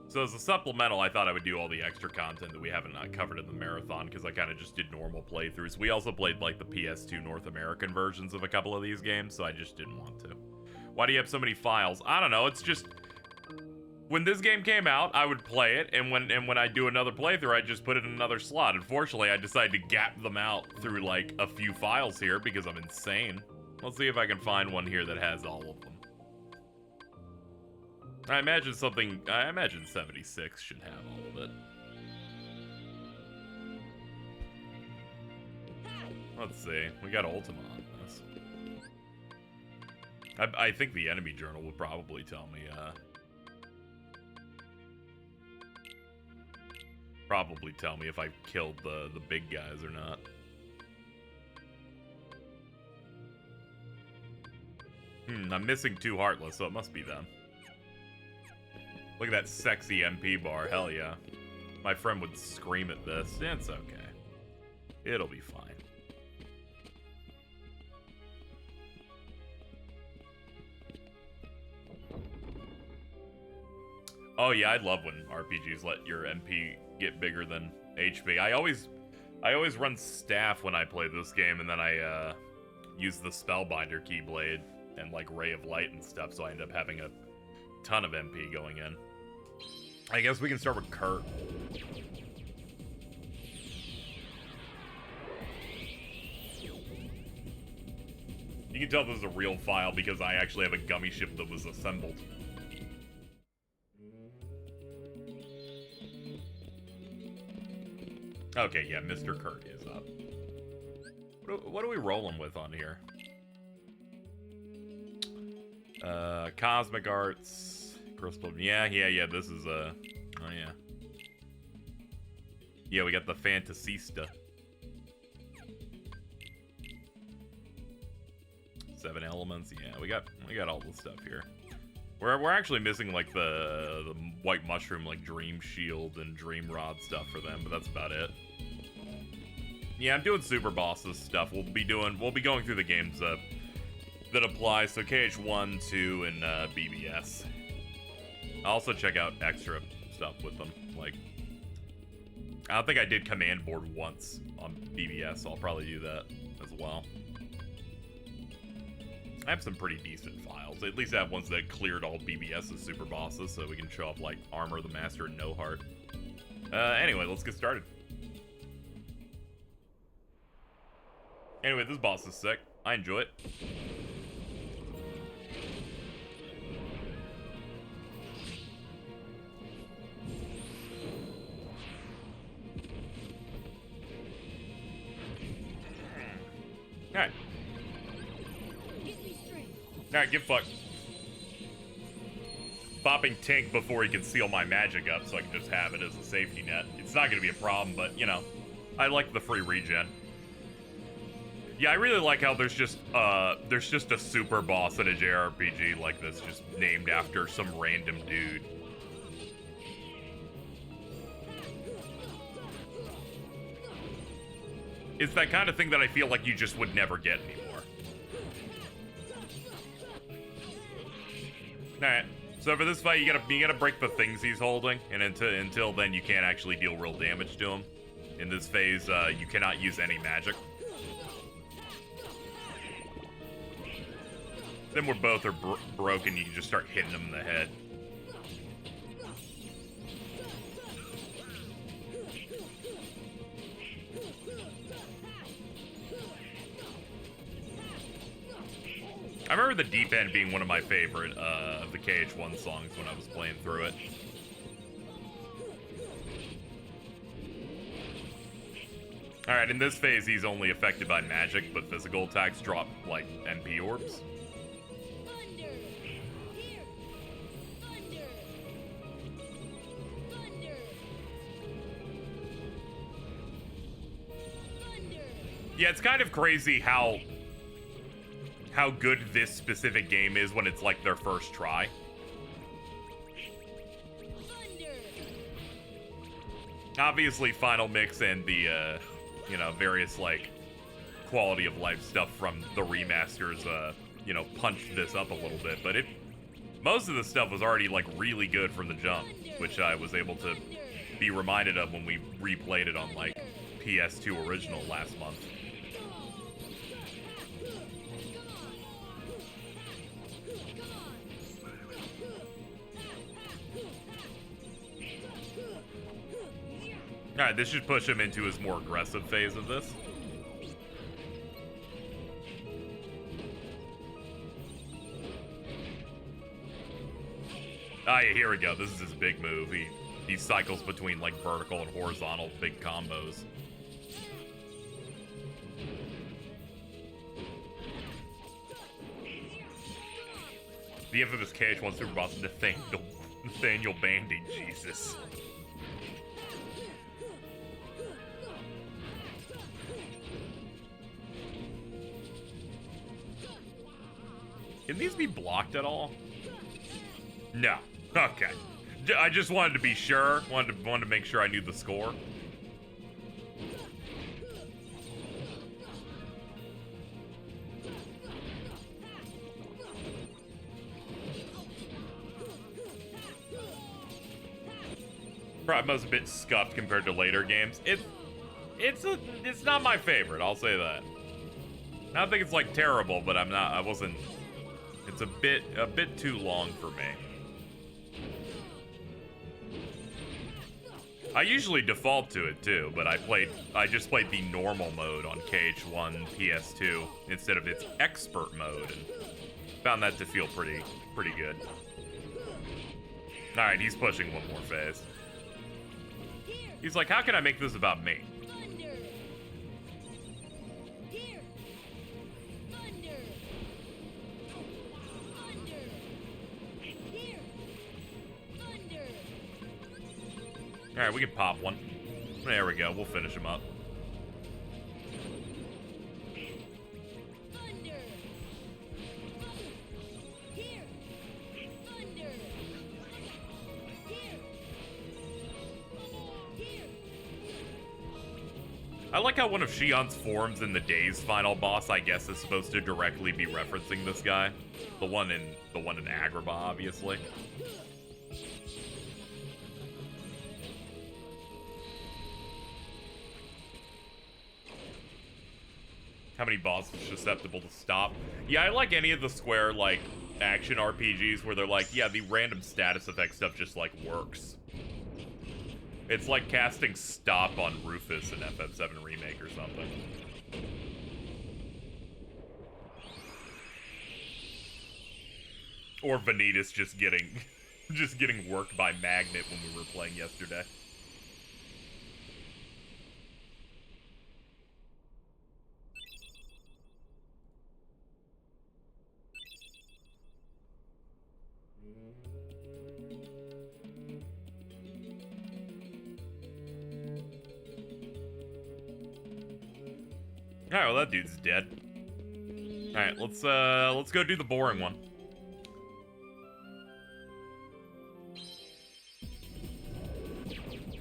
So as a supplemental, I thought I would do all the extra content that we haven't covered in the marathon, because I kind of just did normal playthroughs. We also played, like, the PS2 North American versions of a couple of these games, so I just didn't want to. Why do you have so many files? I don't know, it's just... When this game came out, I would play it, and when I do another playthrough, I just put it in another slot. Unfortunately, I decided to gap them out through, like, a few files here, because I'm insane. Let's see if I can find one here that has all of them. I imagine 76 should have all of it. Let's see. We got Ultima on this. I think the enemy journal would probably tell me, if I killed the big guys or not. I'm missing 2 Heartless, so it must be them. Look at that sexy MP bar, hell yeah. My friend would scream at this. It's okay. It'll be fine. Oh yeah, I love when RPGs let your MP get bigger than HP. I always run staff when I play this game, and then I use the Spellbinder Keyblade and like Ray of Light and stuff, so I end up having a ton of MP going in. I guess we can start with Kurt. You can tell this is a real file because I actually have a Gummy ship that was assembled. Okay, yeah, Mr. Kurt is up. What are we rolling with on here? Cosmic Arts, Crystal. Yeah, this is oh yeah. Yeah, we got the Fantasista. 7 elements. Yeah, we got all the stuff here. We're actually missing like the white mushroom, like Dream Shield and Dream Rod stuff for them, but that's about it. Yeah, I'm doing Superbosses stuff. We'll be going through the games that apply. So KH1, 2, and BBS. I'll also check out extra stuff with them. Like, I don't think I did Command Board once on BBS, so I'll probably do that as well. I have some pretty decent files. At least I have ones that cleared all BBS's Superbosses, so we can show off like Armor the Master and No Heart. Anyway, let's get started. Anyway, this boss is sick. I enjoy it. Alright. Alright, get fucked. Bopping Tink before he can seal my magic up so I can just have it as a safety net. It's not gonna be a problem, but, you know, I like the free regen. Yeah, I really like how there's just a super boss in a JRPG like this, just named after some random dude. It's that kind of thing that I feel like you just would never get anymore. Alright, so for this fight, you gotta break the things he's holding, and until then, you can't actually deal real damage to him. In this phase, you cannot use any magic. Then when both are broken, you can just start hitting them in the head. I remember the Deep End being one of my favorite of the KH1 songs when I was playing through it. Alright, in this phase, he's only affected by magic, but physical attacks drop, like, MP orbs. Yeah, it's kind of crazy how good this specific game is when it's like their first try. Obviously, Final Mix and the, you know, various, like, quality of life stuff from the remasters, you know, punched this up a little bit, but most of the stuff was already, like, really good from the jump, which I was able to be reminded of when we replayed it on, like, PS2 original last month. Alright, this should push him into his more aggressive phase of this. Ah, yeah, here we go. This is his big move. He cycles between, like, vertical and horizontal big combos. The infamous KH1 Superboss, Nathaniel Bandy, Jesus. Can these be blocked at all? No. Okay. I just wanted to be sure. Wanted to make sure I knew the score. Primo's a bit scuffed compared to later games. It's not my favorite, I'll say that. I don't think it's like terrible, but I wasn't. It's a bit too long for me. I usually default to it too, but I just played the normal mode on KH1 PS2 instead of its expert mode, and found that to feel pretty good. All right, he's pushing one more phase. He's like, how can I make this about me? All right, we can pop one. There we go. We'll finish him up. I like how one of Shion's forms in the Day's final boss, I guess, is supposed to directly be referencing this guy. The one in Agrabah, obviously. How many bosses are susceptible to stop? Yeah, I like any of the Square, like, action RPGs where they're like, yeah, the random status effect stuff just, like, works. It's like casting stop on Rufus in FF7 Remake or something. Or Vanitas just getting worked by Magnet when we were playing yesterday. Alright, well that dude's dead. Alright, let's go do the boring one.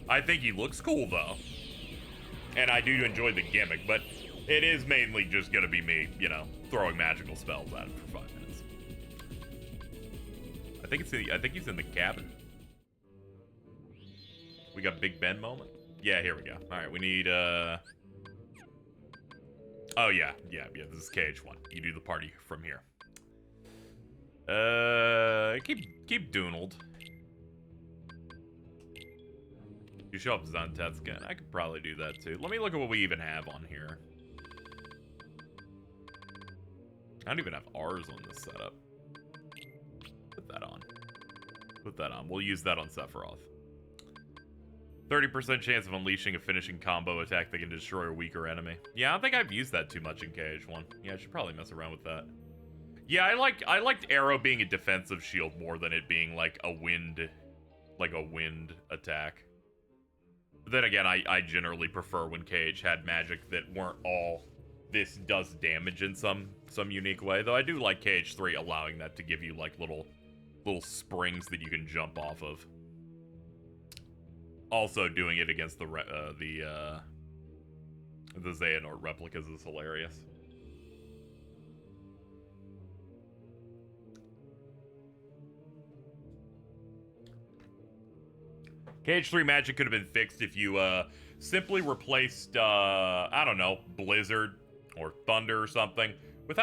I think he looks cool though. And I do enjoy the gimmick, but it is mainly just gonna be me, you know, throwing magical spells at him for 5 minutes. I think he's in the cabin. We got Big Ben moment? Yeah, here we go. Alright, we need oh, yeah, this is KH1. You do the party from here. Keep Doonald. You show up as Untet's again. I could probably do that, too. Let me look at what we even have on here. I don't even have R's on this setup. Put that on. Put that on. We'll use that on Sephiroth. 30% chance of unleashing a finishing combo attack that can destroy a weaker enemy. Yeah, I don't think I've used that too much in KH1. Yeah, I should probably mess around with that. Yeah, I liked Arrow being a defensive shield more than it being like a wind attack. But then again, I generally prefer when KH had magic that weren't all this does damage in some unique way. Though I do like KH3 allowing that to give you like little springs that you can jump off of. Also, doing it against the Xehanort replicas is hilarious. KH3 magic could have been fixed if you simply replaced, I don't know, Blizzard or Thunder or something with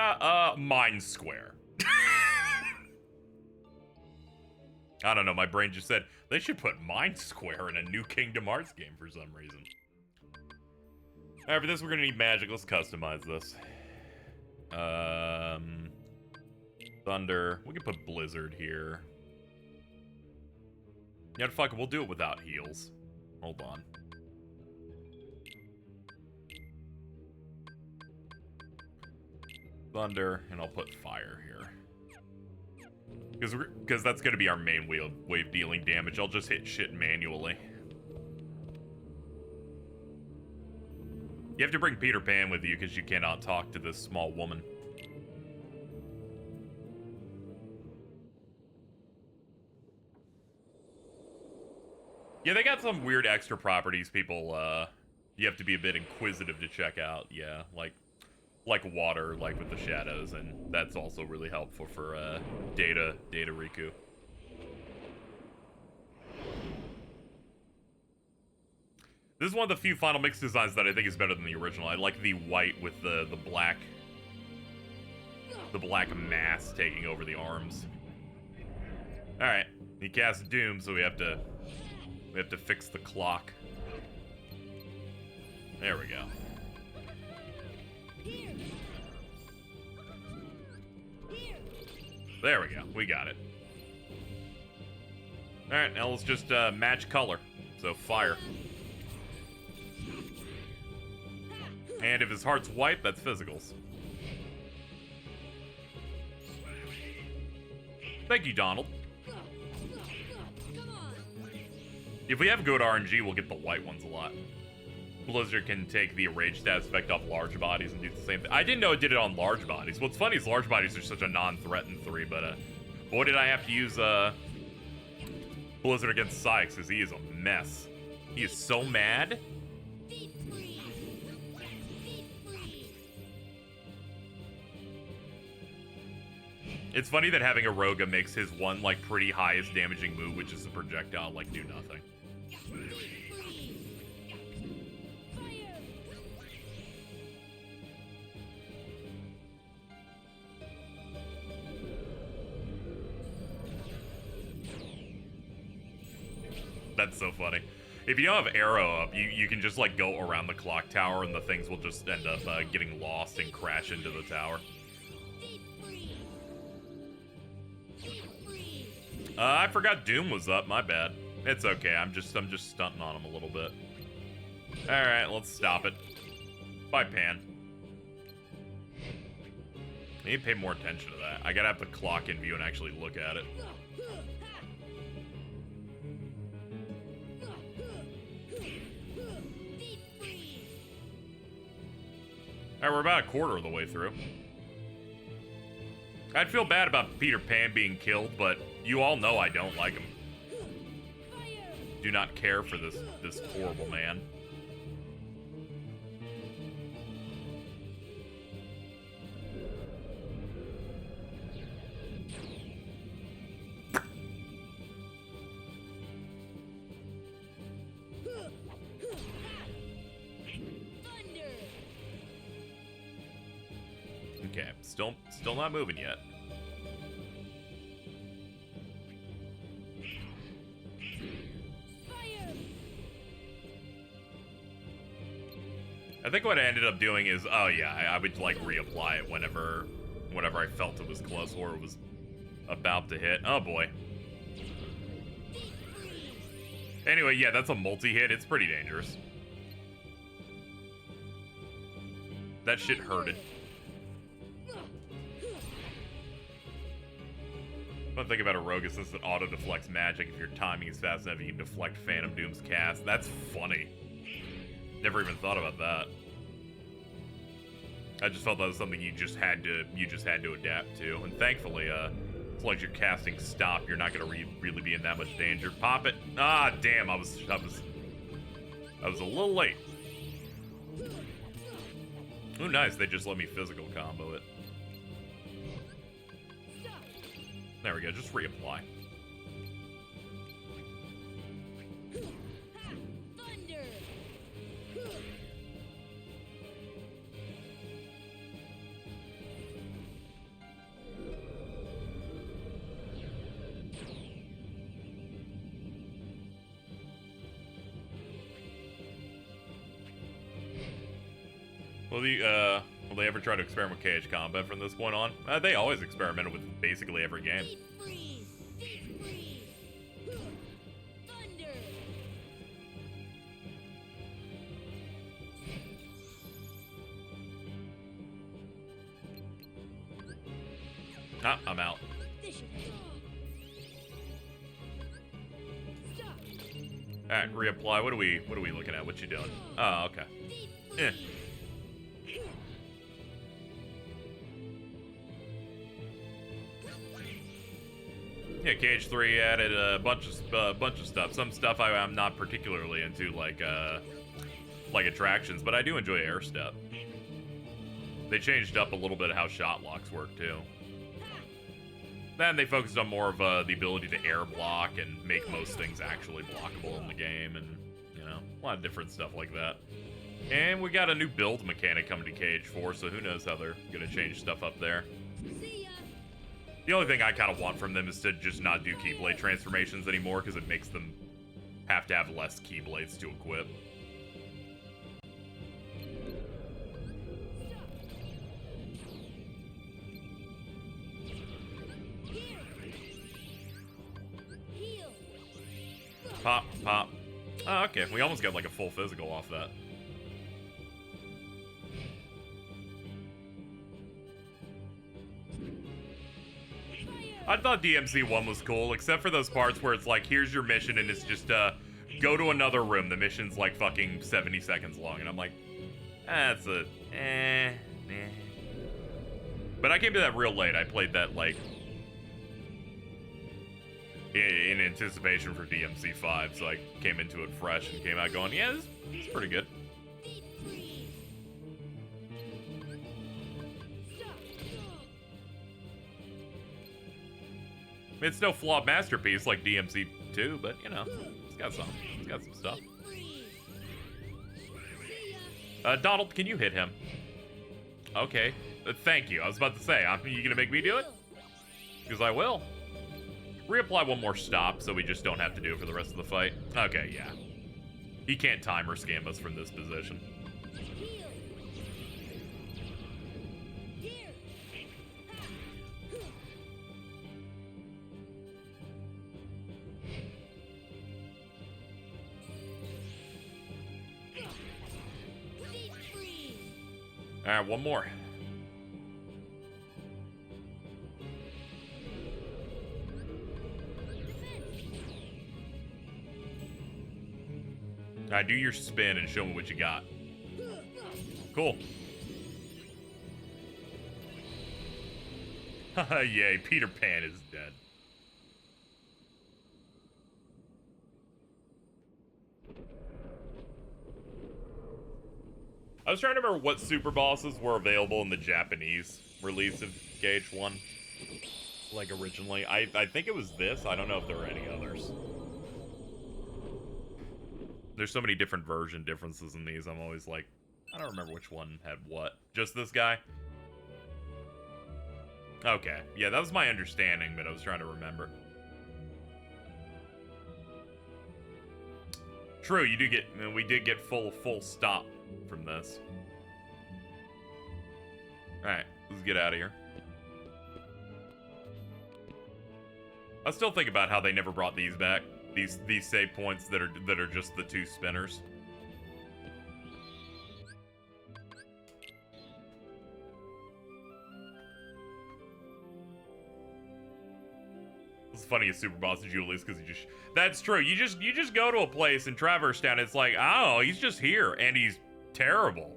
Mind Square. I don't know, my brain just said, they should put Mind Square in a new Kingdom Hearts game for some reason. Alright, for this we're gonna need magic. Let's customize this. Thunder. We can put Blizzard here. Yeah, fuck it, we'll do it without heals. Hold on. Thunder, and I'll put fire here. Because that's going to be our main way of dealing damage. I'll just hit shit manually. You have to bring Peter Pan with you because you cannot talk to this small woman. Yeah, they got some weird extra properties people, you have to be a bit inquisitive to check out. Yeah, like water, like with the shadows, and that's also really helpful for, Data Riku. This is one of the few Final Mix designs that I think is better than the original. I like the white with the black mass taking over the arms. Alright, he cast Doom, so we have to fix the clock. There we go. There we go. We got it. Alright, now let's just match color. So fire. And if his heart's white, that's physicals. Thank you, Donald. If we have good RNG, we'll get the white ones a lot. Blizzard can take the rage status effect off large bodies and do the same thing. I didn't know it did it on large bodies. What's funny is large bodies are such a non-threat in 3, but boy did I have to use Blizzard against Sykes, because he is a mess. He is so mad. It's funny that having a Roga makes his one, like, pretty highest damaging move, which is a projectile, like, do nothing. That's so funny. If you don't have arrow up, you can just, like, go around the clock tower and the things will just end up getting lost and crash into the tower. I forgot Doom was up, my bad. It's okay, I'm just stunting on him a little bit. Alright, let's stop it. Bye, Pan. I need to pay more attention to that. I gotta have the clock in view and actually look at it. Alright, we're about a quarter of the way through. I'd feel bad about Peter Pan being killed, but you all know I don't like him. Do not care for this horrible man. Okay, still not moving yet. I think what I ended up doing is, oh yeah, I would like reapply it whenever I felt it was close or it was about to hit. Oh boy. Anyway, yeah, that's a multi-hit. It's pretty dangerous. That shit hurted. One thing about a rogue is that auto deflects magic. If your timing is fast enough, you can deflect Phantom Doom's cast. That's funny. Never even thought about that. I just felt that was something you just had to adapt to. And thankfully, as long as your casting stopped, you're not gonna really be in that much danger. Pop it. Ah, damn! I was a little late. Oh, nice. They just let me physical combo it. There we go, just reapply. Will they ever try to experiment with KH combat from this point on? They always experimented with basically every game. Deep freeze! Deep freeze! Thunder! Ah, I'm out. Alright, reapply. What are we looking at? What you doing? Oh, okay. Eh. Yeah, KH3 added a bunch of stuff. Some stuff I'm not particularly into, like attractions, but I do enjoy air step. They changed up a little bit of how shot locks work too. Then they focused on more of the ability to air block and make most things actually blockable in the game, and you know, a lot of different stuff like that. And we got a new build mechanic coming to KH4, so who knows how they're gonna change stuff up there. The only thing I kind of want from them is to just not do Keyblade transformations anymore, because it makes them have to have less Keyblades to equip. Pop, pop. Oh, okay. We almost got like a full physical off that. I thought DMC 1 was cool, except for those parts where it's like, here's your mission, and it's just, go to another room. The mission's like fucking 70 seconds long, and I'm like, that's a, But I came to that real late. I played that, like, in anticipation for DMC 5, so I came into it fresh and came out going, yeah, this is pretty good. It's no flawed masterpiece like DMC 2, but you know, it's got some stuff. Donald, can you hit him? Okay, thank you. I was about to say, are you gonna make me do it? Because I will. Reapply one more stop so we just don't have to do it for the rest of the fight. Okay, yeah. He can't timer scam us from this position. Alright, one more. Alright, do your spin and show me what you got. Cool. Haha, yay, Peter Pan is dead. I was trying to remember what Superbosses were available in the Japanese release of KH1. Like, originally. I think it was this. I don't know if there were any others. There's so many different version differences in these. I'm always like, I don't remember which one had what. Just this guy? Okay. Yeah, that was my understanding, but I was trying to remember. True, you do get, we did get full stop from this. Alright, let's get out of here. I still think about how they never brought these back. These save points that are just the two spinners. It's funny as Superbosses Julius because you just, that's true. You just go to a place in Traverse Town. It's like, oh, he's just here and he's terrible.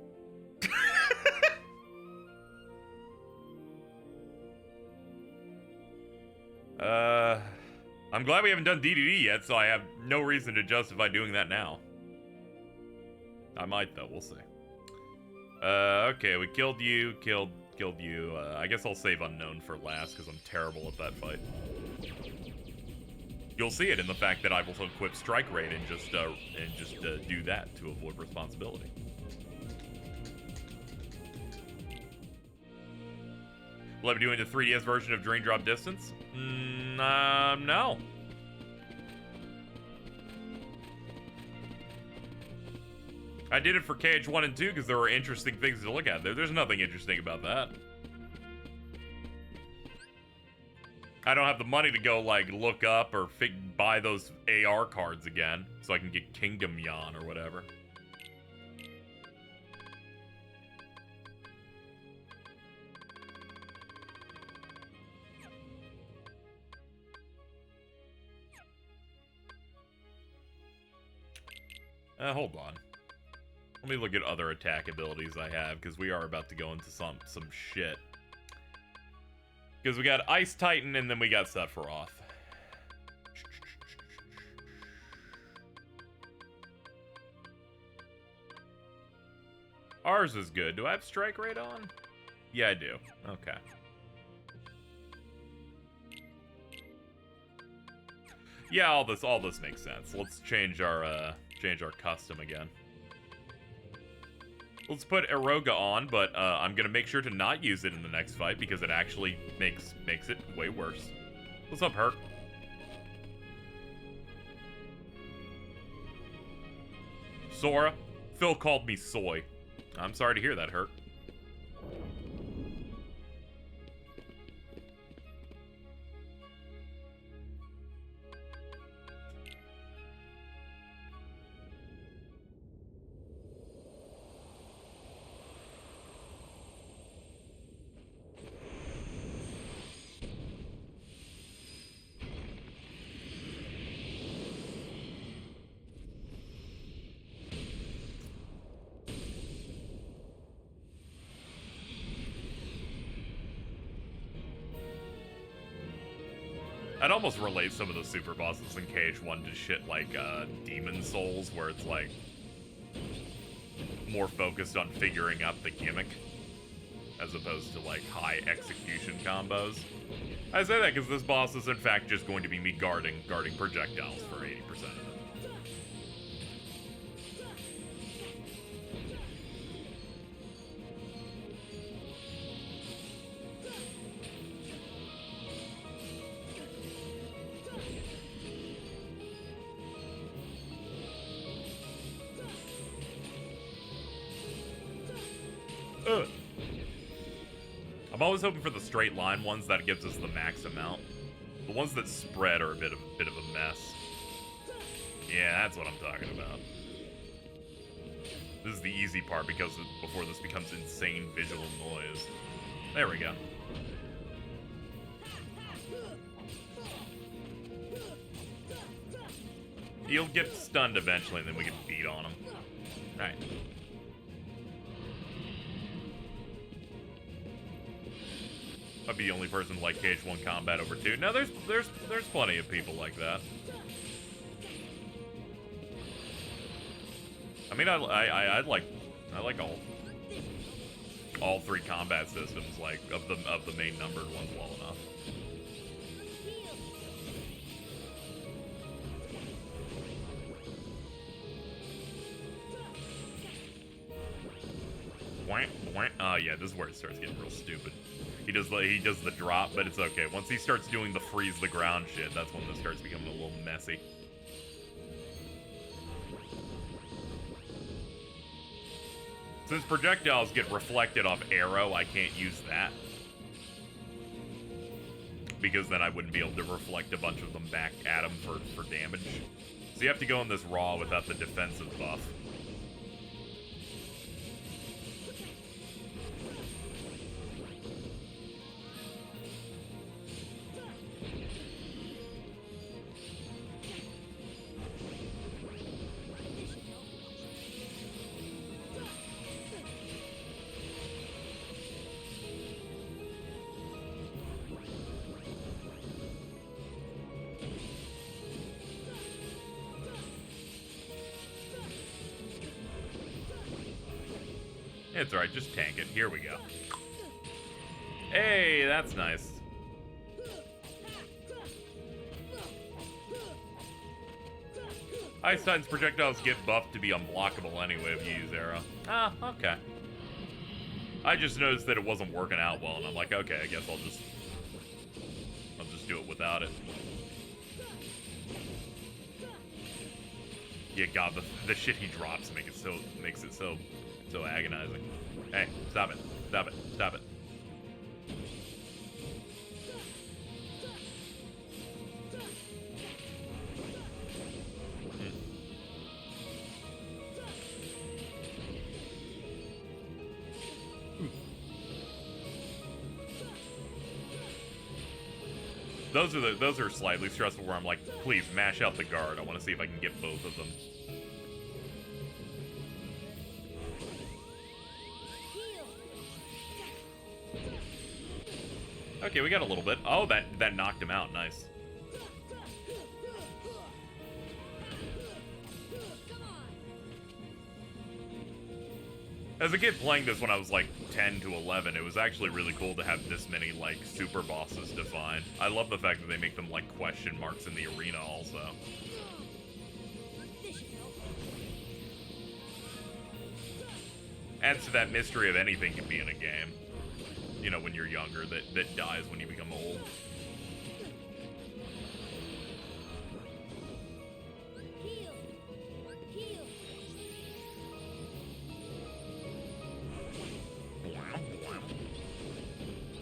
I'm glad we haven't done DDD yet, so I have no reason to justify doing that now. I might though, we'll see. Okay, we killed you, killed you. I guess I'll save unknown for last because I'm terrible at that fight. You'll see it in the fact that I will equip strike rate and just do that to avoid responsibility. Will I be doing the 3DS version of Dream Drop Distance? No. I did it for KH1 and 2 because there were interesting things to look at. There's nothing interesting about that. I don't have the money to go, like, look up or buy those AR cards again so I can get Kingdom Yan or whatever. Hold on. Let me look at other attack abilities I have, because we are about to go into some shit. Because we got Ice Titan, and then we got Sephiroth. Ours is good. Do I have Strike Rate on? Yeah, I do. Okay. Yeah, all this makes sense. Let's change our custom again. Let's put Eroga on, but I'm gonna make sure to not use it in the next fight because it actually makes it way worse. What's up, Herc? Sora? Phil called me soy. I'm sorry to hear that, Herc. I'd almost relate some of the super bosses in KH1 to shit like Demon Souls, where it's like more focused on figuring out the gimmick as opposed to like high execution combos. I say that because this boss is in fact just going to be me guarding projectiles for 80% of it. I'm always hoping for the straight line ones. That gives us the max amount. The ones that spread are a bit of a mess. Yeah, that's what I'm talking about. This is the easy part because before this becomes insane visual noise. There we go. He'll get stunned eventually, and then we can beat on him. Alright. I'd be the only person to like KH1 combat over 2. No, there's plenty of people like that. I mean, I like all 3 combat systems, like of the main numbered ones well enough. Oh yeah, this is where it starts getting real stupid. He does the drop, but it's okay. Once he starts doing the freeze the ground shit, that's when this starts becoming a little messy. Since projectiles get reflected off arrow, I can't use that. Because then I wouldn't be able to reflect a bunch of them back at him for damage. So you have to go in this raw without the defensive buff. It's alright, just tank it. Here we go. Hey, that's nice. Ice Titan's projectiles get buffed to be unblockable anyway if you use arrow. Ah, okay. I just noticed that it wasn't working out well, and I'm like, okay, I guess I'll just do it without it. Yeah, God, the shit he drops makes it so agonizing. Hey, stop it. Stop it. Stop it. Those are slightly stressful where I'm like, please mash out the guard. I want to see if I can get both of them. Okay, we got a little bit. Oh, that knocked him out. Nice. As a kid playing this when I was like 10 to 11, it was actually really cool to have this many like super bosses to find. I love the fact that they make them like question marks in the arena also. Adds to that mystery of anything can be in a game. You know, when you're younger, that dies when you become old.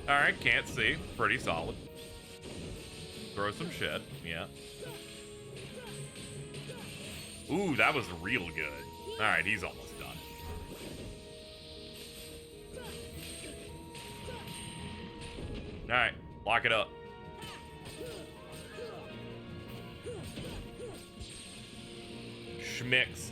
Alright, can't see. Pretty solid. Throw some shit, yeah. Ooh, that was real good. Alright, he's almost done. Alright, lock it up. Schmixed.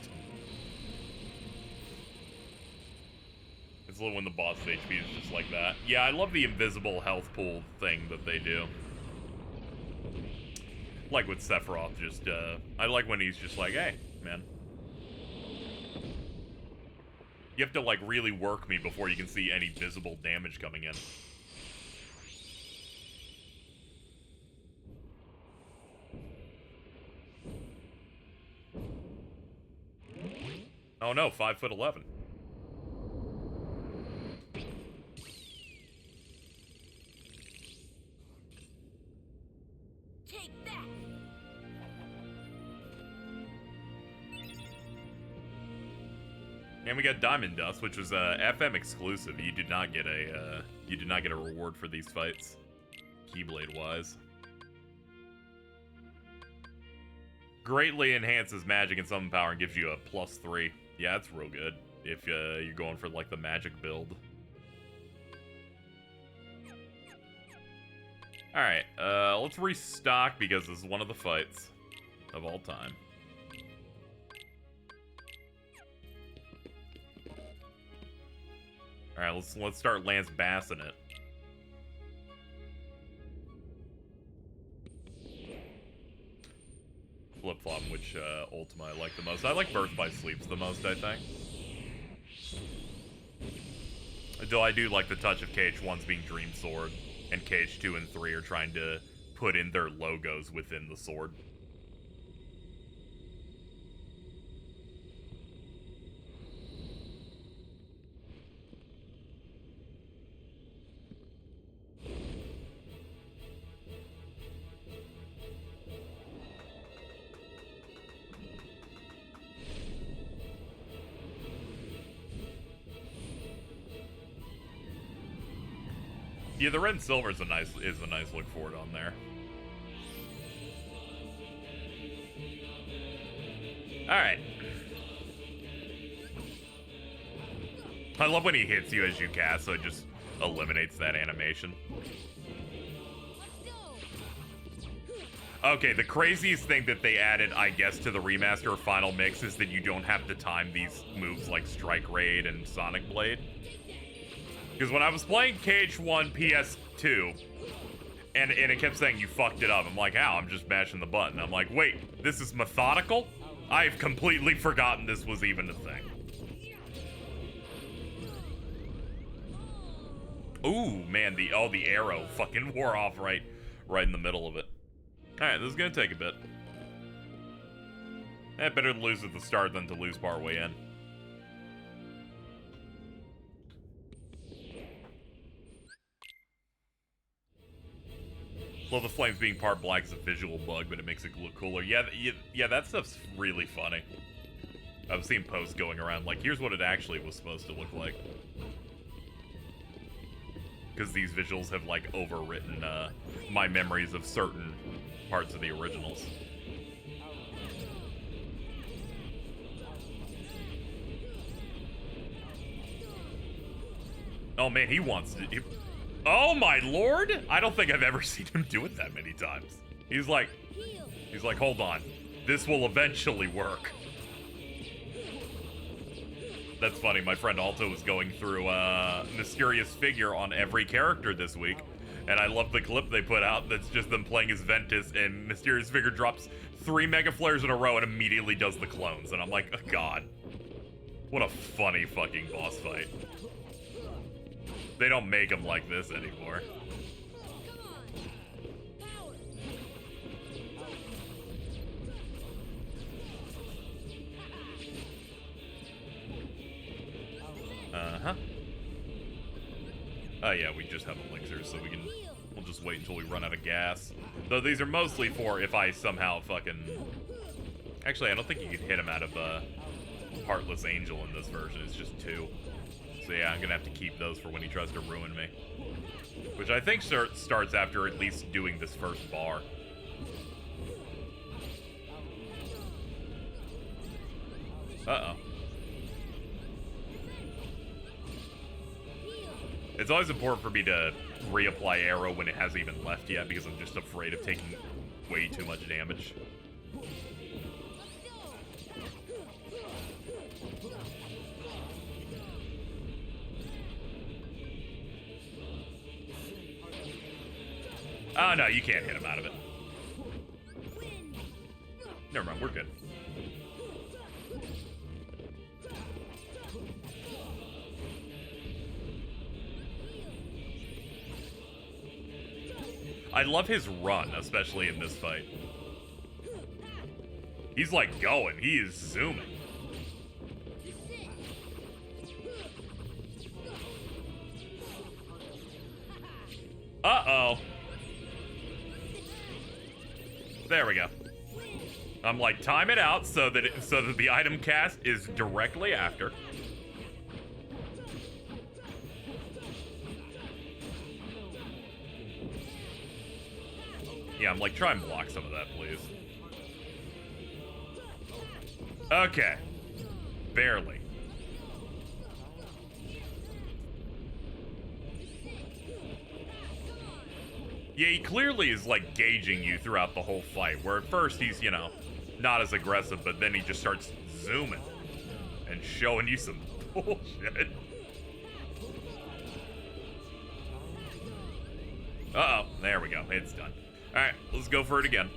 It's a little when the boss HP is just like that. Yeah, I love the invisible health pool thing that they do. Like with Sephiroth, just, I like when he's just like, hey, man. You have to, like, really work me before you can see any visible damage coming in. Oh no, 5'11". Take that. And we got Diamond Dust, which was FM exclusive. You did not get a reward for these fights, Keyblade wise. Greatly enhances magic and summon power and gives you a +3. Yeah, that's real good if you're going for like the magic build. Alright, let's restock because this is one of the fights of all time. Alright, let's start Lance Bassing it. Flip-flop, which Ultima I like the most. I like Birth by Sleeps the most, I think. Though I do like the touch of KH1's being Dream Sword, and KH2 and 3 are trying to put in their logos within the sword. Yeah, the red and silver is a nice look forward on there. Alright. I love when he hits you as you cast, so it just eliminates that animation. Okay, the craziest thing that they added, I guess, to the remaster or final mix is that you don't have to time these moves like Strike Raid and Sonic Blade. Because when I was playing KH1 PS2, and it kept saying you fucked it up, I'm like, how? I'm just mashing the button. I'm like, wait, this is methodical? I've completely forgotten this was even a thing. Ooh, man, the arrow fucking wore off right in the middle of it. Alright, this is gonna take a bit. Better to lose at the start than to lose partway in. Well, the flames being part black is a visual bug, but it makes it look cooler. Yeah, that stuff's really funny. I've seen posts going around like, here's what it actually was supposed to look like. Because these visuals have like overwritten my memories of certain parts of the originals. Oh man, he wants to. Oh my lord! I don't think I've ever seen him do it that many times. He's like, hold on, this will eventually work. That's funny. My friend Alto was going through Mysterious Figure on every character this week, and I love the clip they put out that's just them playing as Ventus, and Mysterious Figure drops 3 Mega Flares in a row and immediately does the clones, and I'm like, oh, God. What a funny fucking boss fight. They don't make them like this anymore. Uh-huh. Oh yeah, we just have elixirs, so we'll just wait until we run out of gas. Though these are mostly for if I somehow fucking... Actually, I don't think you can hit him out of Heartless Angel in this version. It's just 2. So yeah, I'm gonna have to keep those for when he tries to ruin me. Which I think starts after at least doing this first bar. Uh-oh. It's always important for me to reapply arrow when it hasn't even left yet, because I'm just afraid of taking way too much damage. Oh, no, you can't hit him out of it. Never mind, we're good. I love his run, especially in this fight. He's like going, he is zooming. Uh-oh. There we go. I'm like, time it out so that the item cast is directly after. Yeah, I'm like, try and block some of that, please. Okay. Barely. Yeah, he clearly is, like, gauging you throughout the whole fight, where at first he's, you know, not as aggressive, but then he just starts zooming and showing you some bullshit. Uh-oh, there we go, it's done. Alright, let's go for it again.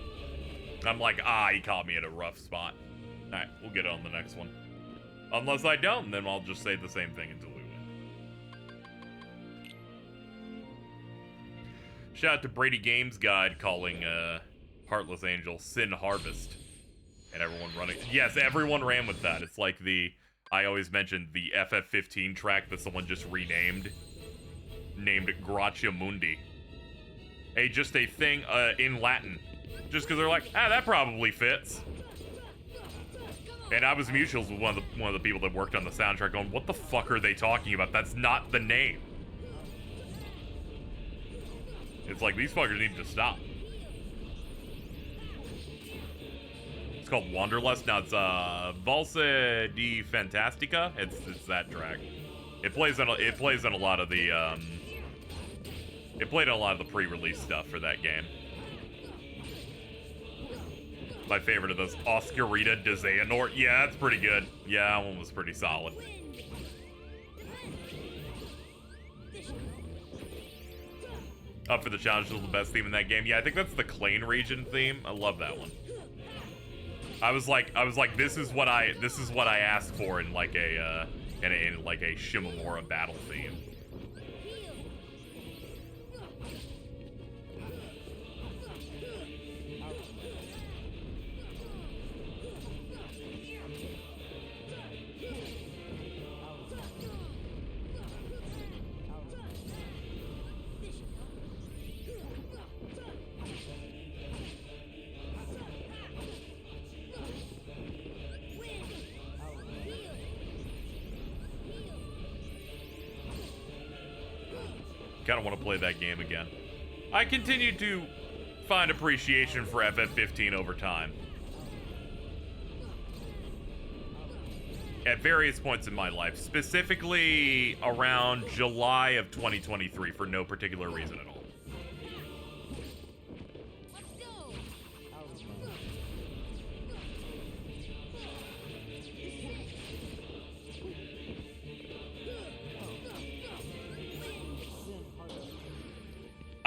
I'm like, he caught me at a rough spot. Alright, we'll get on the next one. Unless I don't, then I'll just say the same thing until we win. Shout out to Brady Games Guide calling Heartless Angel Sin Harvest. And everyone running. Yes, everyone ran with that. It's like I always mentioned the FF15 track that someone just renamed. Named Gracia Mundi. Just a thing in Latin. Just because they're like, that probably fits. And I was mutuals with one of the people that worked on the soundtrack going, what the fuck are they talking about? That's not the name. It's like, these fuckers need to stop. It's called Wanderlust. Now it's Valsa di Fantastica. It's that track. It plays on a lot of the it played on a lot of the pre-release stuff for that game. My favorite of those, Oscarita de Xehanort. Yeah, that's pretty good. Yeah, that one was pretty solid. Up for the challenge was the best theme in that game. Yeah, I think that's the Clane region theme. I love that one. I was like, this is what I asked for in like a Shimamura battle theme. Kind of want to play that game again. I continue to find appreciation for FF15 over time. At various points in my life, specifically around July of 2023 for no particular reason at all.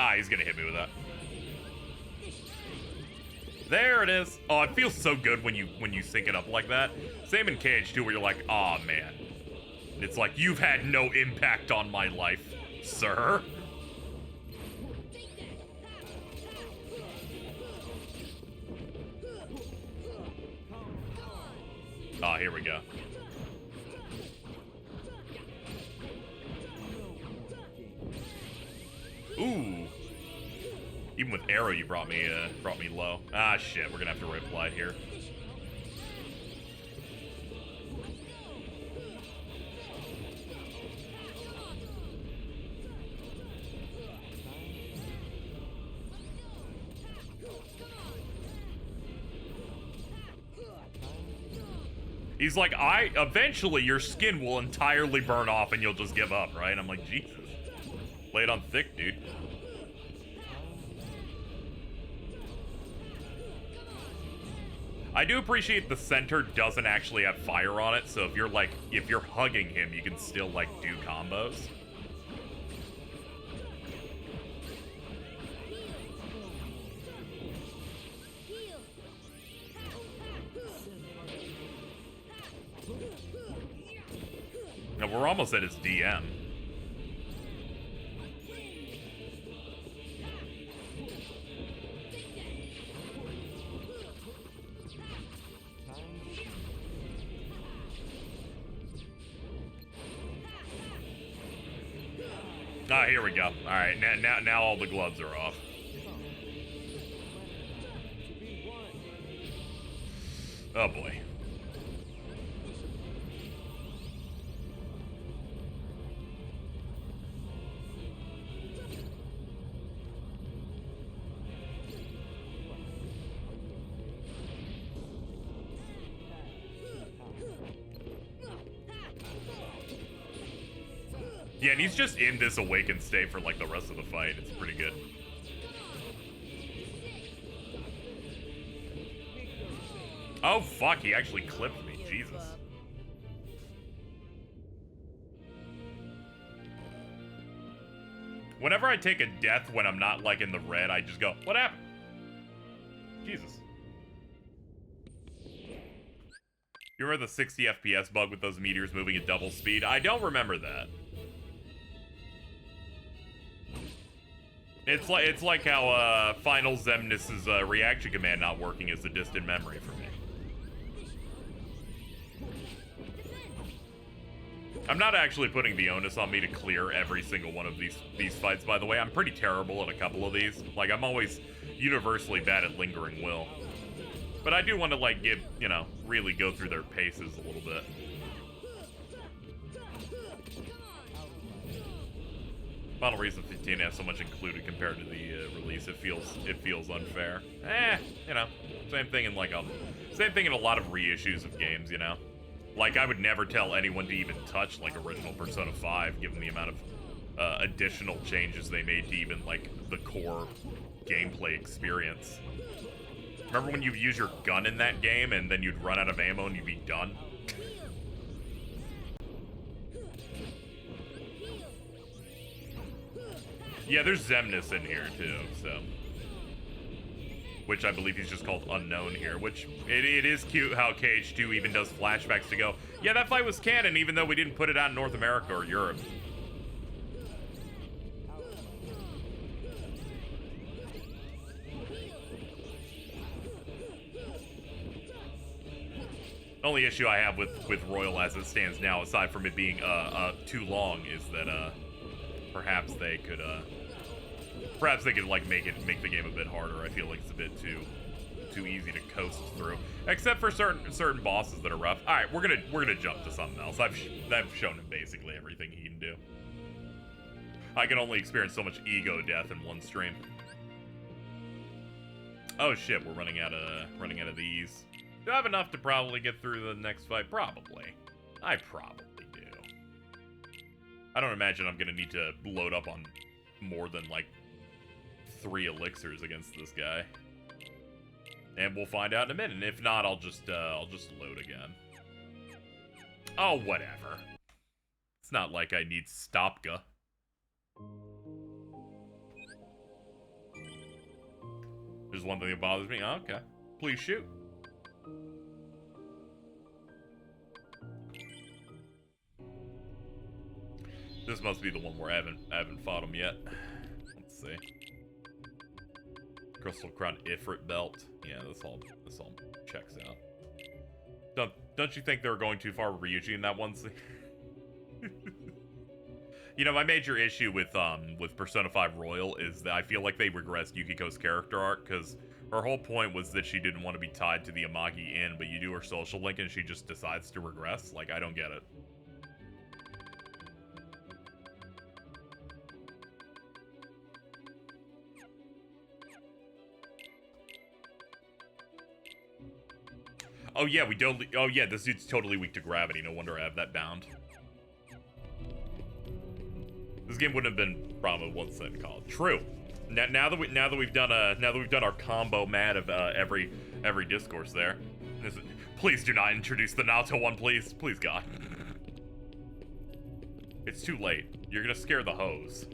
Ah, he's gonna hit me with that. There it is. Oh, it feels so good when you sync it up like that. Same in KH2 where you're like, aw, man. It's like, you've had no impact on my life, sir. Ah, here we go. Ooh. Even with arrow, you brought me low. Ah, shit. We're gonna have to reply here. He's like, eventually your skin will entirely burn off and you'll just give up, right? I'm like, Jesus. Lay it on thick, dude. I do appreciate the center doesn't actually have fire on it, so if you're hugging him, you can still, like, do combos. Now, we're almost at his DM. Ah, here we go. All right, now all the gloves are off. Oh boy. Yeah, and he's just in this awakened state for like the rest of the fight. It's pretty good. Oh fuck, he actually clipped me. Jesus. Whenever I take a death when I'm not like in the red, I just go, what happened? Jesus. You remember the 60 FPS bug with those meteors moving at double speed? I don't remember that. It's like how Final Xemnas' reaction command not working is a distant memory for me. I'm not actually putting the onus on me to clear every single one of these fights, by the way. I'm pretty terrible at a couple of these. Like, I'm always universally bad at lingering will. But I do want to, like, give, you know, really go through their paces a little bit. Final Reason 15 has so much included compared to the release. It feels unfair. You know, same thing in a lot of reissues of games. You know, like I would never tell anyone to even touch like original Persona 5, given the amount of additional changes they made to even like the core gameplay experience. Remember when you use your gun in that game and then you'd run out of ammo and you'd be done? Yeah, there's Xemnas in here, too, so... Which I believe he's just called Unknown here, which... It is cute how KH2 even does flashbacks to go, yeah, that fight was canon, even though we didn't put it out in North America or Europe. The only issue I have with Royal as it stands now, aside from it being too long, is that perhaps they could like make the game a bit harder. I feel like it's a bit too easy to coast through, except for certain bosses that are rough. All right, we're gonna jump to something else. I've shown him basically everything he can do. I can only experience so much ego death in one stream. Oh shit, we're running out of these. Do I have enough to probably get through the next fight? Probably. I probably do. I don't imagine I'm gonna need to load up on more than like 3 elixirs against this guy. And we'll find out in a minute. And if not, I'll just load again. Oh, whatever. It's not like I need Stopka. There's one thing that bothers me. Oh, okay. Please shoot. This must be the one where I haven't fought him yet. Let's see. Crystal Crown Ifrit belt. Yeah, this all checks out. Don't you think they were going too far with Ryuji in that one scene? You know, my major issue with Persona 5 Royal is that I feel like they regressed Yukiko's character arc, because her whole point was that she didn't want to be tied to the Amagi Inn, but you do her social link and she just decides to regress. Like, I don't get it. Oh yeah, we don't. Oh yeah, this dude's totally weak to gravity. No wonder I have that bound. This game wouldn't have been probably one set in college. True. Now that we've done our combo mat of every discourse there. Please do not introduce the Naruto one, please, God. It's too late. You're gonna scare the hoes.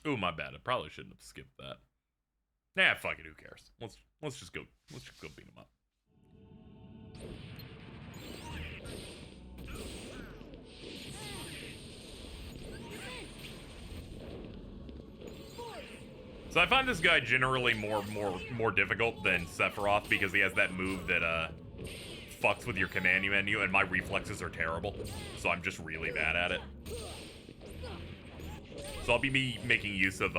Ooh, my bad. I probably shouldn't have skipped that. Nah, fuck it. Who cares? Let's just go beat him up. So I find this guy generally more difficult than Sephiroth because he has that move that fucks with your command menu, and my reflexes are terrible. So I'm just really bad at it. So I'll be making use of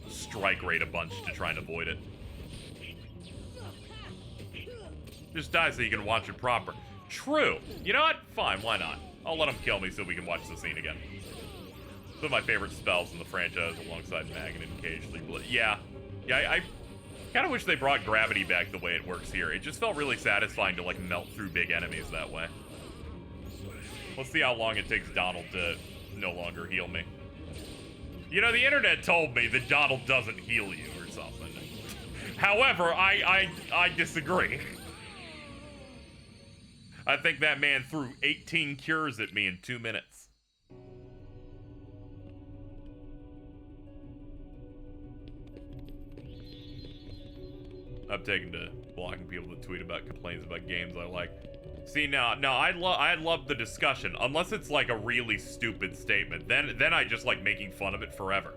strike rate a bunch to try and avoid it. Just die so you can watch it proper. True. You know what? Fine, why not? I'll let him kill me so we can watch the scene again. Some of my favorite spells in the franchise alongside Magnet occasionally. Yeah, I kind of wish they brought gravity back the way it works here. It just felt really satisfying to like melt through big enemies that way. Let's see how long it takes Donald to no longer heal me. You know, the internet told me that Donald doesn't heal you or something. However, I disagree. I think that man threw 18 cures at me in 2 minutes. I'm taking to blocking people that tweet about complaints about games I like. See, no, I love the discussion, unless it's like a really stupid statement. Then I just like making fun of it forever.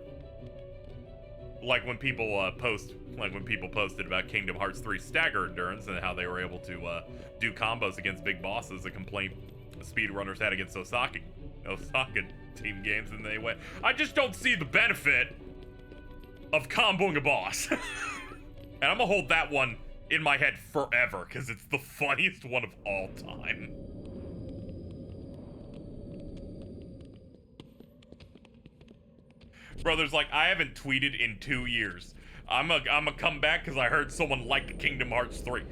Like when people posted about Kingdom Hearts 3 Stagger Endurance and how they were able to do combos against big bosses, a complaint speedrunners had against Osaka team games, and they went, I just don't see the benefit of comboing a boss. And I'm gonna hold that one in my head forever, because it's the funniest one of all time. Brother's like, I haven't tweeted in 2 years. I'm gonna come back because I heard someone liked Kingdom Hearts 3.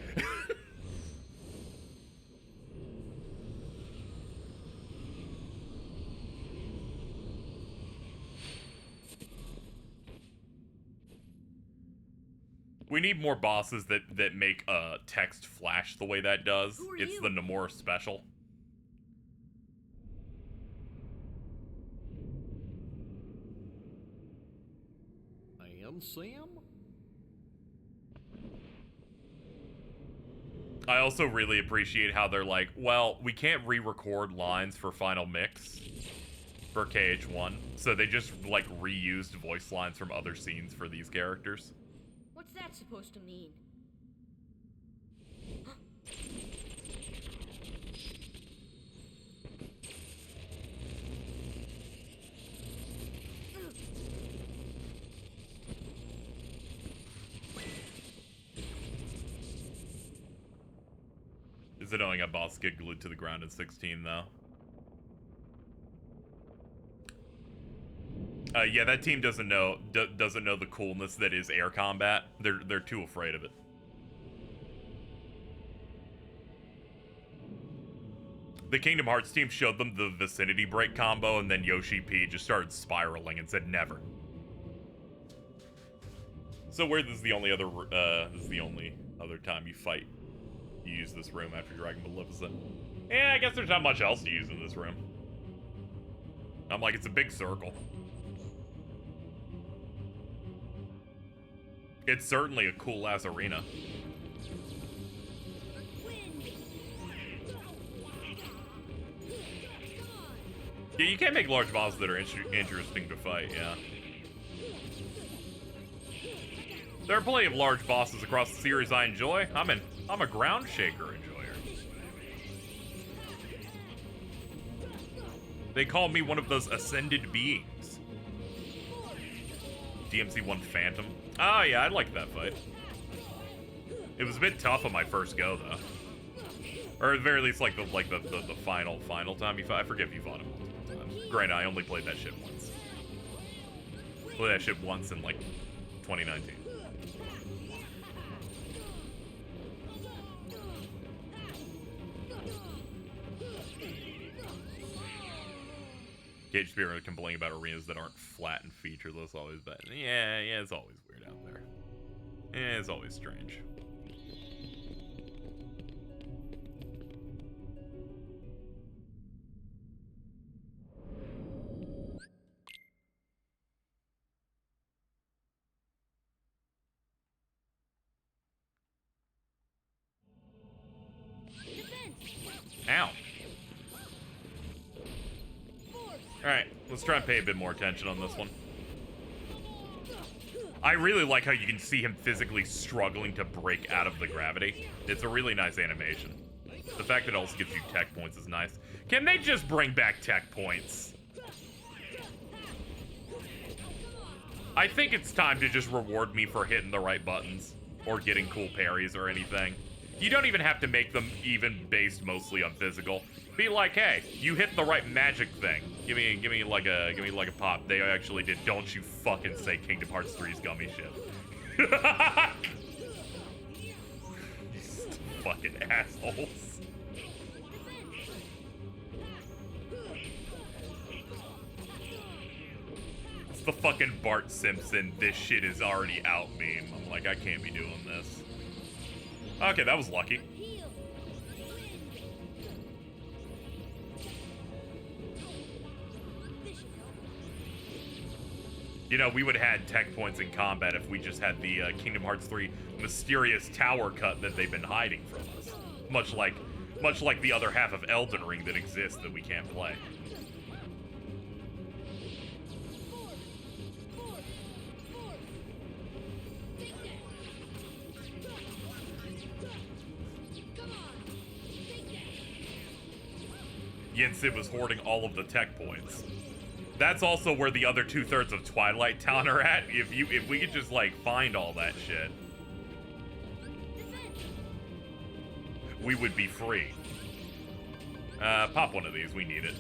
We need more bosses that make text flash the way that does. It's the Nomura special. I am Sam? I also really appreciate how they're like, well, we can't re-record lines for Final Mix for KH1, so they just like reused voice lines from other scenes for these characters. What's that supposed to mean? annoying how bosses get glued to the ground in 16, though. Yeah, that team doesn't know the coolness that is air combat. They're too afraid of it. The Kingdom Hearts team showed them the vicinity break combo, and then Yoshi P just started spiraling and said never. So weird. This is the only other time you fight. You use this room after Dragon Maleficent. Yeah, I guess there's not much else to use in this room. I'm like, it's a big circle. It's certainly a cool-ass arena. Yeah, you can't make large bosses that are interesting to fight, yeah. There are plenty of large bosses across the series I enjoy. I'm a ground shaker enjoyer. They call me one of those ascended beings. DMC1 Phantom. Oh yeah, I liked that fight. It was a bit tough on my first go though. Or at the very least, like the final time you fought. I forget if you fought him multiple times. Granted, I only played that shit once. Played that shit once in like 2019. Cage Spirit complaining about arenas that aren't flat and featureless. Always bad. Yeah, it's always weird out there. Yeah, it's always strange. Ow. Alright, let's try and pay a bit more attention on this one. I really like how you can see him physically struggling to break out of the gravity. It's a really nice animation. The fact that it also gives you tech points is nice. Can they just bring back tech points? I think it's time to just reward me for hitting the right buttons or getting cool parries or anything. You don't even have to make them even based mostly on physical. Be like, hey, you hit the right magic thing. Give me like a pop. They actually did. Don't you fucking say Kingdom Hearts 3's Gummy shit. Fucking assholes. It's the fucking Bart Simpson, this shit is already out meme. I'm like, I can't be doing this. Okay, that was lucky. You know, we would have had tech points in combat if we just had the Kingdom Hearts 3 mysterious tower cut that they've been hiding from us. Much like the other half of Elden Ring that exists that we can't play. Yin Sid was hoarding all of the tech points. That's also where the other 2/3 of Twilight Town are at. If we could just like find all that shit, we would be free. Pop one of these, we need it.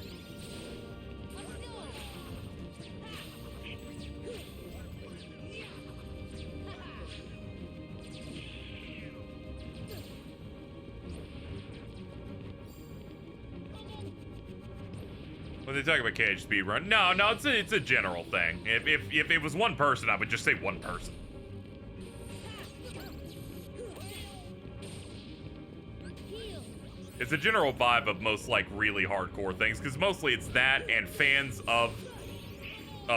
When they talk about KH speedrun, no, it's a general thing. If it was one person, I would just say one person. It's a general vibe of most like really hardcore things, because mostly it's that and fans of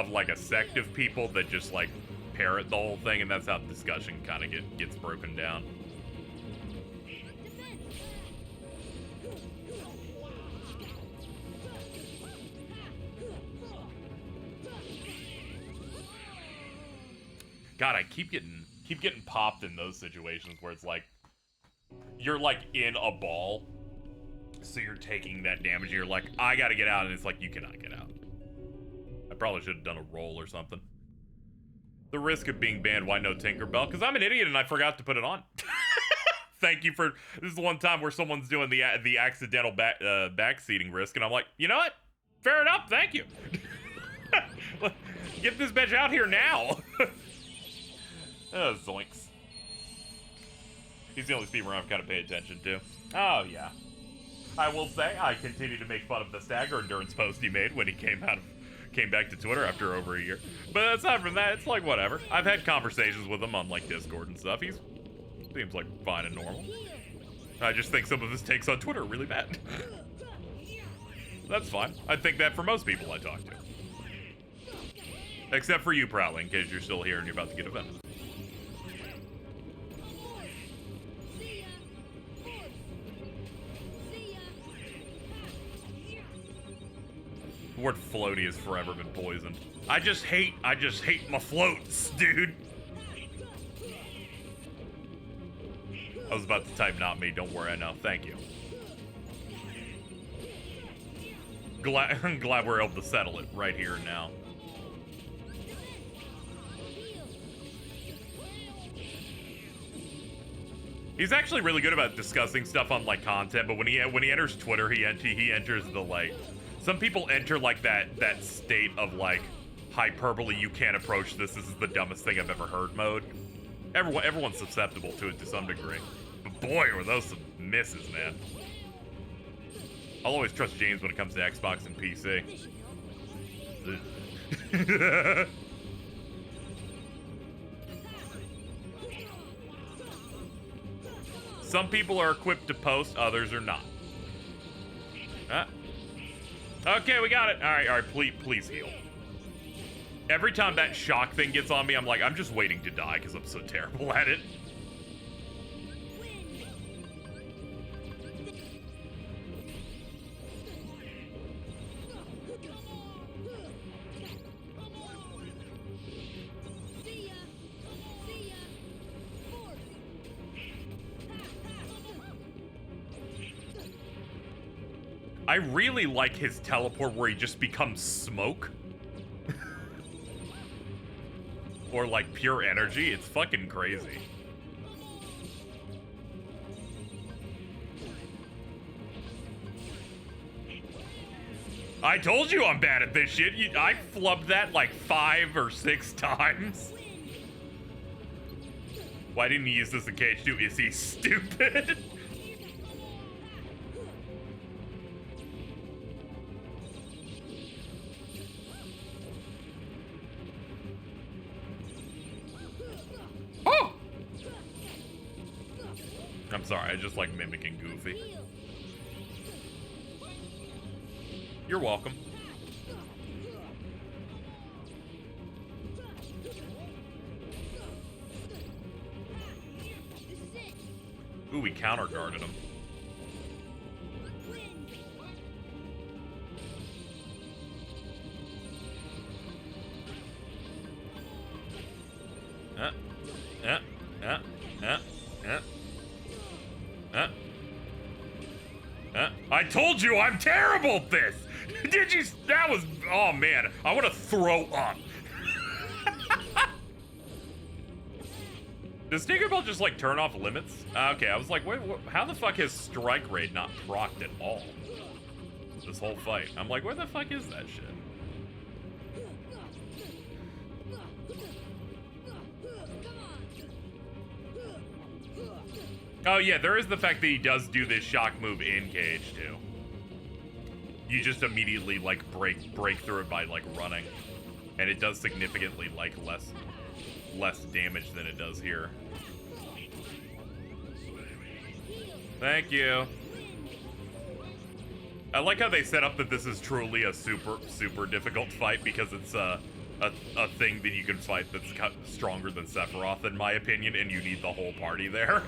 like a sect of people that just like parrot the whole thing, and that's how the discussion kind of gets broken down. God, I keep getting popped in those situations where it's like you're like in a ball, so you're taking that damage. And you're like, I gotta get out, and it's like you cannot get out. I probably should have done a roll or something. The risk of being banned. Why no Tinkerbell? Because I'm an idiot and I forgot to put it on. thank you for, this is one time where someone's doing the accidental backseating risk, and I'm like, you know what? Fair enough, thank you. Get this bitch out here now. Oh, zoinks. He's the only speedrunner I've kind of paid attention to. Oh, yeah. I will say, I continue to make fun of the stagger endurance post he made when he came back to Twitter after over a year. But aside from that, it's like, whatever. I've had conversations with him on, like, Discord and stuff. He seems like fine and normal. I just think some of his takes on Twitter are really bad. That's fine. I think that for most people I talk to. Except for you, Prowling, in case you're still here and you're about to get offended. The word floaty has forever been poisoned. I just hate my floats, dude. I was about to type not me, don't worry, I know. Thank you. I'm glad we're able to settle it right here and now. He's actually really good about discussing stuff on like content, but when he enters Twitter, he enters the like, some people enter like that state of like hyperbole, you can't approach this is the dumbest thing I've ever heard mode. Everyone's susceptible to it to some degree. But boy, were those some misses, man. I'll always trust James when it comes to Xbox and PC. Some people are equipped to post, others are not. Okay, we got it. All right, please heal. Every time that shock thing gets on me, I'm like, I'm just waiting to die because I'm so terrible at it. I really like his teleport where he just becomes smoke. Or like pure energy. It's fucking crazy. I told you I'm bad at this shit. I flubbed that like 5 or 6 times. Why didn't he use this in Cage 2? Is he stupid? Oh! I'm sorry, I just like mimicking Goofy. You're welcome. Ooh, we counter-guarded him. I told you I'm terrible at this! Did you? That was, oh man, I want to throw up. Does Tinkerbell just like turn off limits? Okay, I was like, wait, how the fuck has Strike Raid not procced at all? This whole fight. I'm like, where the fuck is that shit? Oh yeah, there is the fact that he does do this shock move in Cage too. You just immediately like break through it by like running, and it does significantly like less damage than it does here. Thank you. I like how they set up that this is truly a super difficult fight because it's a thing that you can fight that's stronger than Sephiroth in my opinion, and you need the whole party there.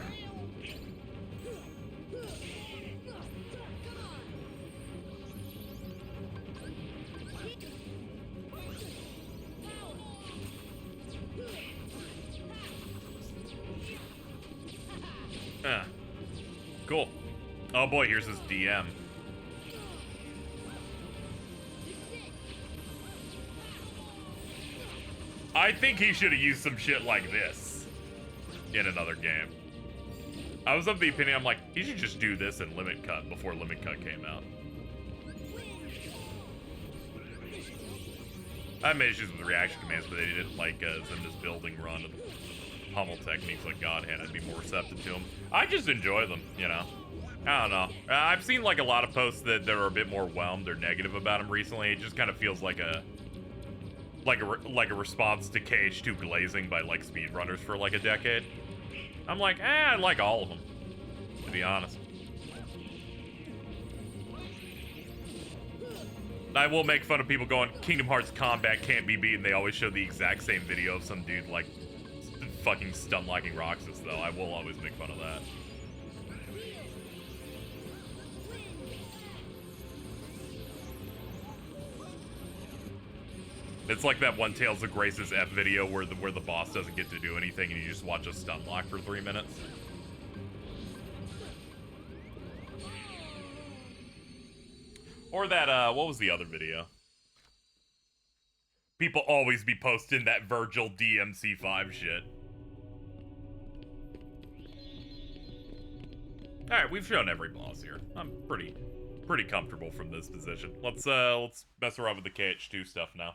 Cool. Oh boy, here's his DM. I think he should have used some shit like this in another game. I was of the opinion, I'm like, he should just do this in Limit Cut before Limit Cut came out. I had issues with the reaction commands, but they didn't like Zimna's building run and pummel techniques like Godhand. I'd be more receptive to them. I just enjoy them, you know. I don't know. I've seen like a lot of posts that are a bit more whelmed or negative about him recently. It just kind of feels like a response to KH2 glazing by like speedrunners for like a decade. I'm like, I like all of them, to be honest. I will make fun of people going, Kingdom Hearts combat can't be beaten. They always show the exact same video of some dude like fucking stun locking Roxas, though. I will always make fun of that. It's like that one Tales of Grace's F video where the boss doesn't get to do anything and you just watch a stun lock for 3 minutes. Or that, what was the other video? People always be posting that Virgil DMC5 shit. Alright, we've shown every boss here. I'm pretty comfortable from this position. Let's mess around with the KH2 stuff now.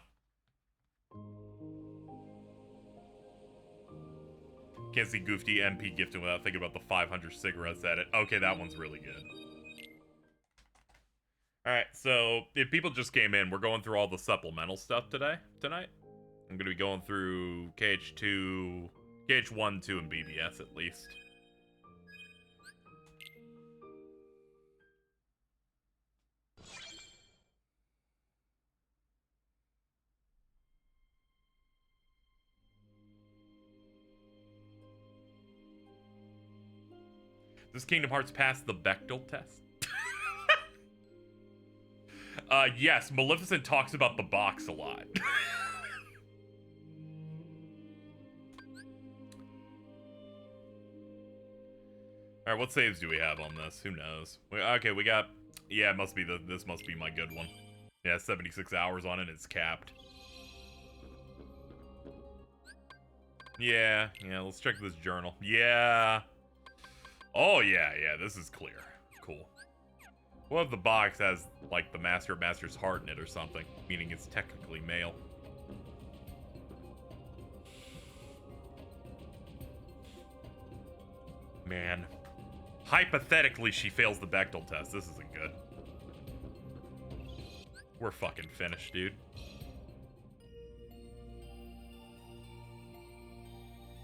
Can't see Goofy MP gifting without thinking about the 500 cigarettes at it. Okay, that one's really good. Alright, so if people just came in, we're going through all the supplemental stuff tonight. I'm going to be going through KH2, KH1, 2, and BBS at least. Does Kingdom Hearts pass the Bechdel test? Yes, Maleficent talks about the box a lot. Alright, what saves do we have on this? Who knows? Okay, we got... Yeah, it must be this must be my good one. Yeah, 76 hours on it, it's capped. Yeah, let's check this journal. Yeah. Oh, yeah, this is clear. Cool. What if the box has, like, the Master of Master's heart in it or something, meaning it's technically male? Man. Hypothetically, she fails the Bechdel test. This isn't good. We're fucking finished, dude.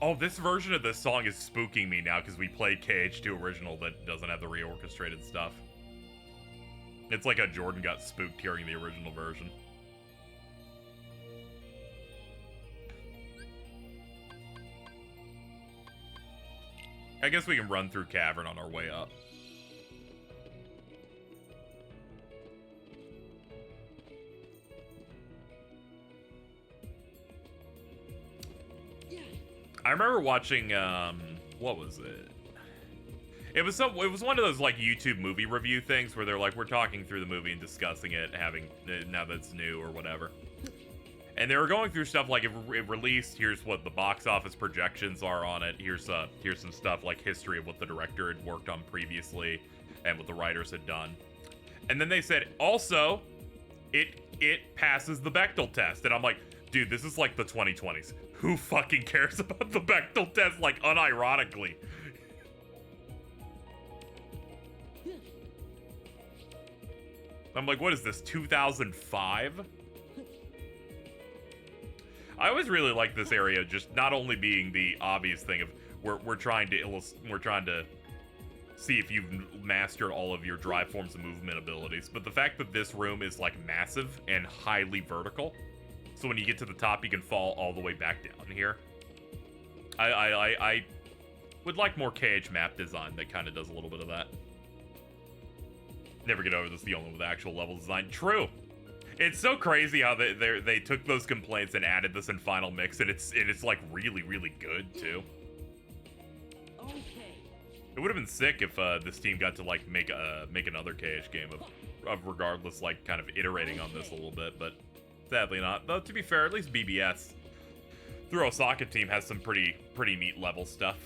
Oh, this version of this song is spooking me now because we played KH2 original that doesn't have the reorchestrated stuff. It's like how Jordan got spooked hearing the original version. I guess we can run through Cavern on our way up. I remember watching, what was it? It was one of those, like, YouTube movie review things where they're like, we're talking through the movie and discussing it, now that it's new or whatever. And they were going through stuff like, it released, here's what the box office projections are on it, here's some stuff like history of what the director had worked on previously, and what the writers had done. And then they said, also, it passes the Bechdel test. And I'm like, dude, this is like the 2020s. Who fucking cares about the Bechdel test, like, unironically? I'm like, what is this, 2005? I always really like this area, just not only being the obvious thing of we're trying to see if you've mastered all of your drive forms and movement abilities, but the fact that this room is like massive and highly vertical, so when you get to the top, you can fall all the way back down here. I would like more KH map design that kind of does a little bit of that. Never get over this, the only one with actual level design. True. It's so crazy how they took those complaints and added this in Final Mix, and it's like really, really good too. Okay. It would have been sick if this team got to like make another KH game of regardless, like kind of iterating on this a little bit, but sadly not. Though to be fair, at least BBS through Osaka team has some pretty neat level stuff.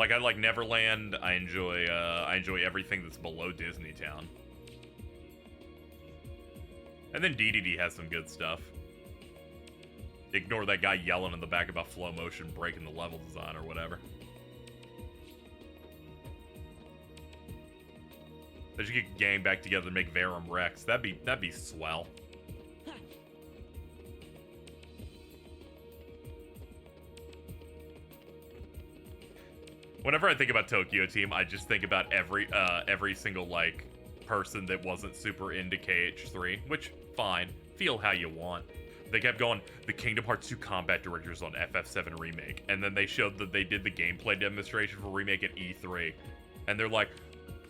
Like, I like Neverland. I enjoy everything that's below Disney Town. And then DDD has some good stuff. Ignore that guy yelling in the back about flow motion breaking the level design or whatever. They should get a gang back together to make Verum Rex. That'd be swell. Whenever I think about Tokyo Team, I just think about every single like person that wasn't super into KH3, which fine, feel how you want. They kept going, the Kingdom Hearts 2 combat directors on FF7 Remake, and then they showed that they did the gameplay demonstration for Remake at E3, and they're like,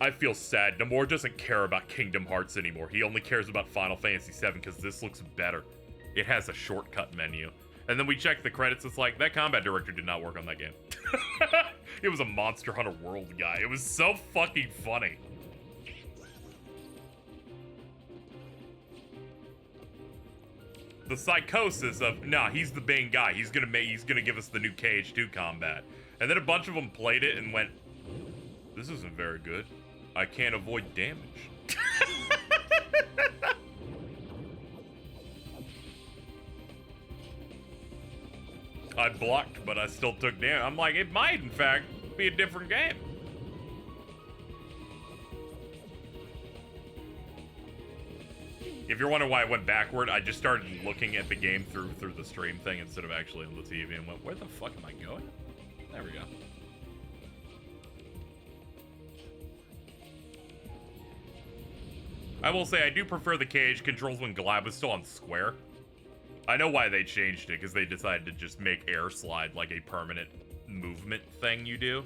I feel sad, Nomura doesn't care about Kingdom Hearts anymore, he only cares about Final Fantasy VII because this looks better. It has a shortcut menu. And then we check the credits, it's like, that combat director did not work on that game. It was a Monster Hunter World guy. It was so fucking funny. The psychosis of, nah, he's the main guy. He's gonna give us the new KH2 combat. And then a bunch of them played it and went, this isn't very good. I can't avoid damage. I blocked, but I still took damage. I'm like, it might, in fact, be a different game. If you're wondering why I went backward, I just started looking at the game through the stream thing instead of actually on the TV and went, where the fuck am I going? There we go. I will say I do prefer the KH controls when Glab was still on square. I know why they changed it, because they decided to just make air slide like a permanent movement thing you do.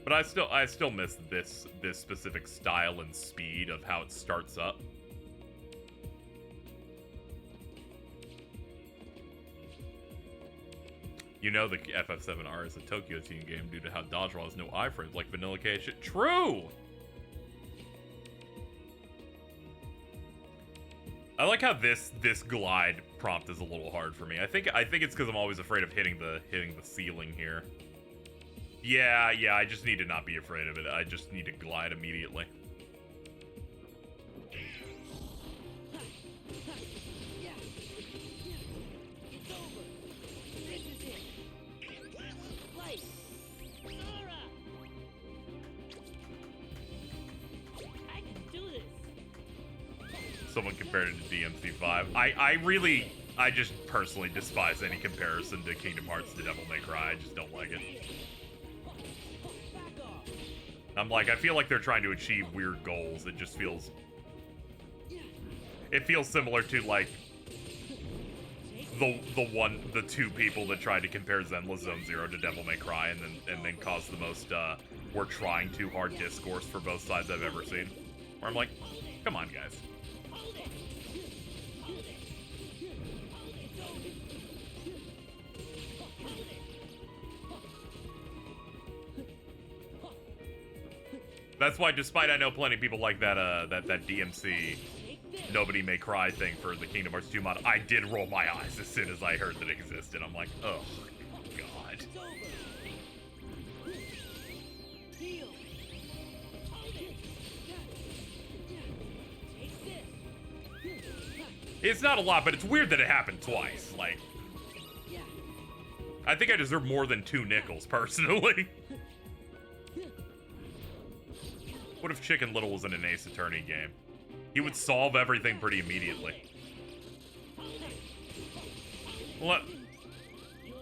But I still miss this specific style and speed of how it starts up. You know the FF7R is a Tokyo Team game due to how dodgeball has no iframes like Vanilla K shit. True! I like how this glide prompt is a little hard for me. I think it's because I'm always afraid of hitting the ceiling here. Yeah, I just need to not be afraid of it. I just need to glide immediately. Someone compared it to DMC5. I just personally despise any comparison to Kingdom Hearts to Devil May Cry. I just don't like it. I'm like, I feel like they're trying to achieve weird goals. It just feels... It feels similar to, like, the two people that tried to compare Zenless Zone Zero to Devil May Cry and then caused the most, we're trying too hard discourse for both sides I've ever seen. Where I'm like, come on, guys. That's why, despite I know plenty of people like that DMC Nobody May Cry thing for the Kingdom Hearts 2 mod, I did roll my eyes as soon as I heard that it existed. I'm like, oh, God. It's not a lot, but it's weird that it happened twice. Like, I think I deserve more than 2 nickels, personally. What if Chicken Little was in an Ace Attorney game? He would solve everything pretty immediately.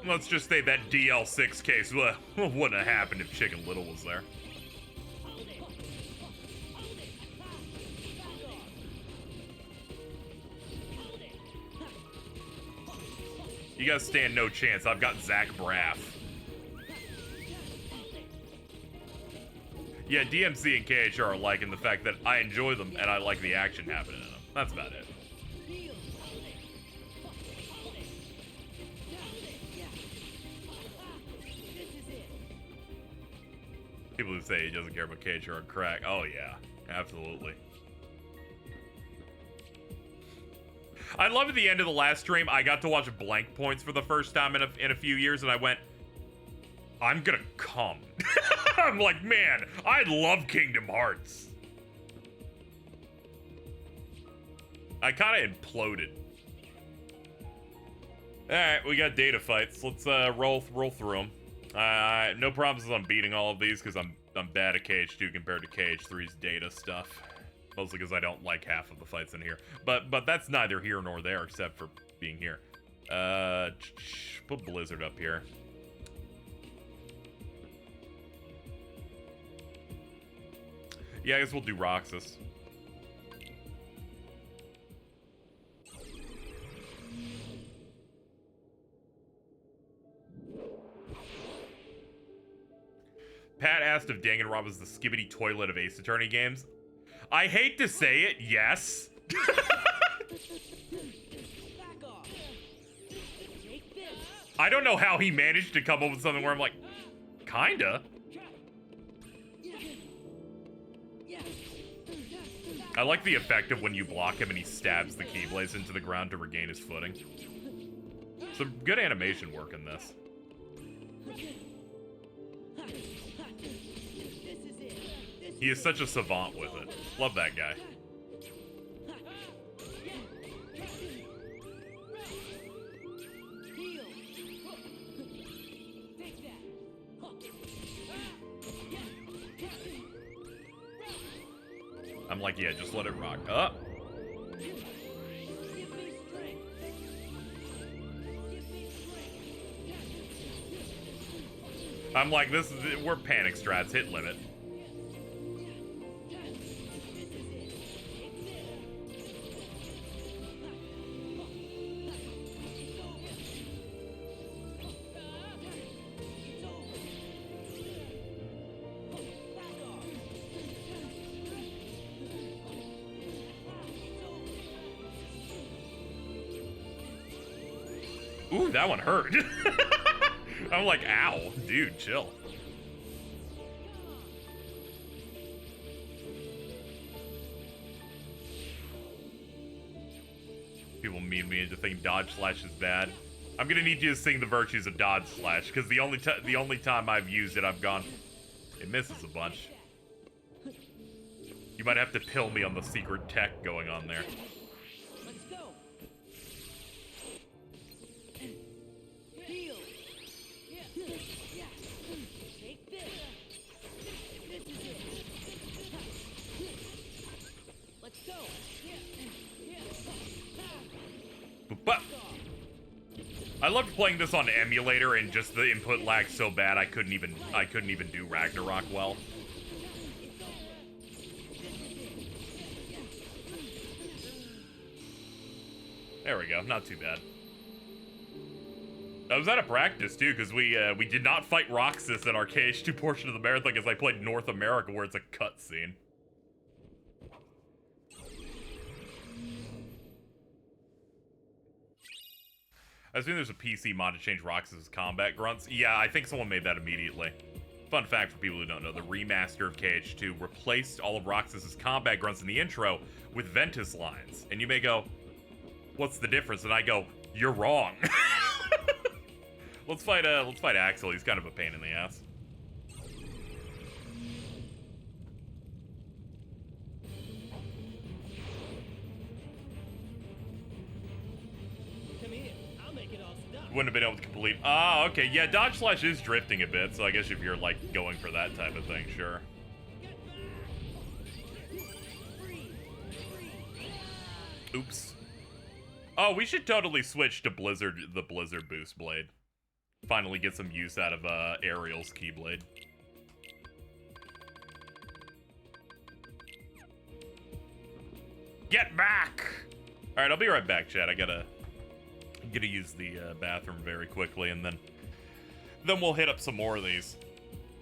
Let's just say that DL6 case wouldn't have happened if Chicken Little was there. You guys stand no chance. I've got Zach Braff. Yeah, DMC and KHR are alike in the fact that I enjoy them and I like the action happening in them. That's about it. People who say he doesn't care about KHR are crack. Oh yeah, absolutely. I love at the end of the last stream, I got to watch Blank Points for the first time in a few years, and I went, I'm gonna come. I'm like, man, I love Kingdom Hearts. I kind of imploded. Alright, we got data fights. Let's roll through them. No promises on beating all of these because I'm bad at KH2 compared to KH3's data stuff. Mostly because I don't like half of the fights in here. But that's neither here nor there except for being here. Put Blizzard up here. Yeah, I guess we'll do Roxas. Pat asked if Danganronpa was the skibbity toilet of Ace Attorney games. I hate to say it, yes. I don't know how he managed to come up with something where I'm like, kinda. I like the effect of when you block him and he stabs the Keyblades into the ground to regain his footing. Some good animation work in this. He is such a savant with it. Love that guy. I'm like, yeah, just let it rock. Up. I'm like, we're panic strats, hit limit. Ooh, that one hurt. I'm like, ow, dude, chill. People mean me into thinking dodge slash is bad. I'm gonna need you to sing the virtues of dodge slash, because the only time I've used it, I've gone, it misses a bunch. You might have to pill me on the secret tech going on there. I loved playing this on emulator and just the input lag so bad I couldn't even do Ragnarok well. There we go, not too bad. I was out of practice too, because we did not fight Roxas in our KH2 portion of the marathon because I played North America where it's a cutscene. I assume there's a PC mod to change Roxas' combat grunts. Yeah, I think someone made that immediately. Fun fact for people who don't know, the remaster of KH2 replaced all of Roxas' combat grunts in the intro with Ventus lines. And you may go, what's the difference? And I go, you're wrong. Let's fight Axel. He's kind of a pain in the ass. Wouldn't have been able to complete. Ah, okay. Yeah, dodge slash is drifting a bit, so I guess if you're like going for that type of thing, sure. Oops. Oh, we should totally switch to the Blizzard boost blade. Finally get some use out of Ariel's Keyblade. Get back! Alright, I'll be right back, chat. I gotta use the bathroom very quickly, and then we'll hit up some more of these.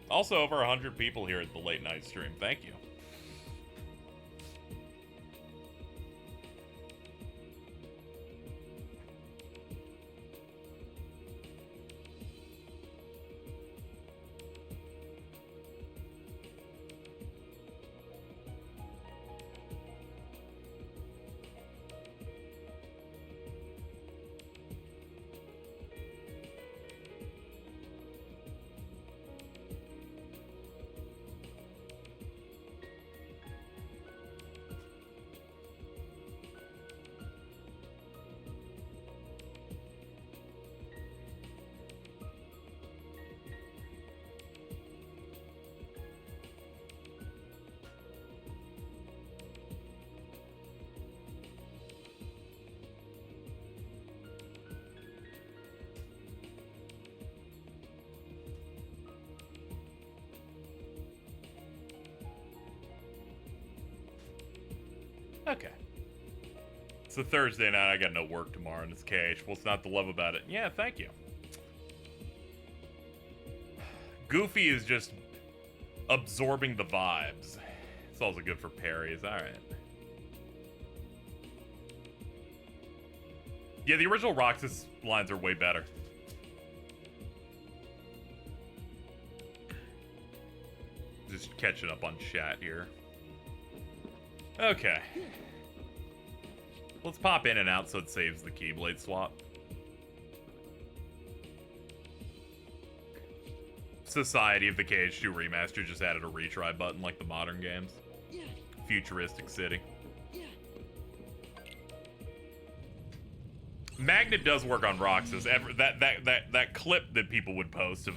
Also, over 100 people here at the late night stream. Thank you. Okay. It's a Thursday night. I got no work tomorrow in this cage. What's not to love about it? Yeah, thank you. Goofy is just absorbing the vibes. It's also good for parries. All right. Yeah, the original Roxas lines are way better. Just catching up on chat here. Okay. Let's pop in and out so it saves the Keyblade swap. Society of the Cage 2 Remaster just added a retry button like the modern games. Futuristic city. Magnet does work on Roxas. That clip that people would post of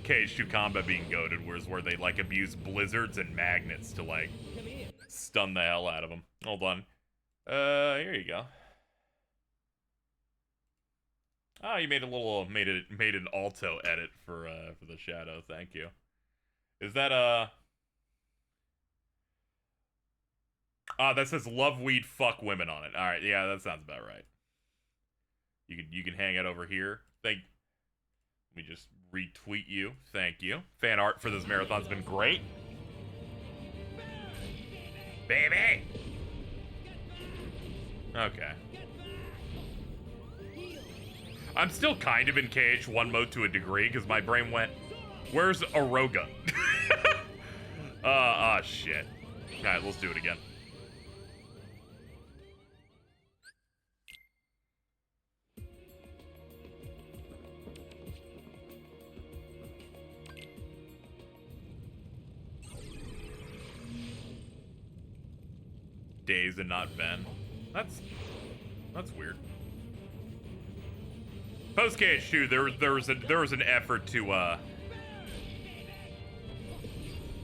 Cage 2 combat being goated was where they like abuse blizzards and magnets to like stun the hell out of them. Hold on. Here you go. Oh, you made a little made an alto edit for the shadow. Thank you. Is that that says love weed fuck women on it. All right, yeah, that sounds about right. You can hang it over here. Let me just retweet you. Thank you. Fan art for this marathon's been great. Baby. Okay. I'm still kind of in KH1 mode to a degree because my brain went, where's Aroga? Shit. Alright, let's do it again. Days and not Ben. That's weird. Post KH2, there was an effort to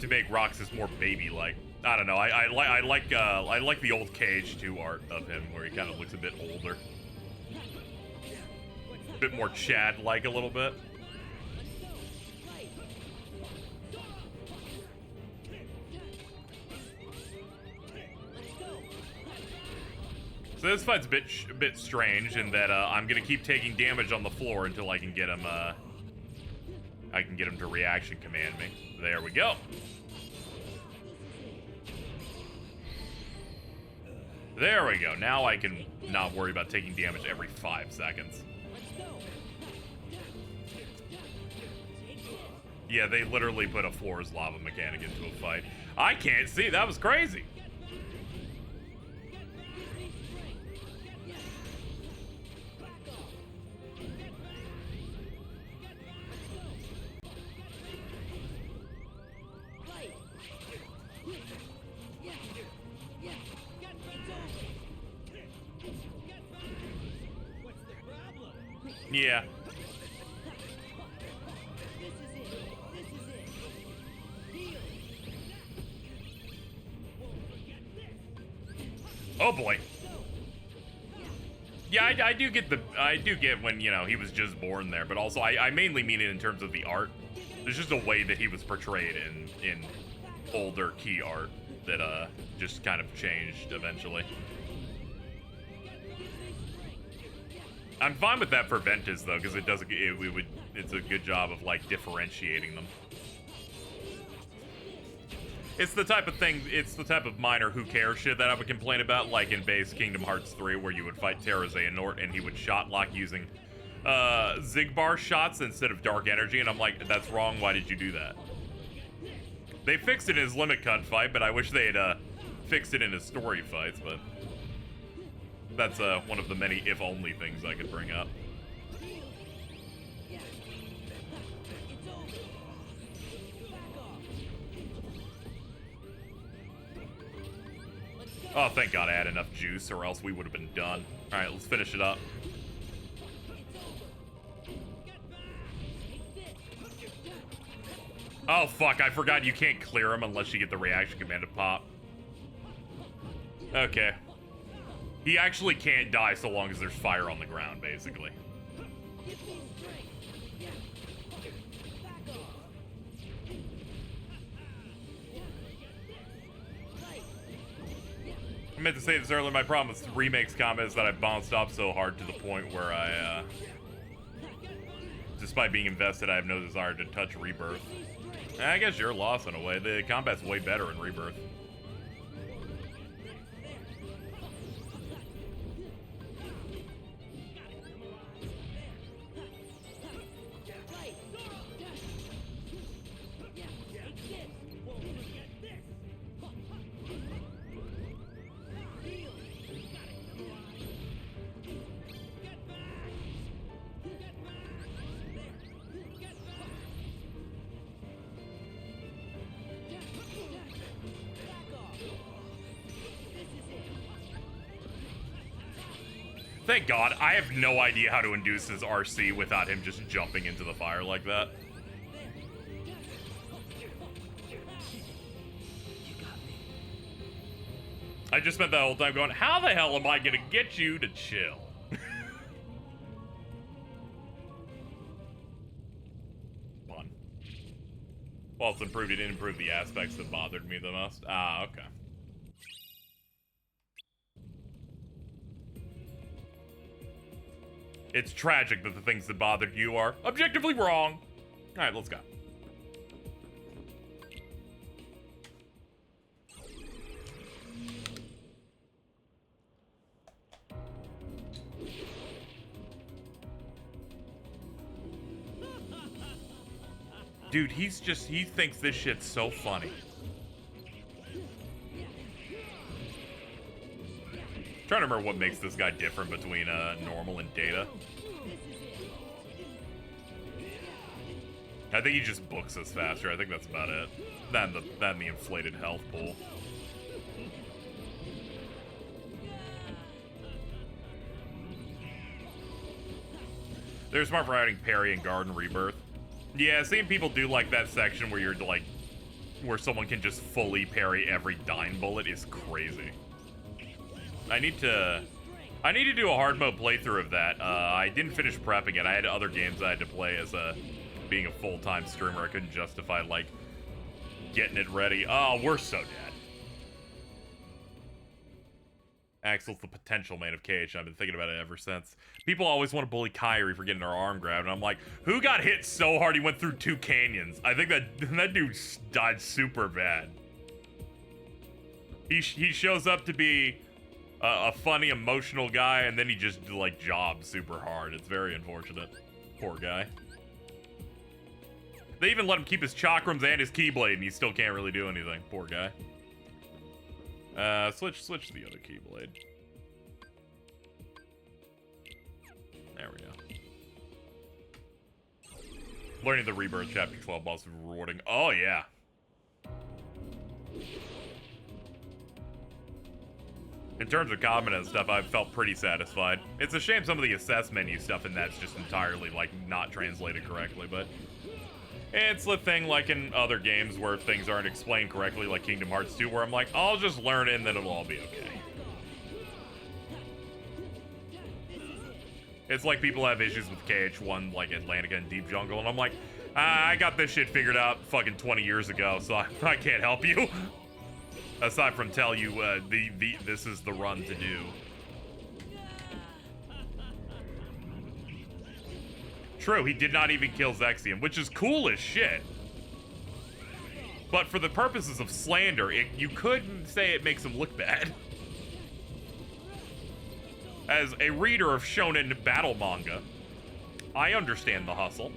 make Roxas more baby-like. I don't know. I like the old KH2 art of him where he kind of looks a bit older, a bit more Chad-like a little bit. So this fight's a bit strange in that I'm gonna keep taking damage on the floor until I can get him to reaction command me. There we go. There we go. Now I can not worry about taking damage every 5 seconds. Yeah, they literally put a floor's lava mechanic into a fight. I can't see. That was crazy. Yeah. Oh boy. Yeah, I do get when, you know, he was just born there, but also I mainly mean it in terms of the art. There's just a way that he was portrayed in older key art that just kind of changed eventually. I'm fine with that for Ventus though, because it's a good job of like differentiating them. It's the type of minor who cares shit that I would complain about, like in base Kingdom Hearts 3, where you would fight Terra Xehanort and he would shot lock using Zigbar shots instead of dark energy, and I'm like, that's wrong, why did you do that? They fixed it in his limit cut fight, but I wish they had fixed it in his story fights, but that's one of the many if-only things I could bring up. Oh, thank God I had enough juice, or else we would have been done. Alright, let's finish it up. Oh, fuck, I forgot you can't clear him unless you get the reaction command to pop. Okay. He actually can't die so long as there's fire on the ground, basically. I meant to say this earlier. My problem with remakes comments that I bounced off so hard to the point where I, despite being invested, I have no desire to touch Rebirth. I guess you're lost in a way. The combat's way better in Rebirth. Thank God, I have no idea how to induce his RC without him just jumping into the fire like that. I just spent that whole time going, how the hell am I gonna get you to chill? Fun. Well, it's improved. It didn't improve the aspects that bothered me the most. Ah, okay. It's tragic that the things that bothered you are objectively wrong. All right, let's go. Dude, he thinks this shit's so funny. Trying to remember what makes this guy different between normal and Data. I think he just books us faster. I think that's about it. Than the inflated health pool. They're smart for adding parry and guard and Rebirth. Yeah, seeing people do like that section where you're like, where someone can just fully parry every dying bullet is crazy. I need to do a hard mode playthrough of that. I didn't finish prepping it. I had other games I had to play as being a full-time streamer. I couldn't justify, like, getting it ready. Oh, we're so dead. Axel's the potential man of KH. I've been thinking about it ever since. People always want to bully Kyrie for getting her arm grabbed, and I'm like, who got hit so hard he went through 2 canyons? I think that dude died super bad. He shows up to be a funny, emotional guy, and then he just, like, jobs super hard. It's very unfortunate. Poor guy. They even let him keep his chakrams and his keyblade, and he still can't really do anything. Poor guy. Switch to the other keyblade. There we go. Learning the Rebirth Chapter 12 boss is rewarding. Oh, yeah. In terms of comment and stuff, I've felt pretty satisfied. It's a shame some of the assess menu stuff in that's just entirely, like, not translated correctly, but it's the thing, like in other games where things aren't explained correctly, like Kingdom Hearts 2, where I'm like, I'll just learn it and then it'll all be okay. It's like people have issues with KH1, like Atlantica and Deep Jungle, and I'm like, I got this shit figured out fucking 20 years ago, so I can't help you. Aside from tell you, this is the run to do. True, he did not even kill Zexium, which is cool as shit. But for the purposes of slander, you could say it makes him look bad. As a reader of shonen battle manga, I understand the hustle.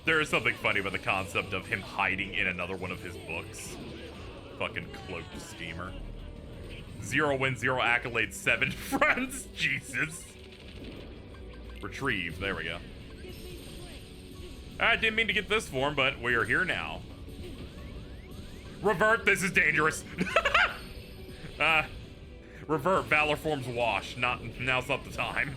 There is something funny about the concept of him hiding in another one of his books. Fucking cloaked schemer. 0 wins, 0 accolades, 7 friends. Jesus. Retrieve. There we go. I didn't mean to get this form, but we are here now. Revert. This is dangerous. Revert. Valor forms wash. Now's not the time.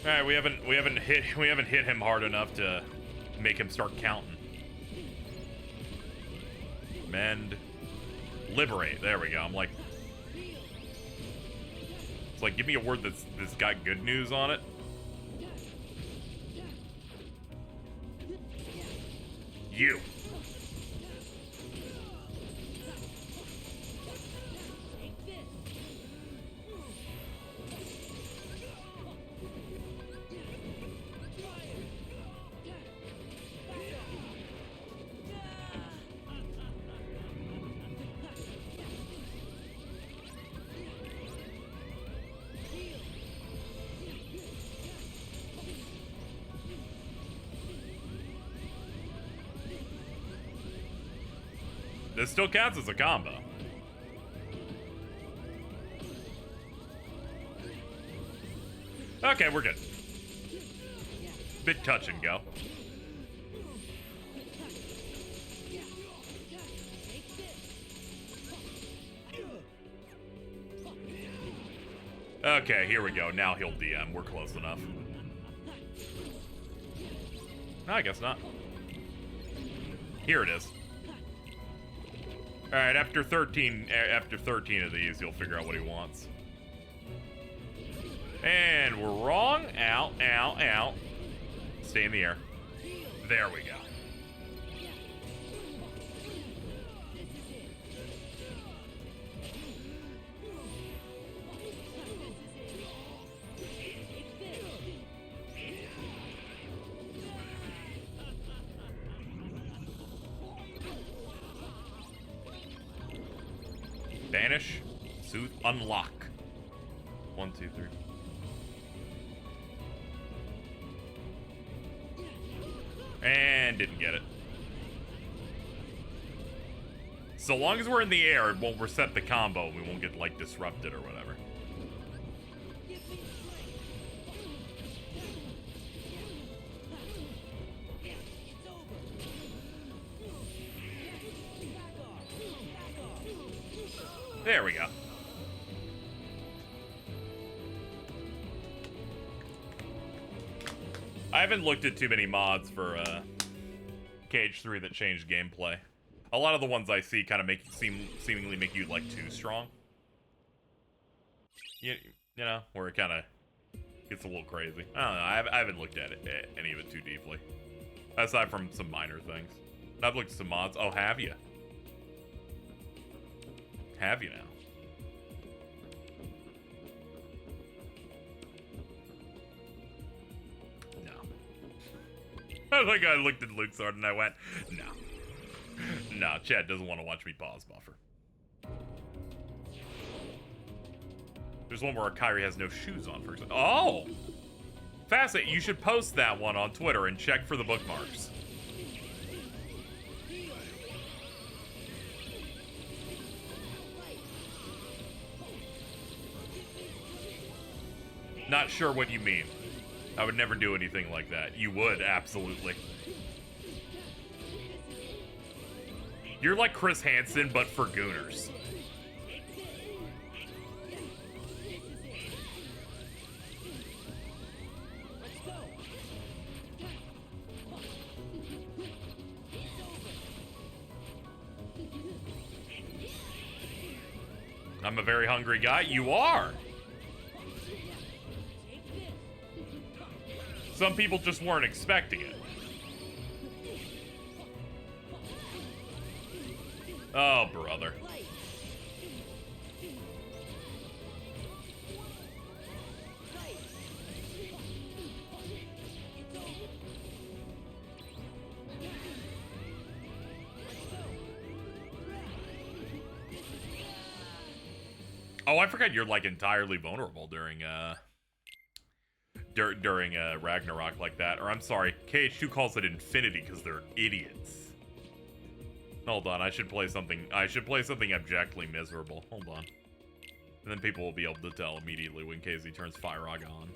All right, we haven't hit him hard enough to make him start counting. Mend, liberate. There we go. I'm like, it's like, give me a word that's got good news on it. You. This still counts as a combo. Okay, we're good. Bit touch and go. Okay, here we go. Now he'll DM. We're close enough. No, I guess not. Here it is. All right, after 13 of these, you'll figure out what he wants. And we're wrong. Out, out, out. Stay in the air. There we go. Banish, soothe, unlock. 1, 2, 3. And didn't get it. So long as we're in the air, it won't reset the combo. We won't get, like, disrupted or whatever. There we go. I haven't looked at too many mods for KH3 that changed gameplay. A lot of the ones I see kind of seemingly make you like too strong. You know, where it kind of gets a little crazy. I don't know. I haven't looked at it, any of it too deeply, aside from some minor things. I've looked at some mods. Oh, have you? Have you now? No. I think I looked at Luke's art and I went, no. No, Chad doesn't want to watch me pause buffer. There's one where Kyrie has no shoes on, for example. Oh! Fascinating. You should post that one on Twitter and check for the bookmarks. Not sure what you mean. I would never do anything like that. You would, absolutely. You're like Chris Hansen, but for gooners. I'm a very hungry guy. You are. Some people just weren't expecting it. Oh, brother. Oh, I forgot you're like entirely vulnerable during Ragnarok like that. Or I'm sorry, KH2 calls it Infinity because they're idiots. Hold on, I should play something abjectly miserable. Hold on. And then people will be able to tell immediately when KZ turns Firog on.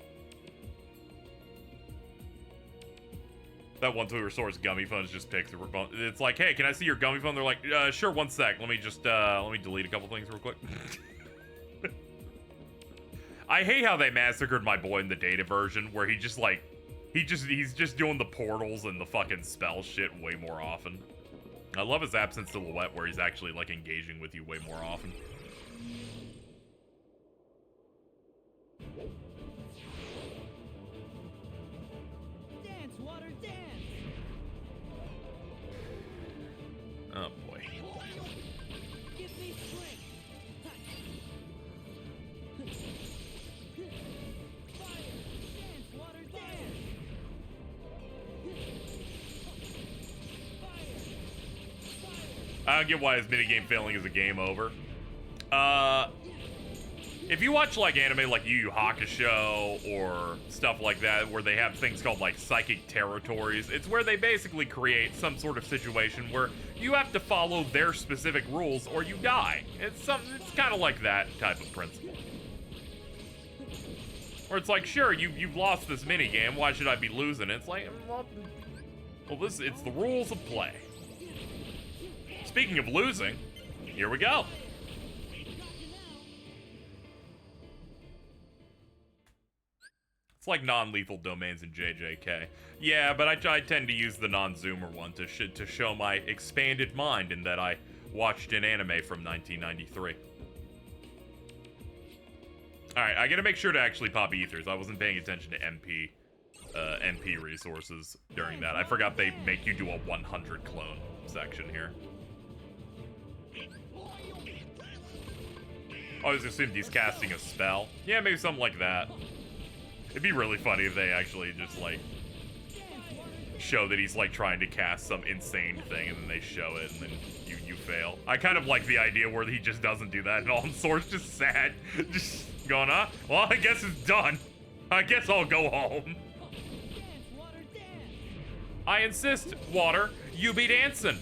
That one Twitter source Gummy phones just picks the it's like, hey, can I see your Gummy phone? They're like, sure, one sec. Let me just let me delete a couple things real quick. I hate how they massacred my boy in the data version, where he just like, he's just doing the portals and the fucking spell shit way more often. I love his absent silhouette, where he's actually like engaging with you way more often. Dance, water, dance. Oh boy. Give me strength. Fire, dance, water, dance. I don't get why his minigame failing is a game over. If you watch like anime like Yu Yu Hakusho or stuff like that, where they have things called like psychic territories, it's where they basically create some sort of situation where you have to follow their specific rules or you die. It's kind of like that type of principle. Where it's like, sure, you've lost this minigame, why should I be losing? It's like, well, it's the rules of play. Speaking of losing, here we go. It's like non-lethal domains in JJK. Yeah, but I tend to use the non-zoomer one to show my expanded mind in that I watched an anime from 1993. Alright, I gotta make sure to actually pop ethers. I wasn't paying attention to MP resources during that. I forgot they make you do a 100 clone section here. I always assumed he's casting a spell. Yeah, maybe something like that. It'd be really funny if they actually just, like, show that he's, like, trying to cast some insane thing, and then they show it, and then you fail. I kind of like the idea where he just doesn't do that, and all Source just sad. Just going, huh? Well, I guess it's done. I guess I'll go home. I insist, Water. You be dancing.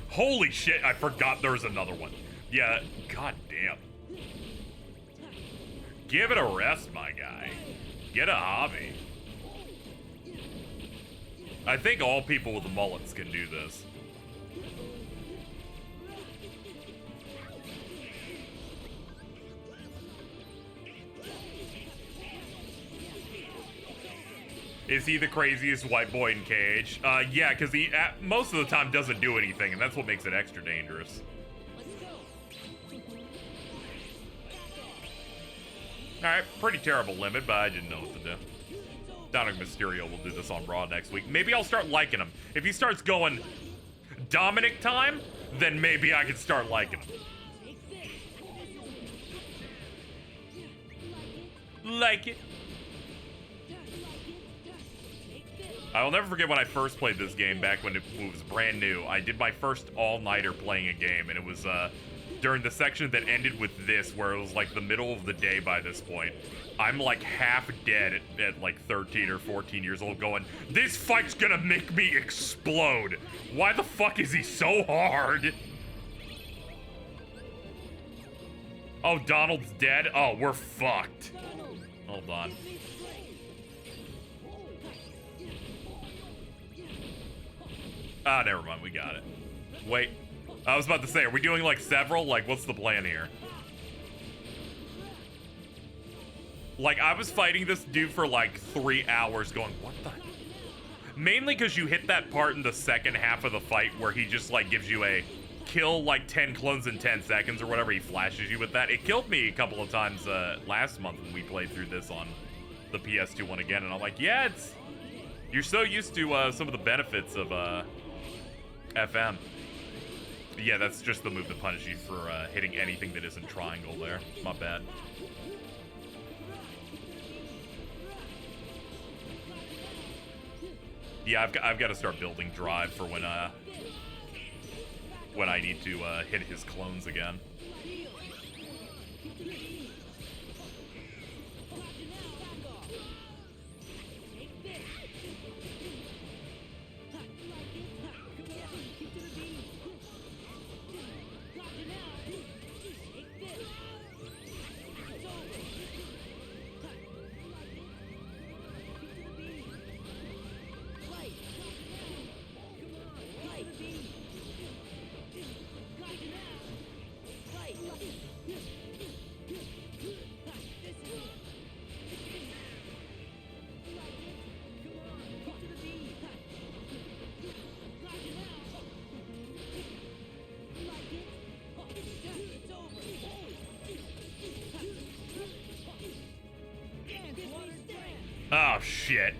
Holy shit, I forgot there was another one. Yeah, goddamn. Give it a rest, my guy. Get a hobby. I think all people with mullets can do this. Is he the craziest white boy in Cage? Yeah, because he most of the time doesn't do anything, and that's what makes it extra dangerous. Alright, pretty terrible limit, but I didn't know what to do. Dominic Mysterio will do this on Raw next week. Maybe I'll start liking him. If he starts going Dominic time, then maybe I can start liking him. Like it. I will never forget when I first played this game back when it was brand new. I did my first all-nighter playing a game, and it was during the section that ended with this, where it was like the middle of the day by this point. I'm like half dead at like 13 or 14 years old going, this fight's gonna make me explode. Why the fuck is he so hard? Oh, Donald's dead? Oh, we're fucked. Hold on. Ah, never mind, we got it. Wait, I was about to say, are we doing like several? Like, what's the plan here? Like, I was fighting this dude for like 3 hours going, what the? Mainly because you hit that part in the second half of the fight where he just like gives you a kill like 10 clones in 10 seconds or whatever, he flashes you with that. It killed me a couple of times last month when we played through this on the PS2 one again, and I'm like, yeah, you're so used to some of the benefits of FM. Yeah, that's just the move to punish you for hitting anything that isn't triangle there. My bad. Yeah, I've got to start building drive for when I need to hit his clones again. Oh, shit.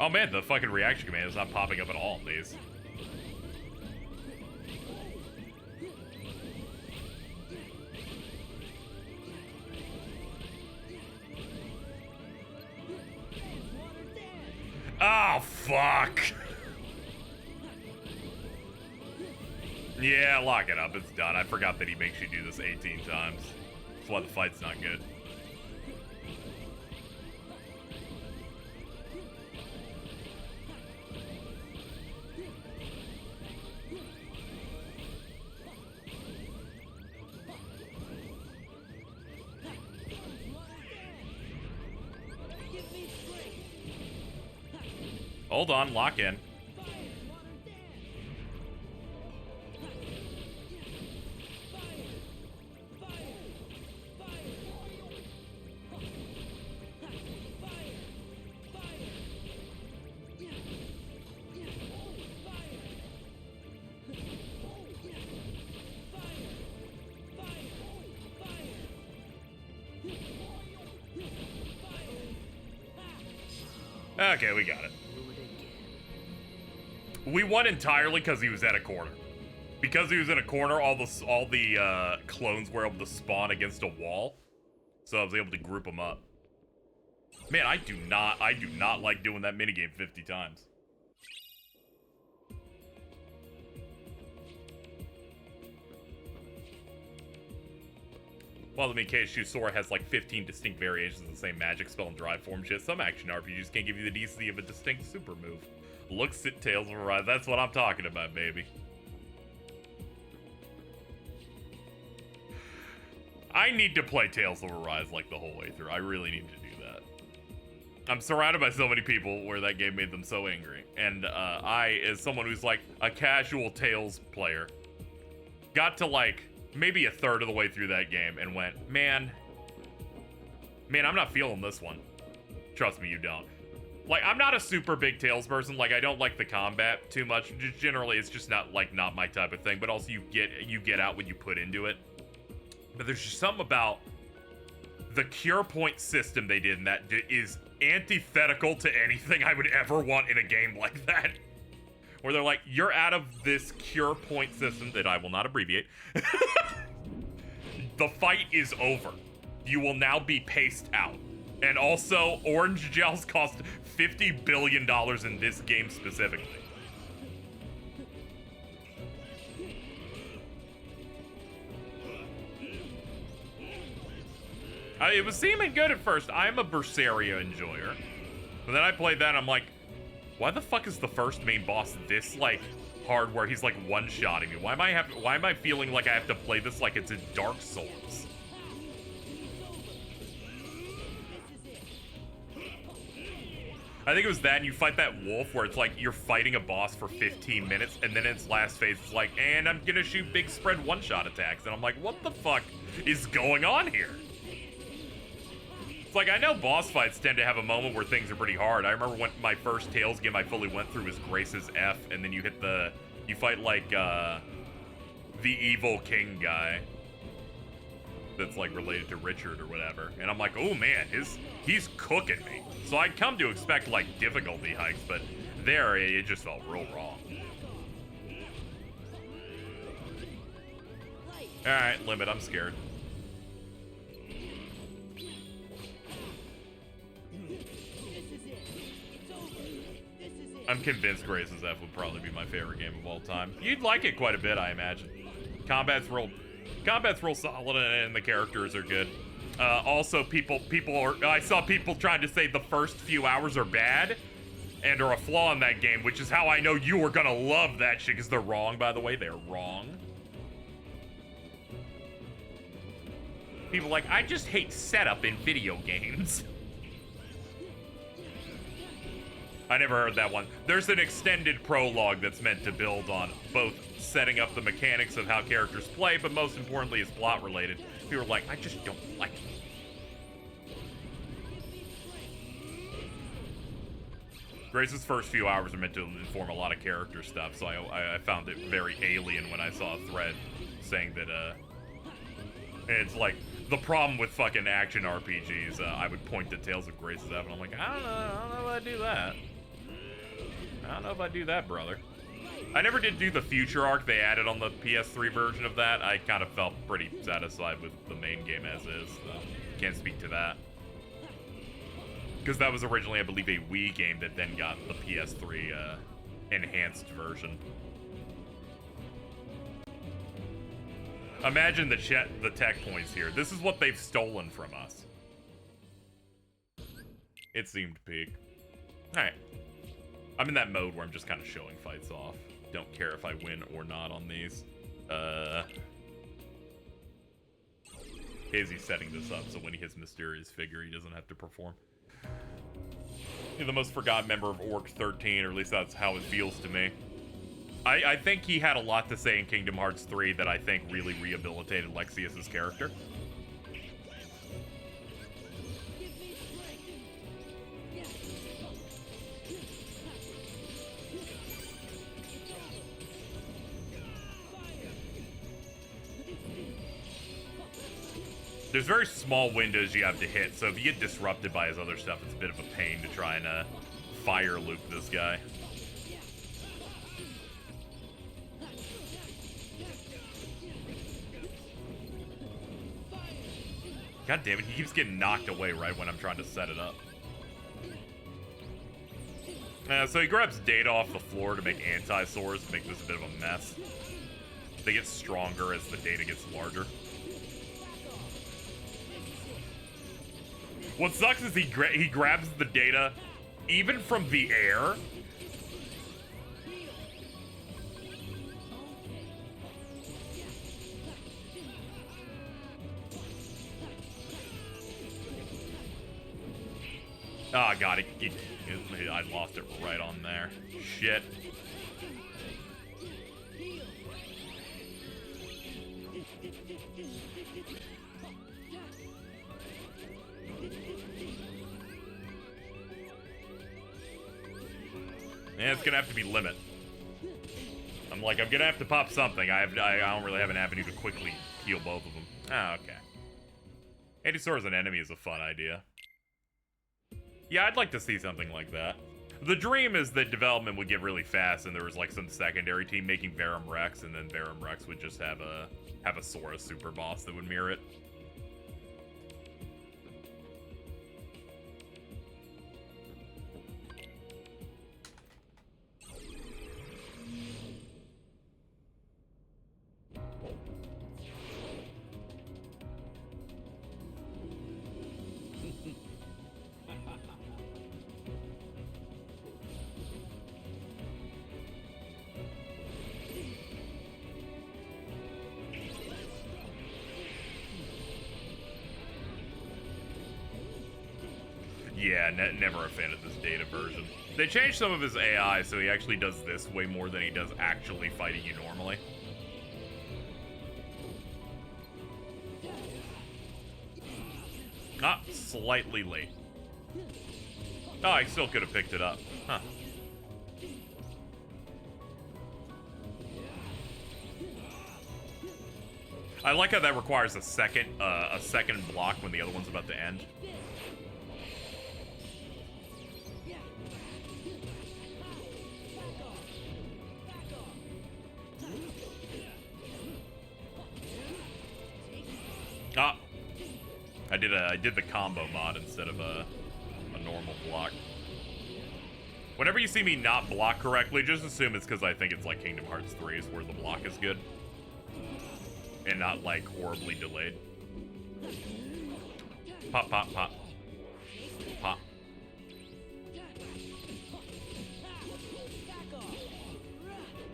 Oh man, the fucking reaction command is not popping up at all in these. Oh, fuck. Yeah, lock it up. It's done. I forgot that he makes you do this 18 times. That's why the fight's not good. Hold on, lock in. Okay, we got it. We won entirely because he was at a corner. Because he was in a corner, all the clones were able to spawn against a wall, so I was able to group them up. Man, I do not like doing that minigame 50 times. Well, in case Sora has like 15 distinct variations of the same magic spell and drive form shit, some action RPGs can't give you the decency of a distinct super move. Looks at Tales of Arise. That's what I'm talking about, baby. I need to play Tales of Arise like the whole way through. I really need to do that. I'm surrounded by so many people where that game made them so angry. And I, as someone who's like a casual Tales player, got to like maybe a third of the way through that game and went, man, I'm not feeling this one. Trust me, you don't. Like, I'm not a super big Tales person. Like, I don't like the combat too much. Just generally, it's just not my type of thing. But also, you get out what you put into it. But there's just something about the cure point system they did in that is antithetical to anything I would ever want in a game like that. Where they're like, you're out of this cure point system that I will not abbreviate. The fight is over. You will now be paced out. And also, orange gels cost $50 billion in this game specifically. It was seeming good at first. I'm a Berseria enjoyer. But then I played that and I'm like, why the fuck is the first main boss this, like, hard where he's, like, one-shotting me? Why am I feeling like I have to play this like it's in Dark Souls? I think it was that, and you fight that wolf where it's like you're fighting a boss for 15 minutes, and then its last phase is like, and I'm gonna shoot big spread one-shot attacks. And I'm like, what the fuck is going on here? It's like, I know boss fights tend to have a moment where things are pretty hard. I remember when my first Tales game I fully went through was Grace's F, and then you fight like, the evil king guy that's like related to Richard or whatever. And I'm like, oh man, he's cooking me. So I'd come to expect like difficulty hikes, but there it just felt real wrong. Alright, Limit, I'm scared. I'm convinced Grace's F would probably be my favorite game of all time. You'd like it quite a bit, I imagine. Combat's real solid and the characters are good. Also, I saw people trying to say the first few hours are bad and are a flaw in that game, which is how I know you are gonna love that shit, because they're wrong, by the way. They're wrong. People like, I just hate setup in video games. I never heard that one. There's an extended prologue that's meant to build on both setting up the mechanics of how characters play, but most importantly is plot related. People are like, I just don't like it. Grace's first few hours are meant to inform a lot of character stuff, so I found it very alien when I saw a thread saying that, it's like, the problem with fucking action RPGs, I would point to Tales of Grace's F, and I'm like, I don't know if I do that. I don't know if I do that, brother. I never did do the future arc they added on the PS3 version of that. I kind of felt pretty satisfied with the main game as is, so can't speak to that. Because that was originally, I believe, a Wii game that then got the PS3 enhanced version. Imagine the tech points here. This is what they've stolen from us. It seemed peak. Alright. I'm in that mode where I'm just kind of showing fights off. Don't care if I win or not on these. Hazy's setting this up so when he hits Mysterious Figure, he doesn't have to perform. You're the most forgotten member of Orc 13, or at least that's how it feels to me. I think he had a lot to say in Kingdom Hearts 3 that I think really rehabilitated Lexius's character. There's very small windows you have to hit, so if you get disrupted by his other stuff, it's a bit of a pain to try and fire loop this guy. God damn it, he keeps getting knocked away right when I'm trying to set it up. So he grabs data off the floor to make anti-swords, to make this a bit of a mess. They get stronger as the data gets larger. What sucks is he grabs the data even from the air. Oh god, I lost it right on there. Shit. Yeah, it's gonna have to be limit. I'm gonna have to pop something. I don't really have an avenue to quickly heal both of them. Ah, okay. Anti-Sword as an enemy is a fun idea. Yeah, I'd like to see something like that. The dream is that development would get really fast and there was like some secondary team making Verum Rex, and then Verum Rex would just have a Sora super boss that would mirror it. Yeah, never a fan of this data version. They changed some of his AI, so he actually does this way more than he does actually fighting you normally. Ah, slightly late. Oh, I still could have picked it up. Huh. I like how that requires a second block when the other one's about to end. Ah, I did the combo mod instead of a normal block. Whenever you see me not block correctly, just assume it's because I think it's like Kingdom Hearts 3 is where the block is good. And not like horribly delayed. Pop, pop, pop. Pop.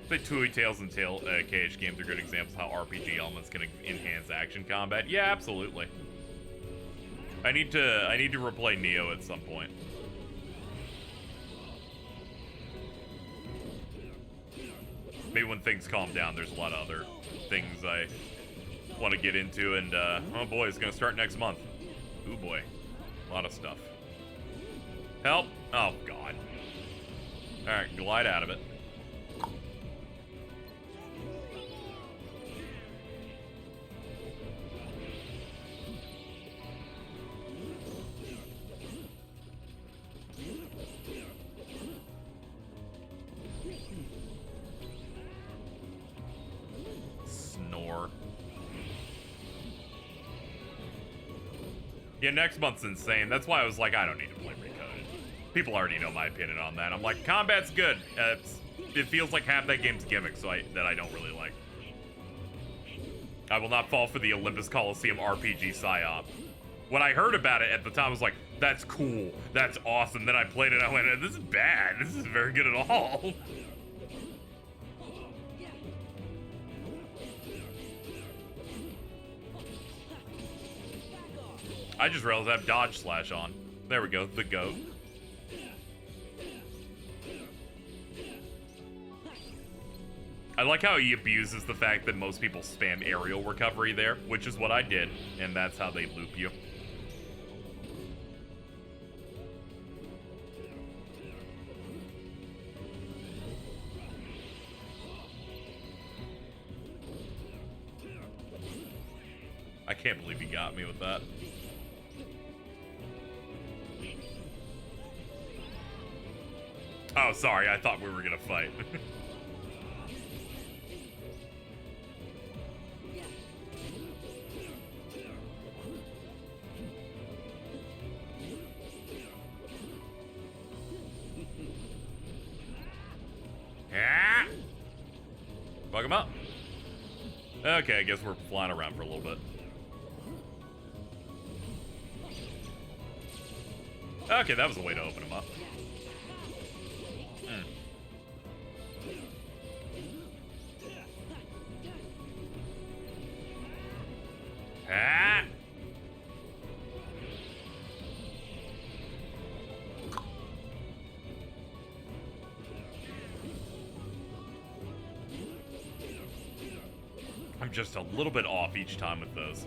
The Tui Tales and KH games are good examples of how RPG elements can enhance action combat. Yeah, absolutely. I need to replay Neo at some point. Maybe when things calm down, there's a lot of other things I want to get into, and oh boy, it's gonna start next month. Ooh boy, a lot of stuff. Help! Oh god. Alright, glide out of it. Snore. Yeah, next month's insane. That's why I was like, I don't need to play Recoded. People already know my opinion on that. I'm like, combat's good. It feels like half that game's gimmick, so that I don't really like. I will not fall for the Olympus Coliseum RPG psyop. When I heard about it at the time, I was like, that's cool. That's awesome. Then I played it, and I went, this is bad. This isn't very good at all. I just realized I have dodge slash on. There we go, the goat. I like how he abuses the fact that most people spam aerial recovery there, which is what I did, and that's how they loop you. I can't believe he got me with that. Oh, sorry, I thought we were gonna fight. Ah! Fuck him up. Okay, I guess we're flying around for a little bit. Okay, that was a way to open him up. Ah! I'm just a little bit off each time with those.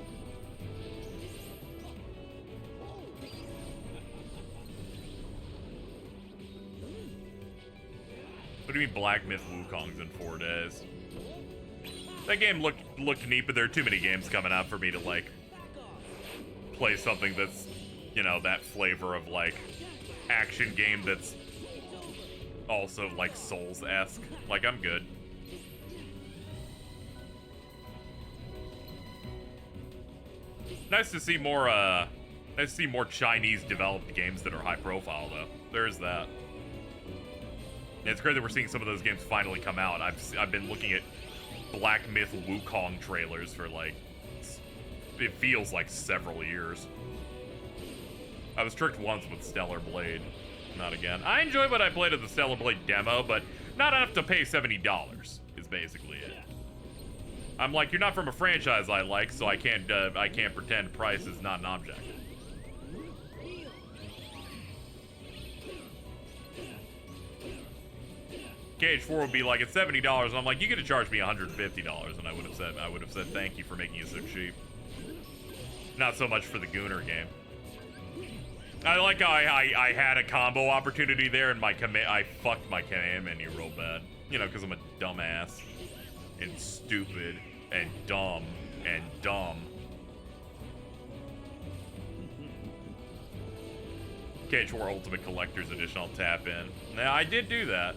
What do you mean Black Myth Wukong's in 4 days? That game looked neat, but there are too many games coming out for me to, like, play something that's, you know, that flavor of, like, action game that's also, like, Souls-esque. Like, I'm good. Nice to see more Chinese-developed games that are high-profile, though. There's that. And it's great that we're seeing some of those games finally come out. I've been looking at Black Myth Wukong trailers for, like, it feels like several years. I was tricked once with Stellar Blade. Not again. I enjoyed what I played of the Stellar Blade demo, but not enough to pay $70 is basically it. I'm like, you're not from a franchise I like, so I can't pretend price is not an object. KH4 would be like, it's $70, and I'm like, you could have charged me $150, and I would have said thank you for making it so cheap. Not so much for the Gooner game. I like how I had a combo opportunity there, and I fucked my command menu real bad. You know, because I'm a dumbass. And stupid. And dumb. And dumb. KH4 Ultimate Collector's Edition, I'll tap in. Now, I did do that.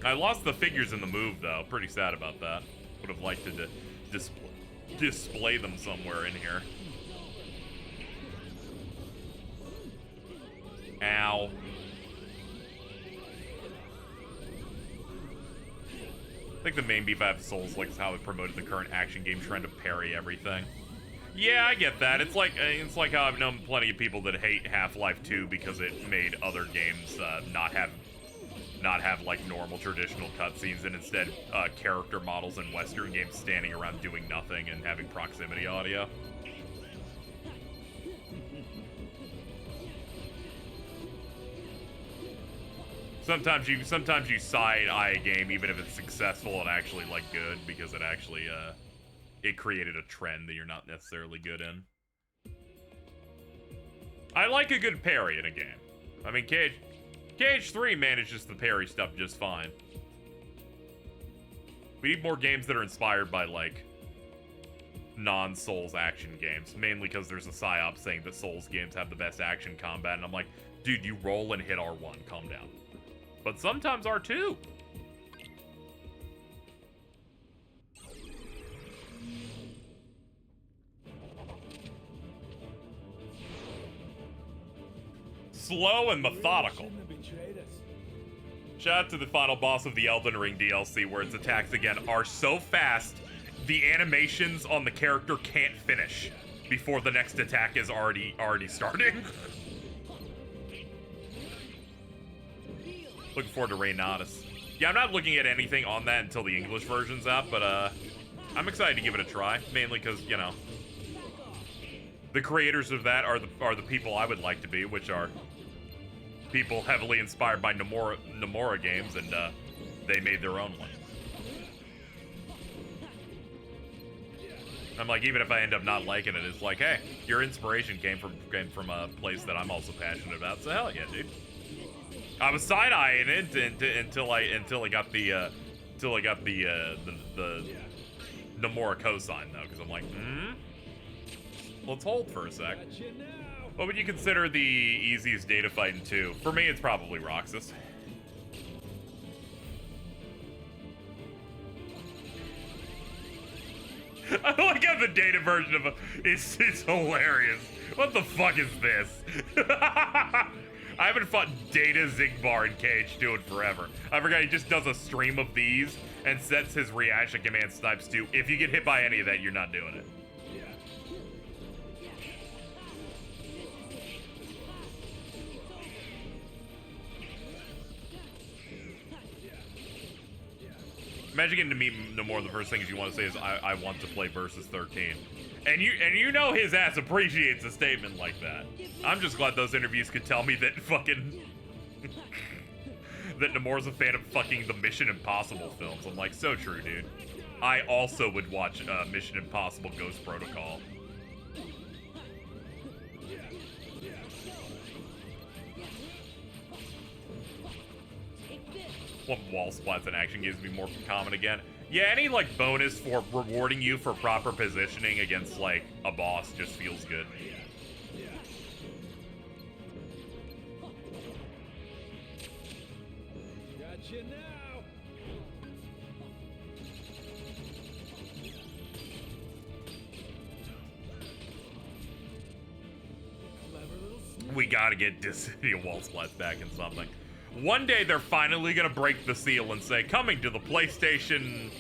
I lost the figures in the move, though. Pretty sad about that. Would have liked to display them somewhere in here. Ow. I think the main beef I have Souls like is how it promoted the current action game trend to parry everything. Yeah, I get that. It's like how I've known plenty of people that hate Half-Life 2 because it made other games not have like normal traditional cutscenes and instead character models in Western games standing around doing nothing and having proximity audio. Sometimes you side eye a game even if it's successful and actually like good because it actually it created a trend that you're not necessarily good in. I like a good parry in a game. I mean, KH3 manages the parry stuff just fine. We need more games that are inspired by, like, non-Souls action games. Mainly because there's a psyop saying that Souls games have the best action combat, and I'm like, dude, you roll and hit R1, calm down. But sometimes R2. Slow and methodical. Shout out to the final boss of the Elden Ring DLC, where its attacks again are so fast, the animations on the character can't finish before the next attack is already starting. Looking forward to Reynatus. Yeah, I'm not looking at anything on that until the English version's out, but I'm excited to give it a try, mainly because, you know, the creators of that are the people I would like to be, which are people heavily inspired by Nomura games, and they made their own one. I'm like, even if I end up not liking it, it's like, hey, your inspiration came from a place that I'm also passionate about. So hell yeah, dude. I was side-eyeing it until I got the Nomura cosign though, because I'm like, let's hold for a sec. What would you consider the easiest data fight in 2? For me, it's probably Roxas. I like how the data version of it's hilarious. What the fuck is this? I haven't fought Data Zigbar in KH2 in forever. I forgot he just does a stream of these and sets his reaction command snipes to, if you get hit by any of that, you're not doing it. Imagine getting to meet Nomura, the first things you want to say is, I want to play Versus 13. And you know his ass appreciates a statement like that. I'm just glad those interviews could tell me that fucking... that Nomura's a fan of fucking the Mission Impossible films. I'm like, so true, dude. I also would watch Mission Impossible Ghost Protocol. What wall splats in action games be more common again? Yeah, any like bonus for rewarding you for proper positioning against like a boss just feels good. Gotcha now. We gotta get Dissidia wall splats back in something. One day they're finally gonna break the seal and say, coming to the PlayStation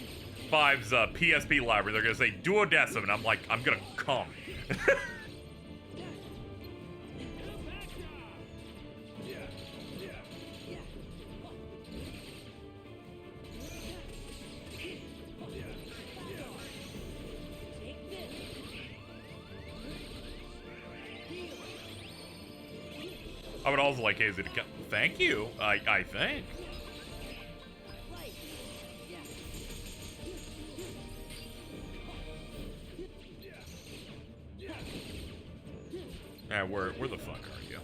5's PSP library, they're gonna say duodecim, and I'm like, I'm gonna come. I would also like Hazy to come. Thank you, I think. Where the fuck are you?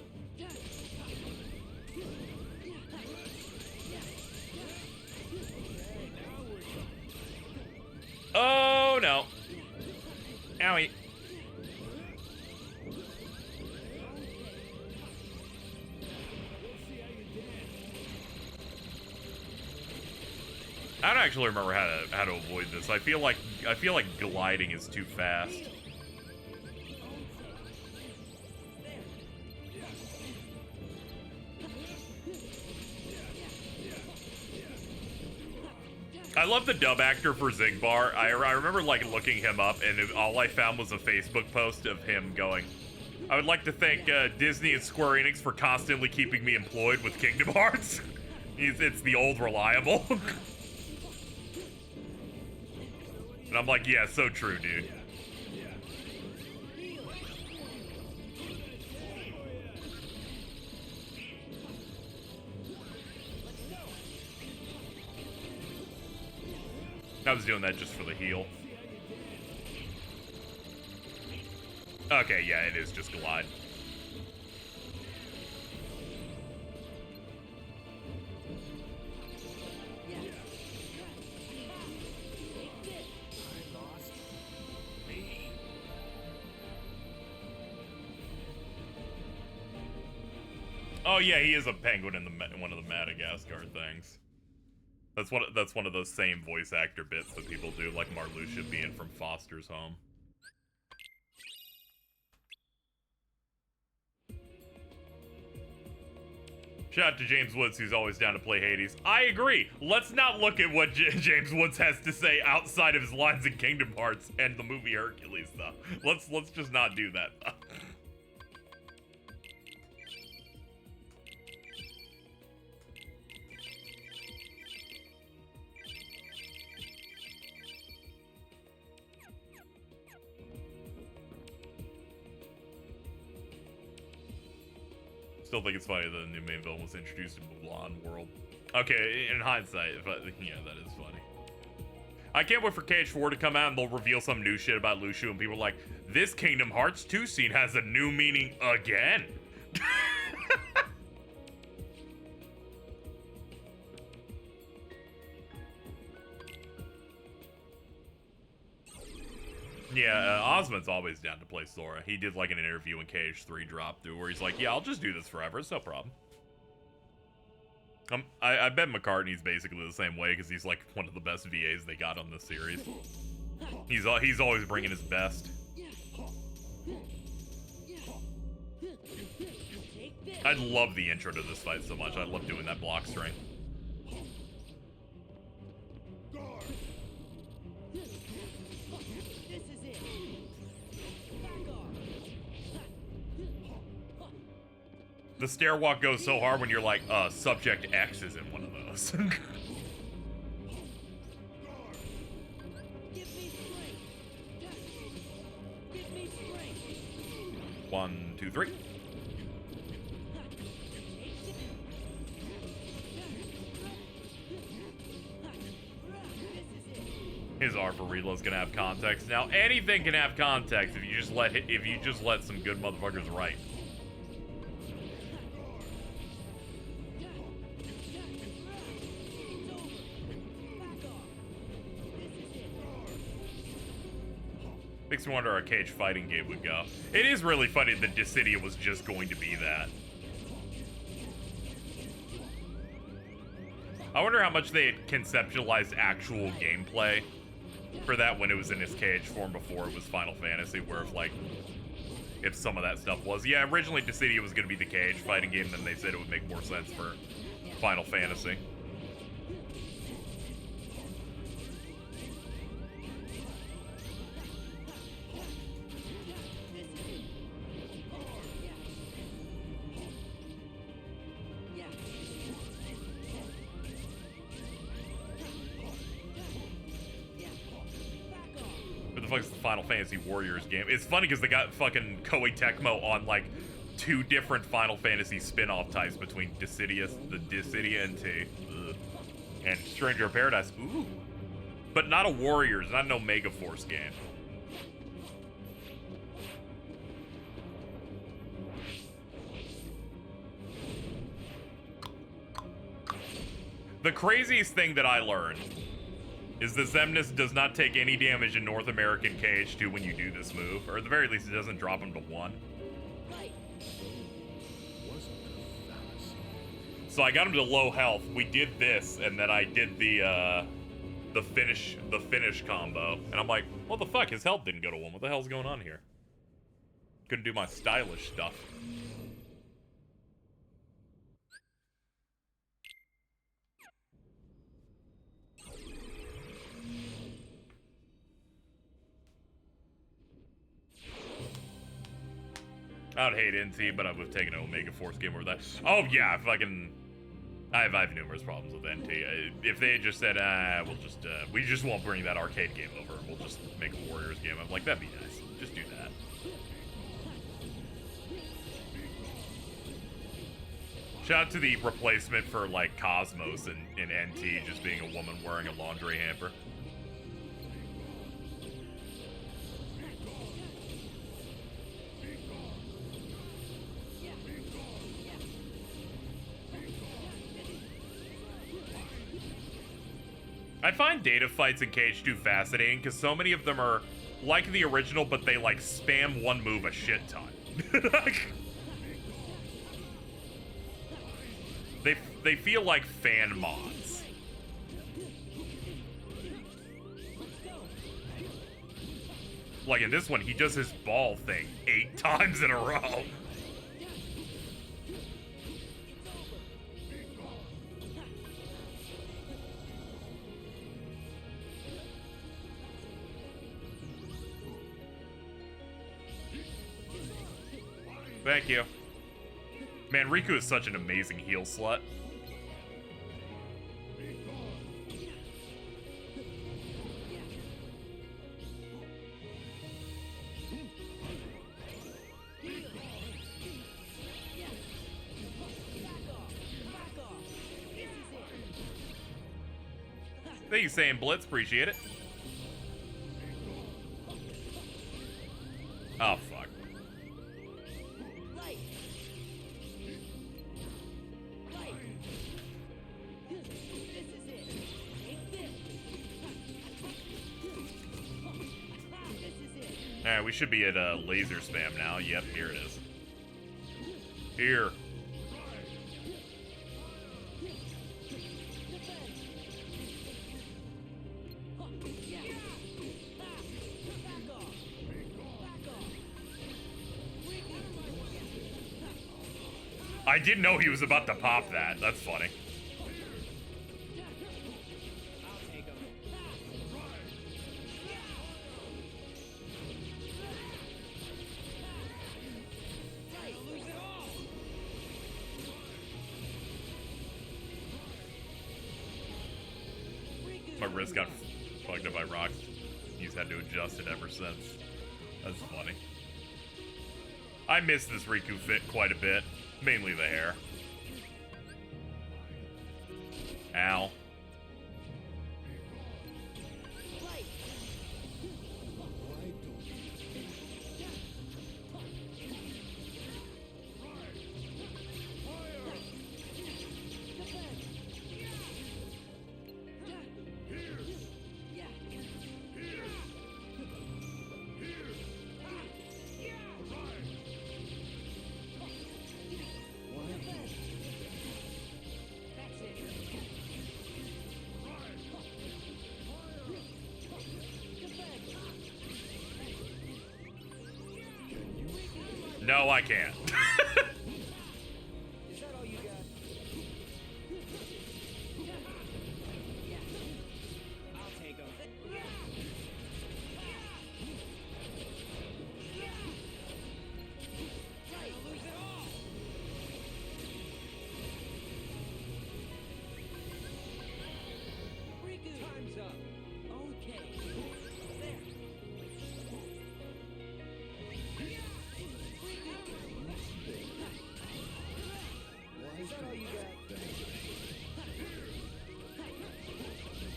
Oh no. Owie. I don't actually remember how to avoid this. I feel like gliding is too fast. I love the dub actor for Zigbar. I remember like looking him up, and all I found was a Facebook post of him going, I would like to thank Disney and Square Enix for constantly keeping me employed with Kingdom Hearts. It's the old reliable. And I'm like, yeah, so true, dude. I was doing that just for the heal. Okay, yeah, it is just glide. Oh yeah, he is a penguin in one of the Madagascar things. That's one of those same voice actor bits that people do, like Marluxia being from Foster's Home. Shout out to James Woods, who's always down to play Hades. I agree. Let's not look at what James Woods has to say outside of his lines in Kingdom Hearts and the movie Hercules, though. Let's just not do that, though. Still think it's funny that the new main villain was introduced in Mulan world. Okay, in hindsight, yeah, that is funny. I can't wait for KH4 to come out and they'll reveal some new shit about Lucio and people are like, this Kingdom Hearts 2 scene has a new meaning again. Yeah, Osmond's always down to play Sora. He did like an interview when KH3 dropped through where he's like, yeah, I'll just do this forever. It's no problem. I bet McCartney's basically the same way because he's like one of the best VAs they got on this series. He's always bringing his best. I love the intro to this fight so much. I love doing that block string. The stairwalk goes so hard when you're like, subject X is in one of those. 1, 2, 3. His R for reload's gonna have context. Now anything can have context if you just let some good motherfuckers write. Makes me wonder how a cage fighting game would go. It is really funny that Dissidia was just going to be that. I wonder how much they had conceptualized actual gameplay for that when it was in its cage form before it was Final Fantasy, where if some of that stuff was. Yeah, originally Dissidia was going to be the cage fighting game, then they said it would make more sense for Final Fantasy. Fuck's the Final Fantasy Warriors game? It's funny because they got fucking Koei Tecmo on like 2 different Final Fantasy spin-off types between the Dissidia NT and Stranger of Paradise. Ooh. But not a Warriors, not an Omega Force game. The craziest thing that I learned is that Xemnas does not take any damage in North American KH2 when you do this move, or at the very least it doesn't drop him to 1. So I got him to low health. We did this, and then I did the finish combo, and I'm like, what the fuck? His health didn't go to 1. What the hell's going on here? Couldn't do my stylish stuff. I would hate NT, but I would have taken an Omega Force game over that. Oh yeah, I have numerous problems with NT. If they had just said, we just won't bring that arcade game over, we'll just make a Warriors game, I'm like, that'd be nice. Just do that. Shout out to the replacement for like Cosmos in NT just being a woman wearing a laundry hamper. I find data fights in KH2 fascinating because so many of them are like the original, but they like spam one move a shit ton. they feel like fan mods. Like in this one, he does his ball thing 8 times in a row. Thank you. Man, Riku is such an amazing heal slut. Thank you, saying Blitz. Appreciate it. Oh, fuck. Alright, we should be at laser spam now. Yep, here it is. Here. I didn't know he was about to pop that. That's funny. My wrist got fucked up by rocks. He's had to adjust it ever since. That's funny. I miss this Riku fit quite a bit. Mainly the hair. Ow. No, I can't. Is that all you got? I'll take him. Lose it all. Riku, time's up. Okay. There. Is that all you got?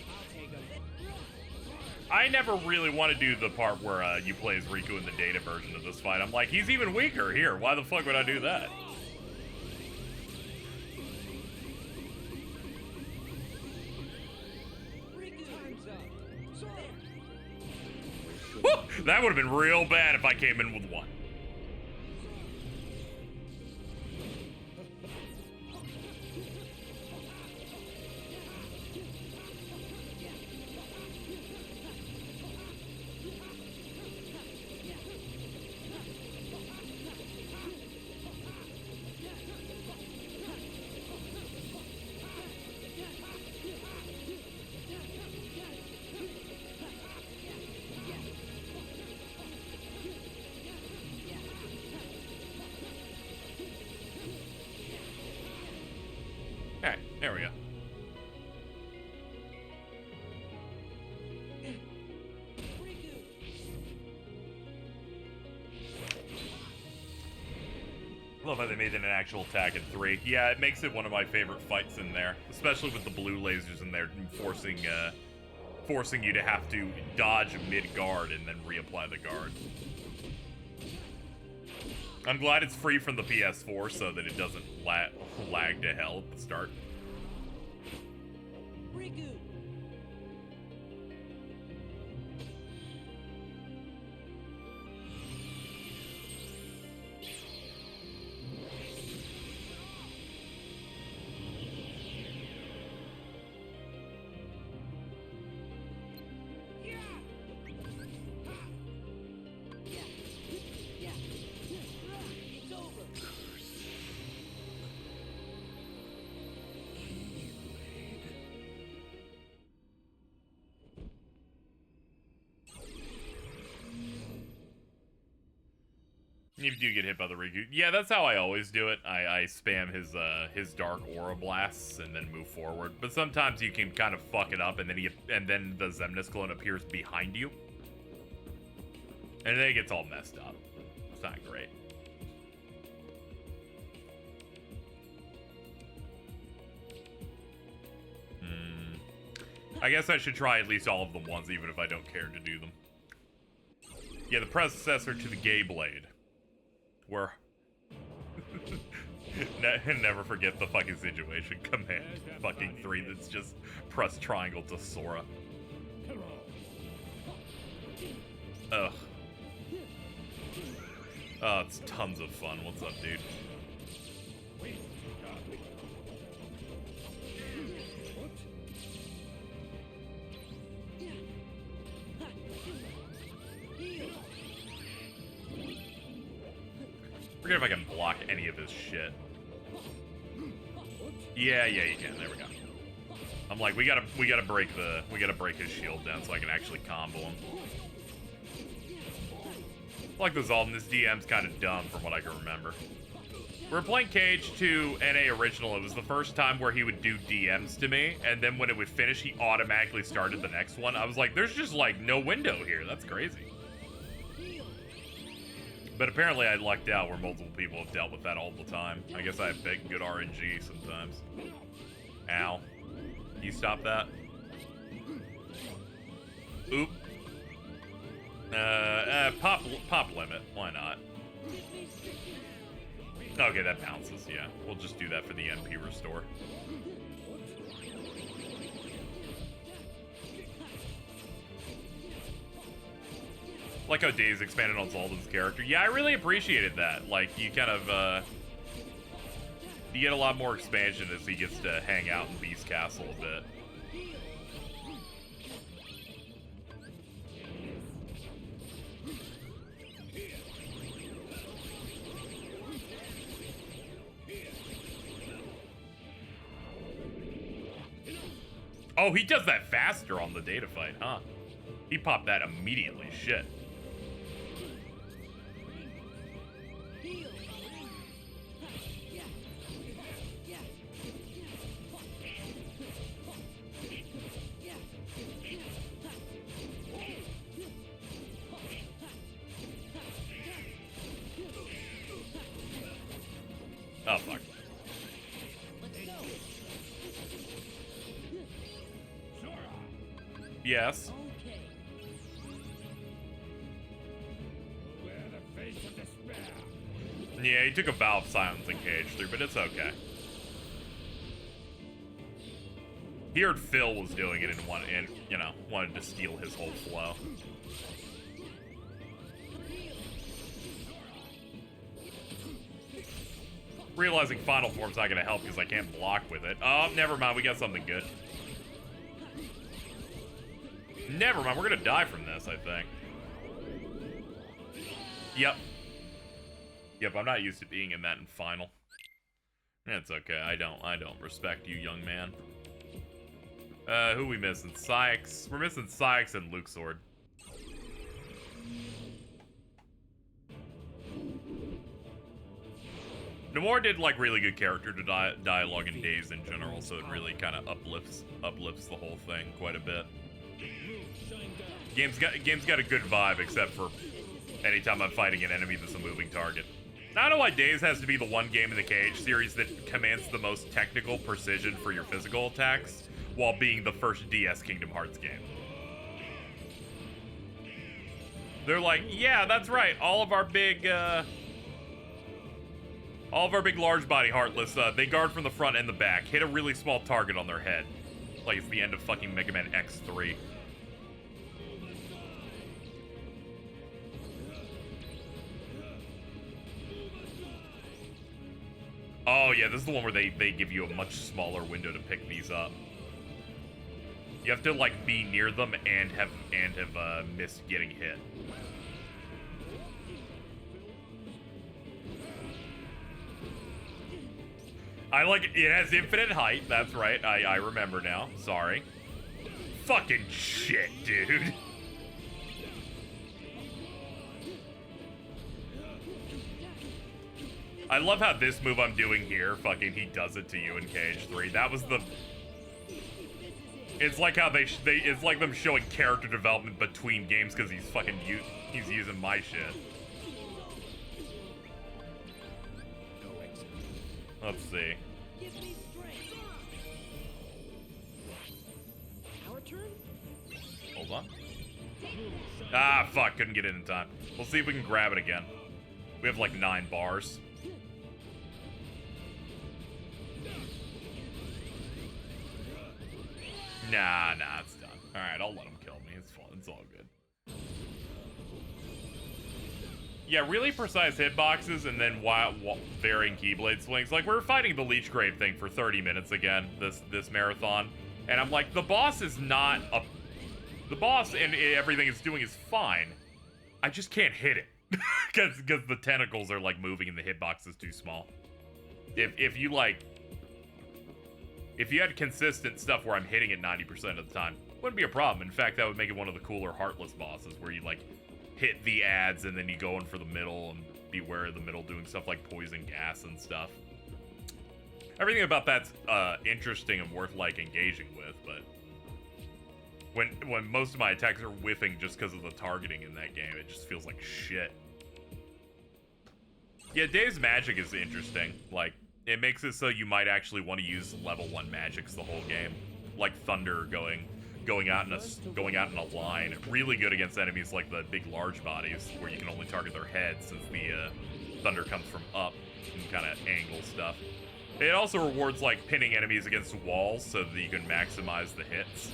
I'll take him. I never really want to do the part where you play as Riku in the data version of this fight. I'm like, he's even weaker here. Why the fuck would I do that? Riku, time's up. So there. Woo! That would have been real bad if I came in with one. Alright, there we go. Love how they made it an actual attack in 3. Yeah, it makes it one of my favorite fights in there, especially with the blue lasers in there, forcing you to have to dodge mid-guard and then reapply the guard. I'm glad it's free from the PS4 so that it doesn't lag to hell at the start. Riku. You do get hit by the Riku. Yeah, that's how I always do it. I spam his dark aura blasts and then move forward. But sometimes you can kind of fuck it up, and then the Xemnas clone appears behind you, and then it gets all messed up. It's not great. I guess I should try at least all of them once, even if I don't care to do them. Yeah, the predecessor to the Gay Blade. Where... Never forget the fucking situation command. Fucking 3 that's just press triangle to Sora. Ugh. Oh, it's tons of fun. What's up, dude? Forget if I can block any of his shit. Yeah, you can. There we go. I'm like, we gotta break his shield down so I can actually combo him. Like the Zaldin, this DM's kind of dumb from what I can remember. We were playing KH2 NA Original. It was the first time where he would do DMs to me, and then when it would finish, he automatically started the next one. I was like, there's just like no window here. That's crazy. But apparently I lucked out where multiple people have dealt with that all the time. I guess I have big, good RNG sometimes. Ow. Can you stop that? Oop. Pop limit. Why not? Okay, that bounces, yeah. We'll just do that for the NP restore. Like how Days expanded on Zaldin's character. Yeah, I really appreciated that. Like, you kind of, you get a lot more expansion as he gets to hang out in Beast Castle a bit. Oh, he does that faster on the data fight, huh? He popped that immediately. Shit. Oh, fuck. Yes. Yeah, he took a vow of silence in KH3, but it's okay. He heard Phil was doing it and you know, wanted to steal his whole flow. Realizing Final Form's not gonna help because I can't block with it. Oh, never mind, we got something good. Never mind, we're gonna die from this, I think. Yep. Yep, I'm not used to being in that in Final. It's okay, I don't respect you, young man. Who we missing? Sykes. We're missing Sykes and Luxord. Namor did like really good character to dialogue in Days in general, so it really kind of uplifts the whole thing quite a bit. Game's got a good vibe, except for anytime I'm fighting an enemy that's a moving target. I don't know why Days has to be the one game in the KH series that commands the most technical precision for your physical attacks, while being the first DS Kingdom Hearts game. They're like, yeah, that's right. All of our big large body Heartless, they guard from the front and the back. Hit a really small target on their head. Like it's the end of fucking Mega Man X3. Oh yeah, this is the one where they give you a much smaller window to pick these up. You have to like be near them and have missed getting hit. I like it has infinite height. That's right. I remember now. Sorry. Fucking shit, dude. I love how this move I'm doing here, fucking, he does it to you in KH3. That was the... It's like how it's like them showing character development between games because he's fucking he's using my shit. Let's see. Our turn? Hold on. Ah, fuck, couldn't get it in time. We'll see if we can grab it again. We have like 9 bars. Nah, it's done. Alright, I'll let him kill me. It's fun. It's all good. Yeah, really precise hitboxes and then varying Keyblade swings. Like, we're fighting the Leech Grave thing for 30 minutes again, this marathon. And I'm like, the boss is not a... The boss and everything it's doing is fine. I just can't hit it. Because the tentacles are, like, moving and the hitbox is too small. If you, like... If you had consistent stuff where I'm hitting it 90% of the time, wouldn't be a problem. In fact, that would make it one of the cooler Heartless bosses, where you, like, hit the ads and then you go in for the middle and beware of the middle doing stuff like poison gas and stuff. Everything about that's interesting and worth, like, engaging with, but when most of my attacks are whiffing just because of the targeting in that game, it just feels like shit. Yeah, Dave's magic is interesting. Like, it makes it so you might actually want to use level 1 magics the whole game, like Thunder going out in a line. Really good against enemies like the big large bodies, where you can only target their heads since the Thunder comes from up and kind of angle stuff. It also rewards like pinning enemies against walls so that you can maximize the hits.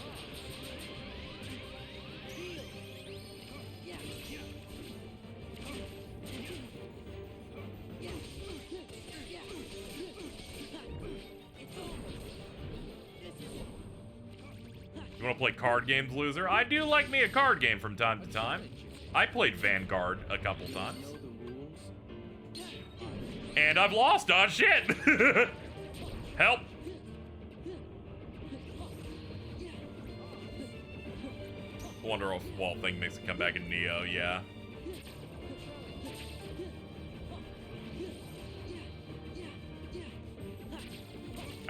You want to play card games, loser? I do like me a card game from time to time. I played Vanguard a couple times. And I've lost on shit! Help! Wonder if wall thing makes it come back in Neo, yeah.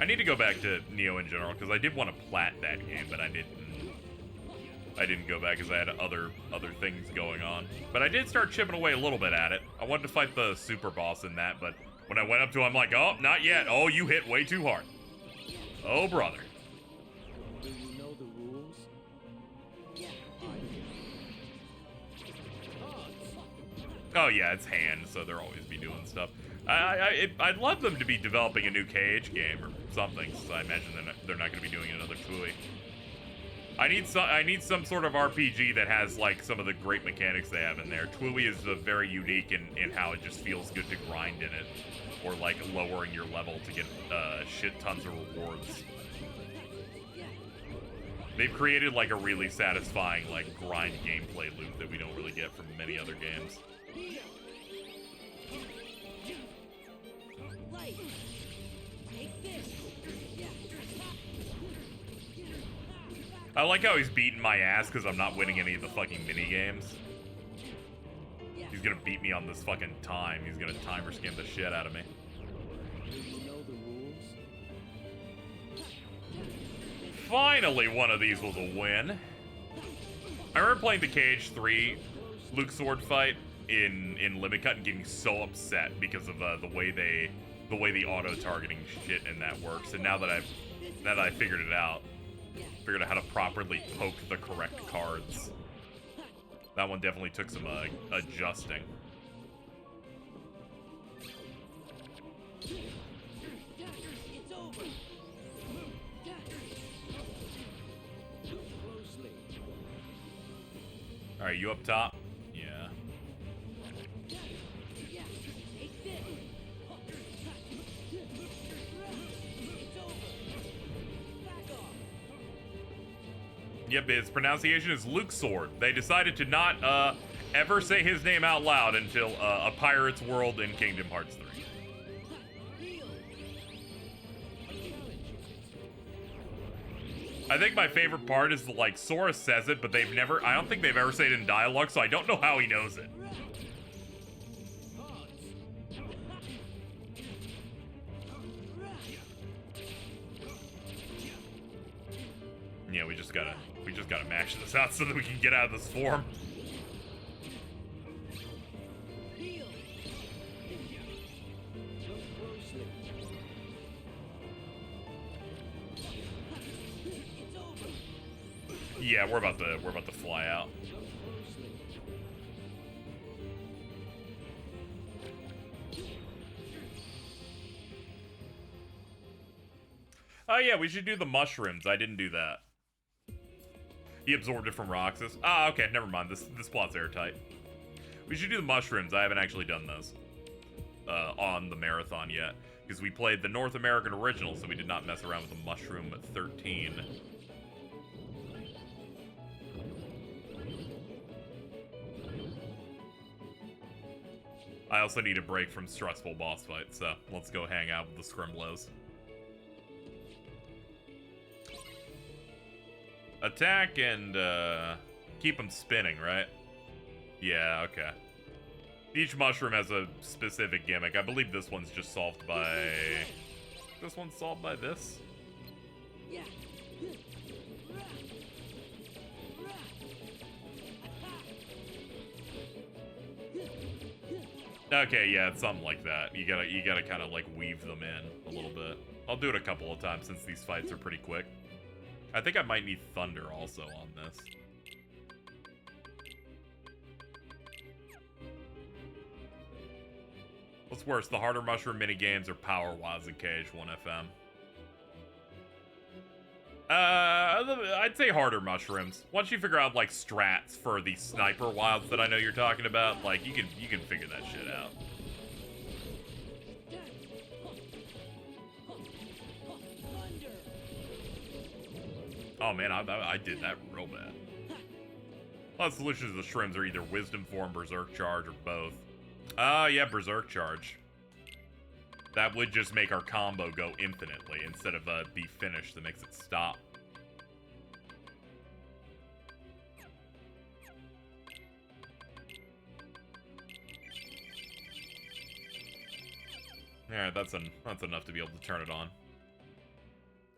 I need to go back to Neo in general, because I did want to plat that game, but I didn't go back because I had other things going on. But I did start chipping away a little bit at it. I wanted to fight the super boss in that, but when I went up to him, I'm like, oh, not yet. Oh, you hit way too hard. Oh, brother. Do you know the rules? Yeah. Oh, yeah, it's hand, so they'll always be doing stuff. I'd love them to be developing a new KH game or something, since I imagine they're not going to be doing another Tui. I need some sort of RPG that has like some of the great mechanics they have in there. Tui is very unique in how it just feels good to grind in it, or like lowering your level to get shit tons of rewards. They've created like a really satisfying like grind gameplay loop that we don't really get from many other games. I like how he's beating my ass because I'm not winning any of the fucking mini games. He's gonna beat me on this fucking time. He's gonna timer scam the shit out of me. Do you know the rules? Finally, one of these was a win. I remember playing the KH3 Luke Sword fight in Limit Cut and getting so upset because of the way the auto targeting shit in that works. And now that I figured it out, figured out how to properly poke the correct cards. That one definitely took some adjusting. Alright, you up top? Yeah. Yep, his pronunciation is Luke Sword. They decided to not ever say his name out loud until A Pirate's World in Kingdom Hearts 3. I think my favorite part is like Sora says it, but I don't think they've ever said it in dialogue, so I don't know how he knows it. Yeah, we just gotta mash this out so that we can get out of this form. Heal. Jump closely. It's over. Yeah, we're about to fly out. Jump closely. Oh yeah, we should do the mushrooms. I didn't do that. He absorbed it from Roxas. Ah, okay, never mind. This plot's airtight. We should do the mushrooms. I haven't actually done those on the marathon yet, because we played the North American original, so we did not mess around with the mushroom 13. I also need a break from stressful boss fights, so let's go hang out with the Scrimblows. Attack and keep them spinning, right? Yeah, okay. Each mushroom has a specific gimmick. I believe this one's just solved by... This one's solved by this? Yeah. Okay, yeah, it's something like that. You gotta kind of like weave them in a little bit. I'll do it a couple of times since these fights are pretty quick. I think I might need thunder also on this. What's worse, the harder mushroom minigames or power wilds in KH1FM? I'd say harder mushrooms. Once you figure out like strats for the sniper wilds that I know you're talking about, like you can figure that shit out. Oh man, I did that real bad. Well, the solution to the shrooms are either Wisdom Form, Berserk Charge, or both. Yeah, Berserk Charge. That would just make our combo go infinitely instead of be finished. That makes it stop. Alright, that's enough to be able to turn it on.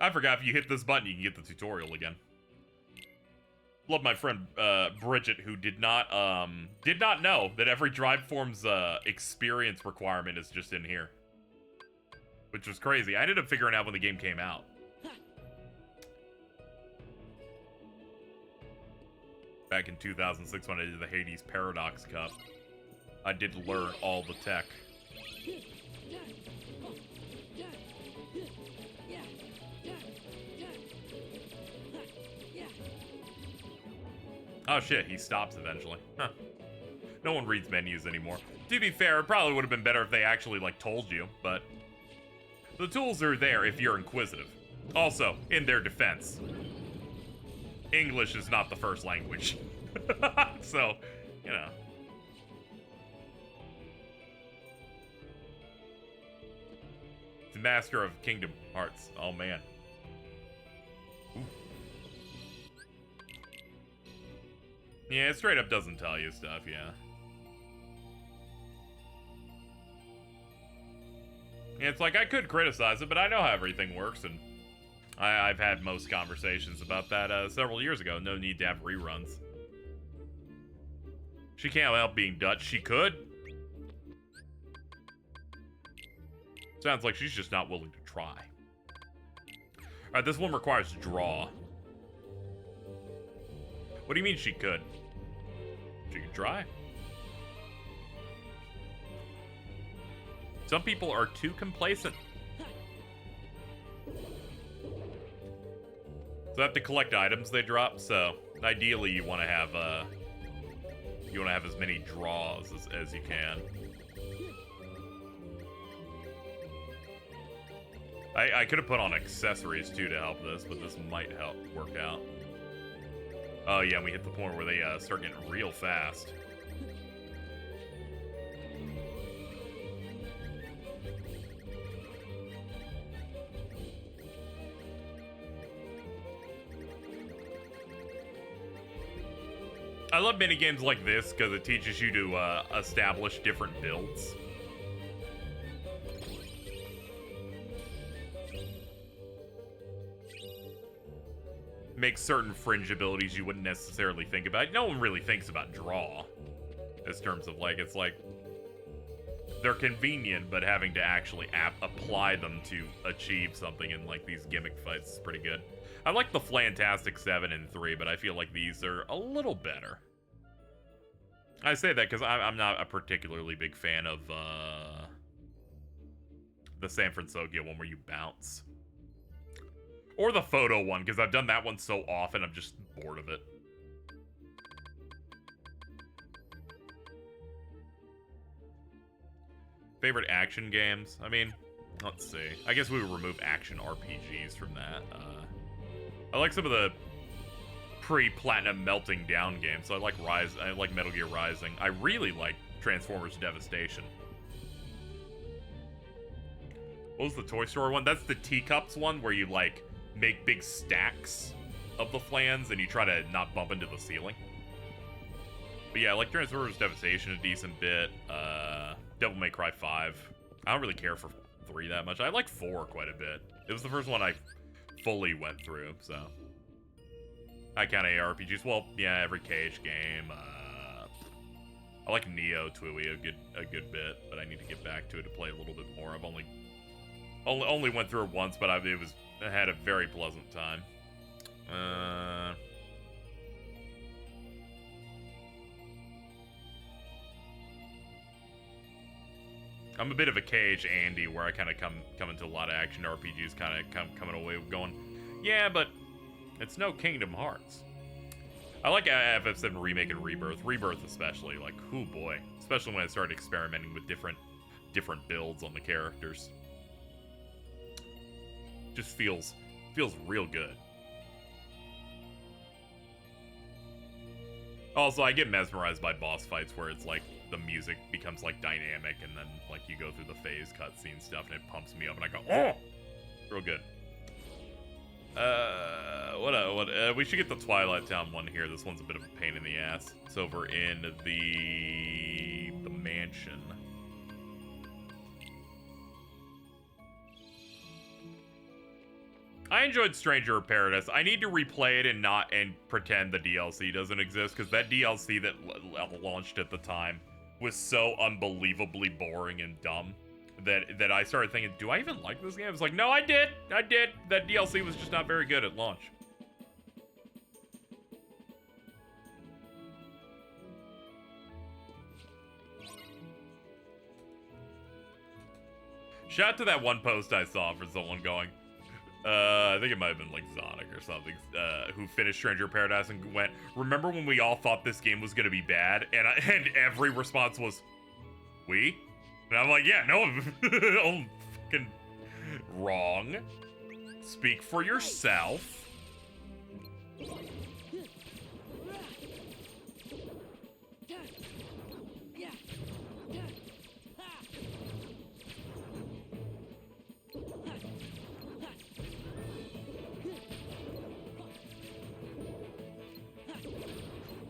I forgot if you hit this button, you can get the tutorial again. Love my friend Bridget, who did not know that every drive form's experience requirement is just in here, which was crazy. I ended up figuring out when the game came out. Back in 2006 when I did the Hades Paradox Cup, I did learn all the tech. Oh shit, he stops eventually. Huh. No one reads menus anymore. To be fair, it probably would have been better if they actually, like, told you, but... The tools are there if you're inquisitive. Also, in their defense, English is not the first language. So, you know. The Master of Kingdom Hearts. Oh, man. Yeah, it straight up doesn't tell you stuff, yeah. Yeah, it's like, I could criticize it, but I know how everything works, and I've had most conversations about that several years ago. No need to have reruns. She can't help being Dutch. She could. Sounds like she's just not willing to try. Alright, this one requires draw. What do you mean she could? She could try. Some people are too complacent. So I have to collect items they drop, so ideally you want to have as many draws as you can. I could have put on accessories too to help this, but this might help work out. Oh yeah, and we hit the point where they start getting real fast. I love minigames like this because it teaches you to establish different builds. makes certain fringe abilities you wouldn't necessarily think about. No one really thinks about draw, as terms of like, it's like, they're convenient, but having to actually apply them to achieve something in like these gimmick fights is pretty good. I like the Flantastic 7 and 3, but I feel like these are a little better. I say that because I'm not a particularly big fan of the San Francisco one where you bounce. Or the photo one, because I've done that one so often, I'm just bored of it. Favorite action games? I mean, let's see. I guess we would remove action RPGs from that. I like some of the pre-Platinum Melting Down games. So I like I like Metal Gear Rising. I really like Transformers Devastation. What was the Toy Story one? That's the teacups one where you like make big stacks of the flans and you try to not bump into the ceiling. But yeah, I like Transformers Devastation a decent bit. Devil May Cry 5. I don't really care for 3 that much. I like 4 quite a bit. It was the first one I fully went through, so. I count ARPGs. Well, yeah, every Cage game. I like Neo Twiwi a good bit, but I need to get back to it to play a little bit more. I've only went through it once, but I had a very pleasant time. I'm a bit of a Cage Andy, where I kind of come into a lot of action RPGs, kind of coming away going, yeah, but it's no Kingdom Hearts. I like FF7 Remake and Rebirth. Rebirth especially, like, oh boy. Especially when I started experimenting with different builds on the characters. Just feels real good. Also, I get mesmerized by boss fights where it's like the music becomes like dynamic and then like you go through the phase cutscene stuff and it pumps me up and I go, oh, real good. We should get the Twilight Town one here. This one's a bit of a pain in the ass. It's over in the mansion. I enjoyed Stranger of Paradise. I need to replay it and pretend the DLC doesn't exist, because that DLC that launched at the time was so unbelievably boring and dumb that I started thinking, do I even like this game? I was like, no, I did. That DLC was just not very good at launch. Shout out to that one post I saw for someone going, I think it might have been like Zonic or something, who finished Stranger of Paradise and went, remember when we all thought this game was going to be bad? And every response was, we? And I'm like, yeah, no, I'm fucking wrong. Speak for yourself.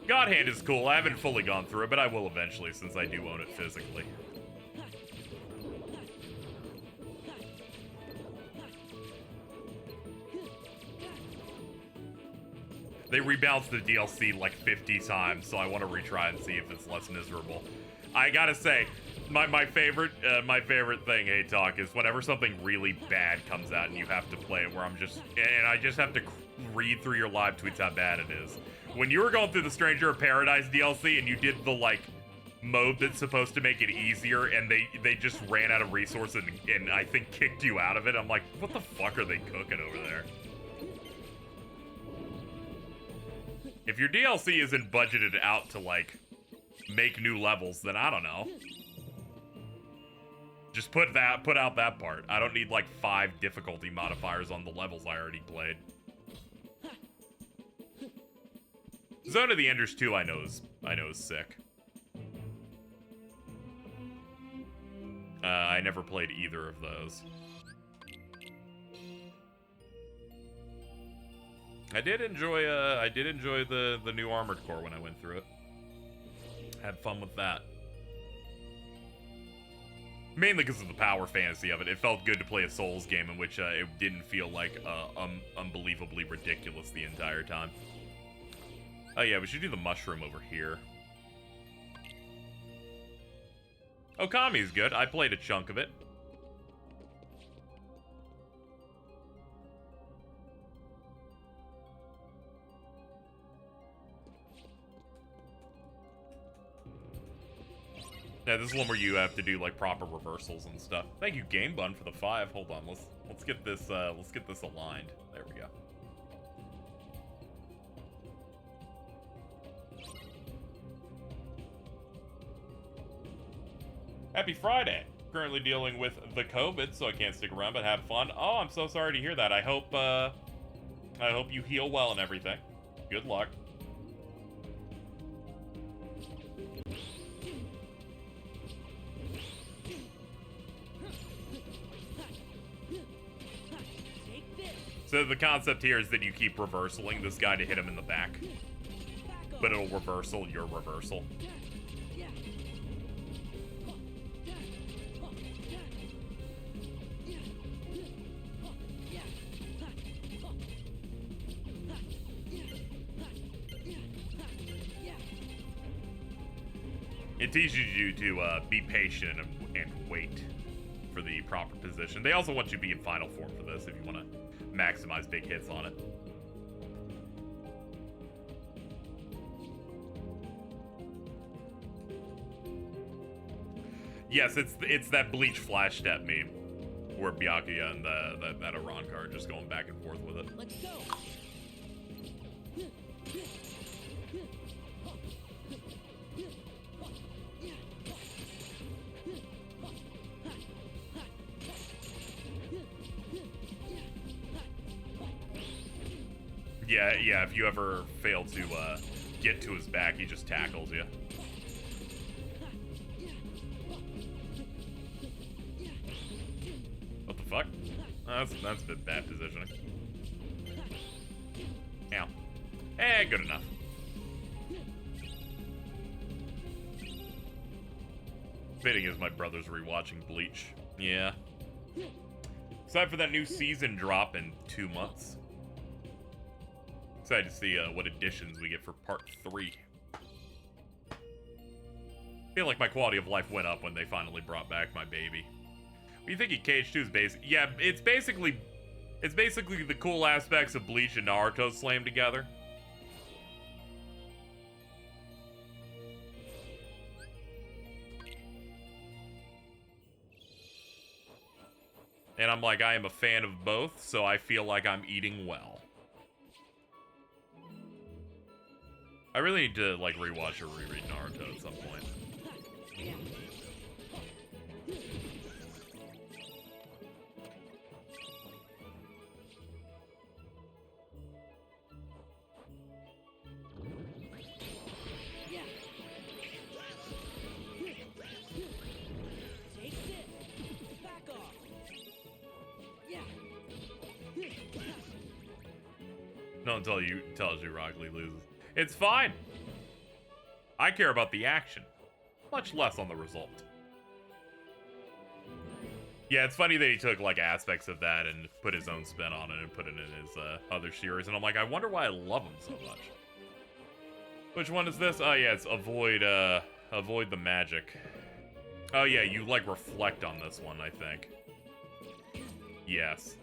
God Hand is cool. I haven't fully gone through it, but I will eventually since I do own it physically. They rebalanced the DLC like 50 times, so I want to retry and see if it's less miserable. I gotta say, my favorite thing, Hey Talk, is whenever something really bad comes out and you have to play it, where I just have to read through your live tweets how bad it is. When you were going through the Stranger of Paradise DLC and you did the like mode that's supposed to make it easier, and they just ran out of resources and I think kicked you out of it, I'm like, what the fuck are they cooking over there? If your DLC isn't budgeted out to, like, make new levels, then I don't know. Just put out that part. I don't need, like, 5 difficulty modifiers on the levels I already played. Zone of the Enders 2 I know is sick. I never played either of those. I did enjoy the new Armored Core when I went through it. Had fun with that. Mainly because of the power fantasy of it. It felt good to play a Souls game in which it didn't feel like unbelievably ridiculous the entire time. Oh yeah, we should do the mushroom over here. Okami's good. I played a chunk of it. Yeah, this is one where you have to do like proper reversals and stuff. Thank you, Game Bun, for the 5. Hold on, let's get this aligned. There we go. Happy Friday. Currently dealing with the COVID, so I can't stick around, but have fun. Oh, I'm so sorry to hear that. I hope you heal well and everything. Good luck. So the concept here is that you keep reversaling this guy to hit him in the back. But it'll reversal your reversal. It teaches you to be patient and wait for the proper position. They also want you to be in final form for this if you want to maximize big hits on it. Yes, it's that Bleach flash step meme where Byakuya and that Aranka are just going back and forth with it. Let's go. Yeah, if you ever fail to get to his back, he just tackles you. What the fuck? Oh, that's a bit bad positioning. Ow. Eh, good enough. Fitting as my brother's rewatching Bleach. Yeah. Excited for that new season drop in 2 months. Excited to see what additions we get for part 3. Feel like my quality of life went up when they finally brought back my baby. What do you think of Cage 2's basic? Yeah, it's basically the cool aspects of Bleach and Naruto slammed together. And I'm like, I am a fan of both, so I feel like I'm eating well. I really need to, like, rewatch or reread Naruto at some point. Not until you tells you Rock Lee loses. It's fine. I care about the action, much less on the result. Yeah, it's funny that he took like aspects of that and put his own spin on it and put it in his other series, and I'm like, I wonder why I love him so much. Which one is this? Oh yeah, it's avoid the magic. Oh yeah, you like reflect on this one, I think. Yes.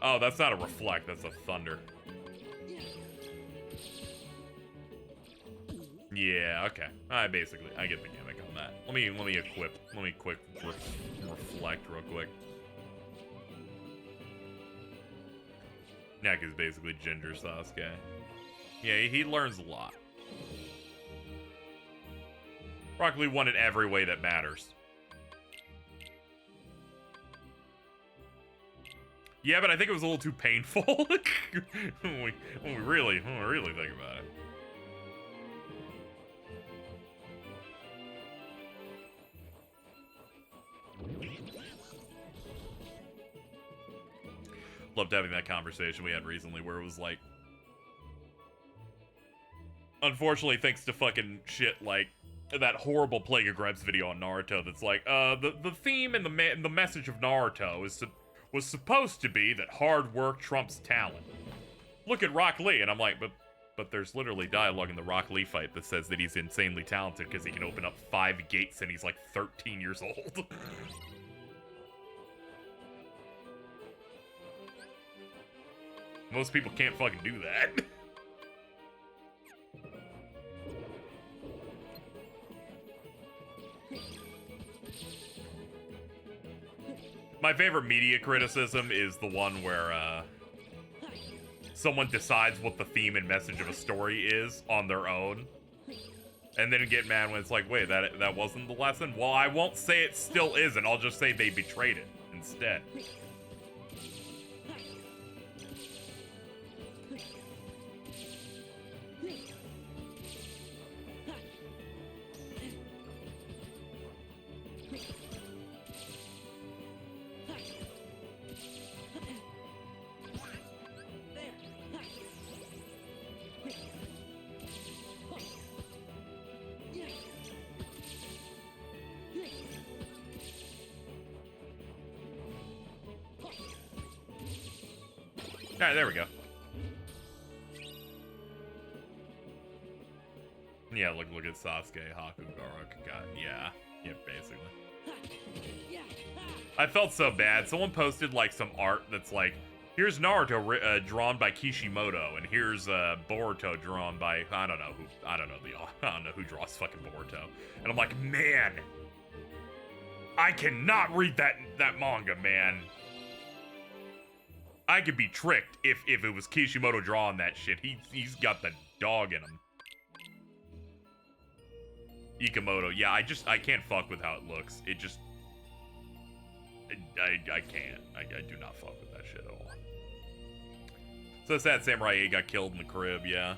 Oh, that's not a reflect, that's a thunder. Yeah, okay. I get the gimmick on that. Let me quick reflect real quick. Neck is basically Ginger Sasuke. Yeah, he learns a lot. Rock Lee won in every way that matters. Yeah, but I think it was a little too painful when we really think about it. Loved having that conversation we had recently where it was like, Unfortunately, thanks to fucking shit like that horrible Plague of Gripes video on Naruto that's like, the theme and the message of Naruto was supposed to be that hard work trumps talent. Look at Rock Lee, and I'm like, but there's literally dialogue in the Rock Lee fight that says that he's insanely talented because he can open up 5 gates and he's like 13 years old. Most people can't fucking do that. My favorite media criticism is the one where, someone decides what the theme and message of a story is on their own, and then get mad when it's like, wait, that wasn't the lesson? Well, I won't say it still isn't. I'll just say they betrayed it instead. Alright, there we go. Yeah, look at Sasuke, Haku, Gaara, God, yeah, basically. I felt so bad. Someone posted like some art that's like, here's Naruto drawn by Kishimoto, and here's Boruto drawn by I don't know who draws fucking Boruto. And I'm like, man, I cannot read that manga, man. I could be tricked if it was Kishimoto drawing that shit. He's got the dog in him. Ikamoto, yeah, I can't fuck with how it looks. It just, I can't. I do not fuck with that shit at all. So sad Samurai 8 got killed in the crib, yeah.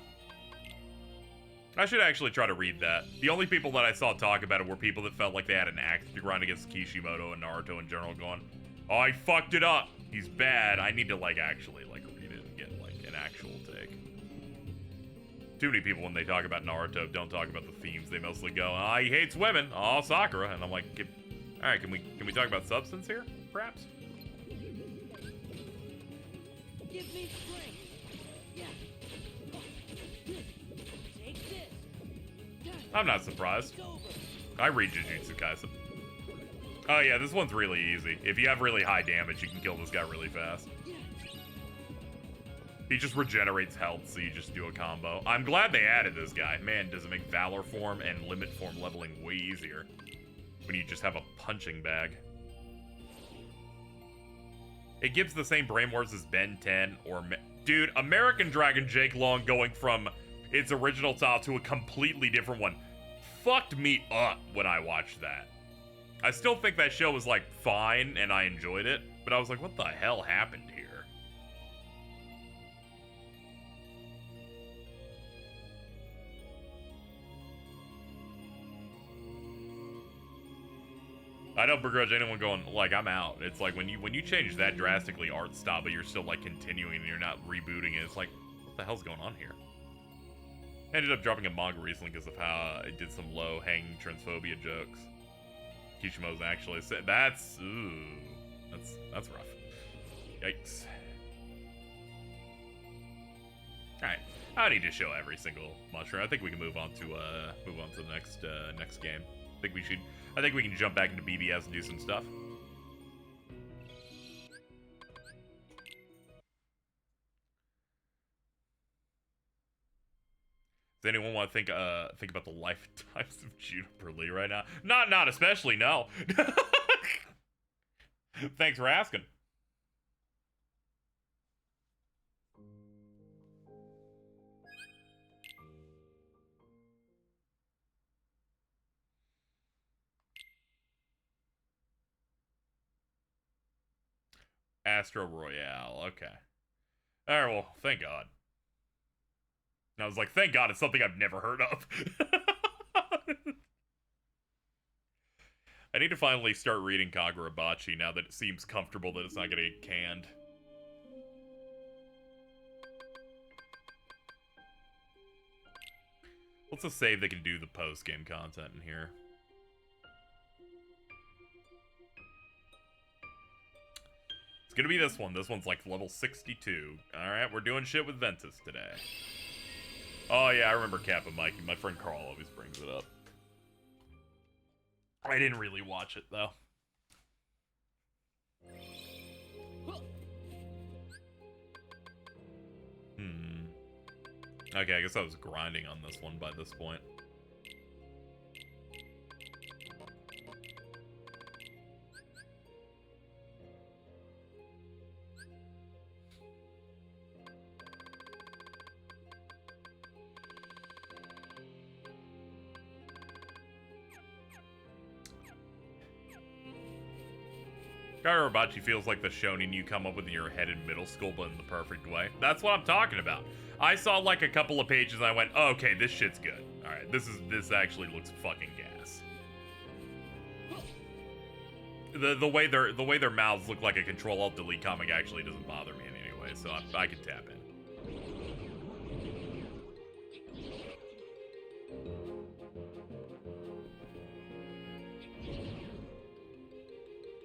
I should actually try to read that. The only people that I saw talk about it were people that felt like they had an axe to grind against Kishimoto and Naruto in general, going, oh, I fucked it up. He's bad. I need to, like, actually, like, read it and get, like, an actual take. Too many people, when they talk about Naruto, don't talk about the themes. They mostly go, oh, he hates women. Oh, Sakura. And I'm like, alright, can we talk about substance here, perhaps? Give me strength. Yeah. Take this. I'm not surprised. It's over. I read Jujutsu Kaisen. Oh yeah, this one's really easy. If you have really high damage, you can kill this guy really fast. He just regenerates health, so you just do a combo. I'm glad they added this guy. Man, does it make Valor form and Limit form leveling way easier when you just have a punching bag. It gives the same brain wars as Ben 10 or... Dude, American Dragon Jake Long going from its original style to a completely different one fucked me up when I watched that. I still think that show was, like, fine, and I enjoyed it, but I was like, what the hell happened here? I don't begrudge anyone going, like, I'm out. It's like, when you change that drastically art style, but you're still, like, continuing and you're not rebooting it, it's like, what the hell's going on here? I ended up dropping a manga recently because of how it did some low-hanging transphobia jokes. Kishimoto's actually said that's rough. Yikes. Alright. I need to show every single mushroom. I think we can move on to the next game. I think we can jump back into BBS and do some stuff. Does anyone want to think about the lifetimes of Juniper Lee right now? Not especially, no. Thanks for asking. Astro Royale, okay. Alright, well, thank God. And I was like, thank God it's something I've never heard of. I need to finally start reading Kagurabachi now that it seems comfortable that it's not going to get canned. Let's just save they can do the post-game content in here. It's gonna be this one. This one's like level 62. Alright, we're doing shit with Ventus today. Oh yeah, I remember Kappa Mikey. My friend Carl always brings it up. I didn't really watch it, though. Okay, I guess I was grinding on this one by this point. Karabachi feels like the shonen you come up with in your head in middle school, but in the perfect way. That's what I'm talking about. I saw like a couple of pages and I went, oh, okay, this shit's good. All right, this actually looks fucking gas. The way their mouths look like a Control-Alt-Delete comic actually doesn't bother me in any way, so I can tap in.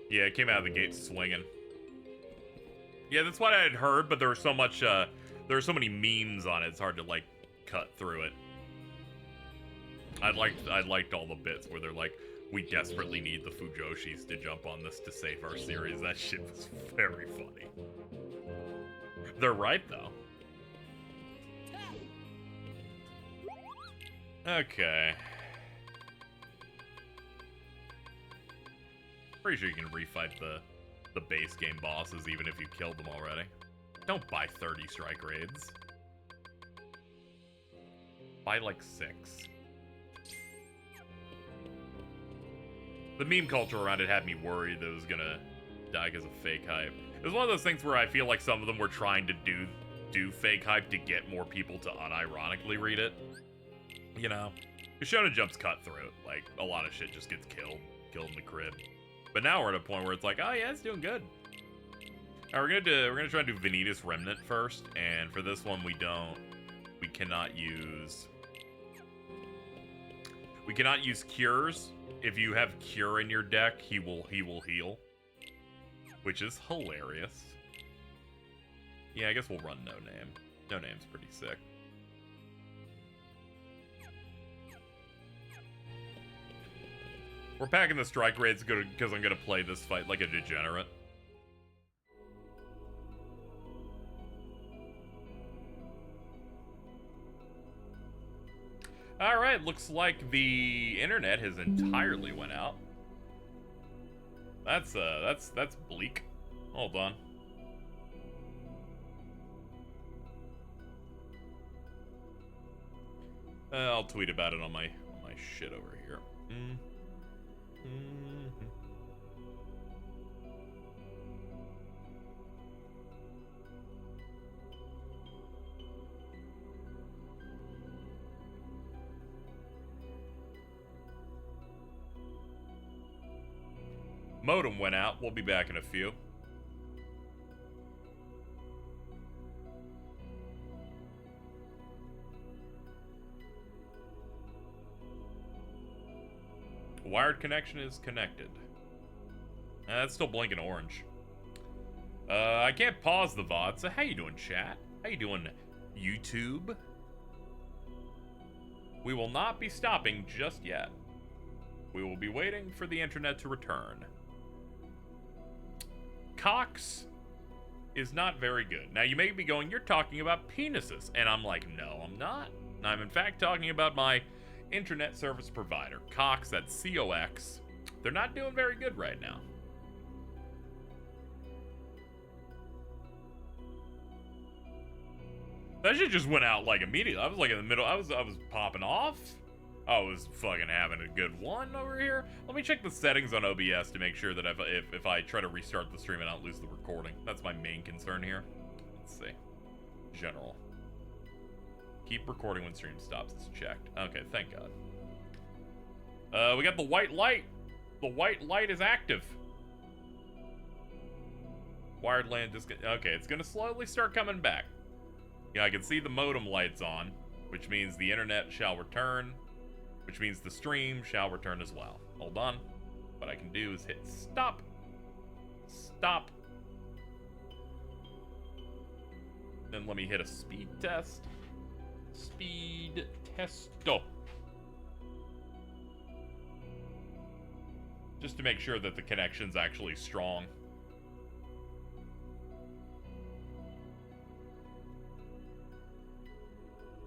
Yeah, it came out of the gate swinging. Yeah, that's what I had heard, but there was so much, there are so many memes on it, it's hard to, like, cut through it. I liked all the bits where they're like, we desperately need the Fujoshis to jump on this to save our series. That shit was very funny. They're right, though. Okay. Pretty sure you can refight the base game bosses even if you killed them already. Don't buy 30 strike raids. Buy like 6. The meme culture around it had me worried that it was gonna die because of fake hype. It was one of those things where I feel like some of them were trying to do fake hype to get more people to unironically read it. You know? Because Shonen Jump's cut through. Like, a lot of shit just gets killed in the crib. But now we're at a point where it's like, oh yeah, it's doing good. Alright, we're gonna try and do Vanitas Remnant first, and for this one we cannot use cures. If you have cure in your deck, he will heal. Which is hilarious. Yeah, I guess we'll run No Name. No Name's pretty sick. We're packing the strike raids because I'm gonna play this fight like a degenerate. Alright, looks like the internet has entirely went out. That's bleak. Hold on. I'll tweet about it on my shit over here. Modem went out. We'll be back in a few. Wired connection is connected. That's still blinking orange. I can't pause the VOD, so how you doing, chat? How you doing, YouTube? We will not be stopping just yet. We will be waiting for the internet to return. Cox is not very good. Now, you may be going, you're talking about penises. And I'm like, no, I'm not. I'm, in fact, talking about my internet service provider, Cox, that's COX. They're not doing very good right now. That shit just went out like immediately. I was like in the middle. I was popping off. I was fucking having a good one over here. Let me check the settings on OBS to make sure that if I try to restart the stream and not lose the recording. That's my main concern here. Let's see. General. Keep recording when stream stops. It's checked. Okay, thank God. We got the white light. The white light is active. Wired LAN okay, it's gonna slowly start coming back. Yeah, I can see the modem lights on, which means the internet shall return, which means the stream shall return as well. Hold on. What I can do is hit stop. Stop. Then let me hit a speed test. Speed testo. Just to make sure that the connection's actually strong.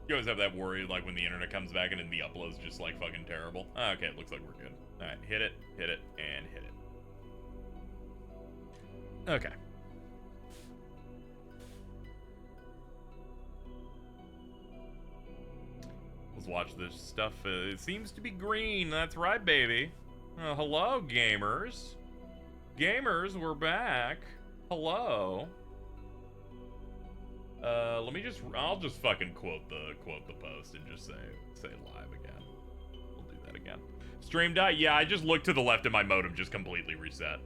You always have that worry, like, when the internet comes back and then the upload's just, like, fucking terrible. Okay, it looks like we're good. Alright, hit it, and hit it. Okay. Let's watch this stuff. It seems to be green. That's right, baby. Hello, gamers. Gamers, we're back. Hello. Let me just, I'll just fucking quote the post and just say live again. We'll do that again. Stream died? Yeah, I just looked to the left and my modem just completely reset.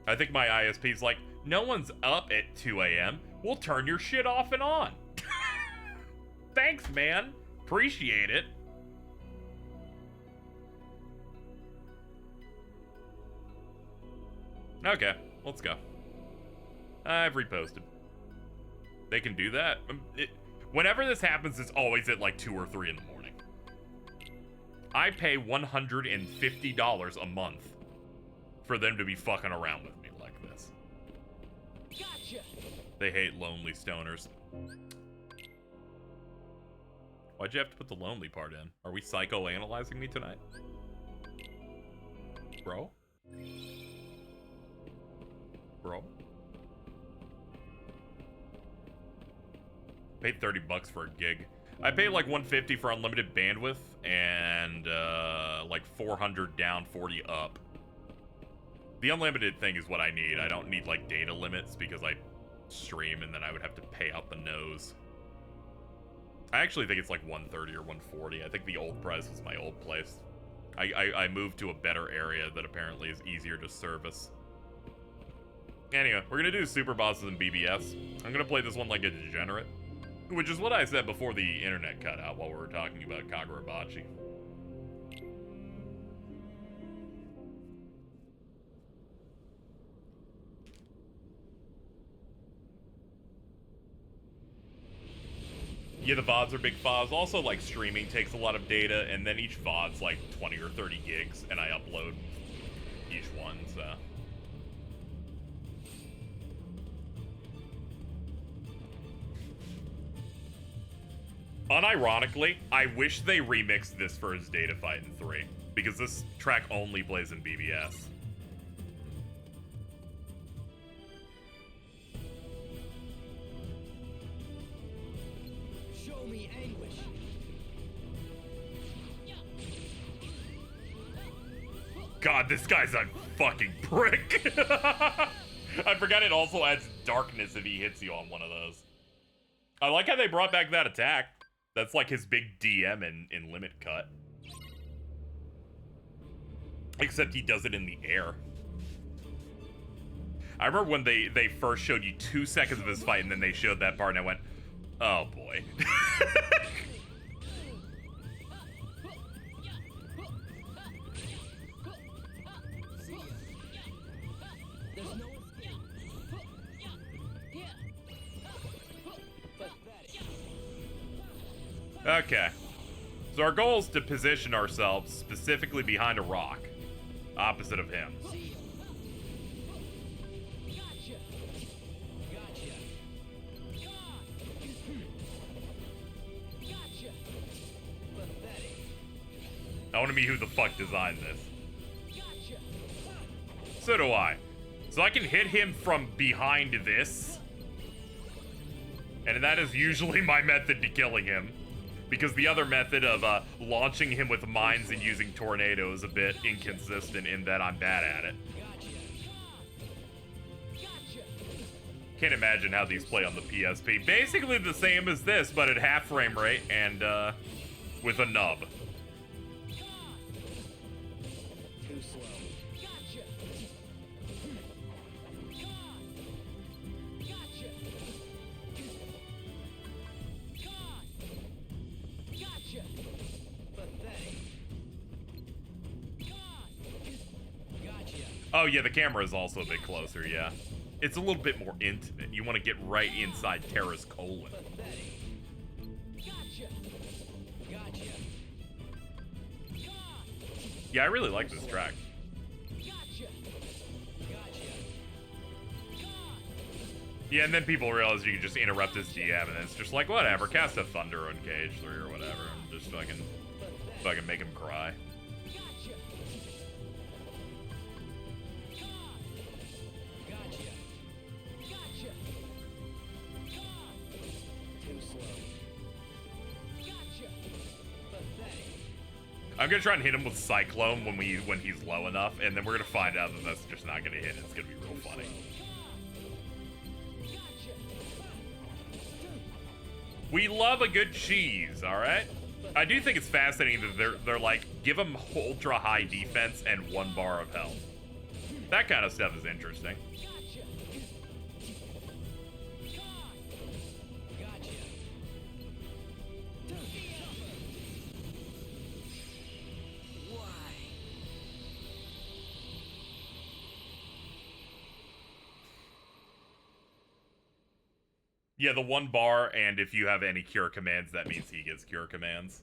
I think my ISP's like, no one's up at 2 a.m. We'll turn your shit off and on. Thanks, man. Appreciate it. Okay, let's go. I've reposted. They can do that. Whenever this happens, it's always at like 2 or 3 in the morning. I pay $150 a month for them to be fucking around with me like this. Gotcha. They hate lonely stoners. Why'd you have to put the lonely part in? Are we psychoanalyzing me tonight? Bro? Bro? Paid $30 for a gig. I paid like $150 for unlimited bandwidth and like 400 down, 40 up. The unlimited thing is what I need. I don't need like data limits because I stream and then I would have to pay out the nose. I actually think it's like 130 or 140. I think the old price was my old place. I moved to a better area that apparently is easier to service. Anyway, we're gonna do Superbosses and BBS. I'm gonna play this one like a degenerate. Which is what I said before the internet cut out while we were talking about Kagurabachi. Yeah, the VODs are big files. Also, like, streaming takes a lot of data, and then each VOD's like 20 or 30 gigs, and I upload each one, so... Unironically, I wish they remixed this for his Data Fight in 3, because this track only plays in BBS. Show me anguish. God, this guy's a fucking prick. I forgot it also adds darkness if he hits you on one of those. I like how they brought back that attack. That's like his big DM in Limit Cut. Except he does it in the air. I remember when they first showed you 2 seconds of his fight and then they showed that part and I went, oh boy. Okay. So our goal is to position ourselves specifically behind a rock, opposite of him. I want to meet who the fuck designed this. So do I. So I can hit him from behind this. And that is usually my method to killing him. Because the other method of launching him with mines and using tornado is a bit inconsistent in that I'm bad at it. Can't imagine how these play on the PSP. Basically the same as this, but at half frame rate and with a nub. Too slow. Oh, yeah, the camera is also a bit closer, yeah. It's a little bit more intimate. You want to get right inside Terra's colon. Yeah, I really like this track. Yeah, and then people realize you can just interrupt this DM, and it's just like, whatever, cast a Thunder on Cage 3 or whatever, and just fucking make him cry. I'm gonna try and hit him with Cyclone when he's low enough, and then we're gonna find out that that's just not gonna hit. It's gonna be real funny. We love a good cheese, all right? I do think it's fascinating that they're like, give him ultra high defense and 1 bar of health. That kind of stuff is interesting. Yeah, the 1 bar, and if you have any cure commands, that means he gets cure commands.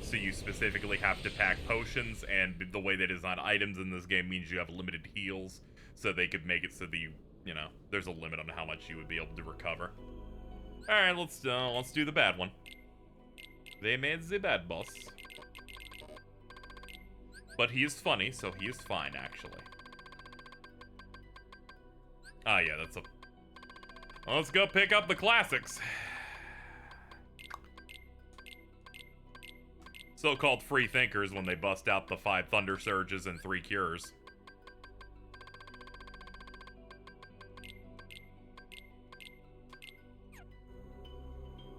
So you specifically have to pack potions, and the way they design items in this game means you have limited heals, so they could make it so that you know, there's a limit on how much you would be able to recover. Alright, let's do the bad one. They made the bad boss. But he is funny, so he is fine, actually. Ah, yeah, that's a... Let's go pick up the classics. So-called free thinkers when they bust out the 5 Thunder Surges and 3 Cures.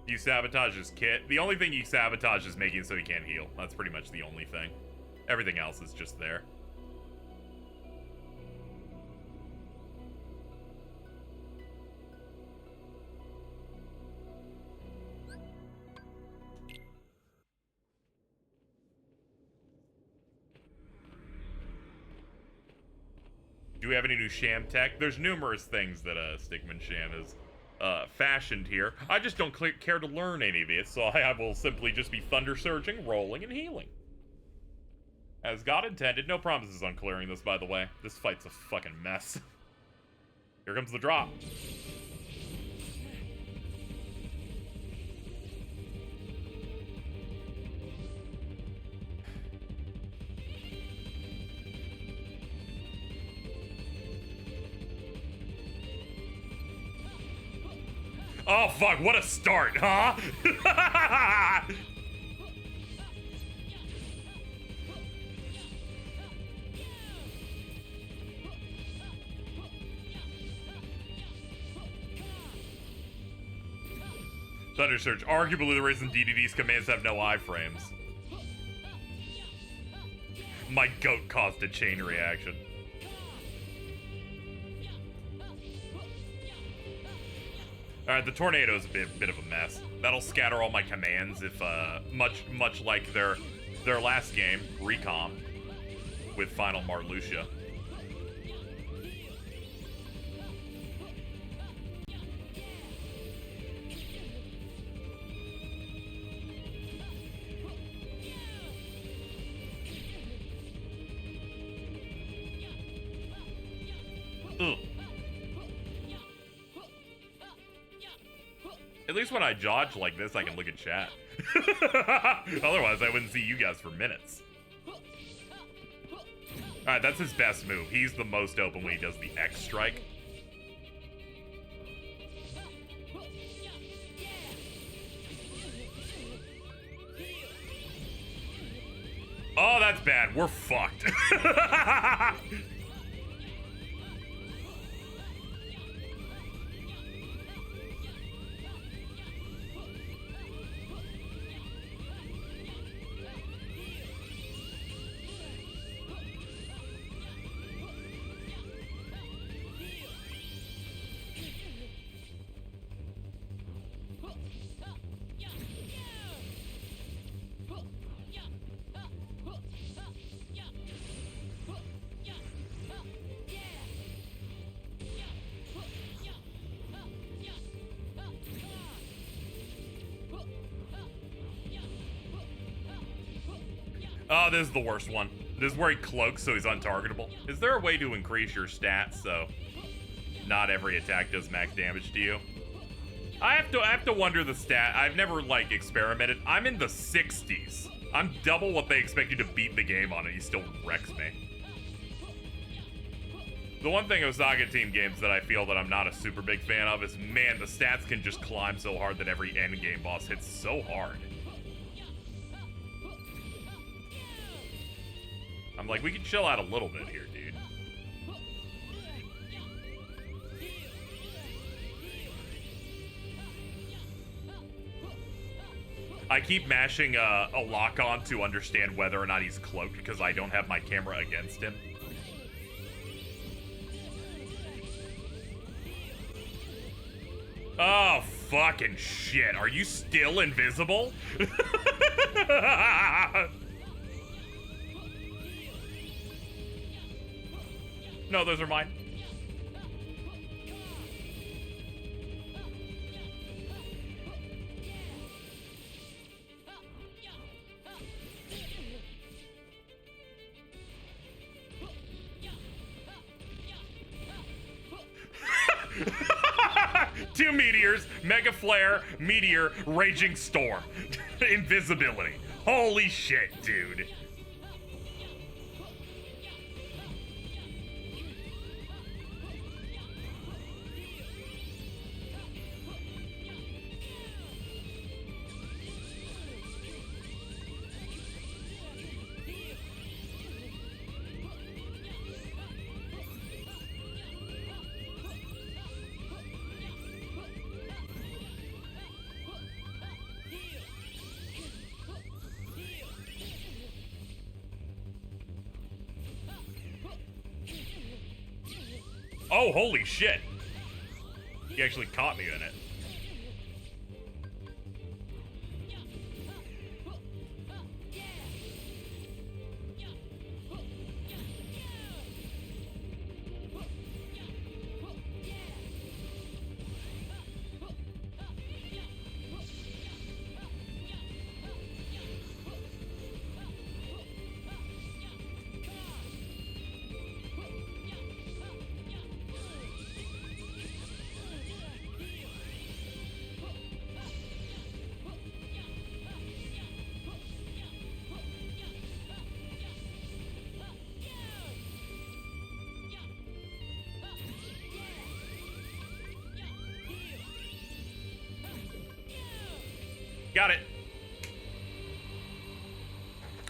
You sabotage his kit. The only thing you sabotage is making it so he can't heal. That's pretty much the only thing. Everything else is just there. Do we have any new sham tech? There's numerous things that Stigman Sham is fashioned here. I just don't care to learn any of it, so I will simply just be Thunder Surging, rolling, and healing. As God intended. No promises on clearing this, by the way. This fight's a fucking mess. Here comes the drop. Oh, fuck, what a start, huh? Thunder Surge, arguably the reason DDD's commands have no iframes. My goat caused a chain reaction. Alright, the tornado's a bit of a mess. That'll scatter all my commands if, much like their last game, Recom, with Final Marluxia. Ugh. At least when I dodge like this, I can look at chat. Otherwise, I wouldn't see you guys for minutes. Alright, that's his best move. He's the most open when he does the X strike. Oh, that's bad. We're fucked. Oh, this is the worst one. This is where he cloaks so he's untargetable. Is there a way to increase your stats so not every attack does max damage to you? I have to wonder the stat. I've never, like, experimented. I'm in the 60s. I'm double what they expect you to beat the game on, and he still wrecks me. The one thing of Saga Team games that I feel that I'm not a super big fan of is, man, the stats can just climb so hard that every endgame boss hits so hard. I'm like, we can chill out a little bit here, dude. I keep mashing a lock-on to understand whether or not he's cloaked because I don't have my camera against him. Oh, fucking shit. Are you still invisible? No, those are mine. Two meteors, mega flare, meteor, raging storm. Invisibility. Holy shit, dude. Oh, holy shit. He actually caught me in it. Got it.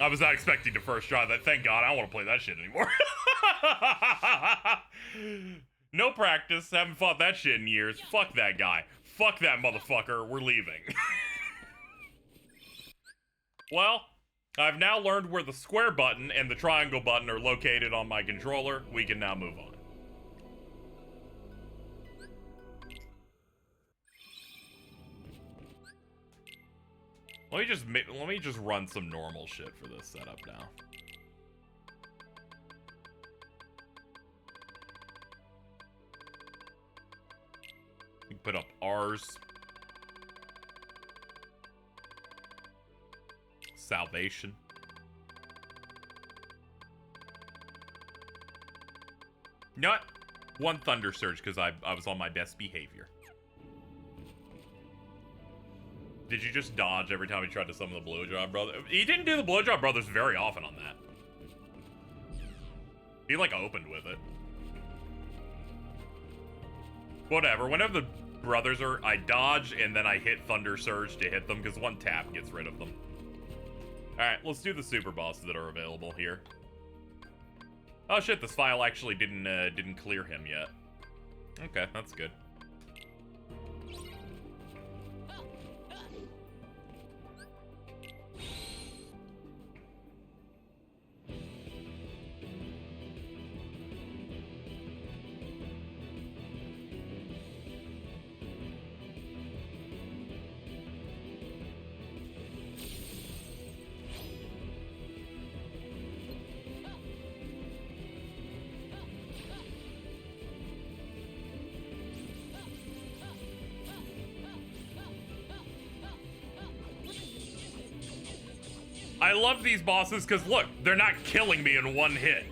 I was not expecting to first try that. Thank God, I don't want to play that shit anymore. No practice. Haven't fought that shit in years. Fuck that guy. Fuck that motherfucker. We're leaving. Well, I've now learned where the square button and the triangle button are located on my controller. We can now move on. Let me just run some normal shit for this setup now. We can put up R's. Salvation. Not one Thunder Surge because I was on my best behavior. Did you just dodge every time he tried to summon the Blowjob Brother? He didn't do the Blowjob Brothers very often on that. He, like, opened with it. Whatever. Whenever the brothers are, I dodge and then I hit Thunder Surge to hit them because one tap gets rid of them. Alright, let's do the super bosses that are available here. Oh shit, this file actually didn't clear him yet. Okay, that's good. I love these bosses because, look, they're not killing me in one hit.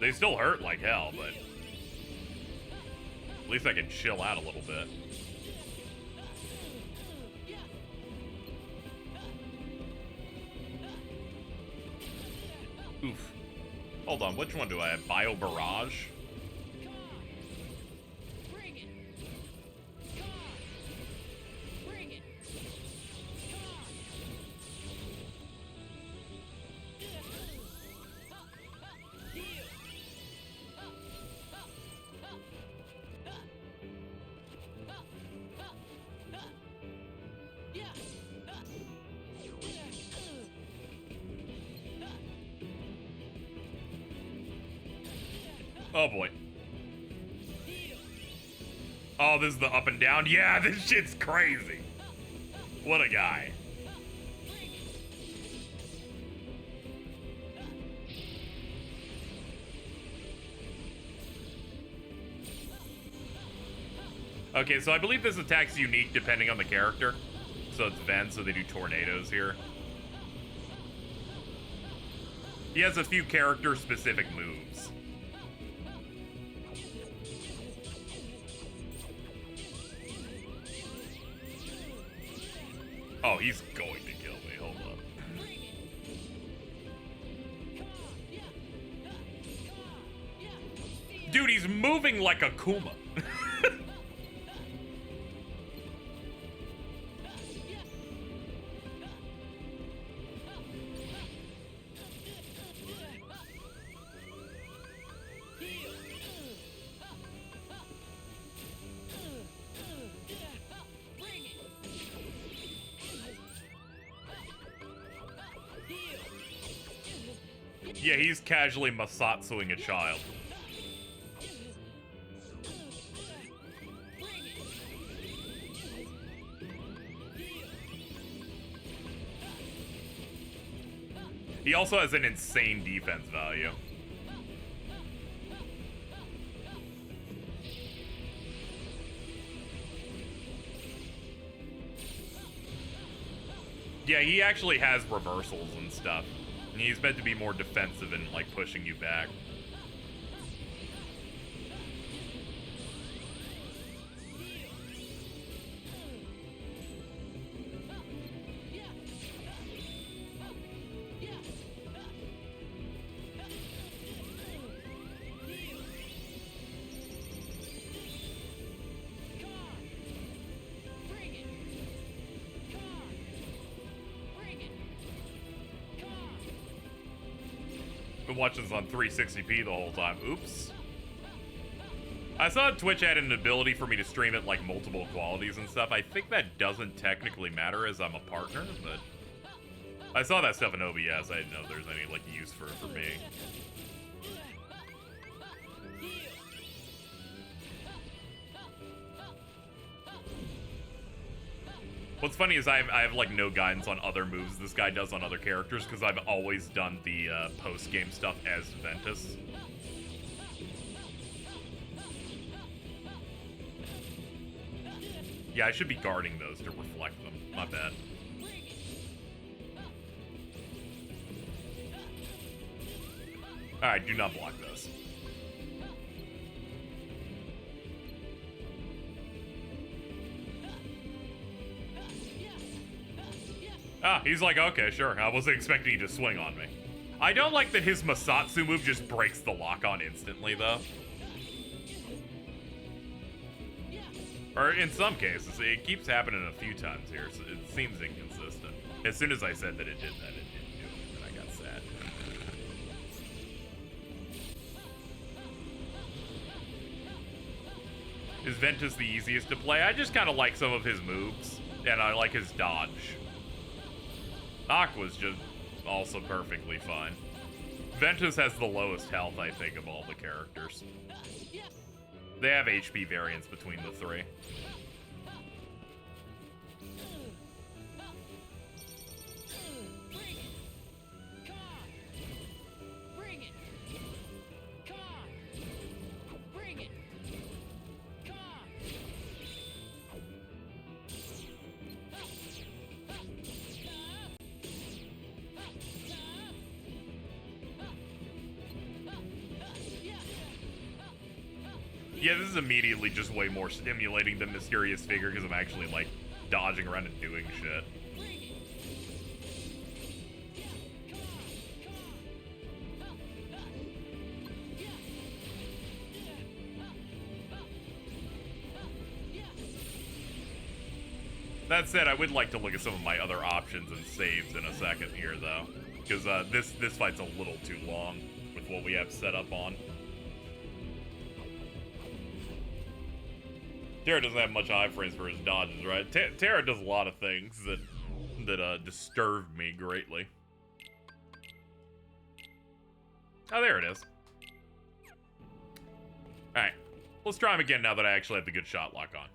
They still hurt like hell, but at least I can chill out a little bit. Oof. Hold on, which one do I have? Bio Barrage? Oh boy. Oh, this is the up and down? Yeah, this shit's crazy. What a guy. Okay, so I believe this attack's unique depending on the character. So it's vents, so they do tornadoes here. He has a few character-specific moves. Oh, he's going to kill me. Hold up. Dude, he's moving like a Kuma. Yeah, he's casually Masatsuing a child. He also has an insane defense value. Yeah, he actually has reversals and stuff. And he's meant to be more defensive and, like, pushing you back. Been watching this on 360p the whole time. Oops. I saw Twitch had an ability for me to stream at like multiple qualities and stuff. I think that doesn't technically matter as I'm a partner, but I saw that stuff in OBS. I didn't know if there's any like use for it for me. What's funny is I have like no guidance on other moves this guy does on other characters because I've always done the post-game stuff as Ventus. Yeah, I should be guarding those to reflect them. My bad. Alright, do not block those. Ah, he's like, okay, sure. I wasn't expecting you to swing on me. I don't like that his Masatsu move just breaks the lock-on instantly, though. Or in some cases, it keeps happening a few times here, so it seems inconsistent. As soon as I said that it did that, it didn't do it, and I got sad. Is Ventus the easiest to play? I just kind of like some of his moves, and I like his dodge. Aqua's just also perfectly fine. Ventus has the lowest health, I think, of all the characters. They have HP variance between the three. Yeah, this is immediately just way more stimulating than Mysterious Figure because I'm actually, like, dodging around and doing shit. That said, I would like to look at some of my other options and saves in a second here, though. Because this fight's a little too long with what we have set up on. Terra doesn't have much iframes for his dodges, right? Terra does a lot of things that disturb me greatly. Oh, there it is. Alright. Let's try him again now that I actually have the good shot lock on.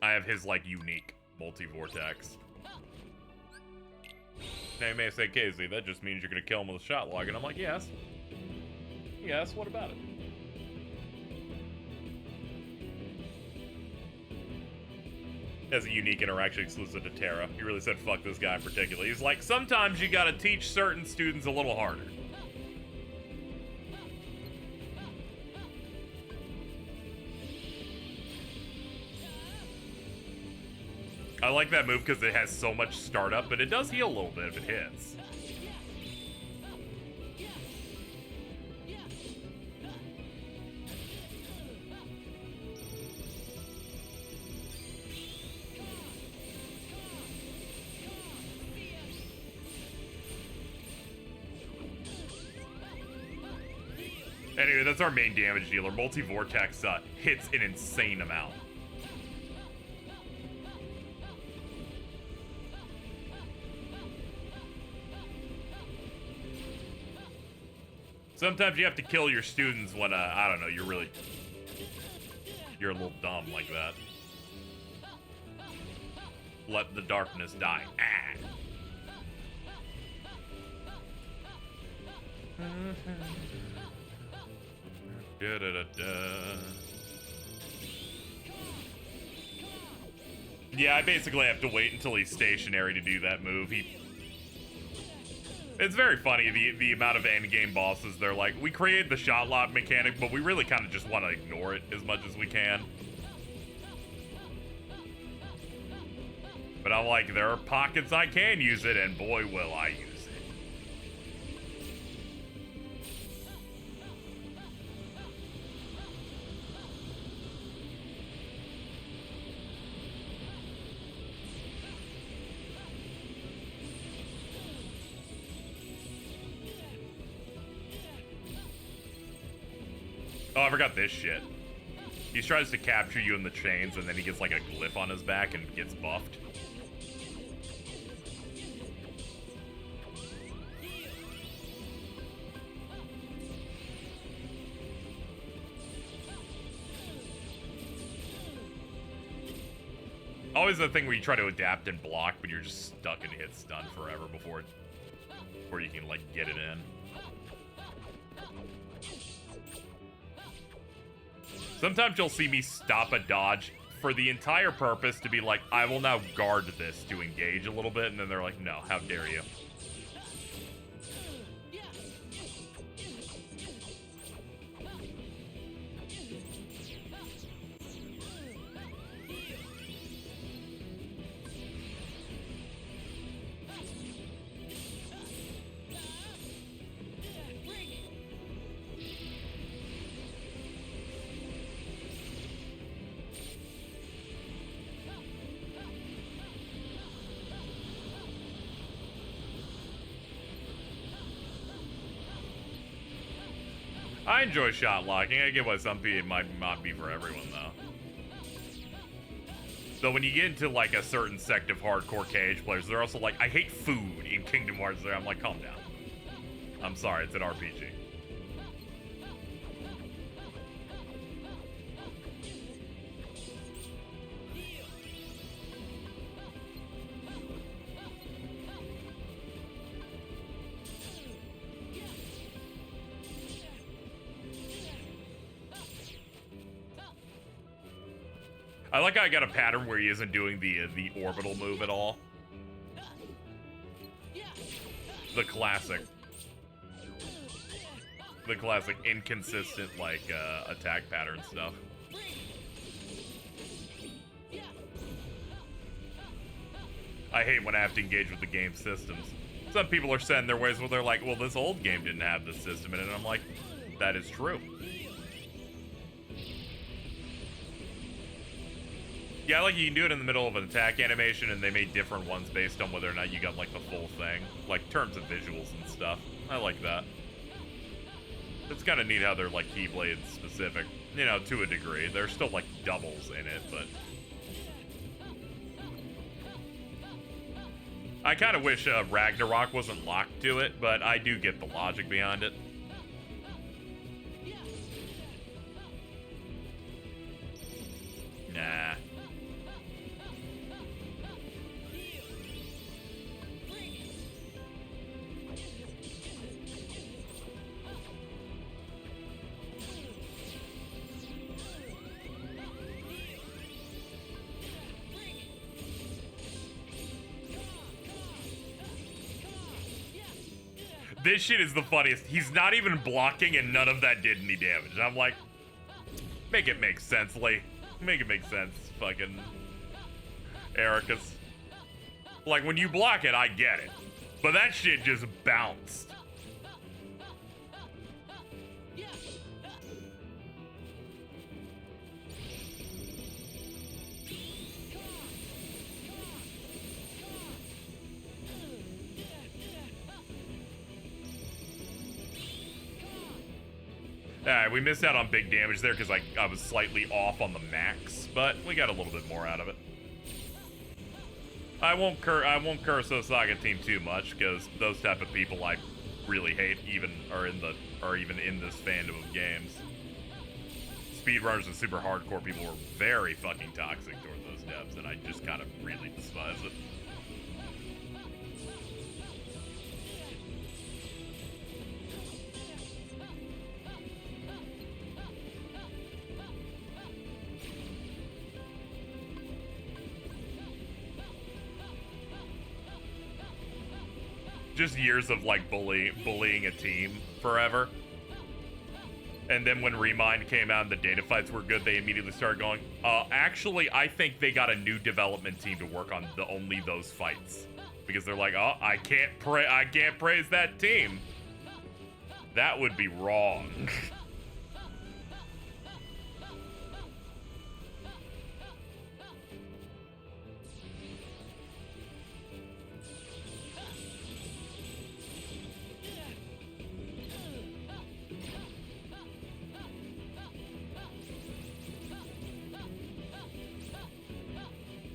I have his, like, unique multi-vortex. Now you may say, Casey, that just means you're gonna kill him with a shot lock. And I'm like, yes. Yes, what about it? Has a unique interaction exclusive to Terra. He really said fuck this guy in particular. He's like, sometimes you gotta teach certain students a little harder. I like that move because it has so much startup, but it does heal a little bit if it hits. Anyway, that's our main damage dealer. Multi-Vortex hits an insane amount. Sometimes you have to kill your students when, I don't know, you're a little dumb like that. Let the darkness die. Ah. Da, da, da, da. Yeah, I basically have to wait until he's stationary to do that move. It's very funny, the amount of endgame bosses, they're like, we created the shot lock mechanic, but we really kind of just want to ignore it as much as we can. But I'm like, there are pockets I can use it, and boy, will I use it. Oh, I forgot this shit. He tries to capture you in the chains, and then he gets like a glyph on his back and gets buffed. Always the thing where you try to adapt and block, but you're just stuck and hit stun forever before you can like get it in. Sometimes you'll see me stop a dodge for the entire purpose to be like, I will now guard this to engage a little bit, and then they're like, no, how dare you. I enjoy shot locking. I get why some people it might not be for everyone, though. So when you get into, like, a certain sect of hardcore KH players, they're also like, I hate food in Kingdom Hearts. I'm like, calm down. I'm sorry, it's an RPG. I like how I got a pattern where he isn't doing the orbital move at all. The classic inconsistent, like, attack pattern stuff. I hate when I have to engage with the game systems. Some people are set in their ways where they're like, well, this old game didn't have this system in it, and I'm like, that is true. Yeah, like you can do it in the middle of an attack animation, and they made different ones based on whether or not you got like the full thing, like terms of visuals and stuff. I like that. It's kind of neat how they're like Keyblade specific, you know, to a degree. There's still like doubles in it, but I kind of wish Ragnarok wasn't locked to it, but I do get the logic behind it. Nah. This shit is the funniest. He's not even blocking and none of that did any damage. I'm like, make it make sense, Lee. Make it make sense, fucking Ericus. Like, when you block it, I get it. But that shit just bounced. Alright, we missed out on big damage there because I was slightly off on the max, but we got a little bit more out of it. I won't curse Osaga team too much because those type of people I really hate even are even in this fandom of games. Speedrunners and super hardcore people were very fucking toxic toward those devs, and I just kind of really despise it. Just years of like bullying a team forever. And then when Remind came out and the data fights were good, they immediately started going, actually, I think they got a new development team to work on only those fights. Because they're like, oh, I can't praise that team. That would be wrong.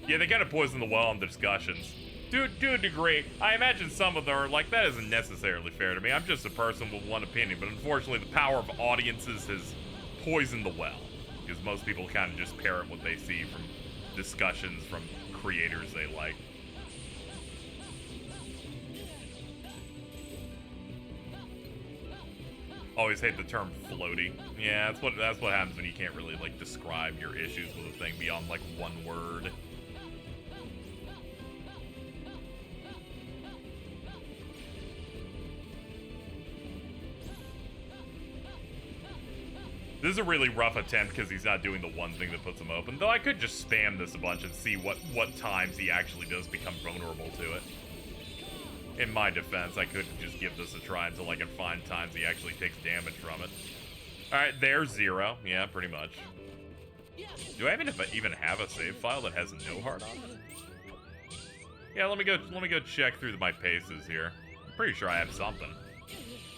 Yeah, they kind of poison the well in the discussions. To a degree. I imagine some of them are like, that isn't necessarily fair to me. I'm just a person with one opinion. But unfortunately, the power of audiences has poisoned the well. Because most people kind of just parrot what they see from discussions from creators they like. Always hate the term floaty. Yeah, that's what happens when you can't really like describe your issues with a thing beyond like one word. This is a really rough attempt because he's not doing the one thing that puts him open. Though I could just spam this a bunch and see what times he actually does become vulnerable to it. In my defense, I could just give this a try until I can find times he actually takes damage from it. Alright, there's 0. Yeah, pretty much. Do I even have a save file that has no heart on it? Yeah, let me go check through my paces here. I'm pretty sure I have something.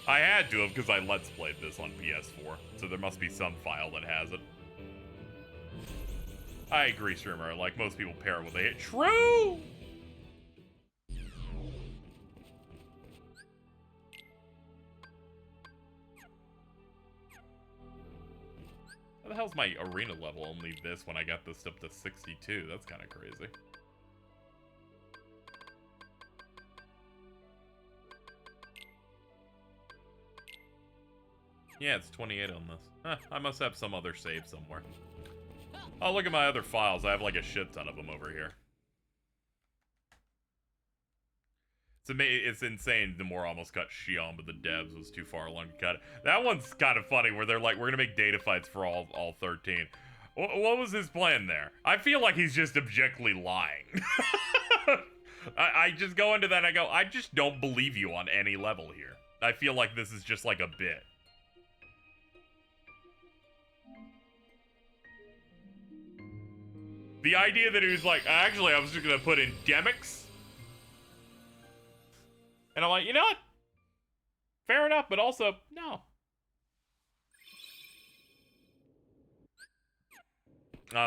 I had to have because I Let's Played this on PS4, so there must be some file that has it. I agree, streamer. Like most people pair what they hit. True! How the hell's my arena level only this when I got this up to 62? That's kind of crazy. Yeah, it's 28 on this. Huh, I must have some other save somewhere. Oh, look at my other files. I have like a shit ton of them over here. It's insane. The more almost cut Shion, but the devs was too far along to cut it. That one's kind of funny where they're like, we're gonna make data fights for all 13. What was his plan there? I feel like he's just objectively lying. I just go into that and I go, I just don't believe you on any level here. I feel like this is just like a bit. The idea that he was like, actually, I was just gonna put in Demix. And I'm like, you know what? Fair enough, but also, no.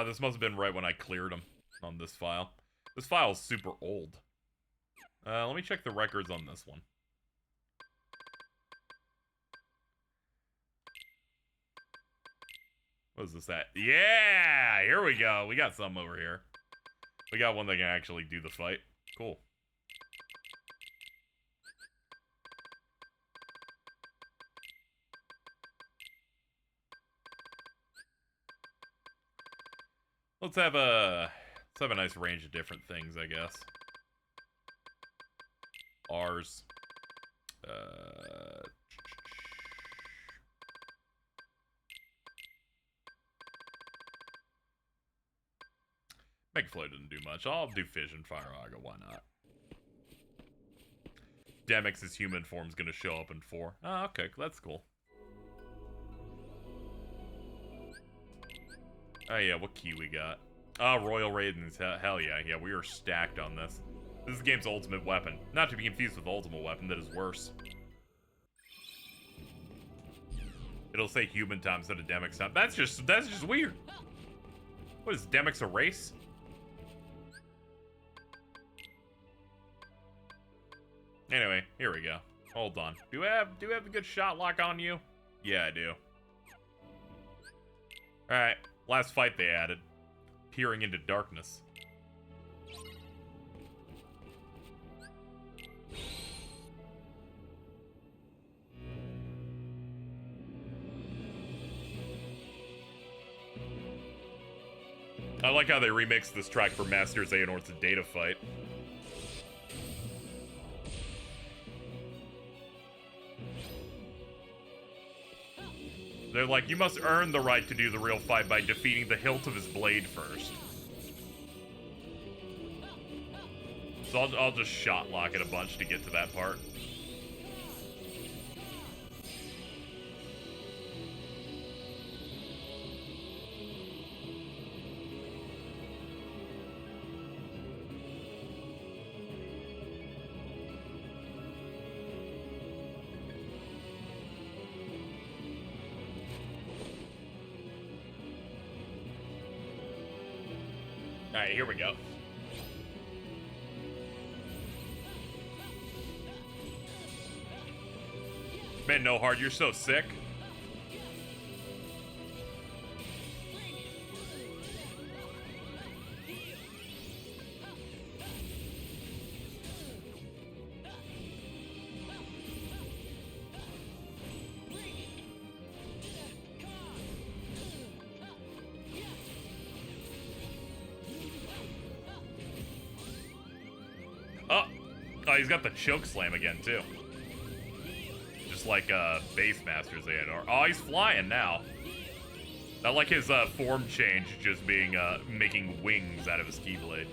This must have been right when I cleared him on this file. This file is super old. Let me check the records on this one. What is this at? Yeah! Here we go. We got some over here. We got one that can actually do the fight. Cool. Let's have a nice range of different things, I guess. R's. Megaflow didn't do much. I'll do Fission, Fire Aga, why not? Demix's human form's gonna show up in 4. Oh, okay, that's cool. Oh yeah, what key we got? Oh, Royal Raidens. Hell yeah, yeah, we are stacked on this. This is the game's ultimate weapon. Not to be confused with Ultimate Weapon, that is worse. It'll say human time instead of Demix time. That's just weird. What is Demix, a race? Anyway, here we go. Hold on. Do I have a good shot lock on you? Yeah, I do. Alright, last fight they added. Peering into darkness. I like how they remixed this track for Master Xehanort's data fight. They're like, you must earn the right to do the real fight by defeating the hilt of his blade first. So I'll just shot lock it a bunch to get to that part. Alright, here we go. Man, no hard, you're so sick. Oh, he's got the choke slam again, too. Just like Base Master Xehanort. Oh, he's flying now. I like his form change just being making wings out of his Keyblade.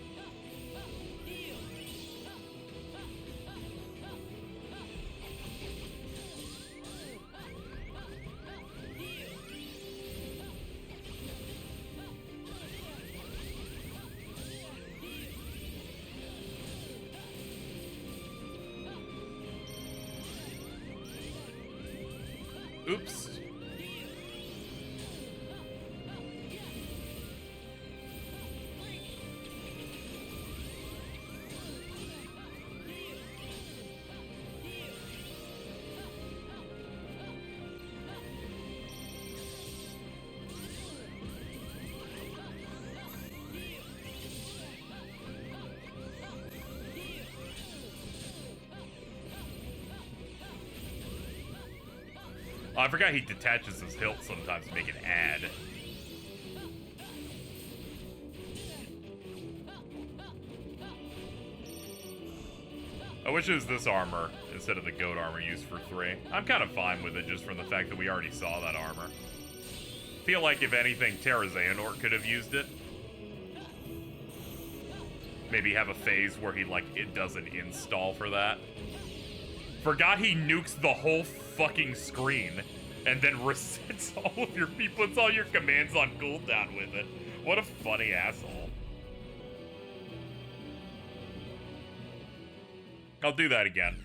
Oops. Oh, I forgot he detaches his hilt sometimes to make an ad. I wish it was this armor instead of the goat armor used for 3. I'm kind of fine with it just from the fact that we already saw that armor. Feel like if anything, Terra Xehanort could have used it. Maybe have a phase where he, like, it does an install for that. Forgot he nukes the whole fucking screen and then resets all of your, he puts all your commands on cooldown with it. What a funny asshole. I'll do that again.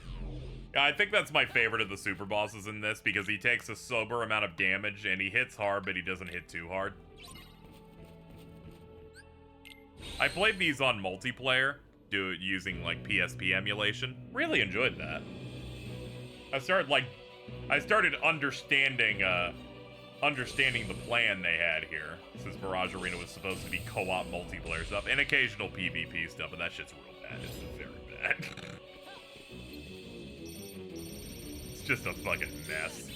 I think that's my favorite of the super bosses in this because he takes a sober amount of damage and he hits hard, but he doesn't hit too hard. I played these on multiplayer, using like PSP emulation. Really enjoyed that. I started understanding the plan they had here, since Mirage Arena was supposed to be co-op multiplayer stuff and occasional PvP stuff, and that shit's real bad. It's very bad. It's just a fucking mess.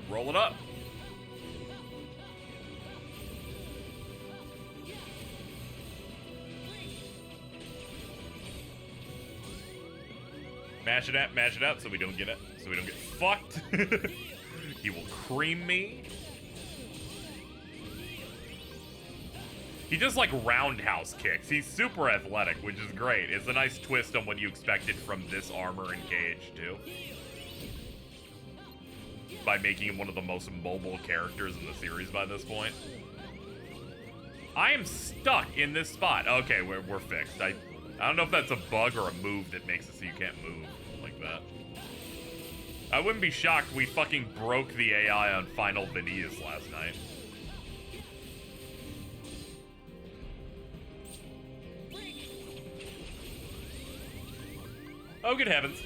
Roll it up. Mash it out so we don't get fucked. He will cream me. He just like roundhouse kicks. He's super athletic, which is great. It's a nice twist on what you expected from this armor and cage too. By making him one of the most mobile characters in the series by this point. I am stuck in this spot. Okay, we're fixed. I don't know if that's a bug or a move that makes it so you can't move like that. I wouldn't be shocked we fucking broke the AI on Final Vanitas last night. Oh, good heavens.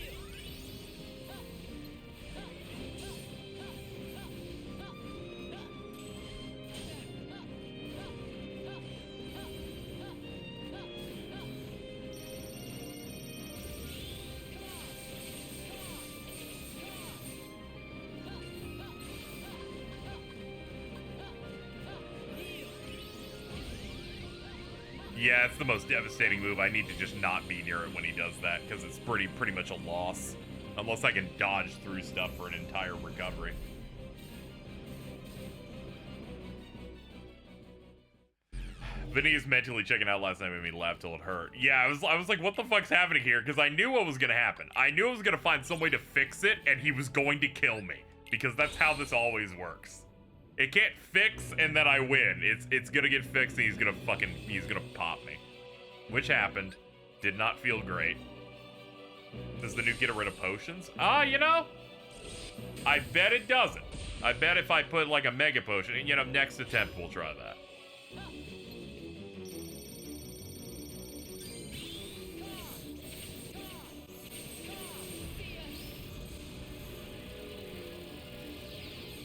Yeah, it's the most devastating move. I need to just not be near it when he does that, because it's pretty much a loss. Unless I can dodge through stuff for an entire recovery. Vinny's mentally checking out last night made me laugh till it hurt. Yeah, I was like, what the fuck's happening here? Because I knew what was gonna happen. I knew I was gonna find some way to fix it, and he was going to kill me. Because that's how this always works. It can't fix and then I win. It's gonna get fixed and he's gonna pop me. Which happened. Did not feel great. Does the nuke get rid of potions? You know, I bet it doesn't. I bet if I put like a mega potion, you know, next attempt we'll try that.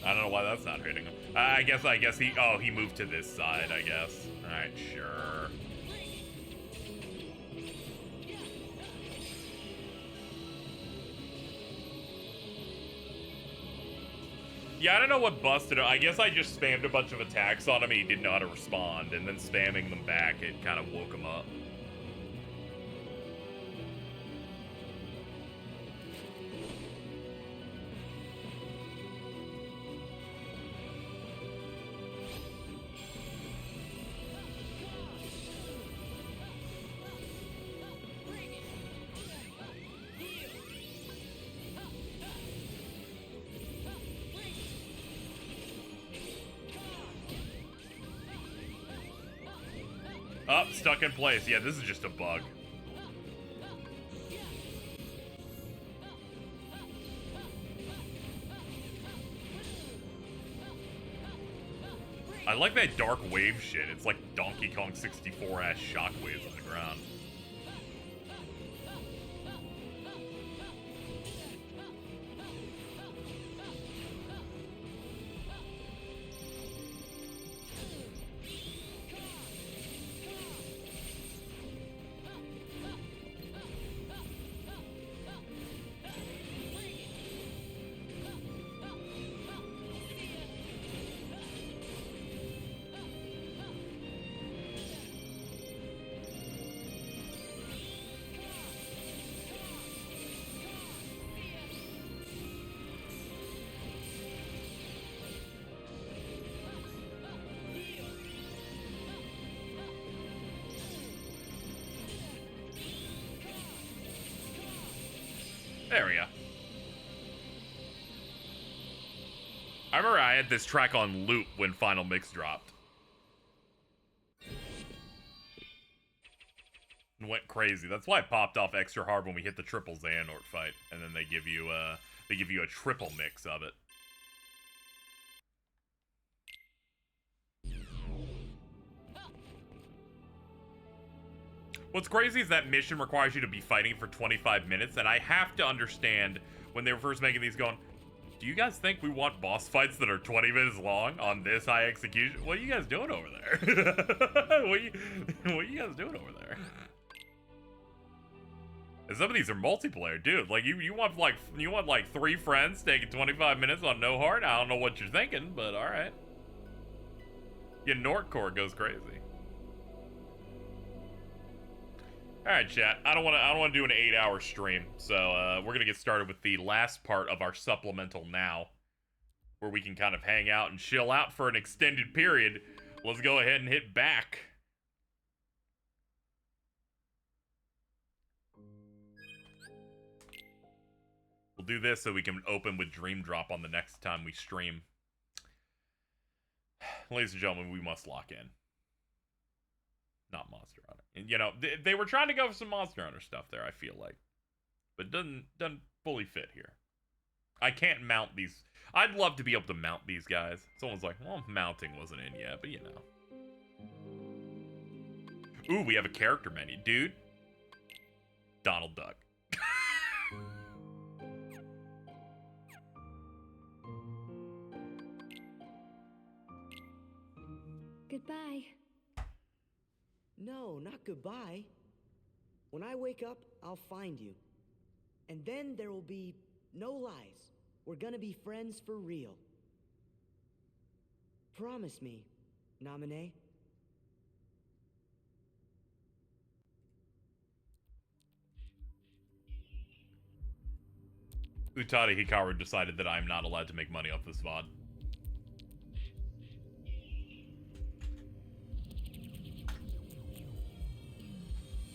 I don't know why that's not hitting him. I guess he moved to this side, I guess. Alright, sure. Yeah, I don't know what busted him. I guess I just spammed a bunch of attacks on him and he didn't know how to respond, and then spamming them back, it kind of woke him up. Up, stuck in place. Yeah, this is just a bug. I like that dark wave shit. It's like Donkey Kong 64-ass shockwaves on the ground. There we go. I remember I had this track on loop when Final Mix dropped. And went crazy. That's why it popped off extra hard when we hit the triple Xehanort fight, and then they give you a triple mix of it. What's crazy is that mission requires you to be fighting for 25 minutes, and I have to understand when they were first making these going, do you guys think we want boss fights that are 20 minutes long on this high execution? What are you guys doing over there? what are you guys doing over there? And some of these are multiplayer, dude. Like you want like 3 friends taking 25 minutes on no hard? I don't know what you're thinking, but all right. Yeah, Nortcore goes crazy. All right, chat. I don't want to do an 8-hour stream, so we're gonna get started with the last part of our supplemental now, where we can kind of hang out and chill out for an extended period. Let's go ahead and hit back. We'll do this so we can open with Dream Drop on the next time we stream. Ladies and gentlemen, we must lock in. Not Monster Hunter. And, you know, they were trying to go for some Monster Hunter stuff there, I feel like. But doesn't fully fit here. I can't mount these. I'd love to be able to mount these guys. Someone's like, well, mounting wasn't in yet, but you know. Ooh, we have a character menu. Dude. Donald Duck. Goodbye. No, not goodbye. When I wake up, I'll find you. And then there will be no lies. We're gonna be friends for real. Promise me, Namine. Utada Hikaru decided that I'm not allowed to make money off this VOD.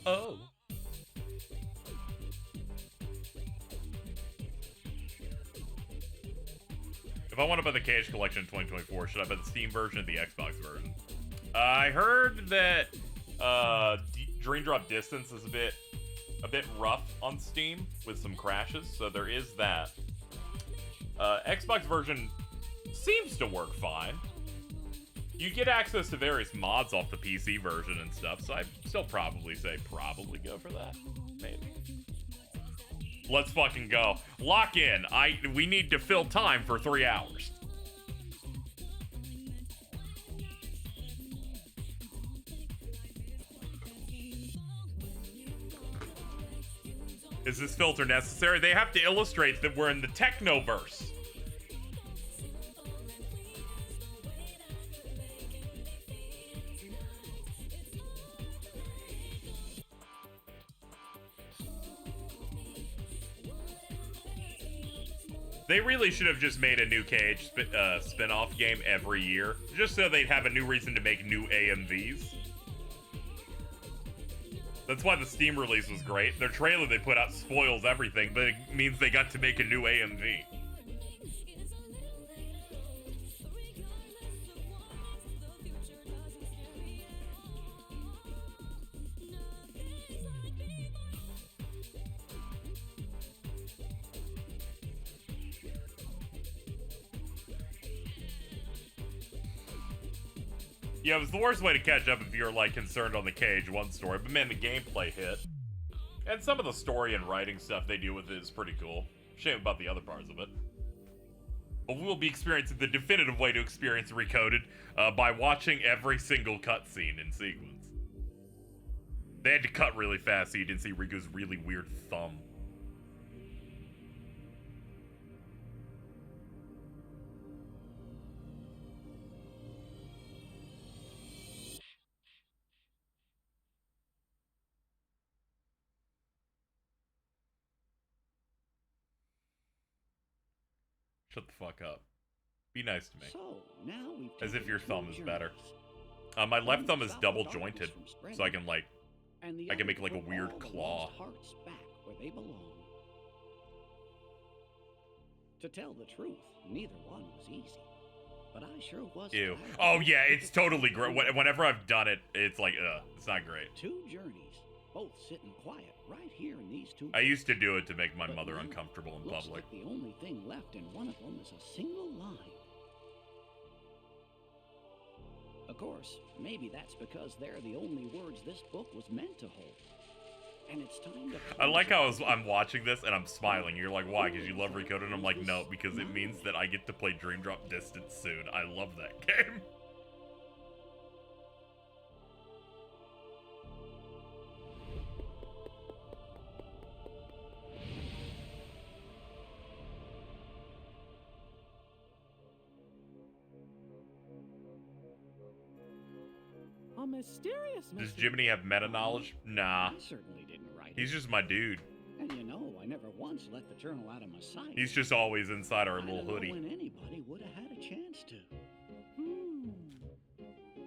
Oh. If I want to buy the Cage Collection in 2024, should I buy the Steam version or the Xbox version? I heard that Dream Drop Distance is a bit rough on Steam with some crashes, so there is that. Xbox version seems to work fine. You get access to various mods off the PC version and stuff, so I'd still probably say go for that. Maybe. Let's fucking go. Lock in. We need to fill time for 3 hours. Is this filter necessary? They have to illustrate that we're in the Technoverse. They really should have just made a new Cage spin-off game every year, just so they'd have a new reason to make new AMVs. That's why the Steam release was great. Their trailer they put out spoils everything, but it means they got to make a new AMV. Yeah, it was the worst way to catch up if you're, like, concerned on the Cage 1 story, but man, the gameplay hit. And some of the story and writing stuff they do with it is pretty cool. Shame about the other parts of it. But we will be experiencing the definitive way to experience Recoded by watching every single cutscene in sequence. They had to cut really fast so you didn't see Riku's really weird thumb. Shut the fuck up. Be nice to me. So, now we've As if taken your 2 thumb is better. journeys. My left thumb One is south double of darkness jointed, from so I Sprint, can, like, and the I can other make, like, a put weird all the claw. lost hearts back where they belong. To tell the truth, neither one was easy. But I sure was. Ew. Oh yeah, it's totally great. Whenever I've done it, it's like, it's not great. 2 journeys, both sitting quiet right here in these 2 I used to do it to make my But mother now, uncomfortable in looks public. like the only thing left in one of them is a single line. Of course, maybe that's because they're the only words this book was meant to hold. And it's time to I like how I'm watching this and I'm smiling. You're like, why? Because you love Recoded? And I'm like, no, because it means that I get to play Dream Drop Distance soon. I love that game. A mysterious Does mystery. Jiminy have meta knowledge? Nah. I certainly didn't write He's it. just my dude. And you know, I never once let the journal out of my sight. He's just always inside our I little don't know hoodie. when anybody would have had a chance to.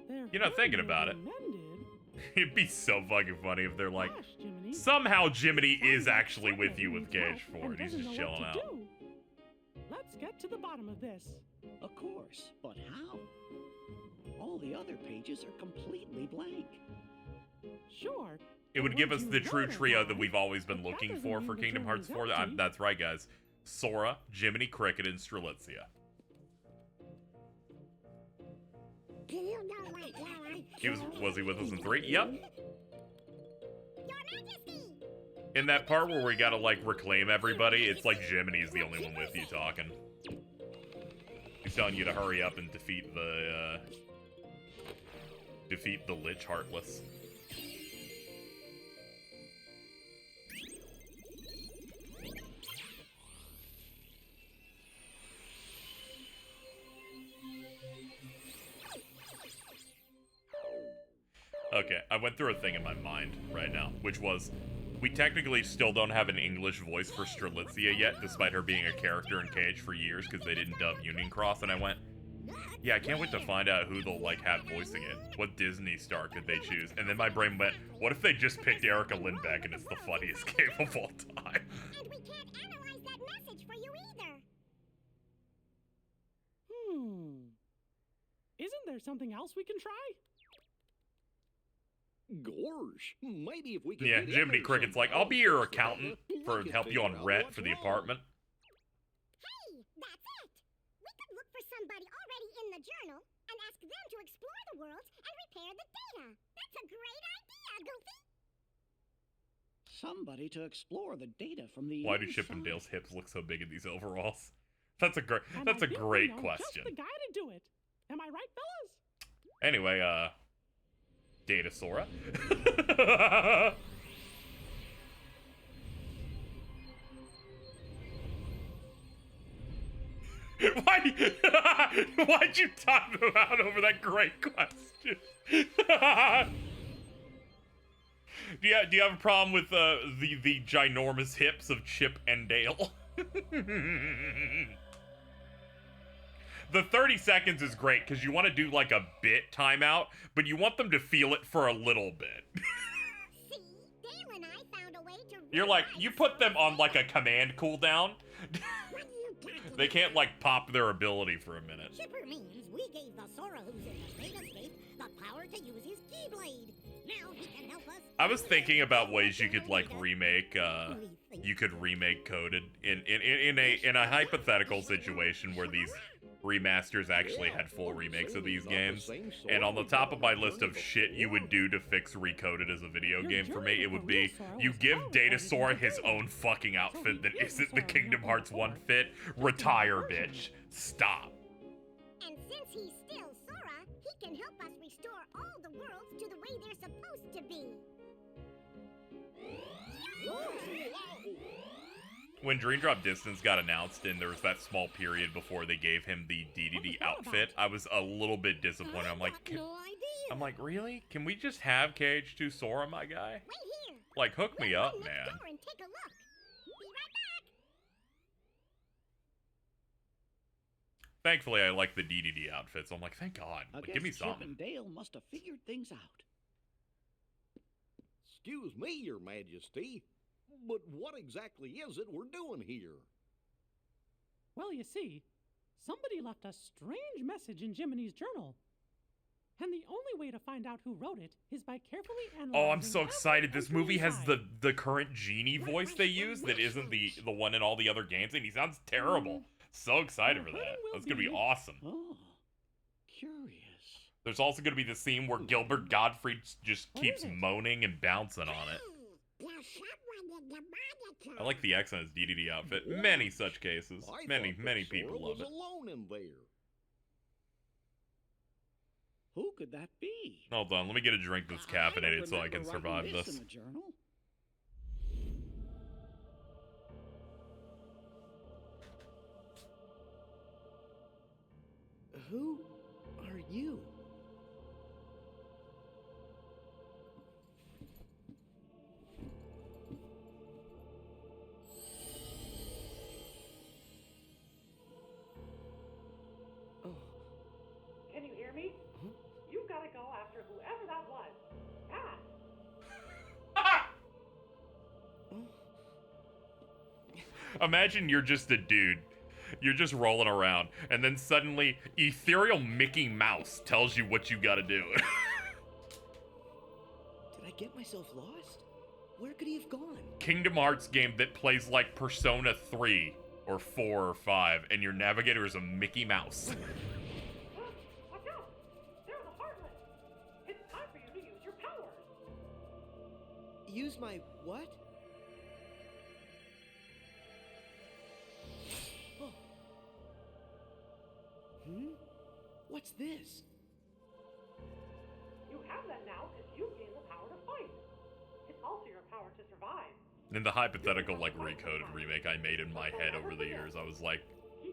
Their You know, thinking about it, mended. it'd be so fucking funny if they're like, Gosh, Jiminy. somehow Jiminy is Sounds like actually with you with something Cage himself 4 and and he's doesn't just know what chilling to out. do. Let's get to the bottom of this. Of course, but how? All the other pages are completely blank. Sure. It would but give once us you the learn true it, trio that guys, we've always been that looking doesn't for mean the Kingdom Hearts journal's 4. empty. That's right, guys. Sora, Jiminy Cricket, and Strelitzia. Was he with us in 3? Yep. In that part where we gotta, like, reclaim everybody, it's like Jiminy's the only one with you talking. He's telling you to hurry up and defeat the Lich Heartless. Okay, I went through a thing in my mind right now, which was, we technically still don't have an English voice for Strelitzia yet, despite her being a character in Cage for years, because they didn't dub Union Cross, and I went, yeah, I can't wait to find out who they'll, like, have voicing it. What Disney star could they choose? And then my brain went, what if they just picked Erica Lindbeck and it's the funniest game of all time? And we can't analyze that message for you either. Isn't there something else we can try? Gorge, maybe if we could Yeah, get in Jiminy there Cricket's like, somehow, I'll be your fix the accountant weather, for we could help you figure on out rent what's for the wrong. apartment. Hey, that's it. We could look for somebody already in the journal and ask them to explore the world and repair the data. That's a great idea, Goofy. Somebody to explore the data from the Why do inside. Chip and Dale's hips look so big in these overalls? That's a And I that's a think we great know question. Just the guy to do it. Am I right, fellas? Anyway, Data Sora. Why'd you time them out over that great question? Do you have a problem with the ginormous hips of Chip and Dale? The 30 seconds is great because you want to do like a bit timeout, but you want them to feel it for a little bit. See, Dale and I found a way to. You're like, you put them on like a command cooldown. What you got to They can't like pop their ability for a minute. Chipper means we gave the Sora who's in the Datascape the power to use his Keyblade. Now he can help us. I was thinking about ways you could like remake you could remake Coded in a hypothetical situation where these remasters actually had full remakes of these games. And on the top of my list of shit you would do to fix Recoded as a video game for me, it would be you give Data Sora his own fucking outfit that isn't the Kingdom Hearts 1 fit. Retire, bitch. Stop. And since he's still Sora, he can help us restore all the worlds to the way they're supposed to be. When Dream Drop Distance got announced and there was that small period before they gave him the DDD outfit, I was a little bit disappointed. I'm like, No idea. really? Can we just have KH2 Sora, my guy? Wait here. Like, hook me up, Let's man. go and take a look. Be right back. Thankfully, I like the DDD outfit, so I'm like, thank God. I Like, guess give me Chip something. and Dale must have figured things out. Excuse me, Your Majesty, but what exactly is it we're doing here? Well, you see, somebody left a strange message in Jiminy's journal. And the only way to find out who wrote it is by carefully analyzing. Oh, I'm so excited. every This movie entry has inside. the current genie voice they use that isn't the one in all the other games, and he sounds terrible. So excited for that. That's gonna be awesome. Oh, curious. There's also gonna be the scene where Gilbert Gottfried just What keeps is it? moaning and bouncing on it. I like the X on his DDD outfit. Many such cases. I Many thought many that Sora people love was it. alone in there. Who could that be? Hold on, let me get a drink that's I don't caffeinated so I remember can writing survive this this. in the journal. Who are you? Oh, Can you hear me? Huh? You've got to go after whoever that was. Fast. oh. Imagine you're just a dude. You're just rolling around, and then suddenly, ethereal Mickey Mouse tells you what you gotta do. Did I get myself lost? Where could he have gone? Kingdom Hearts game that plays like Persona 3, or 4, or 5, and your navigator is a Mickey Mouse. Watch out! They're the Heartless. It's time for you to use your powers. Use my what? Oh. What's this? You have that now because you gain the power to fight. It's also your power to survive. In the hypothetical, like, recoded remake I made in my head over the years, I was like,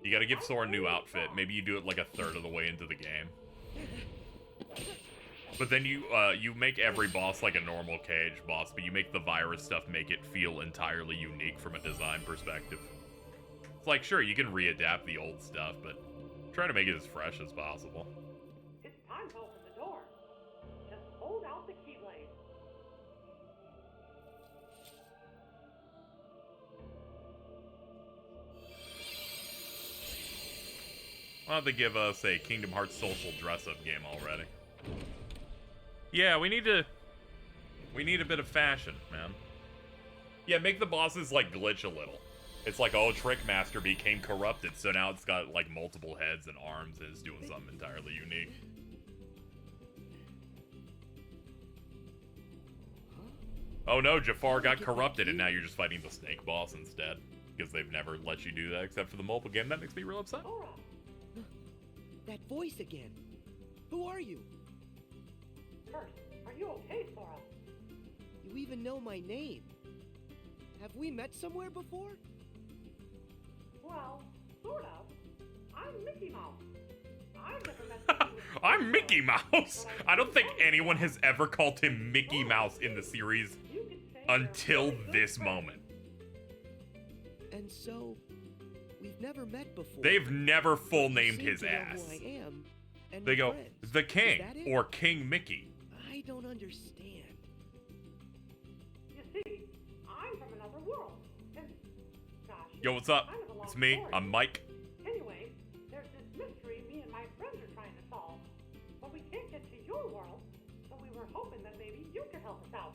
you gotta give Sora a new outfit. Maybe you do it like a third of the way into the game. But then you make every boss like a normal cage boss, but you make the virus stuff make it feel entirely unique from a design perspective. It's like, sure, you can readapt the old stuff, but try to make it as fresh as possible. It's time to open the door. Just hold out the keyblade. Why don't they give us a Kingdom Hearts social dress-up game already? Yeah, we need a bit of fashion, man. Yeah, make the bosses, like, glitch a little. It's like, oh, Trickmaster became corrupted, so now it's got, like, multiple heads and arms and is doing something entirely unique. Oh no, Jafar got corrupted, and now you're just fighting the Snake Boss instead. Because they've never let you do that except for the mobile game. That makes me real upset. Sora, That voice again. Who are you? first, are you okay, Sora? You even know my name. Have we met somewhere before? Well, sort of. I'm Mickey Mouse. I've never met someone with I'm Mickey Mouse! I don't think anyone has ever called him Mickey Mouse in the series You could say they're until really good this friends. moment. And so, we've never met before. They've never full You named seem his to know ass. Who I am, and They my go, friends. the Is King, that it? or King Mickey. I don't understand. You see, I'm from another world. And, gosh, Yo, what's up? kind of a long It's me, story. I'm Mike. Anyway, there's this mystery me and my friends are trying to solve. But we can't get to your world, so we were hoping that maybe you could help us out.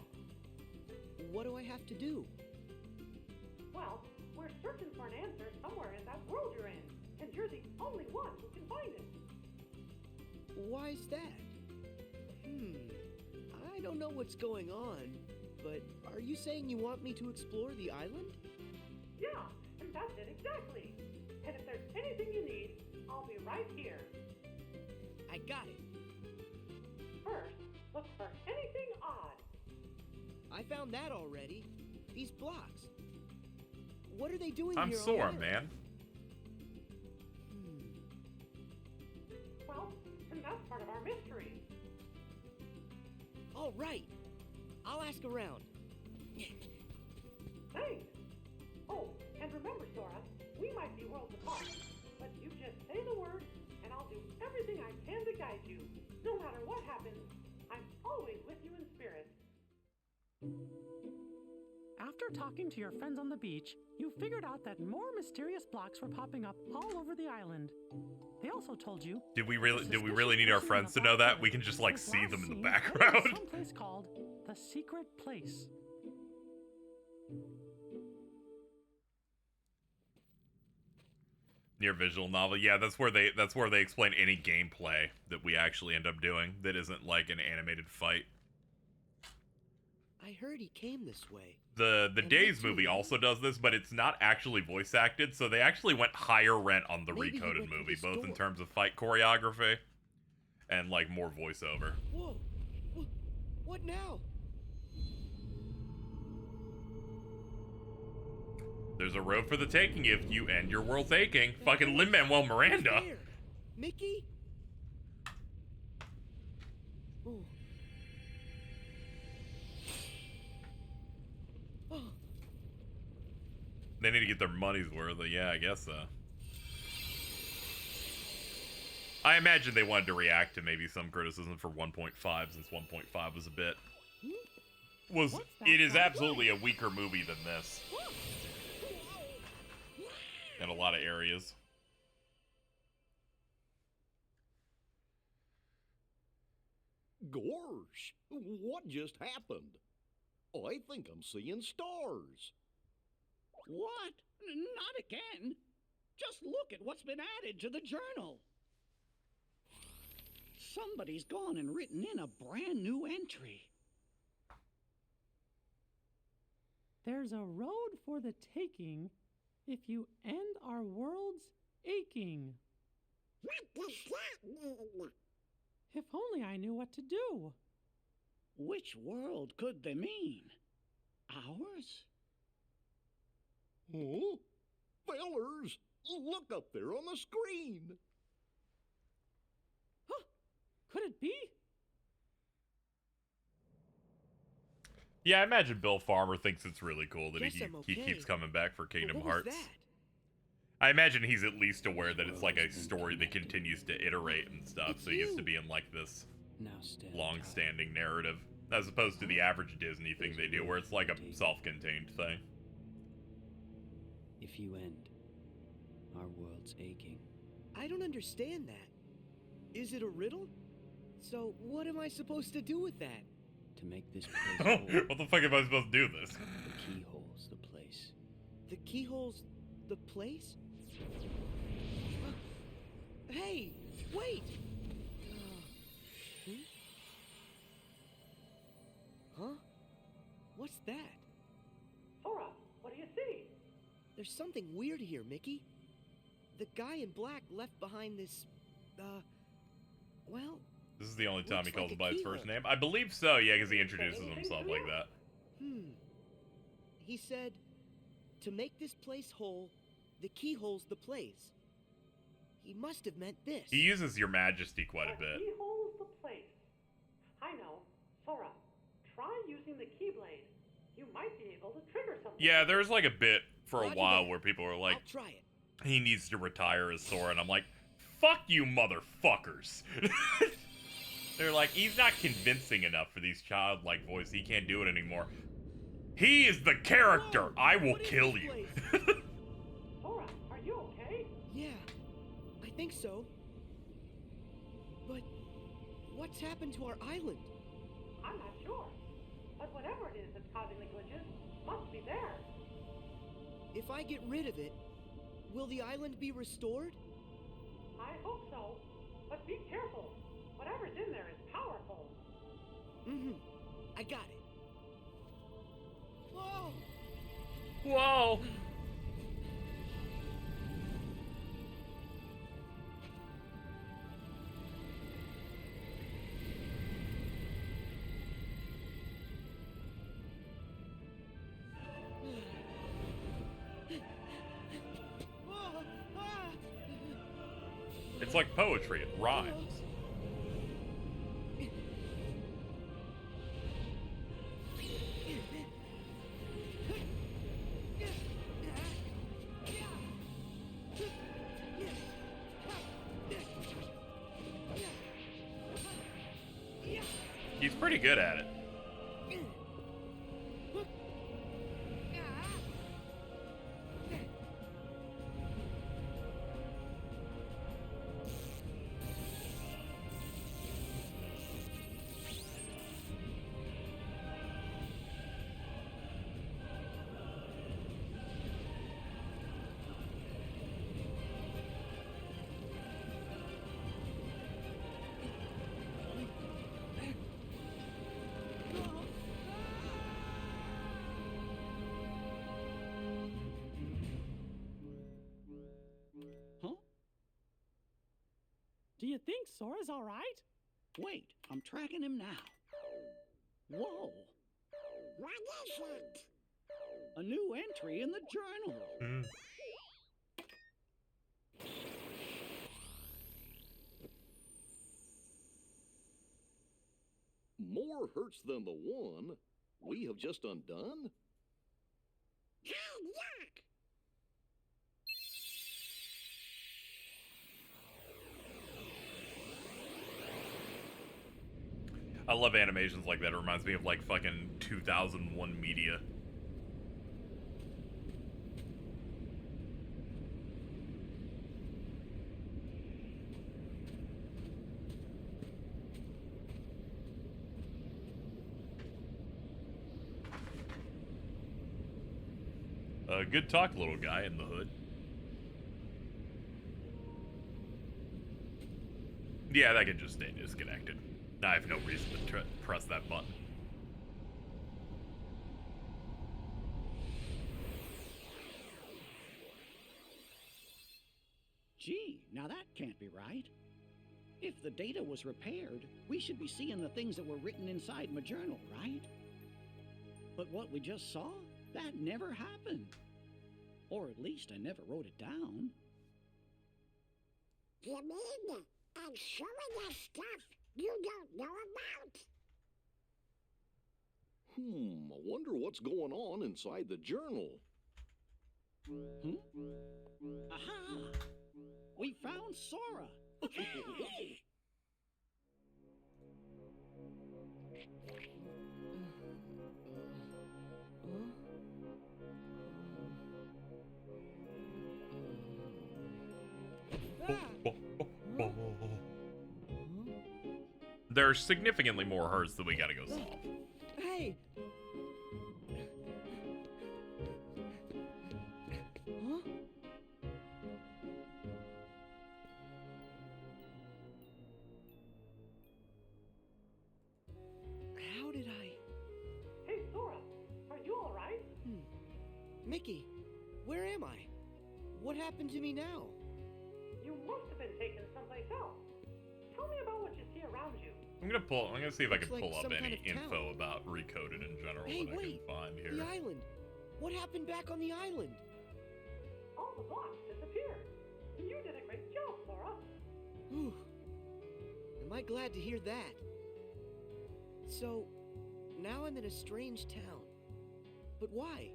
What do I have to do? Well, we're searching for an answer somewhere in that world you're in, and you're the only one who can find it. Why's that? I don't know what's going on, but are you saying you want me to explore the island? Yeah, and that's it exactly. And if there's anything you need, I'll be right here. I got it. First, look for anything odd. I found that already. These blocks. What are they doing I'm here on the Sora, island? man. Well, and that's part of our mystery. All right. I'll ask around. Thanks. Oh, and remember, Sora, we might be worlds apart, but you just say the word, and I'll do everything I can to guide you. No matter what happens, I'm always with you in spirit. After talking to your friends on the beach, you figured out that more mysterious blocks were popping up all over the island. They also told you... Did we really need our friends to know that? We can just, like, see them in the background. Someplace called the Secret Place. Near visual novel. Yeah, that's where they explain any gameplay that we actually end up doing that isn't like an animated fight. I heard he came this way. The Days movie also does this, but it's not actually voice acted, so they actually went higher rent on the recoded movie, both in terms of fight choreography and like more voiceover. Whoa! What now? There's a road for the taking if you end your world's aching. Fucking Lin-Manuel Miranda. Mickey? Oh. Oh. They need to get their money's worth. Yeah, I guess so. I imagine they wanted to react to maybe some criticism for 1.5, since 1.5 was a bit... It is absolutely a weaker movie than this. In a lot of areas. Gorsh, what just happened? I think I'm seeing stars. What? Not again. Just look at what's been added to the journal. Somebody's gone and written in a brand new entry. There's a road for the taking if you end our world's aching. What does that mean? If only I knew what to do. Which world could they mean? Ours? Oh, fellers, look up there on the screen. Huh? Could it be? Yeah, I imagine Bill Farmer thinks it's really cool that Guess he keeps coming back for Kingdom What was Hearts. that? I imagine he's at least aware that it's like a story that continues to iterate and stuff, It's so he used you. to be in like this Now stand long-standing narrative, as opposed to the average Disney thing they do, where it's like a self-contained thing. If you end, our world's aching. I don't understand that. Is it a riddle? So what am I supposed to do with that? To make this place whole, What the fuck am I supposed to do with this? the keyhole's the place. The keyhole's the place? Hey, wait! Hmm? Huh? What's that? Sora, what do you see? There's something weird here, Mickey. The guy in black left behind this, well... This is the only time he Looks calls like him a by his keyhole. first name. I believe so, yeah, because he introduces himself like that. He said, to make this place whole, the keyhole's the place. He must have meant this. He uses Your Majesty quite a bit. Keyhole's the place. I know. Sora, try using the Keyblade. You might be able to trigger something. Yeah, there's like a bit for a Roger while that. where people were like, I'll try it. he needs to retire as Sora, and I'm like, fuck you motherfuckers. They're like, he's not convincing enough for these childlike voice. He can't do it anymore. He is the character. Whoa, I will what is kill this you. place? Sora, are you okay? Yeah, I think so. But what's happened to our island? I'm not sure. But whatever it is that's causing the glitches must be there. If I get rid of it, will the island be restored? I hope so. But be careful. Whatever's in there is powerful. Mm-hmm. I got it. Whoa! Whoa. It's like poetry. It rhymes. He's pretty good at it. Do you think Sora's all right? Wait, I'm tracking him now. Whoa, What is it? a new entry in the journal. More hurts than the one we have just undone? Hey, look! I love animations like that. It reminds me of like fucking 2001 media. Good talk, little guy in the hood. Yeah, that can just stay disconnected. I have no reason to press that button. Gee, now that can't be right. If the data was repaired, we should be seeing the things that were written inside my journal, right? But what we just saw, that never happened. Or at least I never wrote it down. You mean I'm showing us stuff you don't know about? I wonder what's going on inside the journal. Aha! We found Sora! There's significantly more herds that we gotta go solve. Hey! Huh? How did I... Hey, Sora, are you all right? Mickey, where am I? What happened to me now? You must have been taken someplace else. Tell me about what you see around you. I'm gonna see if I can Looks like pull up some kind any of town. info about Recoded in general Hey, that I wait! can find here. The island! What happened back on the island? All the blocks disappeared. You did a great job, Sora. Whew. Am I glad to hear that? So, now I'm in a strange town. But why?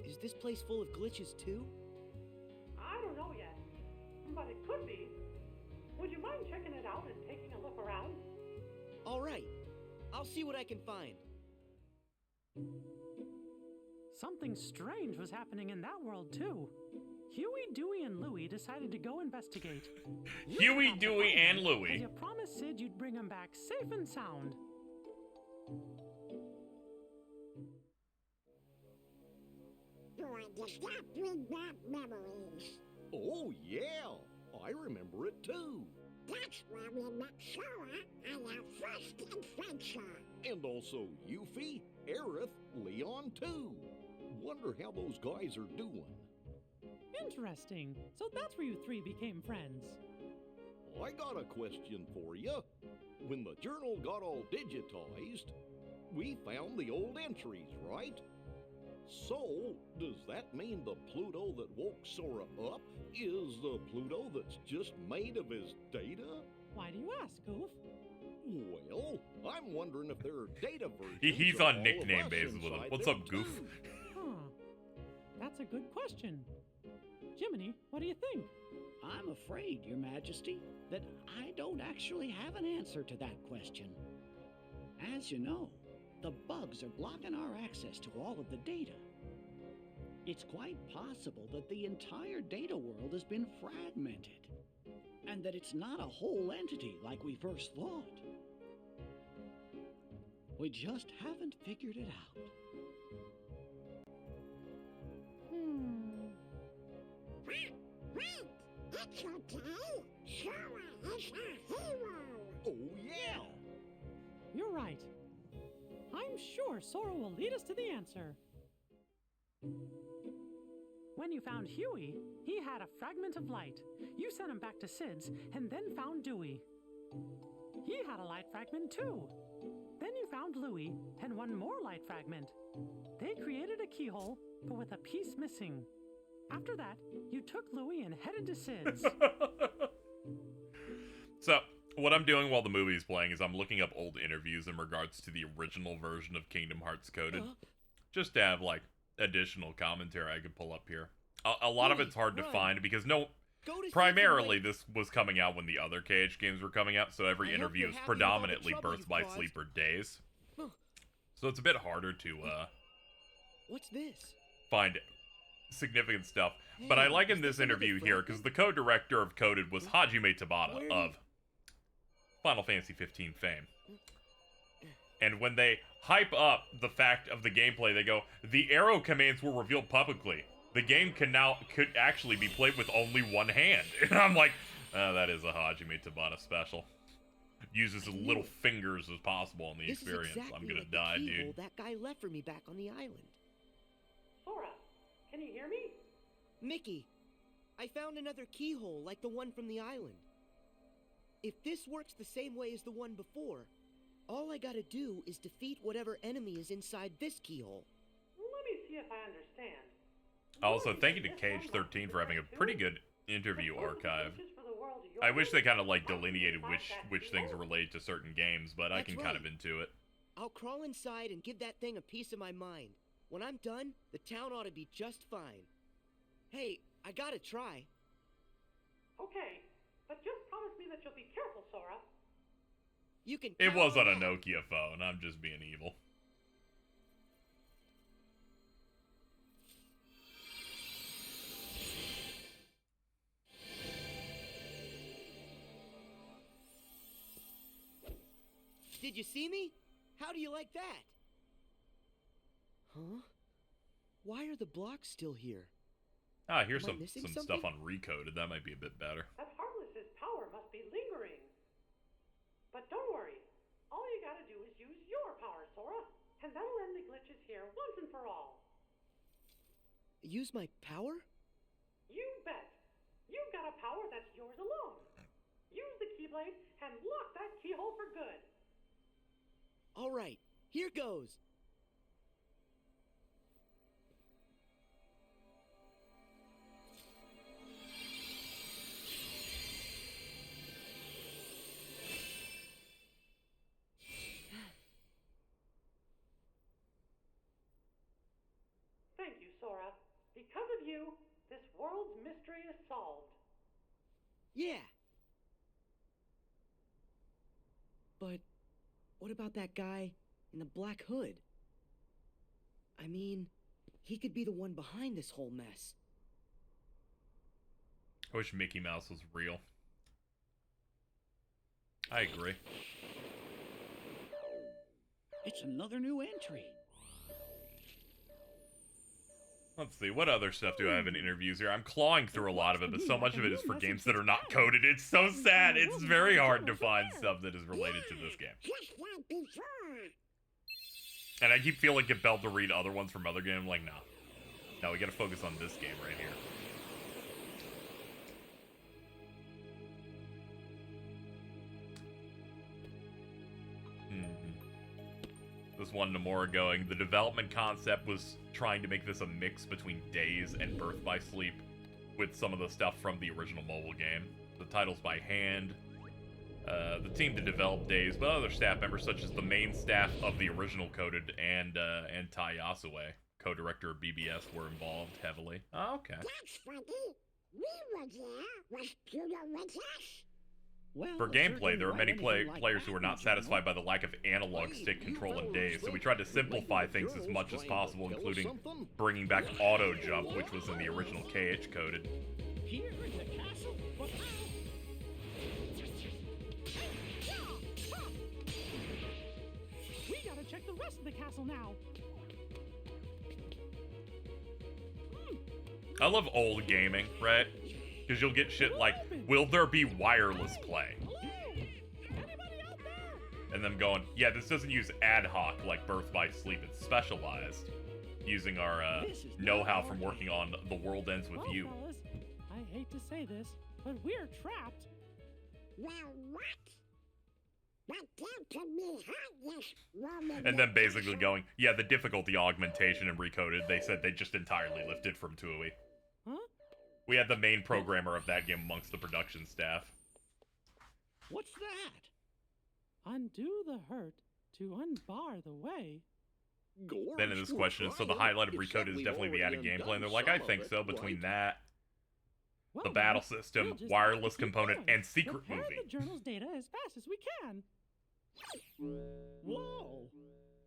Is this place full of glitches too? I don't know yet, but it could be. Would you mind checking it out and taking a look around? All right. I'll see what I can find. Something strange was happening in that world, too. Huey, Dewey, and Louie decided to go investigate. Huey, Dewey, and Louie. You promised Sid you'd bring him back safe and sound. Boy, does that bring back memories. Oh, yeah. I remember it too. That's where we met Sora on our first adventure. And also Yuffie, Aerith, Leon too. Wonder how those guys are doing. Interesting. So that's where you three became friends. I got a question for you. When the journal got all digitized, we found the old entries, right? So, does that mean the Pluto that woke Sora up is the Pluto that's just made of his data? Why do you ask, Goof? Well, I'm wondering if there are data versions. He's of on all nickname of us basis with him. inside What's there, up, Goof? too. Huh. That's a good question. Jiminy, what do you think? I'm afraid, Your Majesty, that I don't actually have an answer to that question. As you know, the bugs are blocking our access to all of the data. It's quite possible that the entire data world has been fragmented, and that it's not a whole entity like we first thought. We just haven't figured it out. Wait, it's okay. Sora is our hero. Oh, yeah. You're right. I'm sure Sora will lead us to the answer. When you found Huey, he had a fragment of light. You sent him back to Sid's and then found Dewey. He had a light fragment too. Then you found Louie and one more light fragment. They created a keyhole, but with a piece missing. After that, you took Louie and headed to Sid's. So, what I'm doing while the movie is playing is I'm looking up old interviews in regards to the original version of Kingdom Hearts Coded. Just to have, like, additional commentary I could pull up here. A lot of it's hard to find because primarily this was coming out when the other KH games were coming out, so every interview is predominantly Birth by Sleep or Days. So it's a bit harder to, What's this? find significant stuff. But I like in this interview here, because the co-director of Coded was Hajime Tabata of Final Fantasy 15 fame. And when they hype up the fact of the gameplay, they go, the arrow commands were revealed publicly. The game could actually be played with only one hand. And I'm like, that is a Hajime Tabata special. Use as little fingers as possible in the experience. Exactly I'm gonna like die, the dude. keyhole that guy left for me back on the island. Sora, can you hear me? Mickey, I found another keyhole like the one from the island. If this works the same way as the one before, all I gotta do is defeat whatever enemy is inside this keyhole. Let me see if I understand. Also, thank you to Cage13 for having a pretty good interview archive. I wish they kind of like delineated which things are related to certain games, but I can kind of into it. I'll crawl inside and give that thing a piece of my mind. When I'm done, the town ought to be just fine. Hey, I gotta try. Okay, but just promise me that you'll be careful, Sora. You can. It was on a that. Nokia phone. I'm just being evil. Did you see me? How do you like that? Huh? Why are the blocks still here? Ah, here's Am I some missing stuff something? on Recoded. That might be a bit better. That Heartless's power must be lingering. But don't worry. All you gotta do is use your power, Sora, and that'll end the glitches here once and for all. Use my power? You bet. You've got a power that's yours alone. Use the Keyblade and lock that keyhole for good. All right, here goes. Thank you, Sora. Because of you, this world's mystery is solved. Yeah. But what about that guy in the black hood? I mean, he could be the one behind this whole mess. I wish Mickey Mouse was real. I agree. It's another new entry. Let's see, what other stuff do I have in interviews here? I'm clawing through a lot of it, but so much of it is for games that are not coded. It's so sad. It's very hard to find stuff that is related to this game. Just like before. And I keep feeling compelled to read other ones from other games. Like, no. No, we gotta focus on this game right here. This one Nomura going, the development concept was trying to make this a mix between Days and Birth by Sleep with some of the stuff from the original mobile game. The title's by hand. The team to develop Days, but other staff members such as the main staff of the original Coded and Tai Yasue, co-director of BBS, were involved heavily. Oh, okay. That's funny. We were there. Was Pluto with us? Well, For it gameplay, certainly there were many wasn't anything like players that who were in the not satisfied by jungle. the lack of analog stick control in Days, so we tried to simplify things as much as possible, including bringing back auto jump, which was in the original KH Coded. Here in the castle? But how? We gotta check the rest of the castle now. I love old gaming, right? Because you'll get shit like, will there be wireless play? Hello? Anybody out there? And them going, yeah, this doesn't use ad hoc like Birth by Sleep. It's specialized, using our know-how from working on The World Ends With Well, You. fellas, I hate to say this, but we're trapped. Well, what? But tell to me how this woman... And then basically going, yeah, the difficulty augmentation and recoded, they said they just entirely lifted from TUI. Huh? We had the main programmer of that game amongst the production staff. What's that? Undo the hurt to unbar the way. Gorge, Then in this we're question is, so the trying, highlight of except recoded is we've definitely the already added gameplay, and they're undone like, I some think of so, it, between right? that, Well, the battle we'll system, just have to wireless keep component, going. and secret Repair movie. the journal's data as fast as we can. Whoa!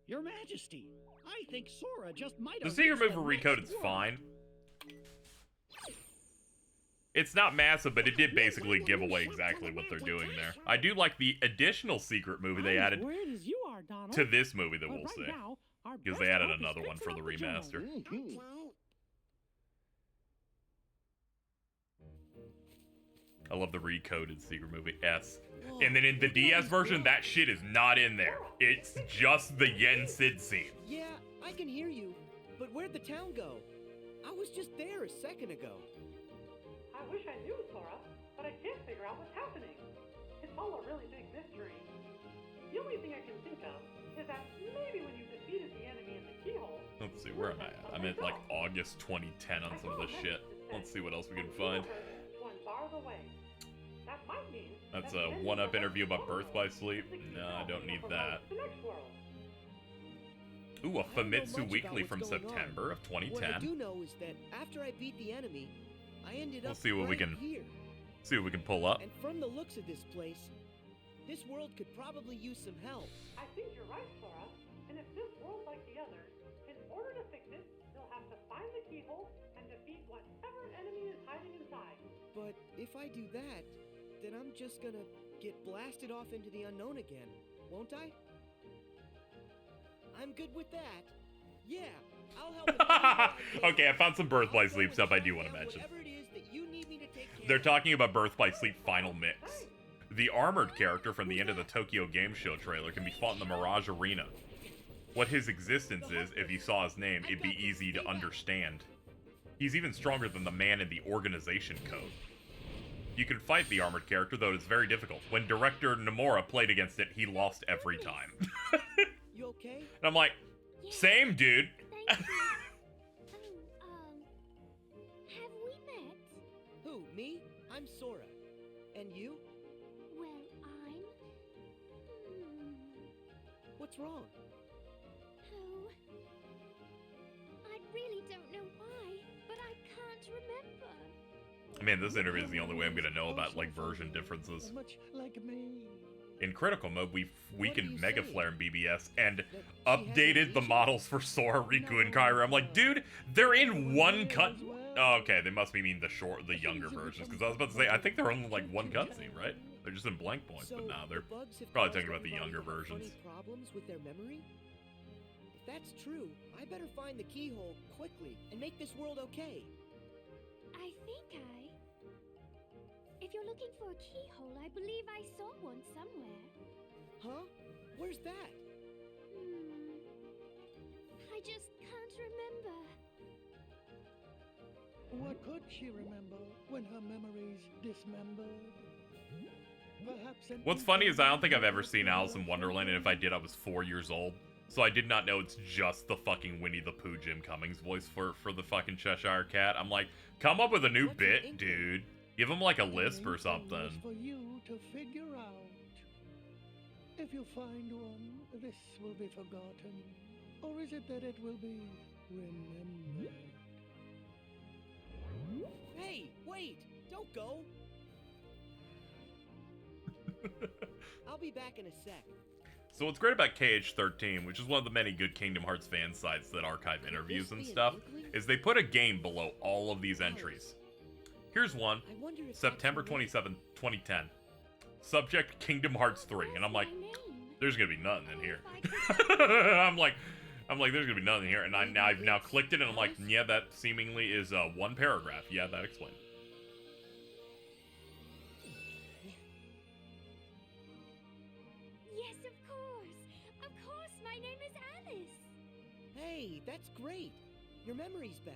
Your Majesty, I think Sora just might The have secret reached movie the next recoded's world. fine. It's not massive, but it did basically give away exactly what they're doing there. I do like the additional secret movie they I'm as added worried as you are, Donald. to this movie that But we'll right see. now, our Because best they added hope is another one for fixing the up journal. remaster. Mhm. I love the recoded secret movie S. And then in the DS version, that shit is not in there. It's just the Yen Sid scene. Yeah, I can hear you. But where'd the town go? I was just there a second ago. I wish I knew, Sora, but I can't figure out what's happening. It's all a really big mystery. The only thing I can think of is that maybe when you defeated the enemy in the keyhole... Let's see, where am I at? I'm at like August 2010 on some of this shit. Let's see what else we can find. To unbar the way. That might mean That's that a the enemy one-up will interview about follow Birth by us Sleep. to keep No, I don't helping need from that. the next world. Ooh, a I don't know Famitsu much Weekly about from what's going on. September of What I 2010. do know is that after I beat the enemy, I ended We'll up see what we right can- here. See what we can pull up. And from the looks of this place, this world could probably use some help. I think you're right, Sora. And if this world's like the others, in order to fix it, you'll have to find the keyhole and defeat whatever enemy is hiding inside. But if I do that, then I'm just gonna get blasted off into the unknown again, won't I? I'm good with that. Yeah, I'll help. with anything. Okay, I found some Birth by I'll go Sleep and stuff I track do want to down mention. Whatever it is that you need me to take care They're of. talking about Birth by Sleep Final Mix. The armored character from the end of the Tokyo Game Show trailer can be fought in the Mirage Arena. What his existence is, if you saw his name, it'd be easy to understand. He's even stronger than the man in the organization code. You can fight the armored character, though it's very difficult. When director Nomura played against it, he lost every time. You okay? And I'm like, same, dude. Thank you. Have we met? Who, me? I'm Sora. And you? Well, I'm... What's wrong? Oh... I really don't know why, but I can't remember. Man, this interview is the only way I'm gonna know about, like, version differences. Much like me. In critical mode, we weakened Mega saying? Flare in BBS and That she has updated the vision? models for Sora, Riku, and Kyra. I'm like, dude, they're in one cut. Oh, okay, they must be mean the younger versions, because I was about to say, I think they're only like one cutscene, right? They're just in blank points, So but nah, the they're bugs have probably caused talking about the everybody younger to have versions. funny problems with their memory? If that's true, I better find the keyhole quickly and make this world okay. I think If you're looking for a keyhole, I believe I saw one somewhere. Huh? Where's that? I just can't remember. What could she remember when her memories dismembered? Perhaps an What's funny is I don't think I've ever seen Alice in Wonderland, and if I did, I was 4 years old. So I did not know it's just the fucking Winnie the Pooh Jim Cummings voice for the fucking Cheshire Cat. I'm like, come up with a new What's an bit, inkling? dude. Give him like a lisp or Anything something. is for you to figure out. If you find one, this will be forgotten. Or is it that it will be remembered? Hey, wait! Don't go! I'll be back in a sec. So what's great about KH13, which is one of the many good Kingdom Hearts fan sites that archive interviews and stuff, is they put a game below all of these entries. Here's one, I wonder if September that's the name. 27, 2010. Subject, Kingdom Hearts 3. And I'm like, My name. there's gonna be nothing in here. If I could- I'm like, there's gonna be nothing here. And I've now clicked it and I'm like, yeah, that seemingly is one paragraph. Yeah, that explains. Yes, of course. Hey, that's great. Your memory's back.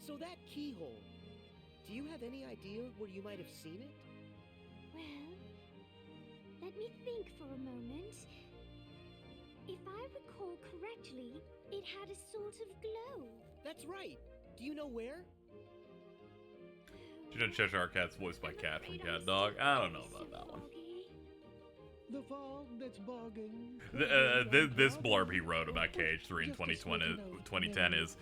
So that keyhole, do you have any idea where you might have seen it? Well, let me think for a moment. If I recall correctly, it had a sort of glow. That's right. Do you know where? She did Cheshire Cat's voiced by Cat from Cat Dog. I don't know about that one. The fog that's bogging. This blurb he wrote about KH3 in 2010 is,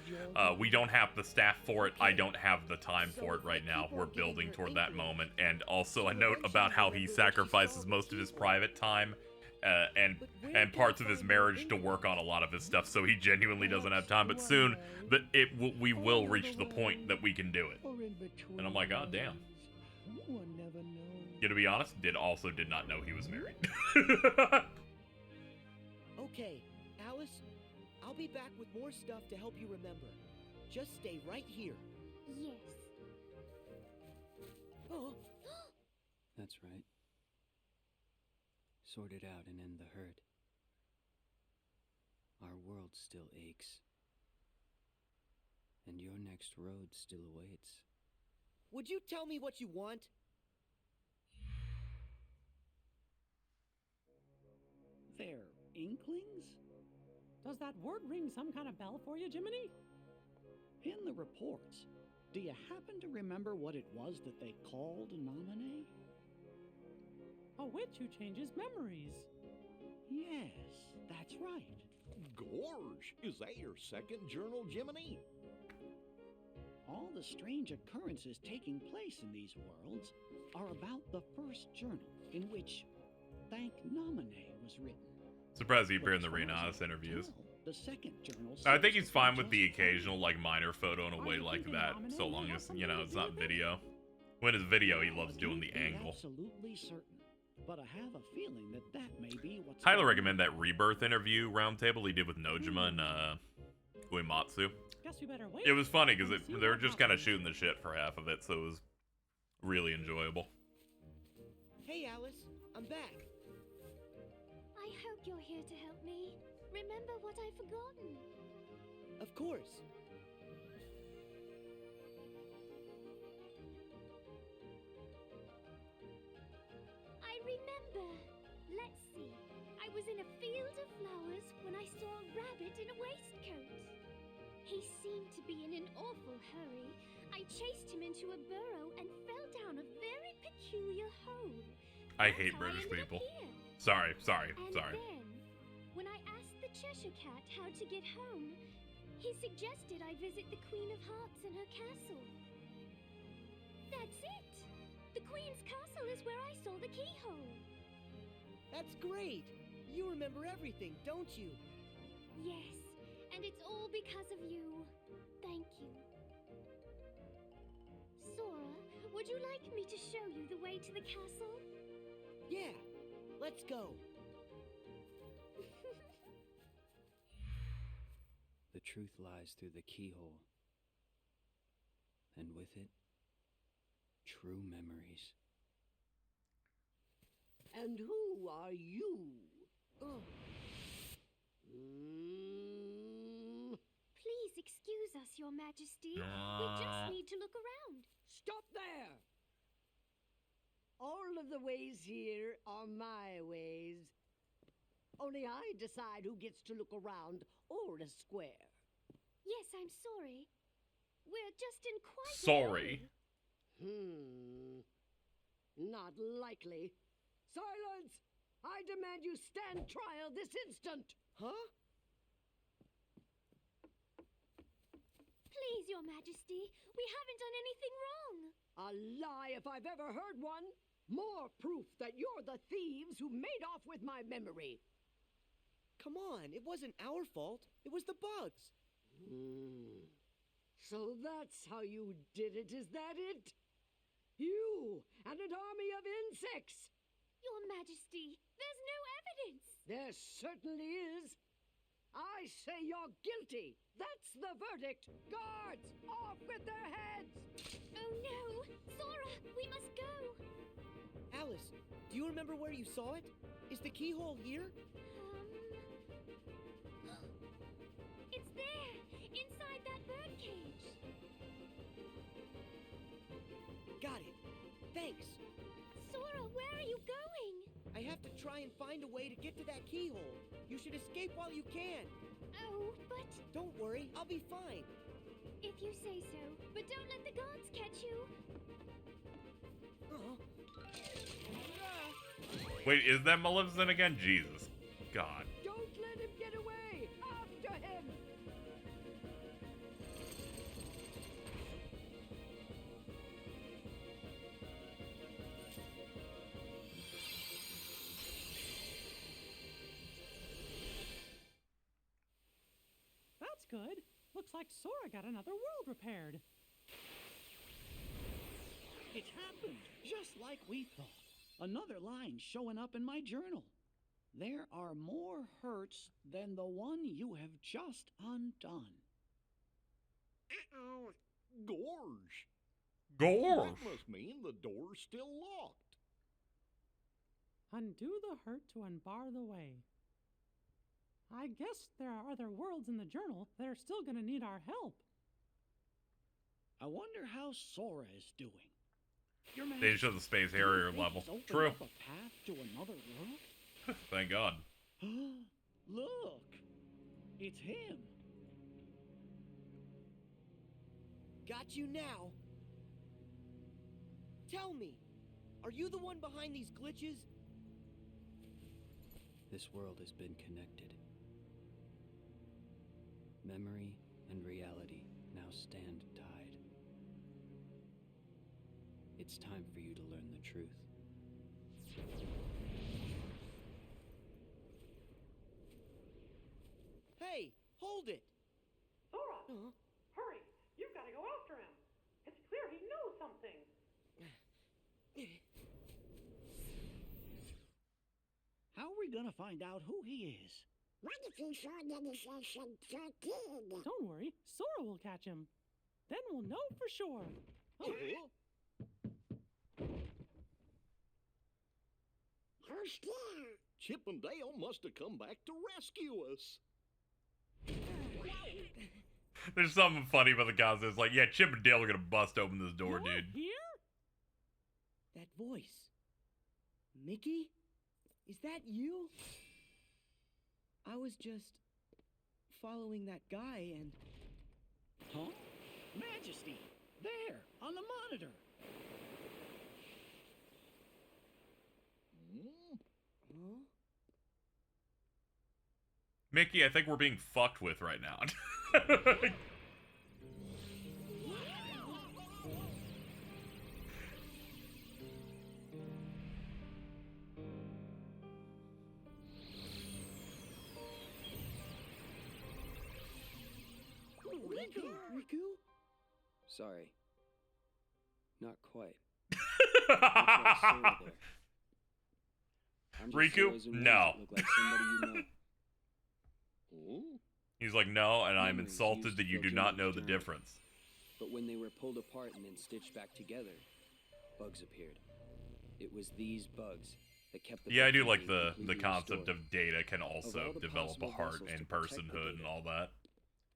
we don't have the staff for it. I don't have the time for it right now. We're building toward that moment. And also a note about how he sacrifices most of his private time and parts of his marriage to work on a lot of his stuff. So he genuinely doesn't have time. But soon, we will reach the point that we can do it. And I'm like, God damn. One never knows. Yeah, to be honest, did not know he was married. Okay, Alice, I'll be back with more stuff to help you remember. Just stay right here. Yes. Oh, That's right. Sort it out and end the hurt. Our world still aches. And your next road still awaits. would you tell me what you want? They're inklings? Does that word ring some kind of bell for you, Jiminy? In the reports, do you happen to remember what it was that they called Nominee? A witch who changes memories. Yes, that's right. Gorge, is that your second journal, Jiminy? All the strange occurrences taking place in these worlds are about the first journal in which Thank Nominee was written. Surprised he appeared in the But as far as Renatus I can interviews. tell, the second journal I think seems he's to be fine with the just occasional, like, minor photo in a Are way you like thinking that, Nominee so may long have as, something to it's do not with it? video. When it's video, he I loves doing the can't be angle. absolutely certain, but I have a feeling that that may be what's Highly going recommend on. that Rebirth interview roundtable he did with Nojima and, Uematsu. Guess we better wait. It was funny, because and see they were what just kind of happens. shooting the shit for half of it, so it was really enjoyable. Hey, Alice, I'm back. I hope you're here to help me. Remember what I've forgotten. Of course. I remember. Let's see. I was in a field of flowers when I saw a rabbit in a waistcoat. He seemed to be in an awful hurry. I chased him into a burrow and fell down a very peculiar hole. I That's hate how British ended up people. here. Sorry. And then, when I asked the Cheshire Cat how to get home, he suggested I visit the Queen of Hearts in her castle. That's it! The Queen's castle is where I saw the keyhole. That's great. You remember everything, don't you? Yes, and it's all because of you. Thank you. Sora, would you like me to show you the way to the castle? Yeah, let's go. The truth lies through the keyhole. And with it, true memories. And who are you? Oh. Please excuse us, Your Majesty. We just need to look around. Stop there! All of the ways here are my ways. Only I decide who gets to look around or a square. Yes, I'm sorry. We're just in quite a Sorry. hurry. Not likely. Silence! I demand you stand trial this instant! Huh? Please, Your Majesty, we haven't done anything wrong. A lie if I've ever heard one! More proof that you're the thieves who made off with my memory! Come on, it wasn't our fault. It was the bugs. So that's how you did it, is that it? You and an army of insects! Your Majesty, there's no evidence. There certainly is. I say you're guilty. That's the verdict. Guards, off with their heads! Oh no! Sora, we must go! Alice, do you remember where you saw it? Is the keyhole here? Thanks. Sora, where are you going? I have to try and find a way to get to that keyhole. You should escape while you can. Oh, but Don't worry, I'll be fine. if you say so. But don't let the gods catch you. Wait, is that Maleficent again? Jesus. God. Don't let him get away! After him! That's good. Looks like Sora got another world repaired. It happened, just like we thought. Another line showing up in my journal. There are more hurts than the one you have just undone. Uh-oh. Gorge. Gorge. That must mean the door's still locked. Undo the hurt to unbar the way. I guess there are other worlds in the journal that are still gonna need our help. I wonder how Sora is doing. Your They show the Space do you Harrier think level. he's opened True. up a path to another world? Thank God. Look, it's him. Got you now. Tell me, are you the one behind these glitches? This world has been connected. Memory and reality now stand tied. It's time for you to learn the truth. Hey, hold it! Sora! Hurry! You've got to go after him! It's clear he knows something! How are we gonna find out who he is? What if he saw the kid? Don't worry, Sora will catch him. Then we'll know for sure. Oh, Who's there? Chip and Dale must have come back to rescue us. There's something funny about the guys that's like, yeah, Chip and Dale are gonna bust open this door, You're dude. here? That voice. Mickey? Is that you? I was just following that guy and... huh? Majesty, there, on the monitor. Huh? Mickey, I think we're being fucked with right now. Riku? Sorry. Not quite. Look like Sora there. I'm just Riku? heroes and No. ones that look like somebody you know. Oh? He's like, no, and I'm Memories insulted used that to you fill do not Journey's know the journal. difference. But when they were pulled apart and then stitched back together, bugs appeared. It was these bugs that kept the Yeah, I book do like memory the completely concept restored. of Data can all also the develop a possible heart vessels and to protect the personhood and data, all that.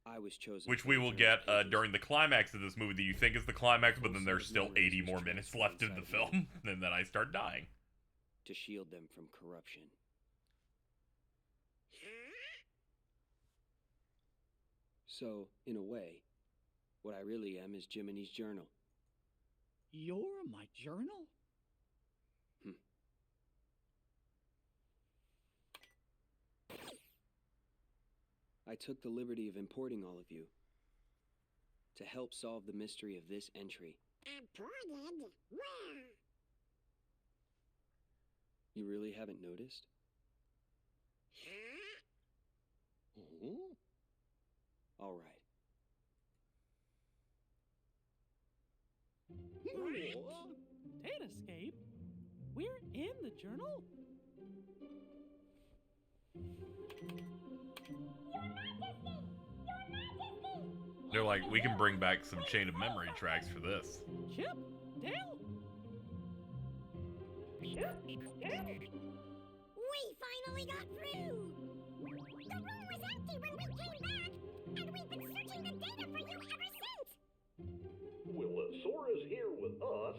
I was chosen. Which for we the will journal get pages. during the climax of this movie that you think is the climax, but then Full there's set of still 80 memories more was minutes transferred left in the inside of film, and then I start dying. to shield them from corruption. So, in a way, what I really am is Jiminy's journal. You're my journal? I took the liberty of importing all of you to help solve the mystery of this entry. Imported? Where? You really haven't noticed? Oh? All right. Data escape? We're in the journal? They're like, we can bring back some Chain of Memory tracks for this. Chip? Dale? We finally got through! The room was empty when we came back, and we've been searching the data for you ever since! Well, Sora's here with us,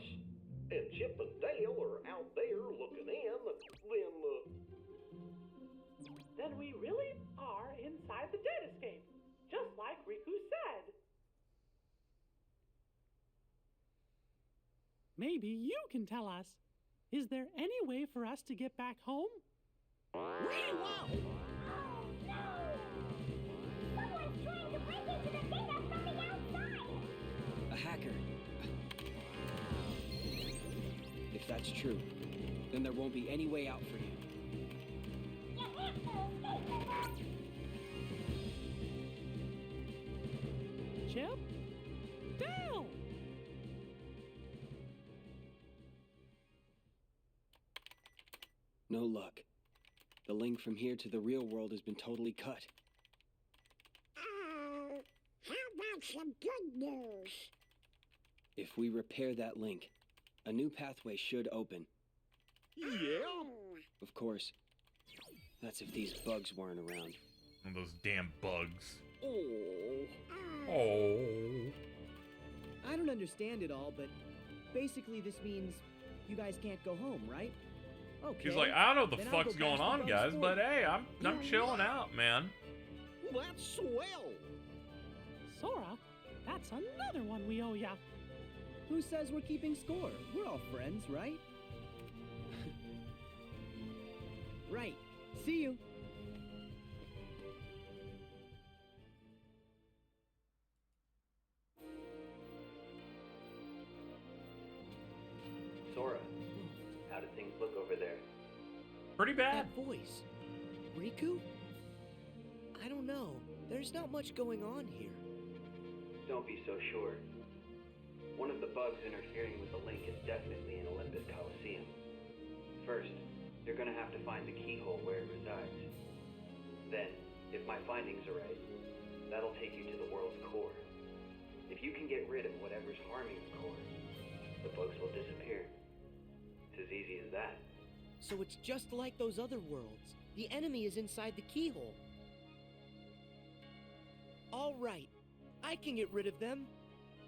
and Chip and Dale are out there looking in, then we really are inside the dead escape, just like Riku said. Maybe you can tell us. Is there any way for us to get back home? Wait, wow! Oh no! Someone's trying to break into the data from the outside! A hacker. If that's true, then there won't be any way out for you. You have to escape the box! Chip? Dale! No luck. The link from here to the real world has been totally cut. Oh, how about some good news? If we repair that link, a new pathway should open. Yeah? Of course, that's if these bugs weren't around. And those damn bugs. Oh. Oh. I don't understand it all, but basically this means you guys can't go home, right? Okay. He's like, I don't know what the then I'll fuck's go going catch the on, bugs guys, for but you. hey, I'm chilling out, man. That's swell. Sora, that's another one we owe ya. Who says we're keeping score? We're all friends, right? Right. See you. Sora, how do things look over there? Pretty bad. That voice. Riku? I don't know. There's not much going on here. Don't be so sure. One of the bugs interfering with the link is definitely in Olympus Coliseum. First, you're gonna have to find the keyhole where it resides. Then, if my findings are right, that'll take you to the world's core. If you can get rid of whatever's harming the core, the bugs will disappear. It's as easy as that. So it's just like those other worlds. The enemy is inside the keyhole. All right. I can get rid of them.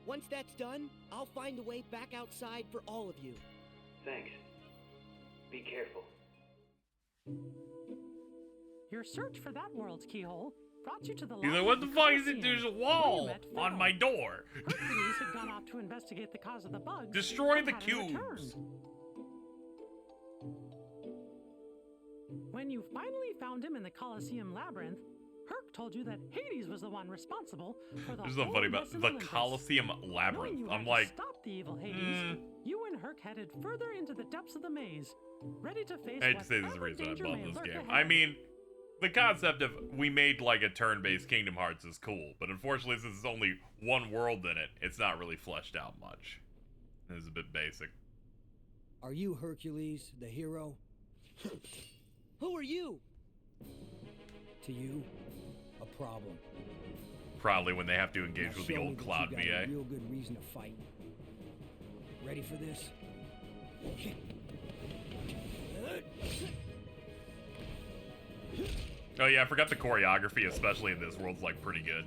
Once that's done, I'll find a way back outside for all of you. Thanks. Be careful. Your search for that world's keyhole brought you to the He's like, what the fuck is it? Coliseum, There's a where you wall met on Phil. my door. Hercules had gone out to investigate the cause of the bugs. Destroy and the hadn't cubes. returned. When you finally found him in the Coliseum labyrinth, Herc told you that Hades was the one responsible for the This is the whole funny mess about in the Olympus. Coliseum Knowing labyrinth. you I'm had like, to stop the evil Hades, you and Herc headed further into the depths of the maze, ready to face I hate to say this is the whatever reason I danger bought may this lurk game. ahead. I mean, the concept of we made like a turn-based Kingdom Hearts is cool, but unfortunately, since it's only one world in it, it's not really fleshed out much. It's a bit basic. Are you Hercules, the hero? Who are you? To you, a problem. Probably when they have to engage Now with the show me old that Cloud you got VA. a real good reason to fight. Ready for this? Oh yeah, I forgot the choreography, especially in this world's like pretty good.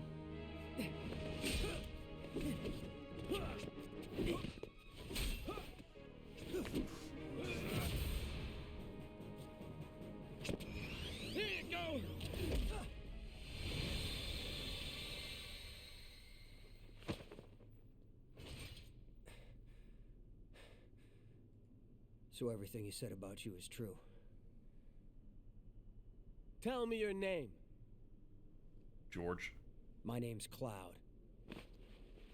Here you go! So everything he said about you is true. Tell me your name. George. My name's Cloud.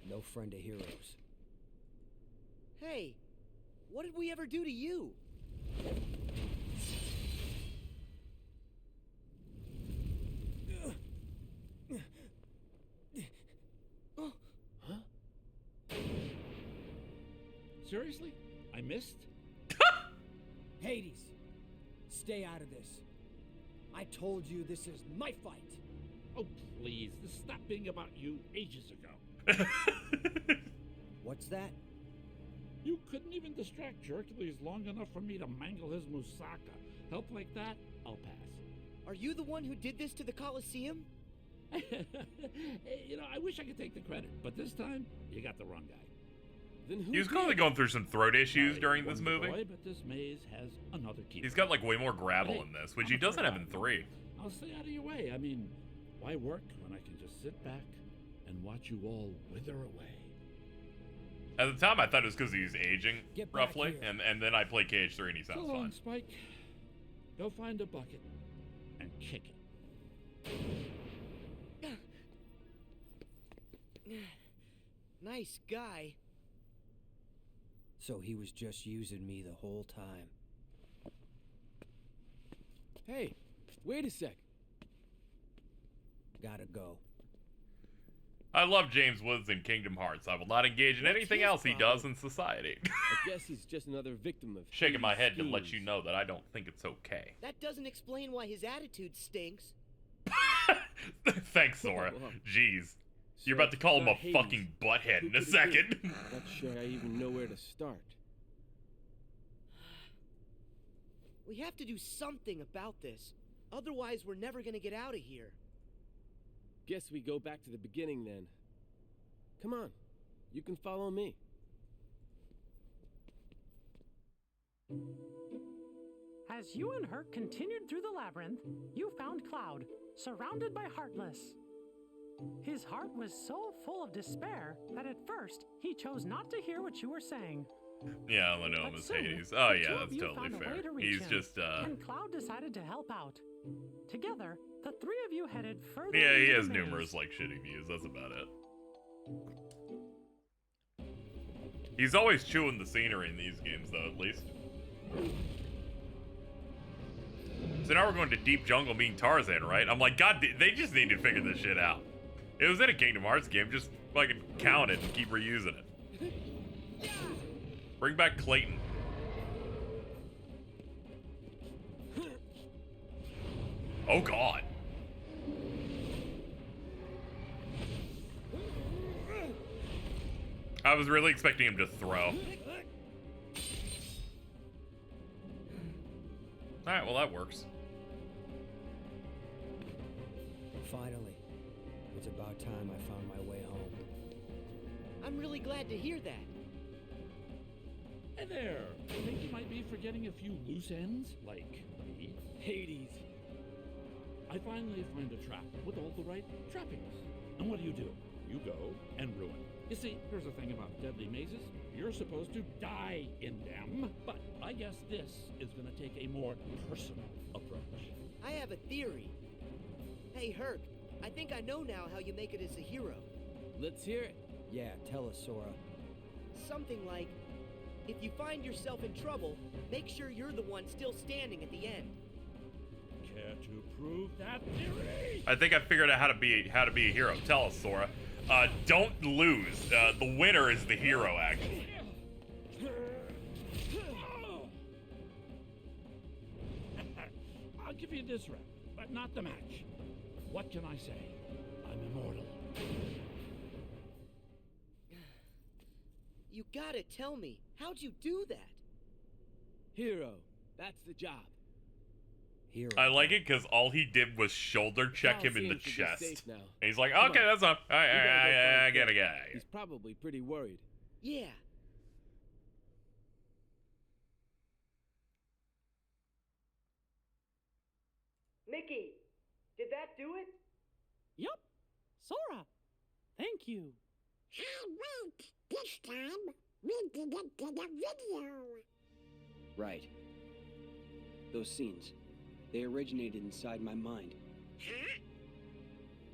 No friend of heroes. Hey, what did we ever do to you? Seriously? I missed? Hades, stay out of this. I told you this is my fight. Oh, please. This stopped being about you ages ago. What's that? You couldn't even distract Hercules long enough for me to mangle his moussaka. Help like that? I'll pass. Are you the one who did this to the Coliseum? You know, I wish I could take the credit, but this time, you got the wrong guy. Then who He was clearly did? going through some throat issues I during this won the movie. Boy, but this maze has another key. He's got like way more gravel Hey, in this, which I'm he a doesn't have in forgotten. 3. I'll stay out of your way. I mean, why work when I can just sit back and watch you all wither away? At the time, I thought it was because he was aging, Get back roughly, here. and then I play KH3 and he So sounds long, fine. Spike. Go find a bucket and kick it. Nice guy. So he was just using me the whole time. Hey, wait a sec. Gotta go. I love James Woods in Kingdom Hearts. I will not engage in What's anything his else he problem? does in society. I guess he's just another victim of Shaking my Hades' head to let you schemes. know that I don't think it's okay. That doesn't explain why his attitude stinks. Thanks, Sora. Whoa. Jeez. You're So about to call him not a Hades. fucking butthead Who in a could it be? second. Not sure I even know where to start. We have to do something about this. Otherwise, we're never gonna get out of here. Guess we go back to the beginning then. Come on, you can follow me. As you and Herc continued through the labyrinth, you found Cloud, surrounded by Heartless. His heart was so full of despair that at first he chose not to hear what you were saying. Yeah, I know him But as soon, Hades. Oh the yeah, two of that's you totally found a fair. way to reach He's him, just and Cloud decided to help out. Together, the three of you headed further yeah, he into has the maze. numerous like shitty views. That's about it. He's always chewing the scenery in these games, though, at least. So now we're going to Deep Jungle meeting Tarzan, right? I'm like, God, they just need to figure this shit out. It was in a Kingdom Hearts game, just fucking count it and keep reusing it. Bring back Clayton. Oh, God. I was really expecting him to throw. Alright, well that works. Finally. It's about time I found my way home. I'm really glad to hear that. Hey there. Think you might be forgetting a few loose ends? Like me? Hades. I finally find a trap with all the right trappings. And what do? You go and ruin. You see, here's the thing about deadly mazes. You're supposed to die in them, but I guess this is gonna take a more personal approach. I have a theory. Hey, Herc, I think I know now how you make it as a hero. Let's hear it. Yeah, tell us, Sora. Something like, if you find yourself in trouble, make sure you're the one still standing at the end. Care to prove that theory? I think I figured out how to be a hero. Tell us, Sora. Don't lose. The winner is the hero, actually. I'll give you this rep, but not the match. What can I say? I'm immortal. You gotta tell me, how'd you do that? Hero. That's the job. Hero. I like it because all he did was shoulder check Cal him in the seems to be chest. safe now. And he's like, Come okay, on. that's enough. We gotta go I find gotta Phil. get out of here. He's probably pretty worried. Yeah. Mickey, did that do it? Yup. Sora, thank you. I won't. This time, we didn't get a video. Right. Those scenes, they originated inside my mind. Huh?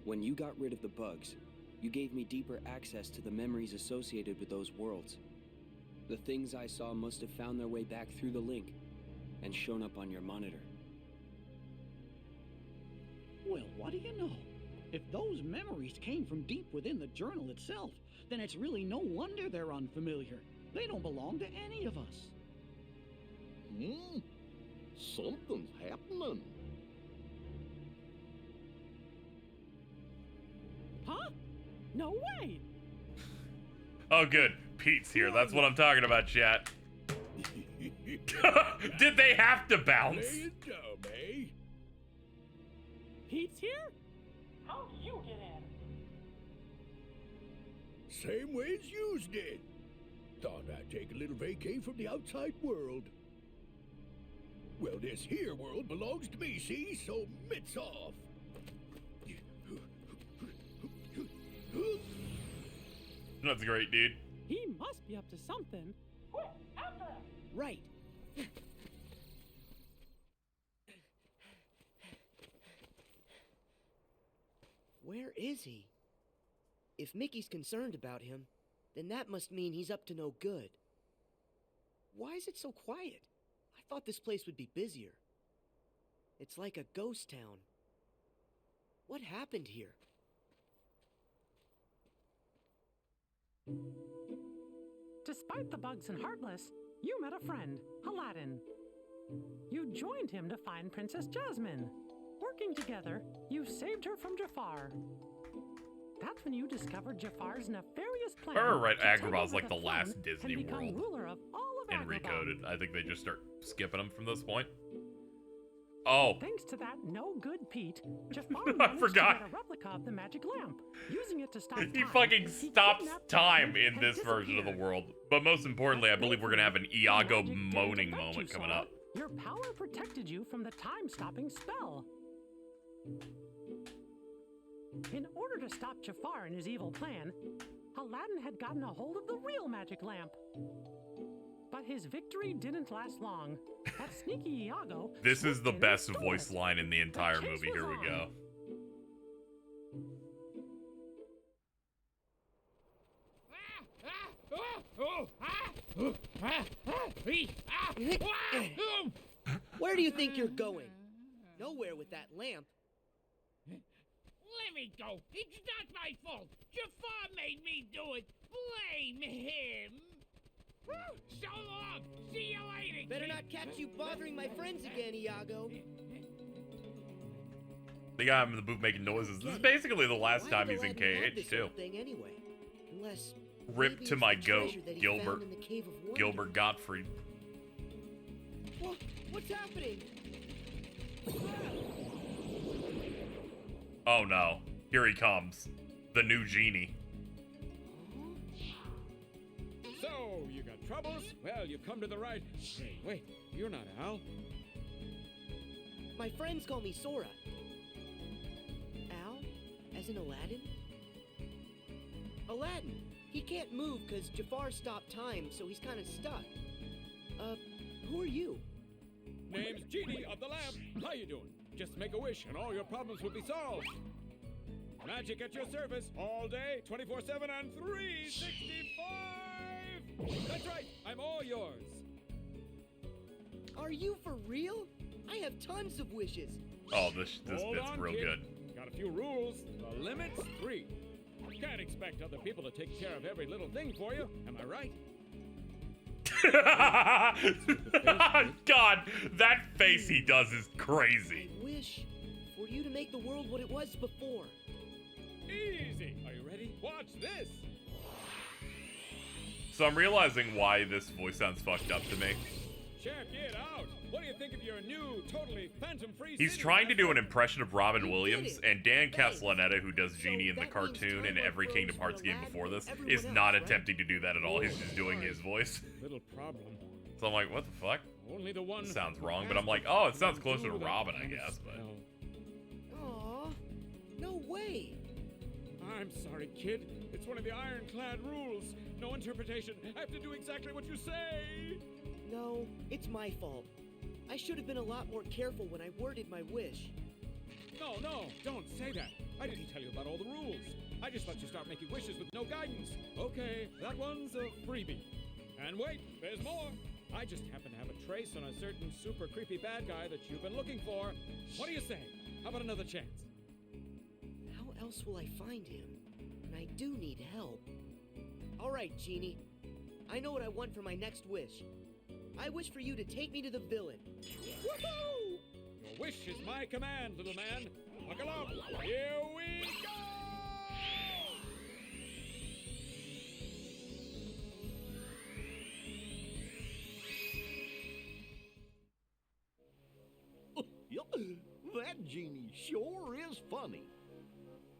When you got rid of the bugs, you gave me deeper access to the memories associated with those worlds. The things I saw must have found their way back through the link and shown up on your monitor. Well, what do you know? If those memories came from deep within the journal itself, then it's really no wonder they're unfamiliar. They don't belong to any of us. Something's happening. Huh? No way! Oh, good. Pete's here. That's what I'm talking about, chat. Did they have to bounce? There you go, eh? Pete's here? How'd you get in? Same way as yous did. Thought I'd take a little vacay from the outside world. Well, this here world belongs to me, see? So mitts off. That's great, dude. He must be up to something. Quick, after him! Right. Where is he? If Mickey's concerned about him, then that must mean he's up to no good. Why is it so quiet? I thought this place would be busier. It's like a ghost town. What happened here? Despite the bugs and Heartless, you met a friend, Aladdin. You joined him to find Princess Jasmine. Working together, you saved her from Jafar. That's when you discovered Jafar's nefarious plan. Right, to take Agrabah's over like the fun last Disney and become world. ruler of all of And Agrabah. recoded. I think they just start skipping them from this point. Oh. Thanks to that no-good Pete, Jafar I managed forgot. to get a replica of the magic lamp, using it to stop time. He fucking stops kidnapped time Jasmine in and this version of the disappeared. world. But most importantly, I believe we're gonna have an Iago Magic didn't moaning affect you, moment coming Sora. up. Your power protected you from the time-stopping spell. In order to stop Jafar and his evil plan, Aladdin had gotten a hold of the real magic lamp. But his victory didn't last long. That sneaky Iago. This is the swooped in best and stole voice it. line in the entire chase movie. was Here we on. go. Where do you think you're going? Nowhere with that lamp. Let me go. It's not my fault. Jafar made me do it. Blame him. So long. See you later. Better kid. not catch you bothering my friends again, Iago. They got him in the booth making noises. This is basically the last Why time did he's in Aladdin have KH this too. old thing anyway? Unless Rip maybe to it's my the goat, treasure that he Gilbert. found in the Cave of Wonder. Gilbert Gottfried. What's happening? Oh no. Here he comes. The new genie. So, you got troubles? Well, you come to the right. Hey, wait, you're not Al. My friends call me Sora. Al? As in Aladdin? Aladdin. He can't move because Jafar stopped time, so he's kind of stuck. Who are you? Name's Genie of the Lamp. How you doing? Just make a wish and all your problems will be solved. Magic at your service all day, 24/7 and 365. That's right. I'm all yours. Are you for real? I have tons of wishes. Oh, this Hold bit's on, real kid. good. Got a few rules. The limit's 3. Can't expect other people to take care of every little thing for you. Am I right? God, that face he does is crazy. I wish for you to make the world what it was before. Easy. Are you ready? Watch this. So I'm realizing why this voice sounds fucked up to me. Check it out. What do you think of your new, totally phantom-free He's city? trying to do an impression of Robin Williams, and Dan Castellaneta, who does Genie in the cartoon and every Kingdom Hearts game before this, is not attempting to do that at all. He's just doing his voice. Little problem. So I'm like, what the fuck? Only the one This sounds wrong, but I'm like, oh, it sounds closer to Robin, I guess, but... Aw, no way. I'm sorry, kid. It's one of the ironclad rules. No interpretation. I have to do exactly what you say. No, it's my fault. I should have been a lot more careful when I worded my wish. No, don't say that. I didn't tell you about all the rules. I just let you start making wishes with no guidance. Okay, that one's a freebie. And wait, there's more. I just happen to have a trace on a certain super creepy bad guy that you've been looking for. What do you say? How about another chance? How else will I find him? And I do need help. All right, Genie. I know what I want for my next wish. I wish for you to take me to the villain. Woohoo! Your wish is my command, little man. Buckle up. Here we go! That genie sure is funny.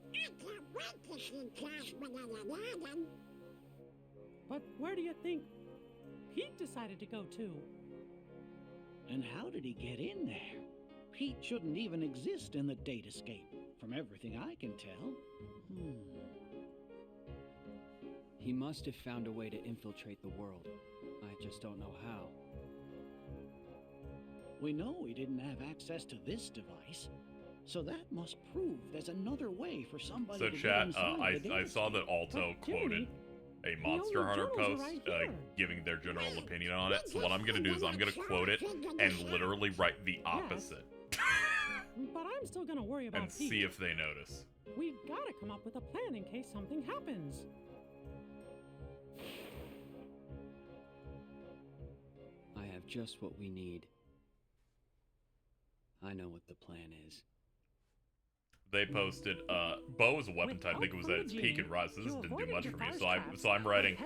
I can't wait to see Jasmine and Aladdin. But where do you think Pete decided to go to? And how did he get in there? Pete shouldn't even exist in the datascape, from everything I can tell. He must have found a way to infiltrate the world. I just don't know how. We know he didn't have access to this device, so that must prove there's another way for somebody So to chat, get inside the I saw that Alto quoted a Monster Hunter post giving their general opinion on it. So what I'm gonna do is I'm gonna quote it and literally write the opposite. But I'm still gonna worry about and Pete. see if they notice. We've gotta come up with a plan in case something happens. I have just what we need. I know what the plan is. They posted, Bo is a weapon type. I think it was at its peak and rise. So this didn't do much for me. So I'm writing,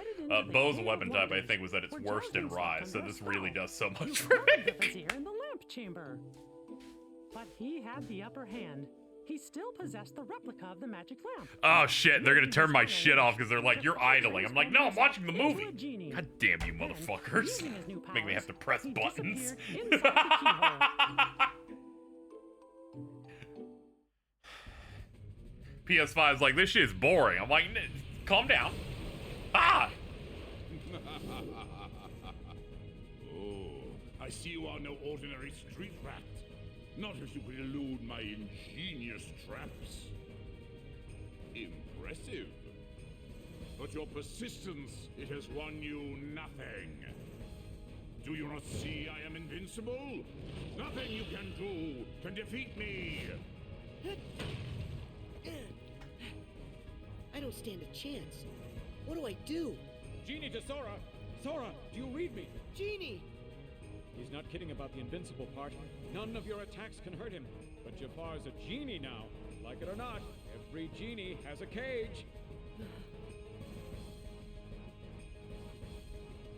Bo is a weapon type. I think was at its worst in rise. So this really does so much for me. In the lamp chamber. But he had the upper hand. He still possessed the replica of the magic lamp. Oh shit, they're gonna turn my shit off because they're like, you're idling. I'm like, no, I'm watching the movie. God damn you motherfuckers. Make me have to press buttons. PS5 is like, this shit is boring. I'm like, calm down. Ah! Oh, I see you are no ordinary street rat. Not if you could elude my ingenious traps. Impressive. But your persistence, it has won you nothing. Do you not see I am invincible? Nothing you can do can defeat me. I don't stand a chance. What do I do? Genie to Sora! Sora, do you read me? Genie! He's not kidding about the invincible part. None of your attacks can hurt him. But Jafar's a genie now. Like it or not, every genie has a cage.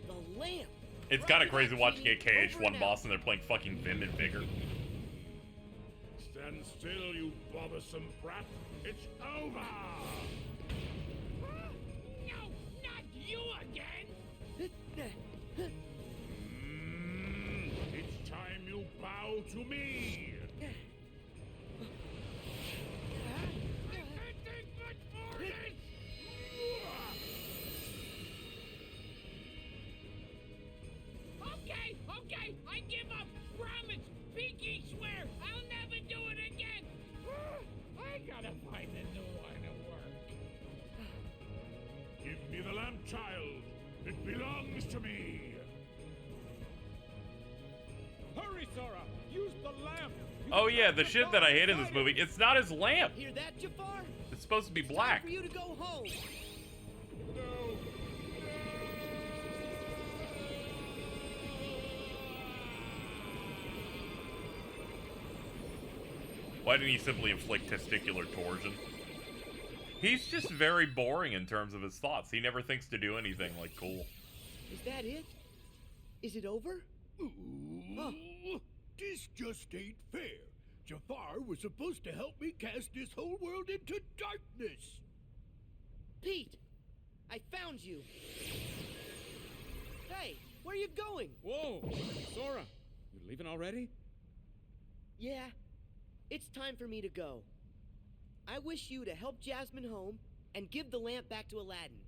The lamp! It's kind of crazy watching a KH1 boss and they're playing fucking Vim and Vigor. Stand still, you bothersome brat. It's over! No, not you again! It's time you bow to me! Okay, I give up! Promise! Pinky swear! I'll never do it again! I gotta find a new one to work. Give me the lamp, child. It belongs to me. Hurry, Sora! Use the lamp! Oh yeah, the shit that I hate in this movie, it's not his lamp. Hear that, Jafar? It's supposed to be black. Time for you to go home. No. Why didn't he simply inflict testicular torsion? He's just very boring in terms of his thoughts. He never thinks to do anything like cool. Is that it? Is it over? Oh. This just ain't fair. Jafar was supposed to help me cast this whole world into darkness. Pete, I found you. Hey, where are you going? Whoa, Sora, you leaving already? Yeah, it's time for me to go. I wish you to help Jasmine home and give the lamp back to Aladdin.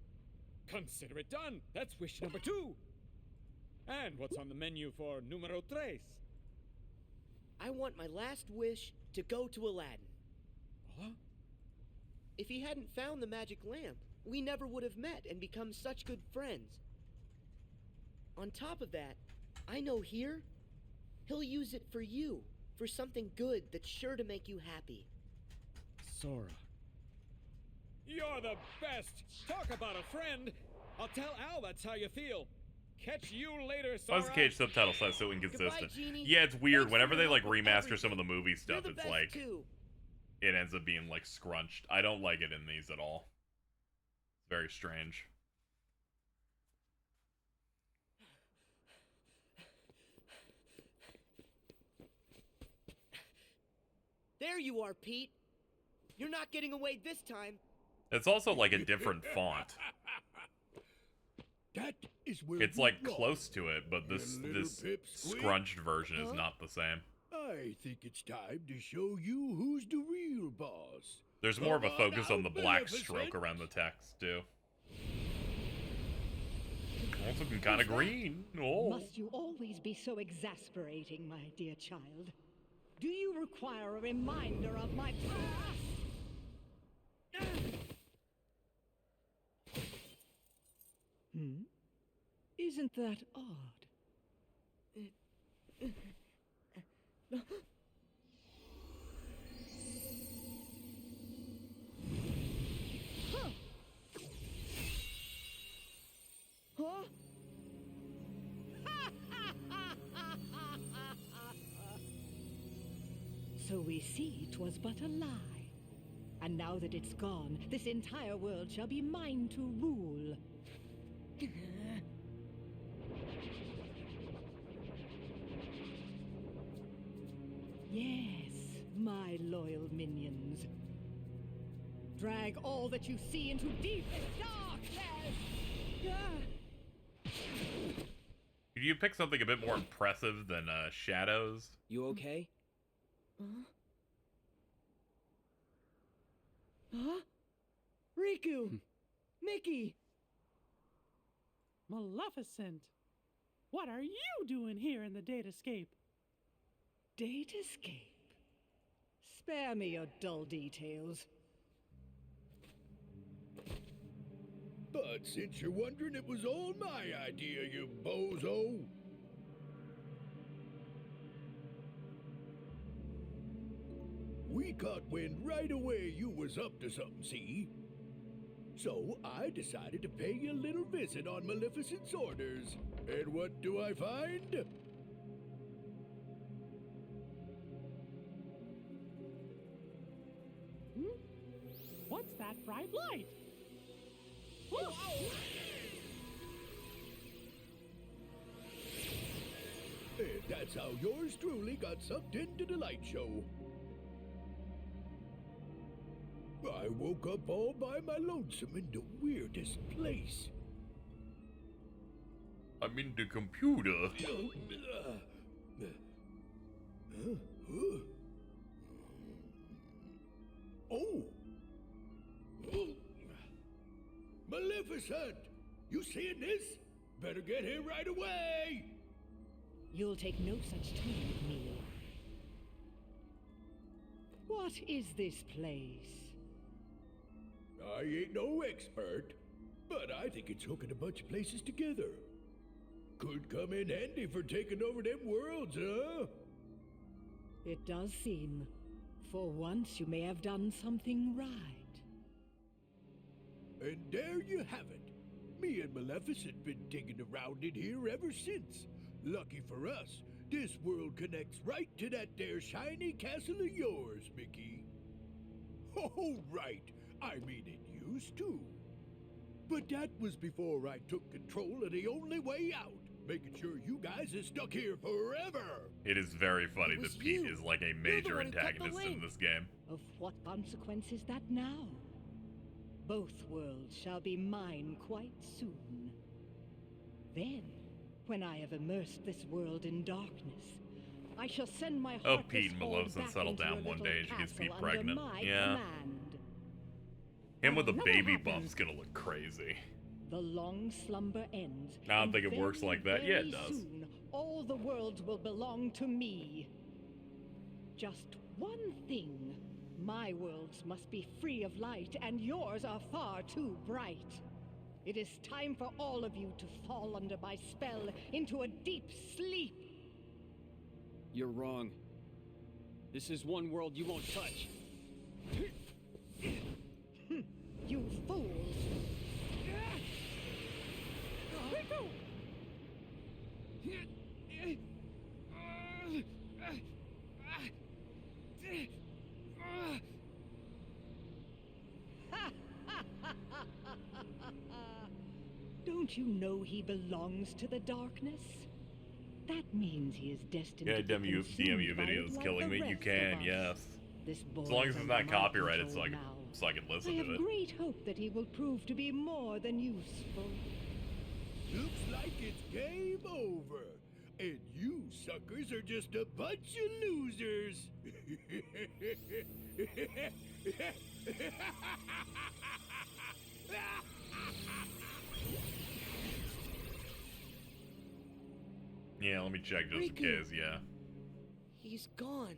Consider it done. That's wish number 2. And what's on the menu for numero 3? I want my last wish to go to Aladdin. Huh? If he hadn't found the magic lamp, we never would have met and become such good friends. On top of that, I know here, he'll use it for you, for something good that's sure to make you happy. Sora. You're the best! Talk about a friend! I'll tell Al that's how you feel. Catch you later, Sora. Why is the KH subtitle size so inconsistent? Goodbye, Genie. Yeah, it's weird. Thanks Whenever for they your like help with remaster some of the movie You're stuff, the it's best like too. it ends up being like scrunched. I don't like it in these at all. It's very strange. There you are, Pete. You're not getting away this time. It's also like a different font. That is where It's you're like wrong. close to it, but this And little this pipsqueak? scrunched version is Huh? not the same. I think it's time to show you who's the real boss. There's more of a Come focus on out, the black Maleficent. stroke around the text too. Oh, it's looking kind of green. Oh. Must you always be so exasperating, my dear child? Do you require a reminder of my past? Isn't that odd? Huh? So we see 'twas but a lie. And now that it's gone, this entire world shall be mine to rule. Yes, my loyal minions. Drag all that you see into deepest darkness! Could you pick something a bit more impressive than shadows? You okay? Huh? Riku! Mickey! Maleficent! What are you doing here in the Datascape? Datascape? Spare me your dull details. But since you're wondering, it was all my idea, you bozo. We caught wind right away you was up to something, see? So I decided to pay you a little visit on Maleficent's orders. And what do I find? What's that bright light? And that's how yours truly got sucked into the light show. I woke up all by my lonesome in the weirdest place. I'm in the computer. Oh! Maleficent! You seeing this? Better get here right away! You'll take no such time with me. What is this place? I ain't no expert, but I think it's hooking a bunch of places together. Could come in handy for taking over them worlds, huh? It does seem. For once you may have done something right. And there you have it. Me and Maleficent been digging around in here ever since. Lucky for us, this world connects right to that there shiny castle of yours, Mickey. Oh, right. I mean, it used to. But that was before I took control of the only way out, making sure you guys are stuck here forever. It is very funny that Pete is like a major antagonist in this game. Of what consequence is that now? Both worlds shall be mine quite soon. Then, when I have immersed this world in darkness, I shall send my Oh, heartless Pete and horde Maleficent back settle into down your one little day and she gets Pete castle under pregnant. my Yeah. command. Him with a Another baby happens. bump's gonna look crazy. The long slumber ends. I don't and think it works very, like that. Yeah, it very does. Soon, all the worlds will belong to me. Just one thing. My worlds must be free of light, and yours are far too bright. It is time for all of you to fall under my spell into a deep sleep. You're wrong. This is one world you won't touch. You fools! Riku! Don't you know he belongs to the darkness? That means he is destined Yeah, to be DMU consumed by it videos like killing the me. You rest can, of us. yes. This As boy long as is it's under not my copyrighted, so control I can now. listen I to have it. great hope that he will prove to be more than useful. Looks like it's game over. And you suckers are just a bunch of losers. Yeah, let me check just in case, yeah. He's gone.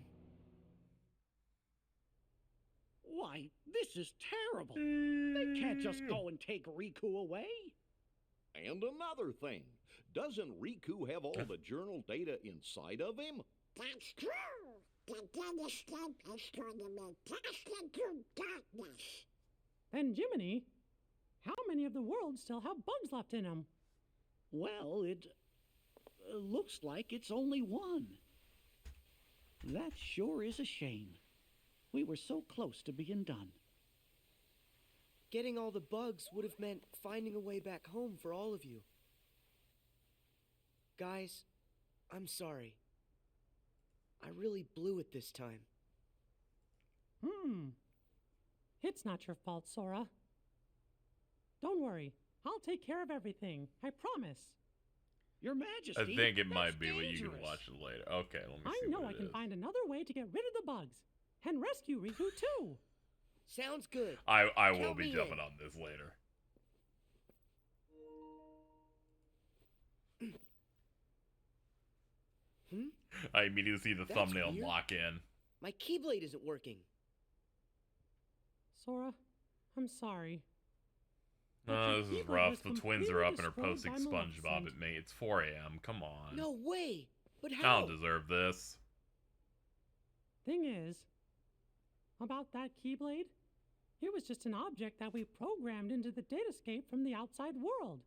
Why, this is terrible. They can't just go and take Riku away. And another thing, doesn't Riku have all the journal data inside of him? That's true. The data stamp is going to be cast into darkness. Then, Jiminy, how many of the worlds still have bugs left in them? Well, it looks like it's only one. That sure is a shame. We were so close to being done. Getting all the bugs would have meant finding a way back home for all of you. Guys, I'm sorry. I really blew it this time. It's not your fault, Sora. Don't worry. I'll take care of everything. I promise. Your Majesty, I think it might be, dangerous. but you can watch it later. Okay, let me I see know what I it can is. find another way to get rid of the bugs and rescue Riku too. Sounds good. I will Count be me jumping in. on this later. I immediately see the That's thumbnail weird. lock in. My keyblade isn't working. Sora, I'm sorry. Oh, this is rough. The twins are up and are destroyed posting by SpongeBob Maleficent. at me. It's 4 a.m. Come on. No way! But I how? don't deserve this. Thing is, about that Keyblade, it was just an object that we programmed into the datascape from the outside world.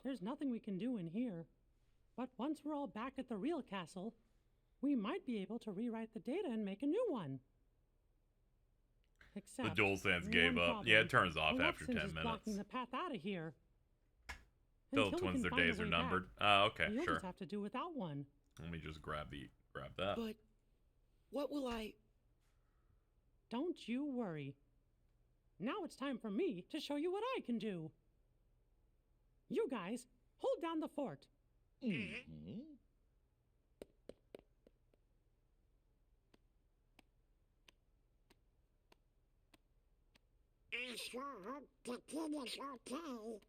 There's nothing we can do in here. But once we're all back at the real castle, we might be able to rewrite the data and make a new one. Except The DualSense one gave up. problem. Yeah, it turns off after Maleficent 10 is minutes. blocking the path out of here. Tell the Until we twins can their find a days are way back, numbered. Okay, You'll sure. just have to do without one. Let me just grab that. But what will I... Don't you worry. Now it's time for me to show you what I can do. You guys, hold down the fort. Mm-hmm. I sure hope the kid is okay.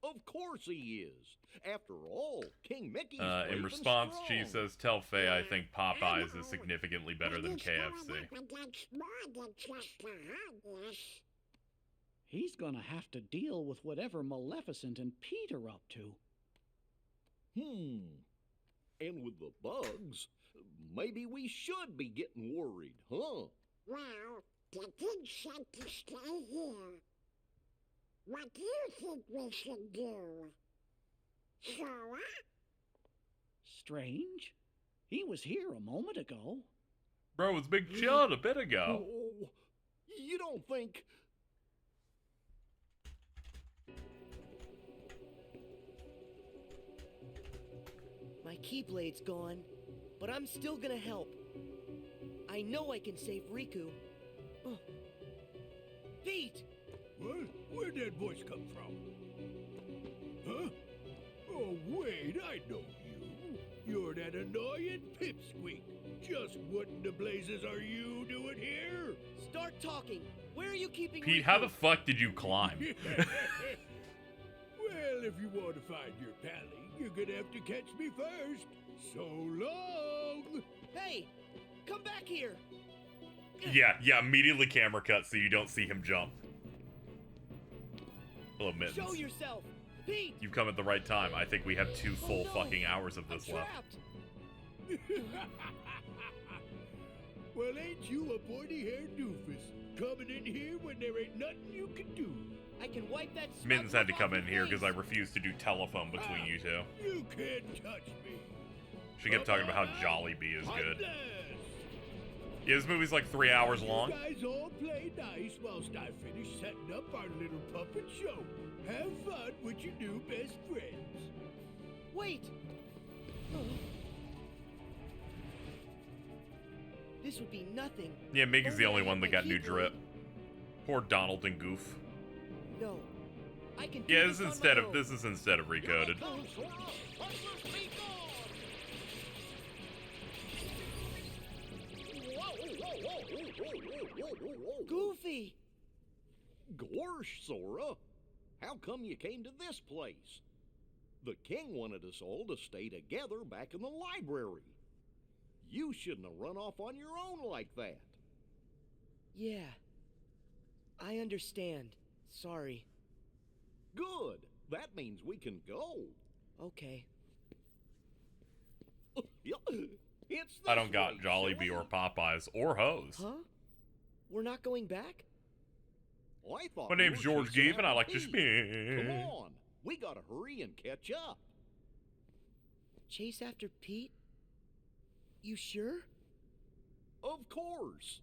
Of course he is. After all, King Mickey's In brave and response, she strong. says, "Tell Faye I think Popeyes is significantly better than He's going KFC." up against more than just the hardness. He's gonna have to deal with whatever Maleficent and Pete are up to. And with the bugs, maybe we should be getting worried, huh? Well, the kid said to stay here. What do you think we should do? Sora? Strange. He was here a moment ago. Bro, it was Big Chud a bit ago. Oh, you don't think... My keyblade's gone, but I'm still gonna help. I know I can save Riku. Oh. Pete! What? Where'd that voice come from? Huh? Oh, wait, I know you. You're that annoying pipsqueak. Just what in the blazes are you doing here? Start talking. Where are you keeping Pete, Riku? how the fuck did you climb? Well, if you want to find your pally, you're gonna have to catch me first. So long! Hey! Come back here! Yeah, immediately camera cut so you don't see him jump. Hello, Mittens. Show yourself! Pete! You've come at the right time. I think we have 2 full fucking hours of this left. Well, ain't you a pointy-haired doofus? Coming in here when there ain't nothing you can do. I can wipe that Mittens had to smug come off in your here because I face. refused to do telephone between you two. You can't touch me. She kept talking about how Jollibee is good. Unless Yeah, this movie's like 3 hours long. you guys all play nice whilst I finish setting up our little puppet show. Have fun with your new best friends. Wait! This would be nothing. Yeah, Mickey's the Only only I one had that my got new keyblade. drip. Poor Donald and Goof. No. I I can do Yeah, this on my own. this is instead of recoded. Goofy! Gorsh, Sora! How come you came to this place? The king wanted us all to stay together back in the library. You shouldn't have run off on your own like that. Yeah. I understand. Sorry. Good. That means we can go. Okay. It's I don't this got way, Jollibee or Popeyes or Hose. Huh? We're not going back? I thought My we name's were George chasing Geeve, and I after like to Pete. spin. Come on. We gotta hurry and catch up. Chase after Pete? You sure? Of course.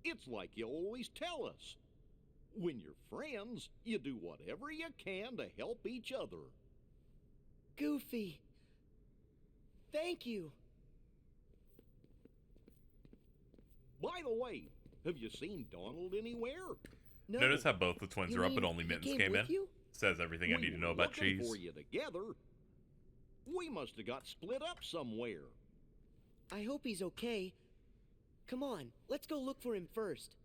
It's like you always tell us. When you're friends, you do whatever you can to help each other. Goofy. Thank you. By the way, have you seen Donald anywhere? No. Notice how both the twins You are up, mean but only he Mittens came came with in. you? Says everything I need to know were about looking cheese. for you together. We must have got split up somewhere. I hope he's okay. Come on, let's go look for him first.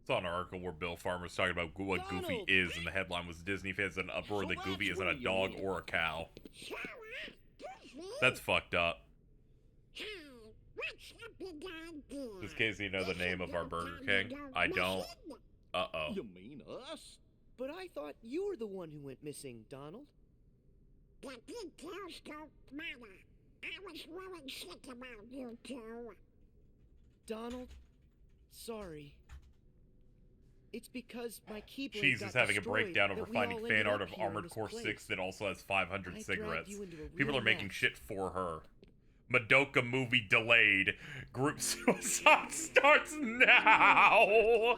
Saw an article where Bill Farmer's talking about what Goofy Donald! is, and the headline was Disney fans in an uproar So that Goofy that's isn't a what you dog mean. or a cow. Sora, Goofy. That's fucked up. Hey, what's the big idea? Just in case you know the name of our Burger King. I don't. Uh-oh. You mean us? But I thought you were the one who went missing, Donald. The details don't matter. I was really sick about you two. Donald, sorry. It's because my Keyblade Cheese got is having a destroyed breakdown over that we finding all fan ended art up of here in Armored this Core place. 6 that also has 500 I dragged cigarettes. you into a People real are making mess. shit for her. Madoka movie delayed. Group suicide starts now.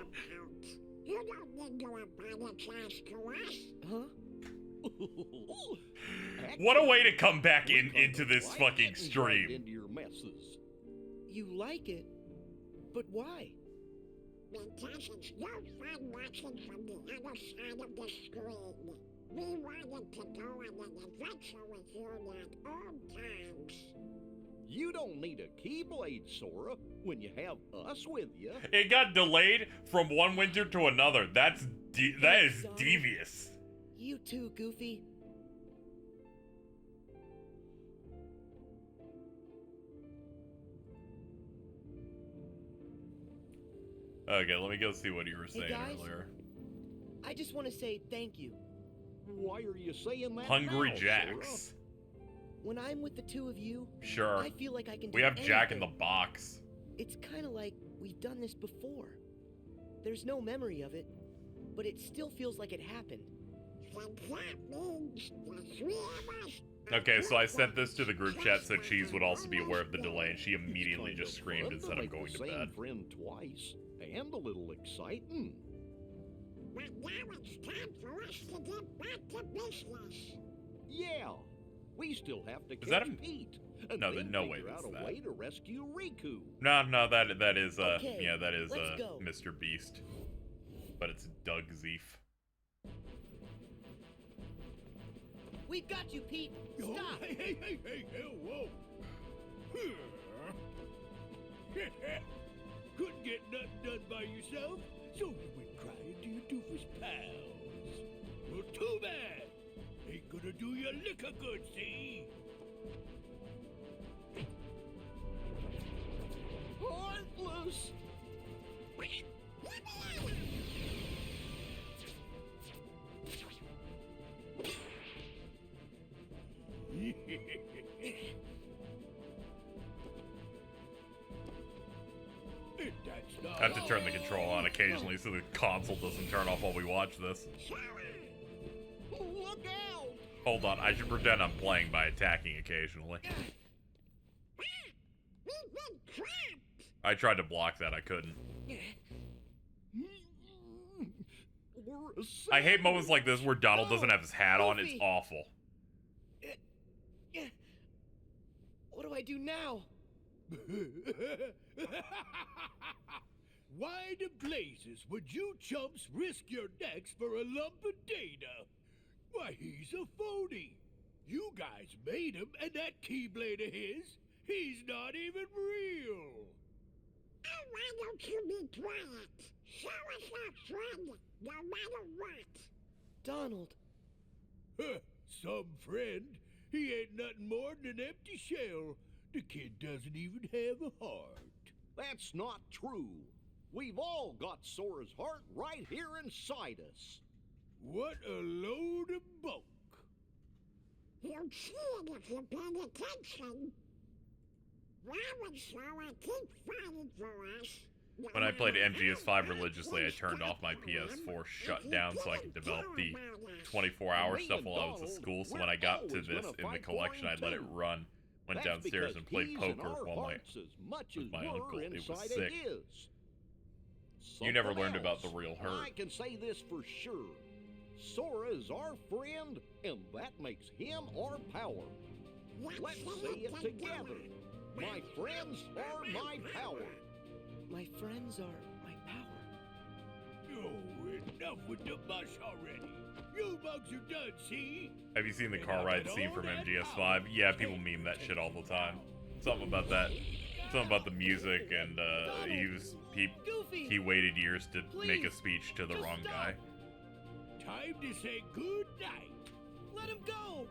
You don't need to apologize to us. Huh? What a way to come back into this fucking Right stream. into your messes. You like it? But why? Because it's no fun watching from the other side of the screen. We wanted to go on an adventure with you like old times. You don't need a Keyblade, Sora, when you have us with you. It got delayed from one winter to another. That is Donald. devious. You too, Goofy. Okay, let me go see what you were saying guys. earlier. I just want to say thank you. Why are you saying that Hungry now, Jacks. Sora? When I'm with the two of you, Sure. I feel like I can do We have Jack in the anything. box. It's kind of like we've done this before. There's no memory of it, but it still feels like it happened. And that means the three of us. Okay, so I sent this to the group chat so Cheese would also be aware of the delay, and she immediately It's kind just of screamed fun and said I'm make going the to same bed. friend twice, and a little exciting. But now it's time for us to get back to business. Yeah, we still have to Is that catch a- Pete, and No, then no way figure that's out a that. way to rescue Riku. No, that is Okay, yeah, that is let's go. Mr. Beast. But it's Doug Zeef. We've got you, Pete. Oh, Stop. hey, whoa. Couldn't get nothing done by yourself, so you went crying to your doofus pals. Well, too bad. Ain't gonna do you a lick of good, see? Heartless! That's not I have to turn the control on occasionally so the console doesn't turn off while we watch this. Look out! Hold on, I should pretend I'm playing by attacking occasionally. We've been trapped. I tried to block that, I couldn't. We're I hate moments like this where Donald doesn't have his hat on, it's Goofy. awful. What do I do now? Why the blazes would you chumps risk your necks for a lump of data? Why, he's a phony. You guys made him, and that Keyblade of his, he's not even real. Oh, why don't you be quiet? Show us our friend, no matter what. Donald. Huh, some friend. He ain't nothing more than an empty shell. The kid doesn't even have a heart. That's not true. We've all got Sora's heart right here inside us. What a load of bunk. You'll see it if you pay attention. Why would Sora keep fighting for us? When I played MGS5 religiously, I turned off my PS4 shutdown so I could develop the 24-hour stuff while I was at school. So when I got to this in the collection, I'd let it run. Went downstairs and played poker while with my uncle. It was sick. You never learned about the real hurt. I can say this for sure. Sora is our friend, and that makes him our power. Let's say it together. My friends are my power. My friends are my power. Oh, enough with the mush already. You bugs are done, see? Have you seen the car ride scene from MGS5? Yeah, people meme that shit all the time. Something about that. Something about the music, and he waited years to make a speech to the wrong guy. Time to say good night. Let him go.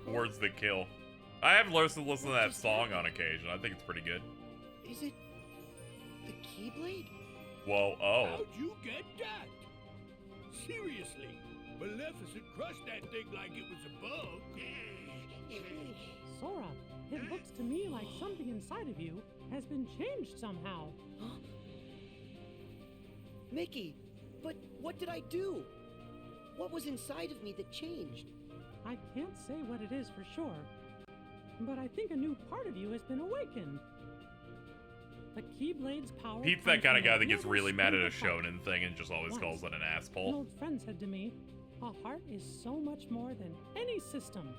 Words that kill. I have listened to that song on occasion. I think it's pretty good. Is it the Keyblade? Whoa, oh. How'd you get that? Seriously, Maleficent crushed that thing like it was a bug. Sora, it looks to me like something inside of you has been changed somehow. Mickey, but what did I do? What was inside of me that changed? I can't say what it is for sure, but I think a new part of you has been awakened. The Keyblade's power... Pete's that kind of guy that gets really mad at a shonen thing and just always calls it an An asshole. old friend said to me, a heart is so much more than any system.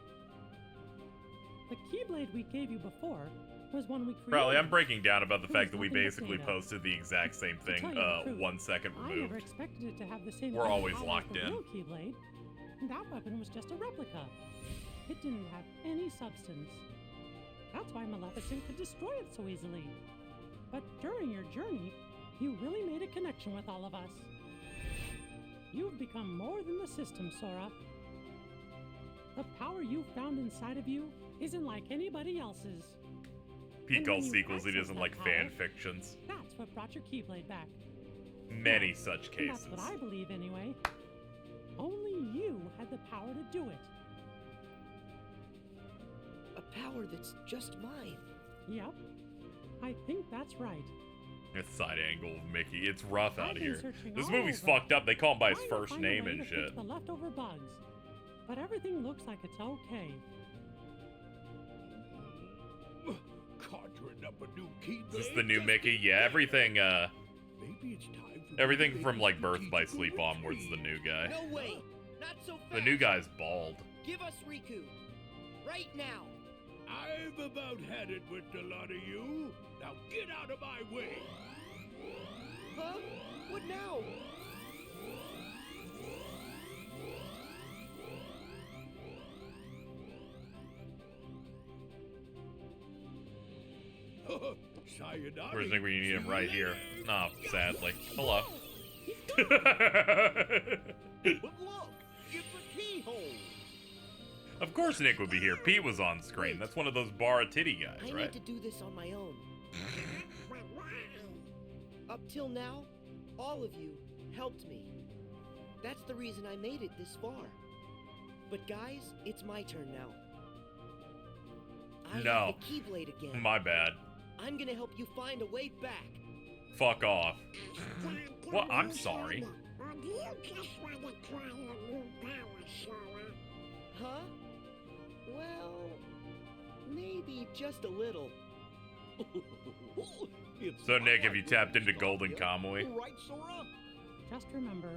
The Keyblade we gave you before was one we created. Probably, I'm breaking down about the fact that we basically posted the exact same thing, 1 second I never removed. expected it to have the same We're kind of always power locked as the in. real Keyblade. That weapon was just a replica. It didn't have any substance. That's why Maleficent could destroy it so easily. But during your journey, you really made a connection with all of us. You've become more than the system, Sora. The power you found inside of you isn't like anybody else's. Pete And when calls you sequels, he access doesn't that like power, fan fictions. That's what brought your Keyblade back. Many Yeah, such and cases. that's what I believe anyway. Only you had the power to do it. A power that's just mine. Yep. I think that's right. This side angle of Mickey. It's rough out I've been here. searching This all movie's over, fucked up. They call him by his trying to first find a name way and to fix shit. the leftover bugs. But everything looks like it's okay. Conjuring up a new Keyblade. Is this the new Mickey? Yeah, everything, Maybe it's time for everything from, like, Birth by Sleep onwards is the new guy. No way! Not so fast! The new guy's bald. Give us Riku. Right now. I've about had it with a lot of you. Now get out of my way. Huh? What now? Sayonara. Where's Nick when you need him? Right here. Oh, sadly. Hello. But look, it's a keyhole. Of course Nick would be here. Pete was on screen. That's one of those bar titty guys, I right? need to do this on my own. Up till now, all of you helped me. That's the reason I made it this far. But guys, it's my turn now. I No. have the Keyblade again. My bad. I'm gonna help you find a way back. Fuck off. Well, I'm sorry. Or do you just want to try your new power, Sora? Huh? Well, maybe just a little. So Nick, have you tapped into Golden Kamui? Right, Sora? Just remember,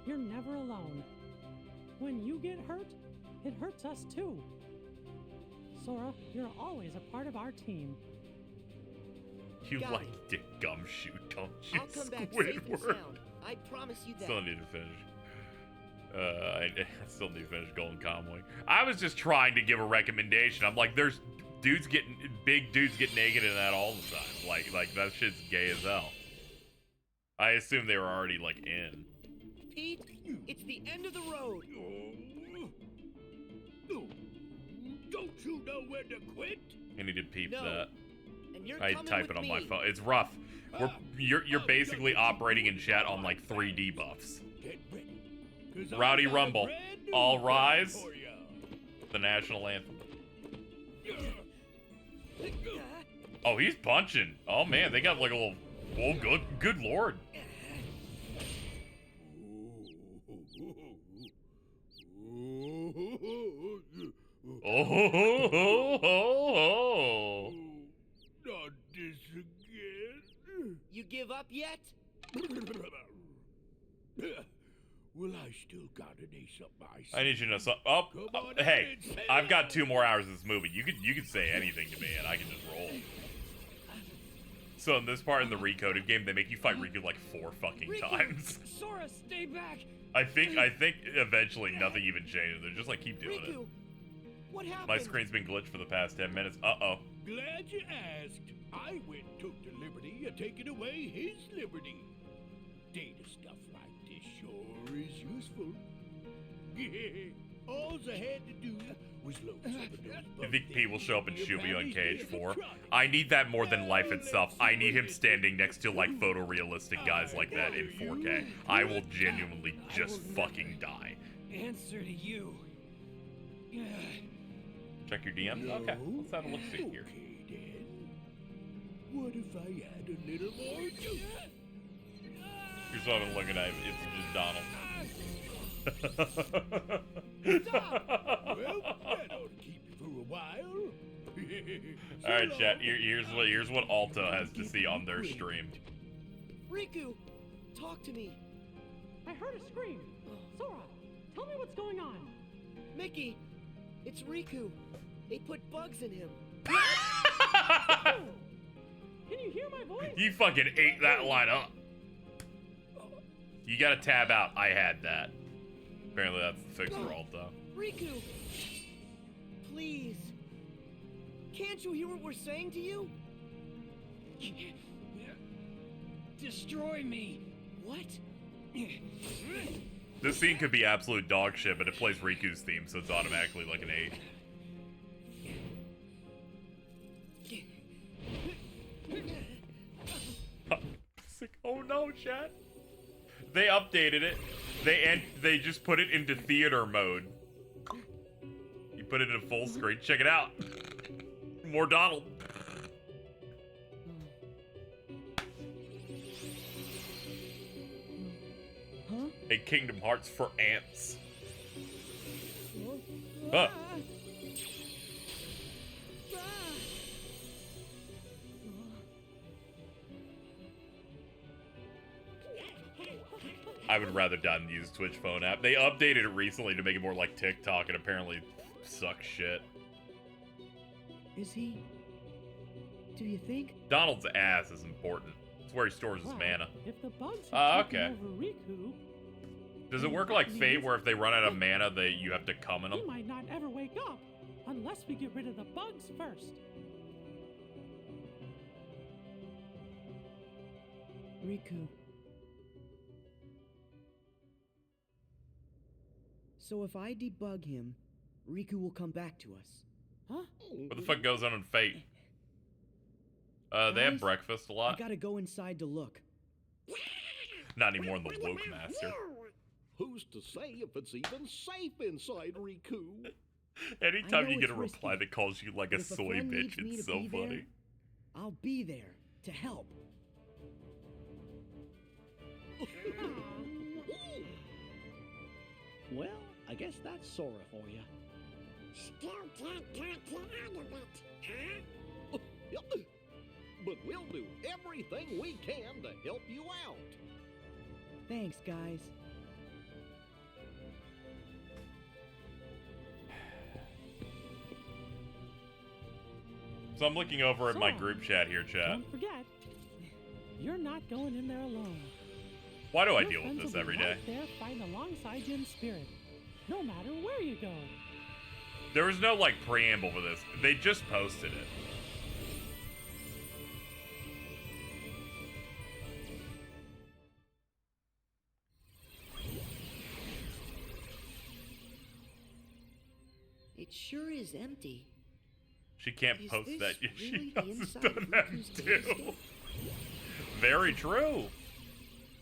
you're never alone. When you get hurt, it hurts us too. Sora. You're always a part of our team. You Got like to gumshoe, don't you, I'll come back safe and Squidward? sound. I promise you that. Still need to finish. I still need to finish Golden Convoy. I was just trying to give a recommendation. I'm like, there's big dudes get naked in that all the time. Like that shit's gay as hell. I assume they were already like in. Pete, it's the end of the road. Don't you know when to quit? I need to peep No. that. And you're I coming type with it on me. my phone. It's rough. You're basically operating in chat on like 3D buffs. Get ready. 'Cause I Rowdy got a Rumble, brand new all plan rise. for ya. The national anthem. Oh, he's punching. Oh man, they got like a little. Oh, good lord. Oh. Not this again. You give up yet? Well, I still got an ace up my sleeve. I need you to know something. Oh, hey, I've got 2 more hours of this movie. You could say anything to me, and I can just roll. So in this part in the recoded game, they make you fight Riku like 4 fucking times. Sora, stay back. I think eventually nothing even changes. They're just like keep doing it. Riku, what happened? My screen's been glitched for the past 10 minutes. Uh-oh. Glad you asked. I went and took the liberty of taking away his liberty. Data stuff like this sure is useful. All I had to do was load some of those You think Pete will show up in Shubi on KH4? I need that more than life itself. I need him standing next to like photorealistic guys like that in 4K. I will genuinely just fucking die. Answer to you. Check your DMs? Okay, let's have a look-see here. What if I had a little more juice? Here's what I'm looking at. It's just Donald. Well, that ought to keep you for a while. Alright, chat. Here's what Alto has to see on their stream. Riku, talk to me. I heard a scream. Sora, tell me what's going on. Mickey, it's Riku. They put bugs in him. Can you hear my voice? You fucking ate that line up. You gotta tab out. I had that. Apparently that's the fix for Alto. Riku, please. Can't you hear what we're saying to you? Destroy me. What? This scene could be absolute dog shit, but it plays Riku's theme, so it's automatically like an 8. Oh no, chat. They updated it. They just put it into theater mode. You put it in full screen. Check it out. More Donald. Huh? A Kingdom Hearts for ants. Huh. I would rather die than use Twitch phone app. They updated it recently to make it more like TikTok, and apparently sucks shit. Is he? Do you think? Donald's ass is important. It's where he stores his mana. If the bugs have taken Okay. over Riku, Does it work like Fate, where if they run out of mana, you have to come in he them? might not ever wake up unless we get rid of the bugs first. Riku. So if I debug him, Riku will come back to us. Huh? What the fuck goes on in Fate? They have Guys, breakfast a I lot. gotta go inside to look. Not anymore in the Woke Master. Who's to say if it's even safe inside Riku? Anytime I you know get a it's reply risky, that calls you like a but if a soy friend bitch, needs me it's to so be funny. there, I'll be there to help. Well, I guess that's Sora for you. Still can't talk you out of it, huh? But we'll do everything we can to help you out. Thanks, guys. So I'm looking over at my group chat here, chat. Don't forget, you're not going in there alone. Why do I Your deal with friends this will be every day? right there fighting alongside you in spirit, no matter where you go. There was no, like, preamble for this. They just posted it. It sure is empty. She can't Is post this that yet. She really the hasn't inside done of that Riku's too. datascape? Very true.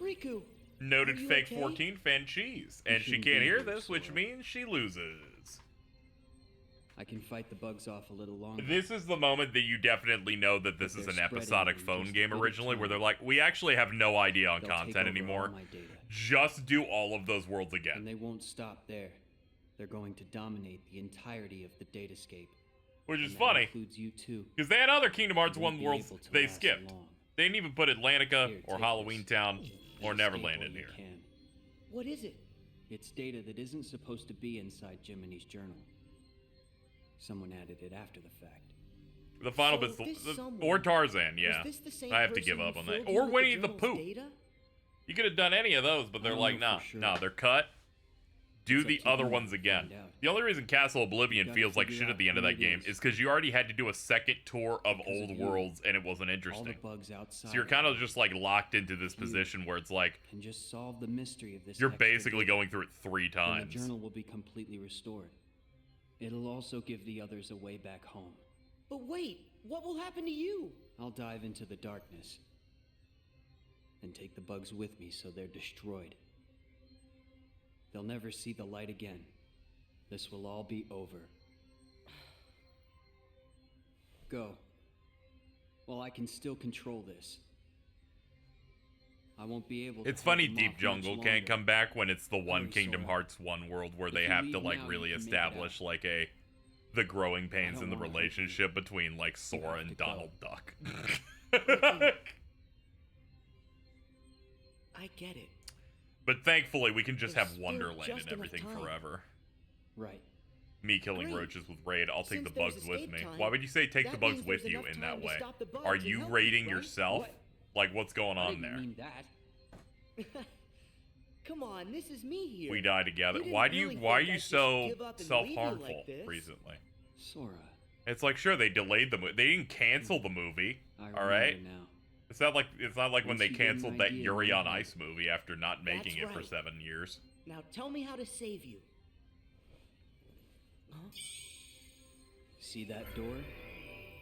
Riku, Noted are you fake okay? 14 fan cheese. And she shouldn't can't be hear here, this, which Sora. means she loses. I can fight the bugs off a little longer. This is the moment that you definitely know that this But is they're an spreading episodic in phone just game a bit of originally, where time. they're like, we actually have no idea on They'll take content over anymore. all my data. Just do all of those worlds And again. they won't stop there. They're going to dominate the entirety of the datascape. Which is And that funny, includes you too. because they had other Kingdom Hearts You won't 1 be worlds able to they last skipped. long. They didn't even put Atlantica Here, or take Halloween this. Town or Escape Neverland while in you here. can. What is it? It's data that isn't supposed to be inside Jiminy's journal. Someone added it after the fact. The final So bit's this someone- or Tarzan, yeah. Was this the same I have to person give who up on that. filled you Or with Winnie the journal's Pooh. data? You could have done any of those, but I they're don't like, know nah, for sure. nah, they're cut. Do It's up the to other you ones to again. find out. The only reason Castle Oblivion gotta feels like figure shit at out the end of who that it game is. is because you already had to do a second tour of Because old of you. worlds and it wasn't All interesting. the bugs outside So you're kind of just like locked into this position where it's like can just solve the mystery of this. you're extra basically data. going through it 3 Then times. the journal will be completely restored. It'll also give the others a way back home. But wait, what will happen to you? I'll dive into the darkness and take the bugs with me so they're destroyed. They'll never see the light again. This will all be over. Go. While I can still control this. I won't be able to It's hold funny them Deep off Jungle much can't longer. come back when it's the one Hurry, Kingdom Sora. Hearts 1 world where If they you have to leave like now, really you can make it establish out. like the growing pains don't in the wanna hurt you. relationship between like Sora have and to go. Donald Duck. I get it. But thankfully we can just There's have still Wonderland just and enough everything time. forever. Right. Me killing Great. roaches with raid, I'll take Since the bugs there's with escape me. time, Why would you say take the that bugs means with there's you enough in time that to way? stop the bugs Are and you help us, raiding right? yourself? What? Like what's going I on didn't there? mean that. Come on, this is me here. We die together. You didn't Why do you really why are think you I'd just so give up and leave you self-harmful like this? recently? Sora. It's like sure they delayed the movie. They didn't cancel the movie. I All remember right. now. It's not like when Once they you get an canceled that idea, Yuri you on have Ice movie after not making That's it for right. 7 years. Now tell me how to save you. Huh? See that door?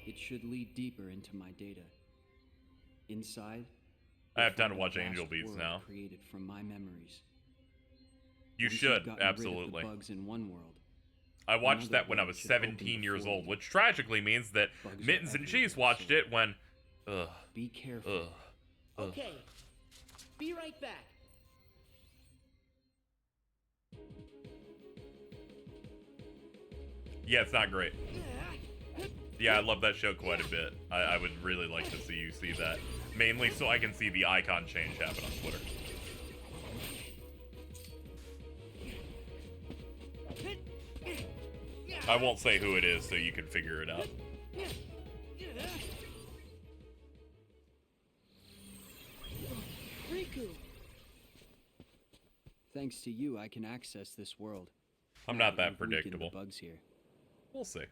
It should lead deeper into my data. Inside, I have you'll time to find a watch vast Angel Beats world now. Created from my memories. You Once you've should gotten rid of the absolutely. bugs in one world, I watched another that when I world was should open 17 years before old, you. which tragically means that Bugs are Mittens and everywhere, Cheese watched so- it when. Ugh. be careful. Ugh. Okay. Be right back. Yeah, it's not great. Yeah, I love that show quite a bit. I would really like to see you see that. Mainly so I can see the icon change happen on Twitter. I won't say who it is so you can figure it out. Riku. Thanks to you, I can access this world. I'm Now not that you've weakened the predictable. bugs here. We'll see.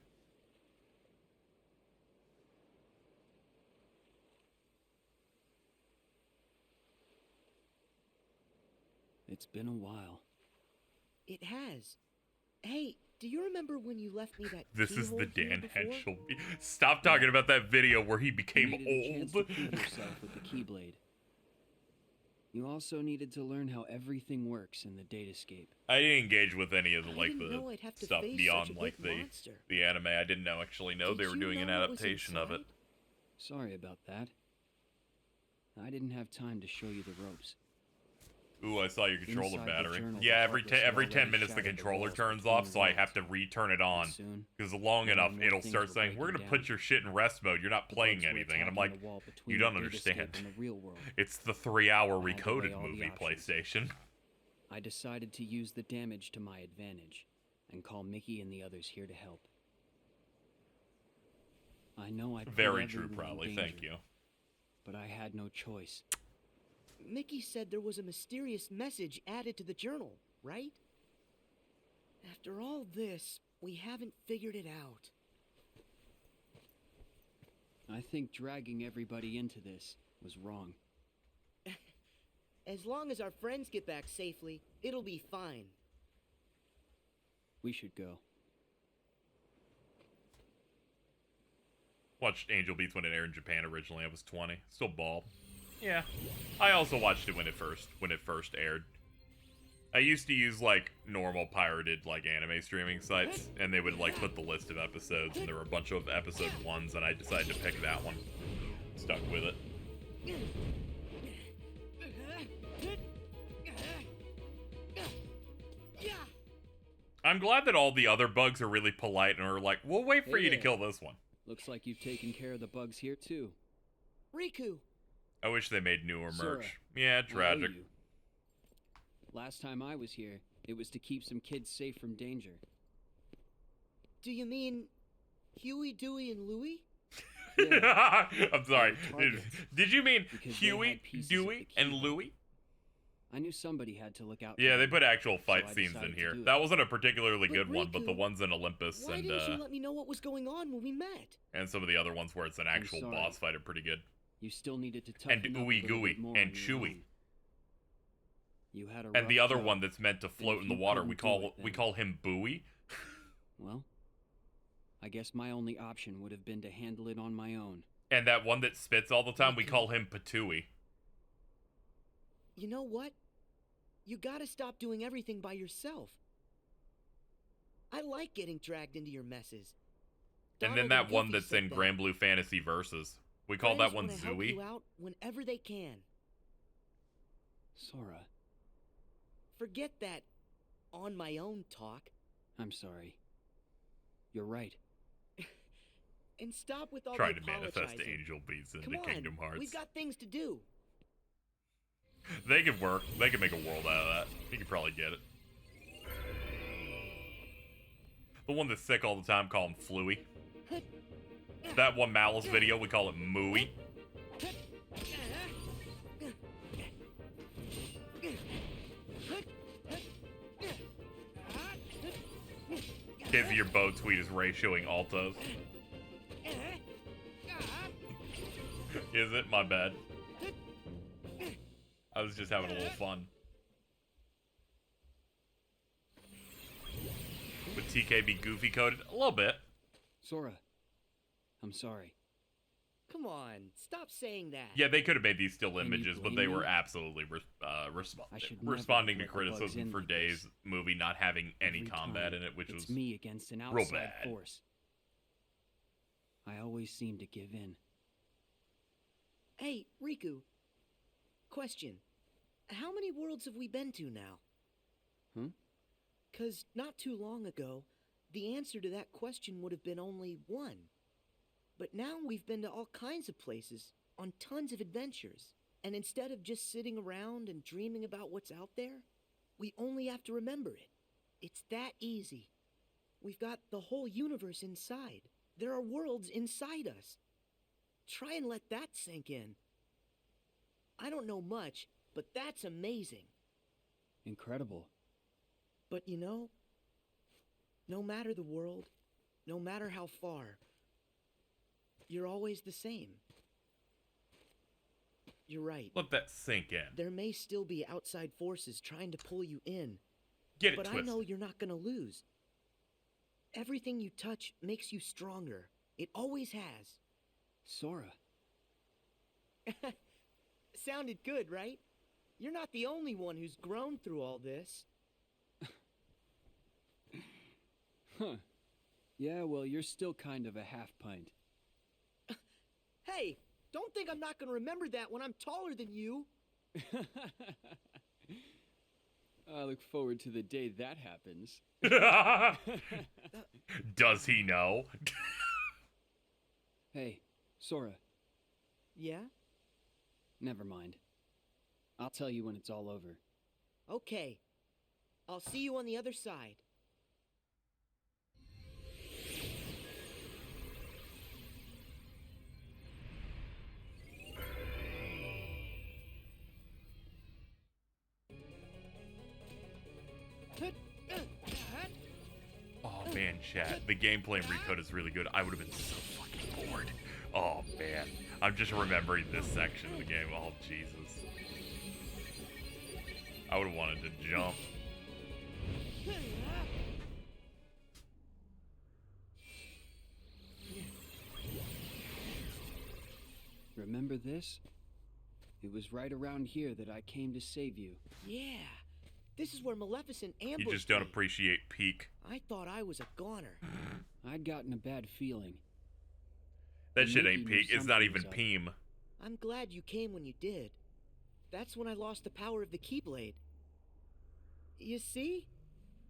It's been a while. It has. Hey, do you remember when you left me that This is keyhole the here Dan before? Henschel. Stop talking about that video where he became You needed a chance old. to prove yourself with the Keyblade. You also needed to learn how everything works in the datascape. I didn't engage with any of the I like didn't know I'd have the to stuff face beyond such a like big monster. the anime. I didn't actually know they Did were you doing an know what was adaptation of it. inside? Sorry about that. I didn't have time to show you the ropes. Ooh, I saw your controller Inside the battery. journal, Yeah, the bugs are every 10 already minutes the shattered the controller walls turns between off, so I worlds. have to return it on. Soon, Because long more enough, and more it'll things start will saying, break "We're you gonna put down. your shit in rest mode. You're not The playing bugs were anything." And I'm attacking like, the wall between "You the don't datascape understand. and the real world. It's the 3-hour I had to weigh recoded all the movie, options. PlayStation." I decided to use the damage to my advantage and call Mickey and the others here to help. I I know I put Very true, everyone in probably. danger, Thank you. But I had no choice. Mickey said there was a mysterious message added to the journal, right? After all this, we haven't figured it out. I think dragging everybody into this was wrong. As long as our friends get back safely, it'll be fine. We should go. Watched Angel Beats when it aired in Japan originally. I was 20. Still bald. Yeah. I also watched it when it first aired. I used to use like normal pirated like anime streaming sites, and they would like put the list of episodes, and there were a bunch of episode 1s, and I decided to pick that one. Stuck with it. I'm glad that all the other bugs are really polite and are like, we'll wait for you to kill this one. Looks like you've taken care of the bugs here too. Riku! I wish they made newer Sora, merch. Yeah, I owe tragic. you. Last time I was here, it was to keep some kids safe from danger. Do you mean Huey, Dewey, and Louie? I'm sorry. Did you mean Because Huey, Dewey, and Louie? I knew somebody had to look out. Yeah, for they them, put actual fight so I scenes in decided to here. do it. That wasn't a particularly But good one, but the Riku, ones in Olympus Why and didn't you let me know what was going on when we met? and some of the other ones where it's an actual sorry. boss fight are pretty good. You still needed to And toughen up a Ooey little Gooey bit more and on your Chewy. own. You had a And the rough other job, one that's meant to float if in the you water, couldn't we do call it, we then- call him Buoy. Well, I guess my only option would have been to handle it on my own. And that one that spits all the time, we call him Patooey. You know what? You gotta stop doing everything by yourself. I like getting dragged into your messes. And then Donald that one Goofy that's said in that. Grand Blue Fantasy Versus. We call Friends that one wanna help Zooey. you out whenever they can. Sora, Forget that on my own talk. I'm sorry. You're right. And stop with all Trying the to manifest apologizing. Angel Beats into Come on, Kingdom Hearts. we've got things to do. They could work. They could make a world out of that. You could probably get it. The one that's sick all the time, call him Fluey. That one Malice video, we call it Mooey. Kizzy, your bow tweet is ratioing altos. Is it? My bad. I was just having a little fun. Would TK be goofy coded? A little bit. Sora, I'm sorry. Come on, stop saying that. Yeah, they could have made these still Can you images, but blame they me? were absolutely never responding to have let the bugs criticism in for like Days this. movie not having any Every combat time, in it, which it's was me against an real outside bad. force. I always seem to give in. Hey, Riku. Question. How many worlds have we been to now? Hmm? 'Cause not too long ago, the answer to that question would have been only one. But now we've been to all kinds of places, on tons of adventures. And instead of just sitting around and dreaming about what's out there, we only have to remember it. It's that easy. We've got the whole universe inside. There are worlds inside us. Try and let that sink in. I don't know much, but that's amazing. Incredible. But you know, no matter the world, no matter how far, you're always the same. You're right. Let that sink in. There may still be outside forces trying to pull you in. Get it but I twisted. know you're not gonna lose. Everything you touch makes you stronger. It always has. Sora. Sounded good, right? You're not the only one who's grown through all this. Huh. Yeah, well, you're still kind of a half pint. Hey, don't think I'm not gonna remember that when I'm taller than you. I look forward to the day that happens. Does he know? Hey, Sora. Yeah? Never mind. I'll tell you when it's all over. Okay. I'll see you on the other side. chat. The gameplay in Recode is really good. I would have been so fucking bored. Oh, man. I'm just remembering this section of the game. Oh, Jesus. I would have wanted to jump. Remember this? It was right around here that I came to save you. Yeah. This is where Maleficent ambushed You just don't me. appreciate Peak. I thought I was a goner. I'd gotten a bad feeling. That And shit Mickey ain't knew Peak. It's not something even was up. Peem. I'm glad you came when you did. That's when I lost the power of the Keyblade. You see?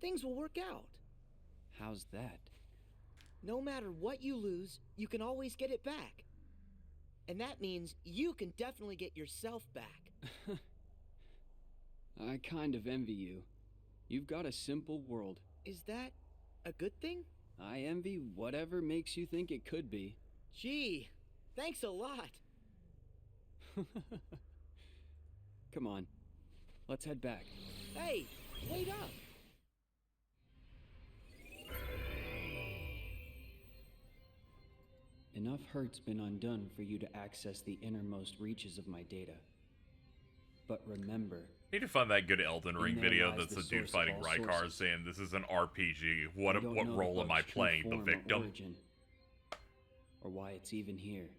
Things will work out. How's that? No matter what you lose, you can always get it back. And that means you can definitely get yourself back. I kind of envy you. You've got a simple world. Is that a good thing? I envy whatever makes you think it could be. Gee, thanks a lot. Come on, let's head back. Hey, wait up. Enough hurt's been undone for you to access the innermost reaches of my data. But remember... Need to find that good Elden Ring in there video lies that's the a dude source of fighting all Rykar sources. saying this is an RPG. What You don't know the role am I bug's true playing? The form or victim? origin, or why it's even here.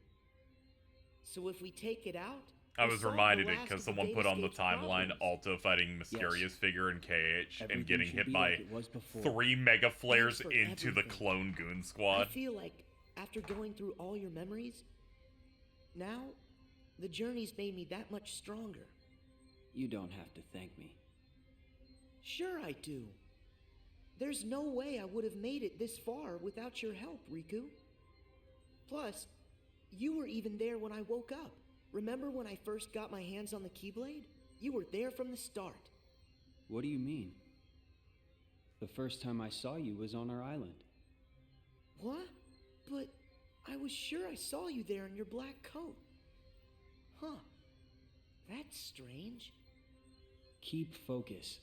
So if we take it out... I we'll was solve reminded the it last because of the someone put on the Datascape's timeline problems. Alto fighting Mysterious figure in KH and Everything getting should hit be by like it was before. 3 Mega Flares Thanks for into the everything. Clone Goon I Squad. feel like after going through all your memories, now the journey's made me that much stronger. You don't have to thank me. Sure I do. There's no way I would have made it this far without your help, Riku. Plus, you were even there when I woke up. Remember when I first got my hands on the Keyblade? You were there from the start. What do you mean? The first time I saw you was on our island. What? But I was sure I saw you there in your black coat. Huh. That's strange. Keep focus.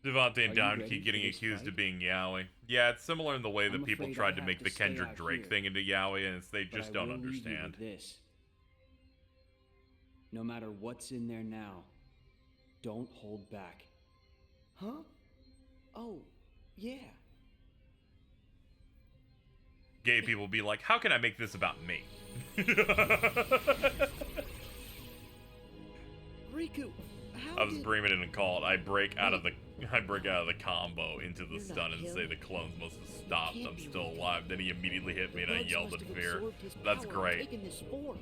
Devontae Are and you Down ready keep for getting this accused fight? of being yaoi. Yeah, it's similar in the way that I'm people afraid tried I to have make to the stay Kendrick out Drake here. thing into yaoi, and they But just I don't will leave you understand. with this. No matter what's in there now, don't hold back. Huh? Oh, yeah. Gay people be like, how can I make this about me? Riku, how I was did... screaming it and call it. I break out of the combo into the You're stun not and him. say the clones must have stopped. Can't I'm be still Riku. alive. Then he immediately hit me and I Bugs yelled must in have fear. absorbed his That's power and great. taken this form.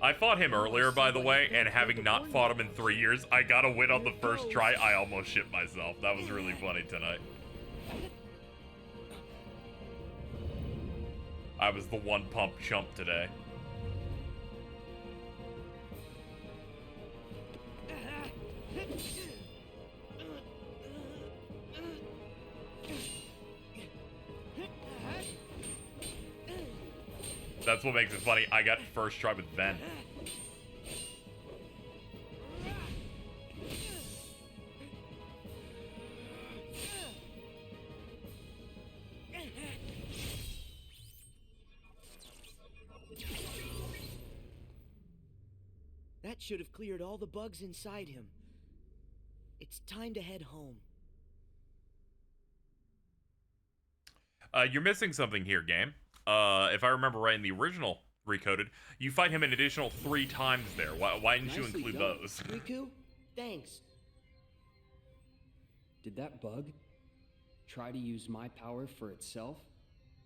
I fought him Now I earlier, by see the why way, you and can't having build not the fought him one in 3 years, I got a win on the Here it first goes. try. I almost shit myself. That was really funny tonight. I was the one pump chump today. That's what makes it funny. I got first try with Ven. That should have cleared all the bugs inside him. It's time to head home. You're missing something here, game. If I remember right, in the original Recoded, you fight him an additional 3 times there. Why didn't you Nicely include done. those? Riku, thanks. Did that bug try to use my power for itself?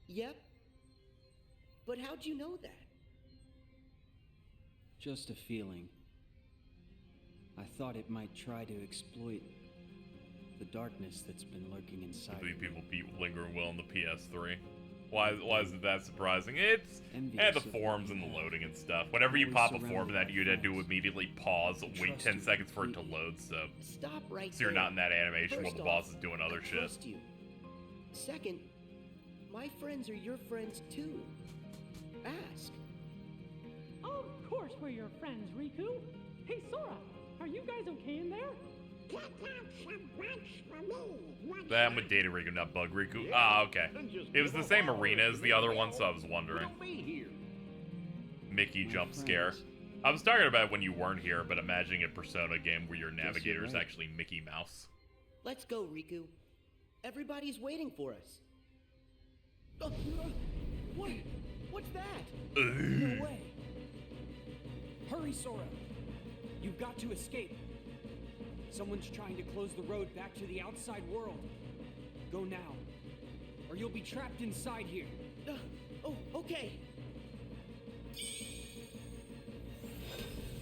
Yep. But how'd you know that? Just a feeling. I thought it might try to exploit the darkness that's been lurking inside. These people beat lingering well on the PS3. Why is it that surprising? It's Envious the of forms and the loading and stuff. Whenever you Always pop a surrounded form, that by you'd have to friends. immediately pause, wait Trust 10 you seconds for it to completely. load, so Stop right you're there. not in that animation while First the boss off, is doing other I shit. trust you. Second, my friends are your friends too. Ask. Of course we're your friends, Riku. Hey, Sora, are you guys okay in there? That with Data Riku, not Bug Riku. Ah, okay. It was the same arena as the other one, so I was wondering. Mickey jump scare. I was talking about when you weren't here, but imagining a Persona game where your navigator is actually Mickey Mouse. Let's go, Riku. Everybody's waiting for us. What? What's that? No way. Hurry, Sora. You've got to escape. Someone's trying to close the road back to the outside world. Go now, or you'll be trapped inside here. Oh, okay.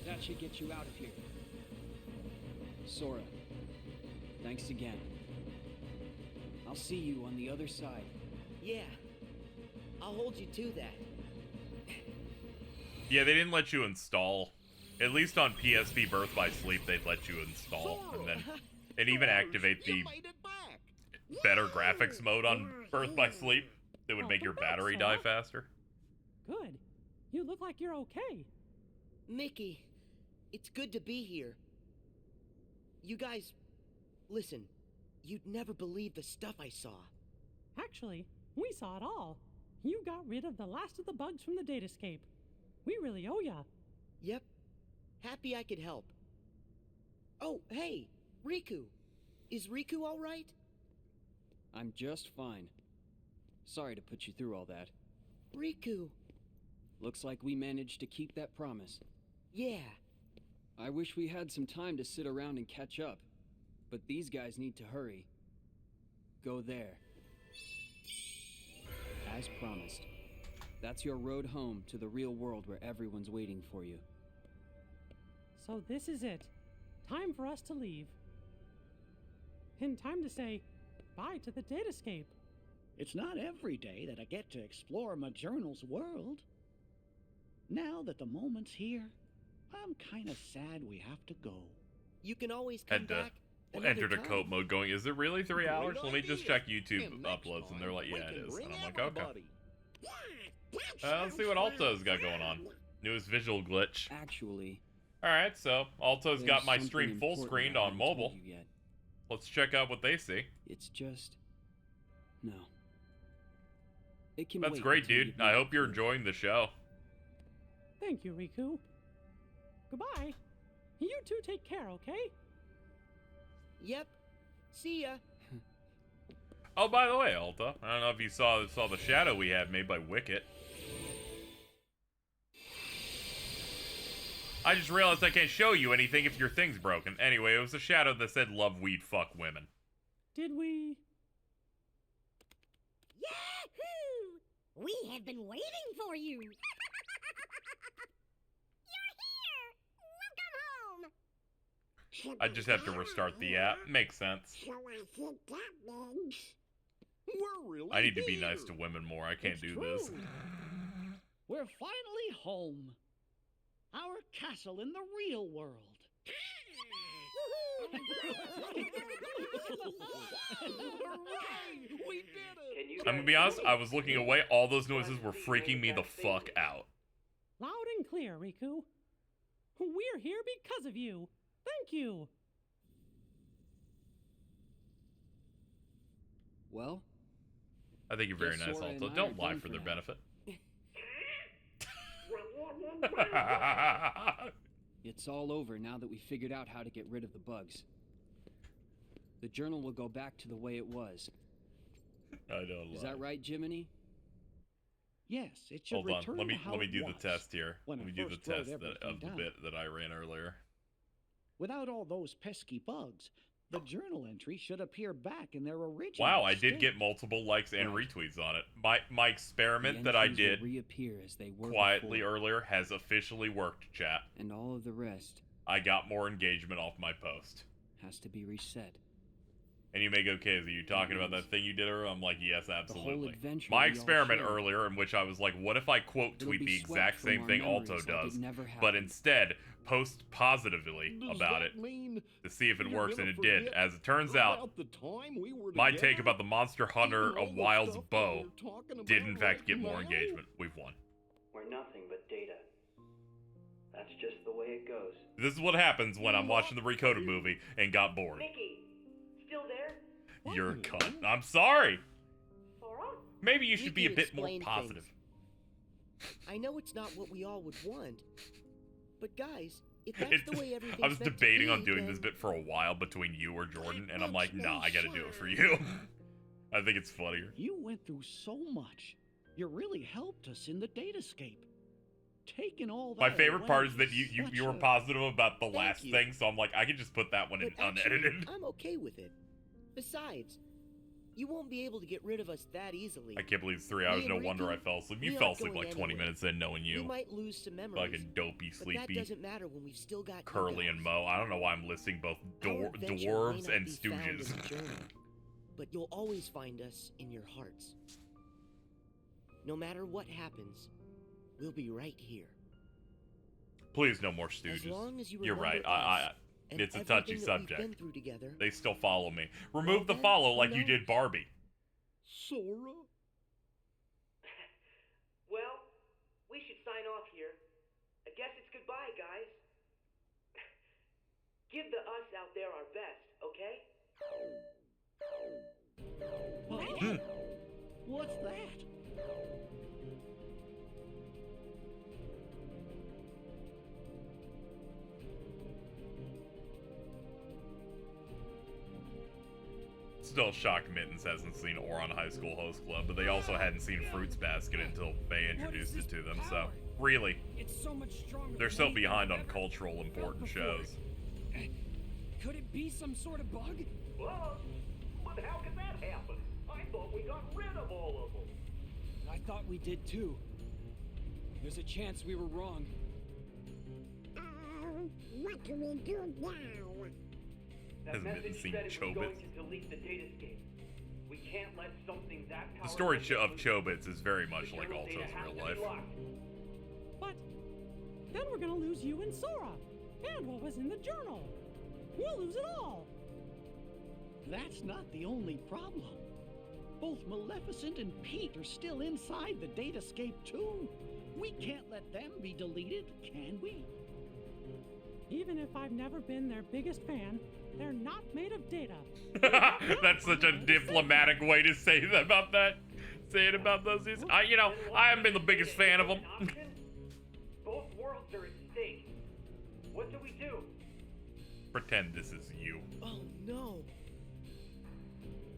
That should get you out of here. Sora, thanks again. I'll see you on the other side. Yeah, I'll hold you to that. Yeah, they didn't let you install. At least on PSP Birth by Sleep, they'd let you install, and even activate the better graphics mode on Birth by Sleep that would make your battery die faster. Good. You look like you're okay. Mickey, it's good to be here. You guys, listen, you'd never believe the stuff I saw. Actually, we saw it all. You got rid of the last of the bugs from the datascape. We really owe ya. Yep. Happy I could help. Oh, hey, Riku. Is Riku all right? I'm just fine. Sorry to put you through all that. Riku. Looks like we managed to keep that promise. Yeah. I wish we had some time to sit around and catch up, but these guys need to hurry. Go there. As promised. That's your road home to the real world where everyone's waiting for you. So this is it. Time for us to leave. And time to say bye to the datascape. It's not every day that I get to explore my journal's world. Now that the moment's here, I'm kind of sad we have to go. You can always come back. Entered a cope mode going, is it really 3 hours? Let me just check YouTube uploads, and they're like, yeah, it is. And I'm like, okay. Let's see what Alto's got going on. Newest visual glitch. Actually... Alright, so Alto's got my stream full screened on mobile. Let's check out what they see. It's just... no. It can That's great, dude. I hope you're enjoying the show. Thank you, Riku. Goodbye. You two take care, okay? Yep. See ya. Oh, by the way, Alta, I don't know if you saw the shadow we had made by Wicket. I just realized I can't show you anything if your thing's broken. Anyway, it was a shadow that said love weed, fuck women. Did we? Yahoo! We have been waiting for you. You're here. Welcome home. I just have to restart the app. Makes sense. So I think that means we're really I need to be nice to women more. I can't do this. We're finally home. Our castle in the real world. Hooray! We did it! I'm gonna be honest, I was looking away. All those noises were freaking me the fuck out. Loud and clear, Riku. We're here because of you. Thank you. Well? I think you're very nice, Alto. Don't lie for their benefit. It's all over now that we figured out how to get rid of the bugs. The journal will go back to the way it was. I don't lie. Is that right, Jiminy? Yes, it should Hold on. return Let me to how it do was the test here. when Let I me do the first wrote test everything of the down. bit that I ran earlier. Without all those pesky bugs, the journal entry should appear back in their original Wow, I did state. get multiple likes and retweets on it. My experiment that I entries will did reappear as they were quietly before. earlier has officially worked, chat. And all of the rest I got more engagement off my post. has to be reset. And you may go, Kaz, are you talking about that thing you did earlier? I'm like, yes, absolutely. adventure My we all experiment shared. earlier in which I was like, what if I quote It'll tweet be the swept exact from same our thing Alto memories like it does, never but happened. instead post positively Does about that it mean to see if it you're works, gonna and it did. forget As it turns out, about the time we were my take together? about the Monster Hunter Even all of the Wild's stuff that bow we're talking did about in fact right get more now? engagement. We've won. We're nothing but data. That's just the way it goes. This is what happens when I'm watching the Recoded movie and got bored. Mickey, still there? You're a cunt. I'm sorry. Sora? Maybe you should be a Riku bit more explained positive. I know it's not what we all would want, but guys, if that's the way everything's I was meant to debating be, on doing then this bit for a while between you or Jordan, and I'm like, nah, I gotta do it for you. I think it's funnier. You went through so much. You really helped us in the datascape. Taking all that My favorite part away is that you such were a- positive about the Thank last you. thing, so I'm like, I could just put that one in But actually, unedited. I'm okay with it. Besides, you won't be able to get rid of us that easily. I can't believe it's 3 hours. Me No and wonder Riku, I fell asleep. You we fell aren't asleep going like 20 anywhere. minutes in, knowing We you. might lose some memories, Fucking dopey, but that sleepy. doesn't matter when we've still got you Curly guys. and Mo. I don't know why I'm listing both Our adventure may dwarves not and be found in stooges. the journal, but you'll always find us in your hearts. No matter what happens, we'll be right here. Please, no more As stooges. long as you You're right. remember us and It's a touchy everything that we've subject. been through together, They still follow me. Remove the then, follow who like you did knows? Barbie. Sora? Well, we should sign off here. I guess it's goodbye, guys. Give the us out there our best, okay? What's that? Still shocked Mittens hasn't seen Oron High School Host Club, but they also hadn't seen Fruits Basket until they introduced it to them, so really, It's so much stronger. they're than so anything behind I've on ever cultural important before. shows. Could it be some sort of bug? What? But how could that happen? I thought we got rid of all of them. I thought we did too. There's a chance we were wrong. What do we do now? That Hasn't message Mittens seen said it was Chobits? going to delete the datascape. We can't let something that The powerful story get of loose. Chobits is very much The like journal Alto's data has real to be life. locked. But then we're gonna lose you and Sora, and what was in the journal. We'll lose it all. That's not the only problem. Both Maleficent and Pete are still inside the datascape too. We can't let them be deleted, can we? Even if I've never been their biggest fan, they're not made of data. That's such a diplomatic way to say that about that. Say it about those. I haven't been the biggest fan of them. Both worlds are at stake. What do we do? Pretend this is you. Oh no.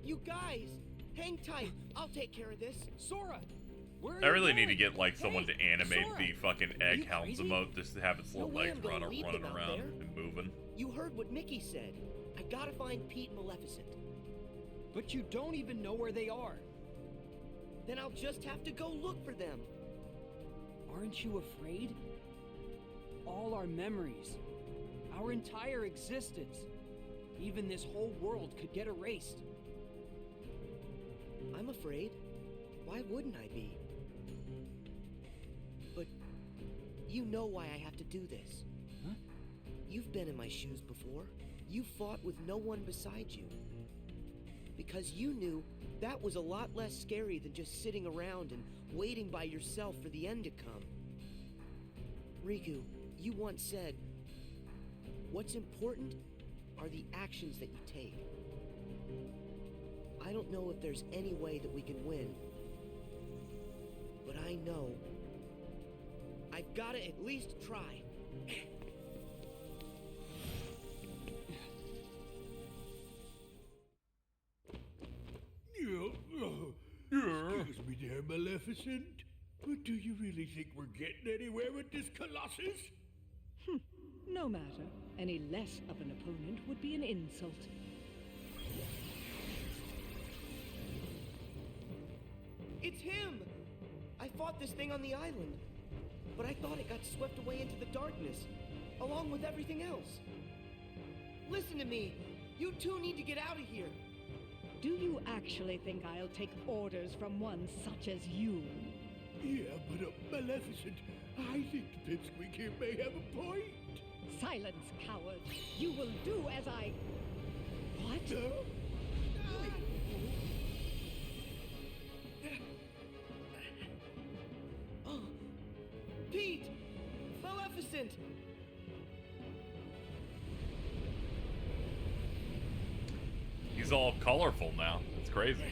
You guys, hang tight. I'll take care of this. Sora, where are I you really need to going? get like someone to animate Sora, the fucking are egg you hounds crazy? emote just to have its No little way legs I'm gonna leave running them out around there. and moving. You heard what Mickey said. I gotta find Pete and Maleficent. But you don't even know where they are. Then I'll just have to go look for them. Aren't you afraid? All our memories, our entire existence, even this whole world could get erased. I'm afraid. Why wouldn't I be? But you know why I have to do this. Huh? You've been in my shoes before. You fought with no one beside you. Because you knew that was a lot less scary than just sitting around and waiting by yourself for the end to come. Riku, you once said, what's important are the actions that you take. I don't know if there's any way that we can win. But I know I've got to at least try. Excuse me there, Maleficent. But do you really think we're getting anywhere with this Colossus? No matter. Any less of an opponent would be an insult. It's him! I fought this thing on the island, but I thought it got swept away into the darkness, along with everything else. Listen to me! You two need to get out of here! Do you actually think I'll take orders from one such as you? Yeah, but Maleficent, I think the pipsqueak here may have a point. Silence, coward! You will do as I... What? Pete! Maleficent! Maleficent! He's all colorful now. It's crazy.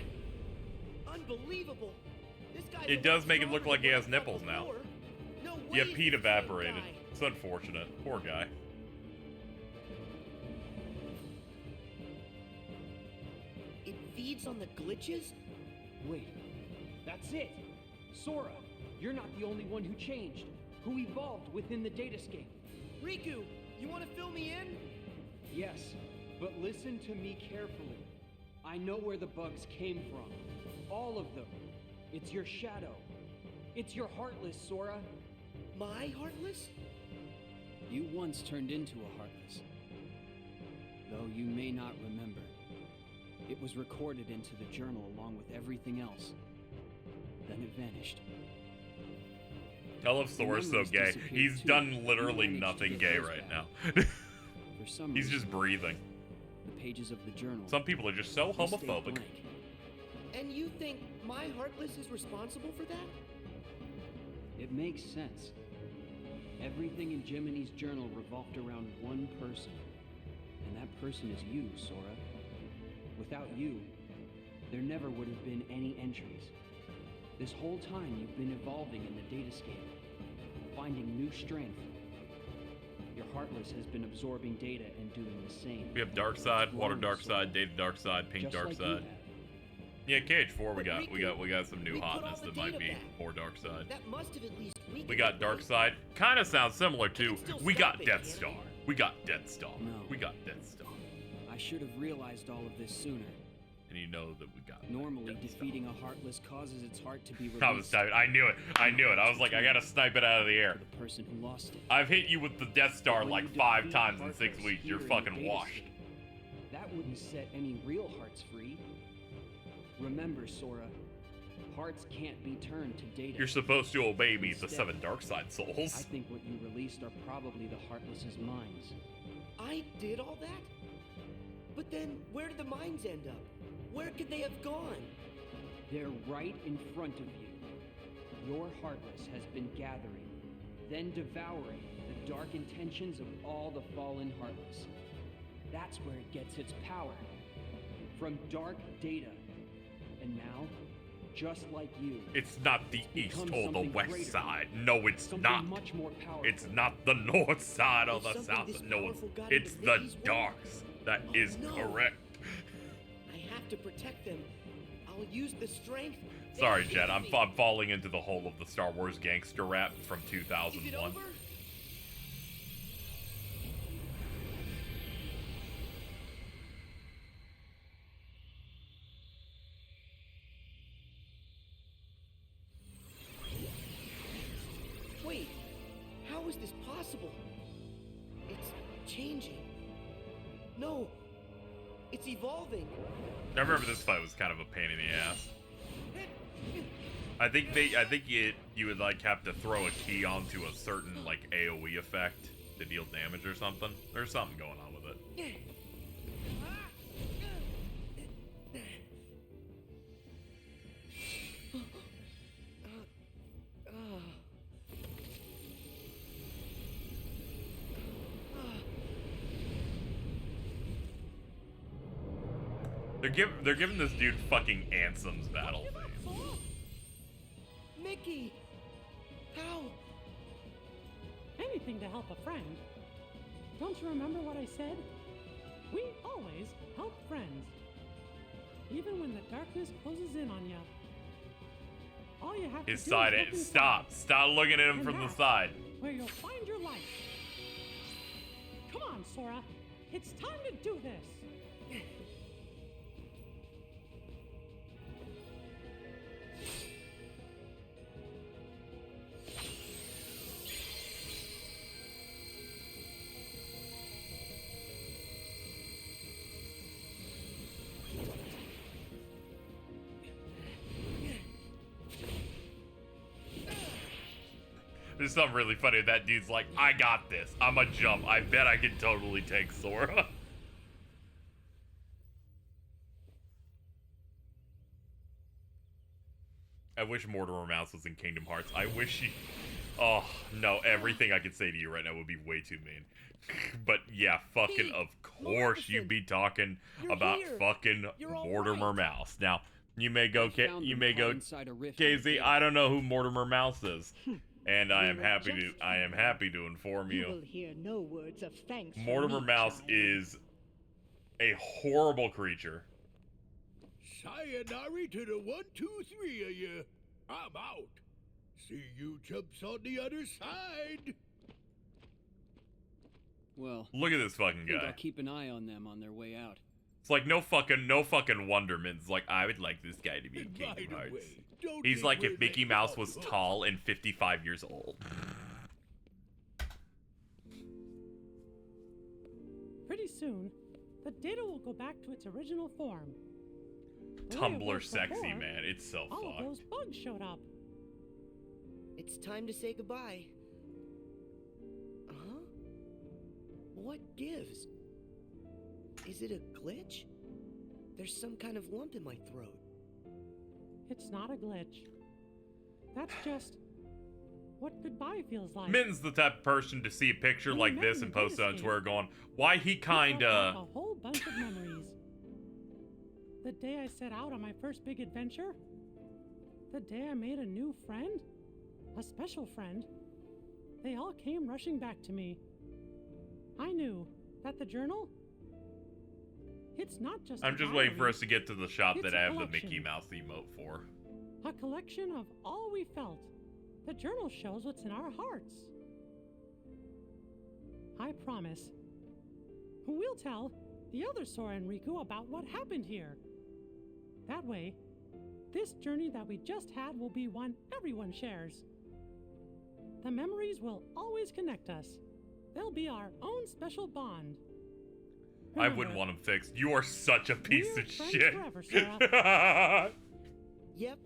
Unbelievable! This guy's It a does lot make it look stronger like he than has what I thought nipples now. before. No way Yeah, he's Pete the same evaporated. guy. It's unfortunate. Poor guy. It feeds on the glitches? Wait, that's it! Sora, you're not the only one who changed, who evolved within the datascape. Riku, you want to fill me in? Yes, but listen to me carefully. I know where the bugs came from. All of them. It's your shadow. It's your Heartless, Sora. My Heartless? You once turned into a Heartless. Though you may not remember. It was recorded into the journal along with everything else. Then it vanished. I love Sora's so memories gay. disappeared He's too. done literally You managed to nothing get gay those right back. now. For some He's reason, just breathing. the pages of the journal. Some people are just so they stayed homophobic. blank. And you think my Heartless is responsible for that? It makes sense. Everything in Jiminy's journal revolved around one person. And that person is you, Sora. Without you, there never would have been any entries. This whole time you've been evolving in the datascape, finding new strength. Your Heartless has been absorbing data and doing the same. We have dark side, water Growing, dark Sora. side, data dark side, pink Just dark like you side. have. Yeah, KH4 we But got Riku, we got some new we put all hotness the that might data be back. more dark side. That must have at least weakened We got it, dark right? side. Kind of sounds similar to can still we stop got it, Death can't Star. we? We got Death Star. No. We got Death Star. I should have realized all of this sooner. And you know that we got Normally, Death Star. defeating a Heartless causes its heart to be released. I was typing. I knew it. I knew it. I was like, I gotta snipe it out of the air. to the person who lost it. I've hit you with the Death Star When like you 5 defeat times in 6 Heartless weeks. You're here in the fucking datascape, washed. That wouldn't set any real hearts free. Remember, Sora, hearts can't be turned to data. You're supposed to obey me, the Instead, 7 dark side I souls. think what you released are probably the Heartless's minds. I did all that? But then, where did the mines end up? Where could they have gone? They're right in front of you. Your Heartless has been gathering, then devouring the dark intentions of all the fallen Heartless. That's where it gets its power. From dark data. And now, just like you, It's not the east become or the something west greater. side. No, it's something not. much more powerful. It's not the north side or If the something south. this No, powerful got it's into the Mickey's world? darks. That Oh, is no. correct. I have to protect them. I'll use the strength. they Sorry, gave Jed. I'm me. falling into the hole of the Star Wars gangster rap from Is it 2001. over? Wait, how is this possible? It's changing. No, it's evolving. I remember this fight was kind of a pain in the ass. I think you would like have to throw a key onto a certain like AoE effect to deal damage or something. There's something going on with it. They're giving this dude fucking Ansem's battle theme. Mickey! How? Anything to help a friend. Don't you remember what I said? We always help friends. Even when the darkness closes in on you. All you have His to do side is look is inside, stop looking at him and from the that's side. where you'll find your light. Come on, Sora. It's time to do this. There's something really funny. That dude's like, I got this. I'm a jump. I bet I can totally take Sora. I wish Mortimer Mouse was in Kingdom Hearts. I wish Oh, no, everything I could say to you right now would be way too mean. But yeah, fucking of course you'd be talking about fucking Mortimer Mouse. Now, you may go, KZ, I don't know who Mortimer Mouse is. And I am happy to inform You you. will hear no words of thanks from Mortimer me, Mouse child. is a horrible creature. Sayonara to the 1, 2, 3 of you. I'm out. See you chumps on the other side. Well, Look at this fucking I think guy. I'll keep an eye on them on their way out. It's like no fucking wonderment. It's like, I would like this guy to be in Kingdom Hearts. He's like if Mickey Mouse was tall and 55 years old. Pretty soon, the data will go back to its original form. The way it Tumblr was sexy, before, man. It's so all of fucked. those bugs showed up. It's time to say goodbye. Huh? What gives? Is it a glitch? There's some kind of lump in my throat. It's not a glitch. That's just what goodbye feels like. Minton's the type of person to see a picture You like remember this and the post it on data Twitter scan. going, why he It brought back kinda... a whole bunch of memories. The day I set out on my first big adventure. The day I made a new friend. A special friend. They all came rushing back to me. I knew that the journal, it's not just I'm a just waiting for diary. us to get to the shot It's that a I have the collection. Mickey Mouse emote for. A collection of all we felt. The journal shows what's in our hearts. I promise. We'll tell the other Sora and Riku about what happened here. That way, this journey that we just had will be one everyone shares. The memories will always connect us. They'll be our own special bond. I wouldn't want him fixed. You are such a piece we're of friends shit. forever, Sora. Yep.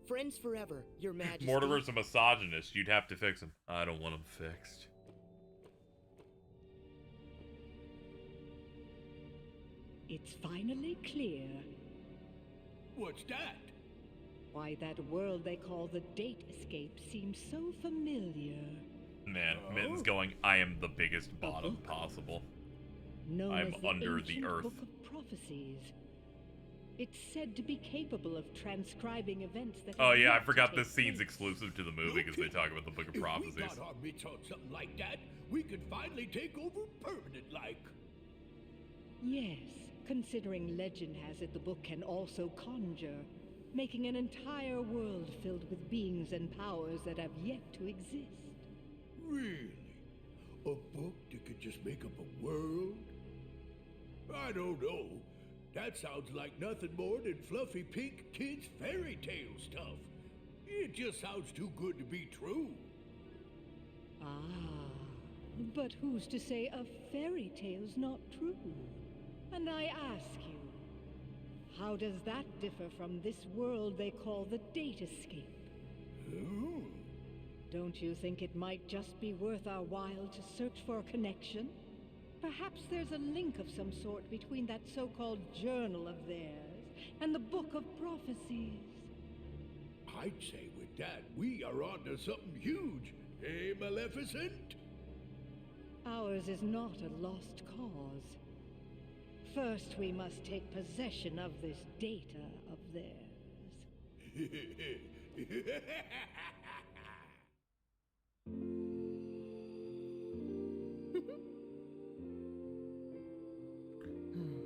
Friends forever, Your Majesty. Mortimer's a misogynist. You'd have to fix him. I don't want him fixed. It's finally clear. What's that? Why that world they call the Date Escape seems so familiar. Man, Minton's going, I am the biggest bottom possible. Known I'm as the under ancient the earth. Book of Prophecies. It's said to be capable of transcribing events that. Oh have yeah, I yet to forgot take this scene's place. exclusive to the movie because they talk about the Book of If we Prophecies. got our mitts on something like that, we could finally take over permanent-like. Yes, considering legend has it the book can also conjure, making an entire world filled with beings and powers that have yet to exist. Really? A book that could just make up a world? I don't know. That sounds like nothing more than fluffy pink kids' fairy tale stuff. It just sounds too good to be true. Ah, but who's to say a fairy tale's not true? And I ask you, how does that differ from this world they call the Date Escape? Oh. Don't you think it might just be worth our while to search for a connection? Perhaps there's a link of some sort between that so-called journal of theirs and the Book of Prophecies. I'd say with that, we are onto something huge. Eh, Maleficent? Ours is not a lost cause. First, we must take possession of this data of theirs.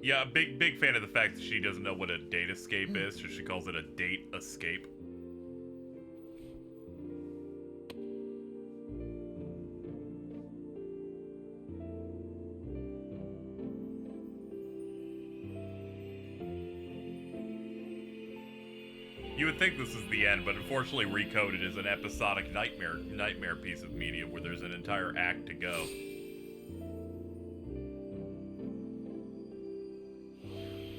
Yeah, big fan of the fact that she doesn't know what a date escape is, so she calls it a date escape. You would think this is the end, but unfortunately recoded as an episodic nightmare piece of media where there's an entire act to go.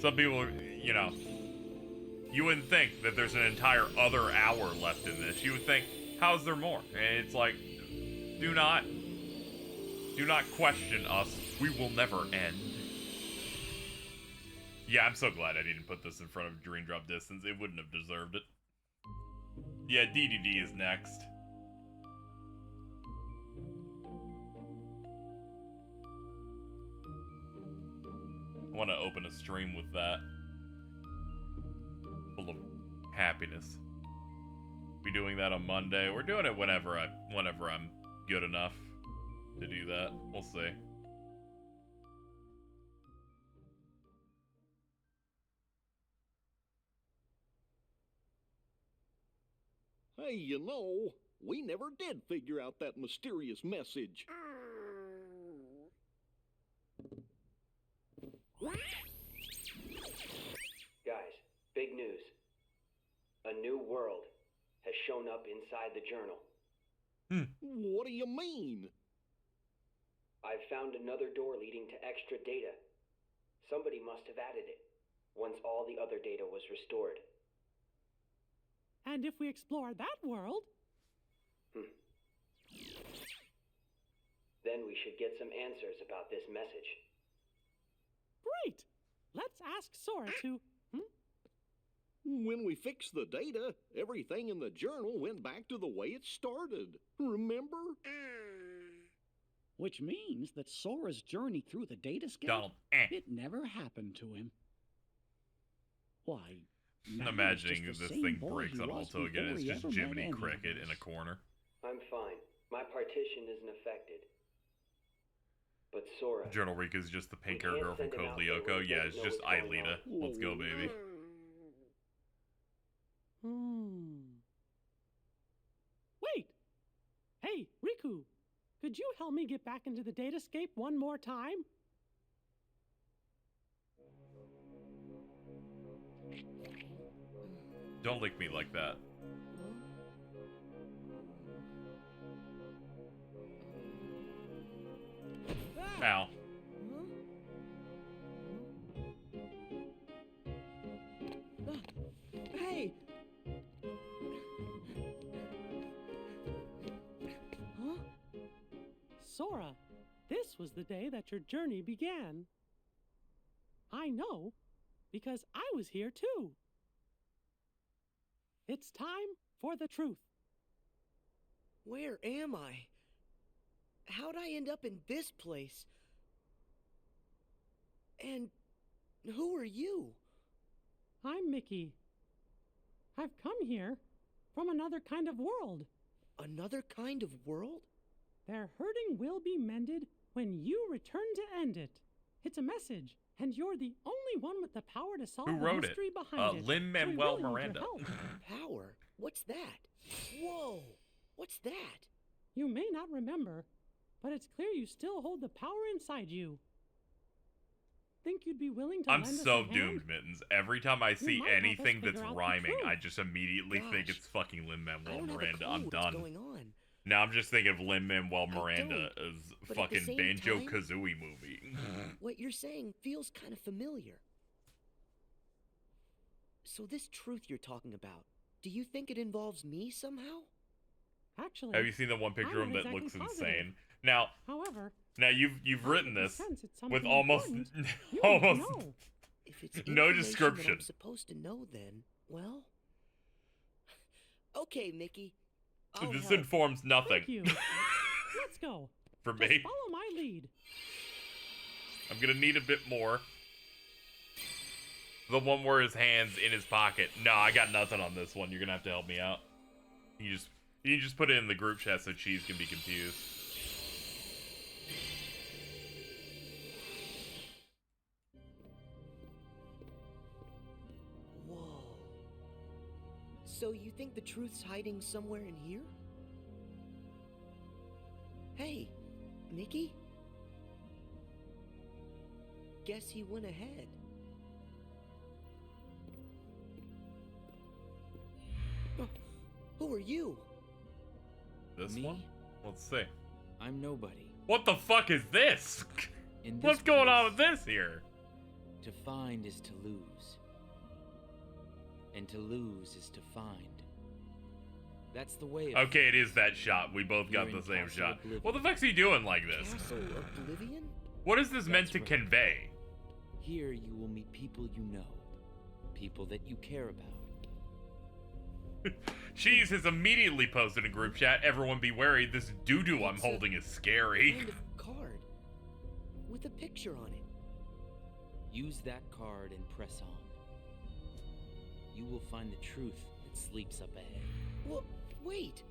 Some people, you know, you wouldn't think that there's an entire other hour left in this. You would think, how's there more? And it's like, do not question us. We will never end. Yeah, I'm so glad I didn't put this in front of Dream Drop Distance. It wouldn't have deserved it. Yeah, DDD is next. I want to open a stream with that. Full of happiness. Be doing that on Monday. We're doing it whenever I'm good enough to do that. We'll see. Hey, you know, we never did figure out that mysterious message. Guys, big news. A new world has shown up inside the journal. What do you mean? I've found another door leading to extra data. Somebody must have added it, once all the other data was restored. And if we explore that world... Then we should get some answers about this message. Great! Let's ask Sora to... When we fixed the data, everything in the journal went back to the way it started. Remember? Which means that Sora's journey through the datascape, Donald, it never happened to him. Why? I'm imagining this thing breaks on Alto again. It's just Jiminy Cricket in a corner. I'm fine. My partition isn't affected. But Sora... Journal Rika is just the pink hair girl from Code Lyoko. Yeah, it's just Aelita. Let's go, baby. Wait! Hey, Riku! Could you help me get back into the datascape one more time? Don't lick me like that. Ow. Hey! Huh? Sora, this was the day that your journey began. I know, because I was here too. It's time for the truth. Where am I? How'd I end up in this place? And who are you? I'm Mickey. I've come here from another kind of world. Another kind of world? Their hurting will be mended when you return to end it. It's a message, and you're the only one with the power to solve Who the wrote mystery it? behind it. Lin-Manuel So we really need your Miranda. help. Power? What's that? Whoa! What's that? You may not remember, but it's clear you still hold the power inside you. Think you'd be willing to I'm lend us so a hand? doomed, Mittens. Every time I see might help us anything that's figure out the rhyming, I truth. just immediately think Gosh, it's fucking I Lin-Manuel don't have a Miranda. clue I'm what's done. going on. Now I'm just thinking of Lin-Manuel Miranda don't, as but at the fucking same Banjo-Kazooie movie. What you're saying feels kind of familiar. So this truth you're talking about, do you think it involves me somehow? Actually, Have you seen the one picture of I'm him not that looks exactly positive. insane? Now, However, you've written this sense it's with something almost important. You need to almost know. If it's no information description. that I'm supposed to know, then, well... Okay, Mickey. I'll This help. informs nothing. Thank you. Let's go. For Just me. follow my lead. I'm gonna need a bit more. The one where his hand's in his pocket. No, I got nothing on this one. You're gonna have to help me out. You just put it in the group chat so Cheese can be confused. Whoa. So you think the truth's hiding somewhere in here? Hey, Mickey? Guess he went ahead. Oh, who are you? This Me? one? Let's see. I'm nobody. What the fuck is this? In What's this going on place, with this here? To find is to lose. And to lose is to find. That's the way of Okay, it is that shot. We both got You're the in same Castle shot. Oblivion. What the fuck's he doing like this? Castle Oblivion? What is this meant That's to right. convey? Here you will meet people you know. People that you care about. Cheese has immediately posted in group chat, everyone be wary, this doo-doo I'm It's a holding is scary. Kind of card with a picture on it. Use that card and press on. You will find the truth that sleeps up ahead. Well, wait!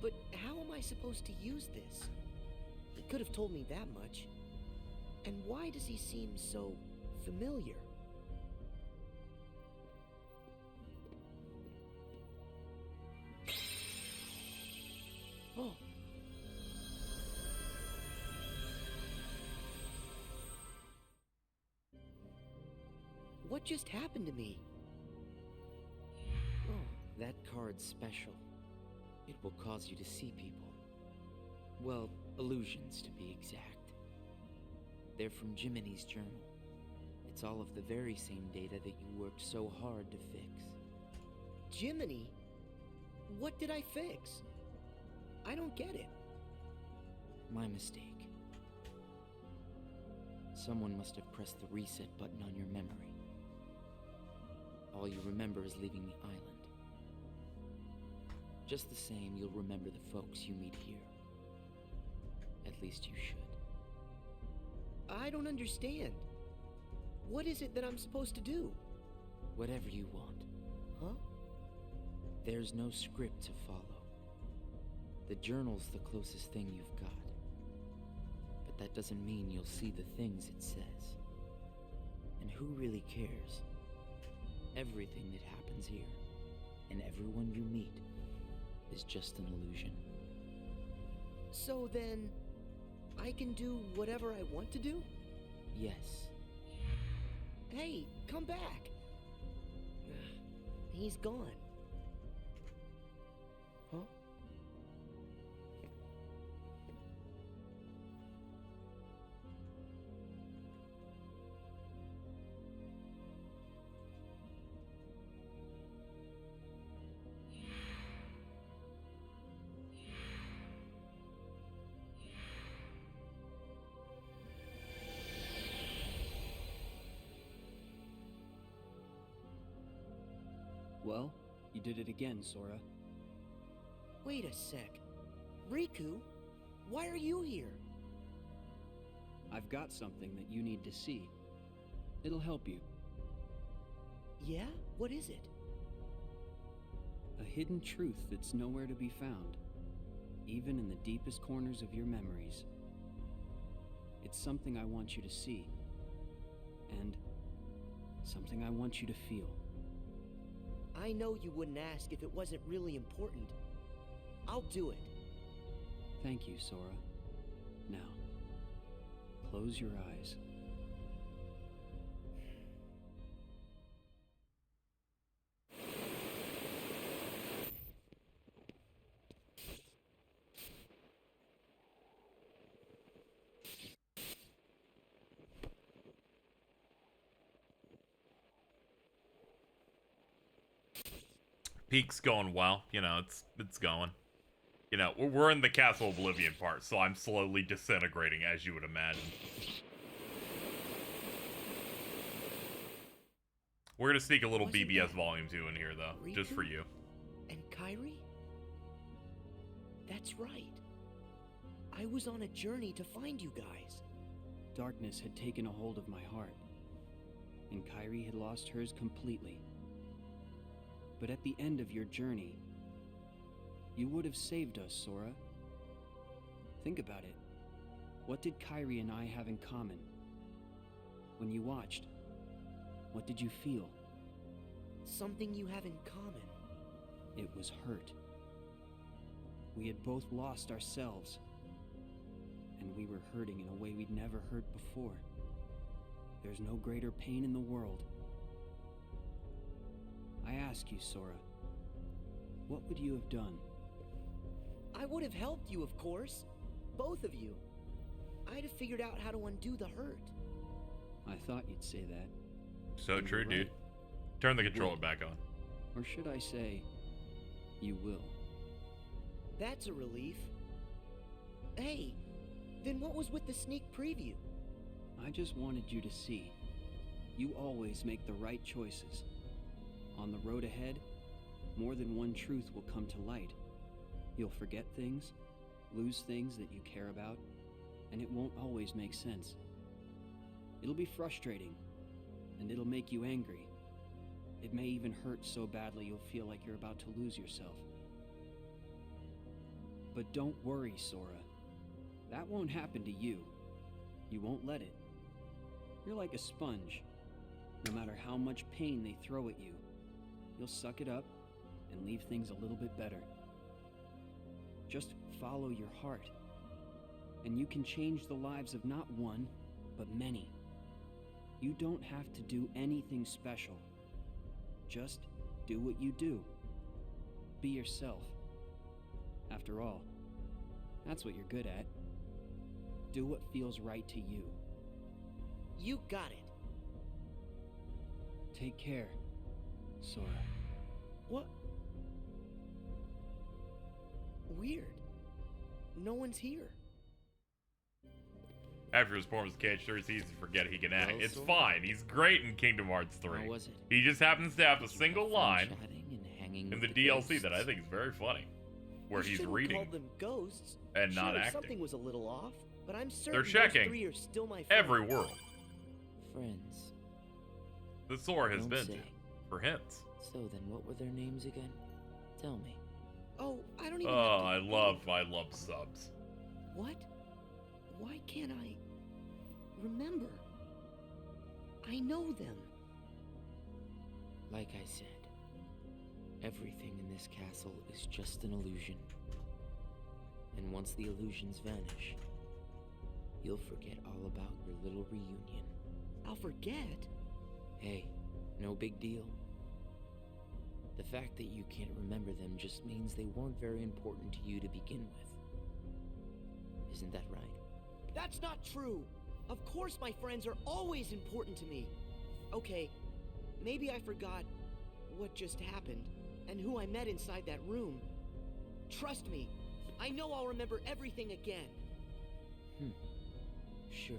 But how am I supposed to use this? He could have told me that much. And why does he seem so familiar? Oh. What just happened to me? Oh, that card's special. It will cause you to see people. Well, illusions to be exact. They're from Jiminy's journal. It's all of the very same data that you worked so hard to fix. Jiminy? What did I fix? I don't get it. My mistake. Someone must have pressed the reset button on your memory. All you remember is leaving the island. Just the same, you'll remember the folks you meet here. At least you should. I don't understand. What is it that I'm supposed to do? Whatever you want. Huh? There's no script to follow. The journal's the closest thing you've got. But that doesn't mean you'll see the things it says. And who really cares? Everything that happens here, and everyone you meet, is just an illusion. So then, I can do whatever I want to do? Yes. Hey, come back! He's gone. Huh? Well, you did it again, Sora. Wait a sec. Riku, why are you here? I've got something that you need to see. It'll help you. Yeah? What is it? A hidden truth that's nowhere to be found, even in the deepest corners of your memories. It's something I want you to see, and something I want you to feel. I know you wouldn't ask if it wasn't really important. I'll do it. Thank you, Sora. Now, close your eyes. Peak's going well. You know, it's going. You know, we're in the Castle Oblivion part, so I'm slowly disintegrating, as you would imagine. We're gonna sneak a little BBS Volume 2 in here, though, Riku? just for you. And Kairi? That's right. I was on a journey to find you guys. Darkness had taken a hold of my heart, and Kairi had lost hers completely. But at the end of your journey, you would have saved us, Sora. Think about it. What did Kairi and I have in common? When you watched, what did you feel? Something you have in common. It was hurt. We had both lost ourselves, and we were hurting in a way we'd never hurt before. There's no greater pain in the world. I ask you, Sora, what would you have done? I would have helped you, of course. Both of you. I'd have figured out how to undo the hurt. I thought you'd say that. So And true, you're dude. right. Turn the controller back on. Or should I say, you will. That's a relief. Hey, then what was with the sneak preview? I just wanted you to see. You always make the right choices. On the road ahead, more than one truth will come to light. You'll forget things, lose things that you care about, and it won't always make sense. It'll be frustrating, and it'll make you angry. It may even hurt so badly you'll feel like you're about to lose yourself. But don't worry, Sora. That won't happen to you. You won't let it. You're like a sponge. No matter how much pain they throw at you, you'll suck it up and leave things a little bit better. Just follow your heart, and you can change the lives of not one, but many. You don't have to do anything special. Just do what you do. Be yourself. After all, that's what you're good at. Do what feels right to you. You got it. Take care, Sora. What? Weird. No one's here. After his performance catch, sure it's easy to forget he can act. Well, It's Sora? fine. He's great in Kingdom Hearts 3. How was it? He just happens to have a single line Chatting and hanging in with the DLC ghosts? that I think is very funny, where You he's shouldn't reading call them ghosts. and not Sure, acting. Something was a little off, but I'm certain They're those checking three are still my friends. every world Friends. that Sora has Don't been say. to for hints. So then what were their names again? Tell me. Oh, I don't even. Oh, have to I love subs. What? Why can't I remember? I know them. Like I said, everything in this castle is just an illusion. And once the illusions vanish, you'll forget all about your little reunion. I'll forget? Hey, no big deal. The fact that you can't remember them just means they weren't very important to you to begin with. Isn't that right? That's not true. Of course my friends are always important to me. Okay, maybe I forgot what just happened and who I met inside that room. Trust me, I know I'll remember everything again. Sure.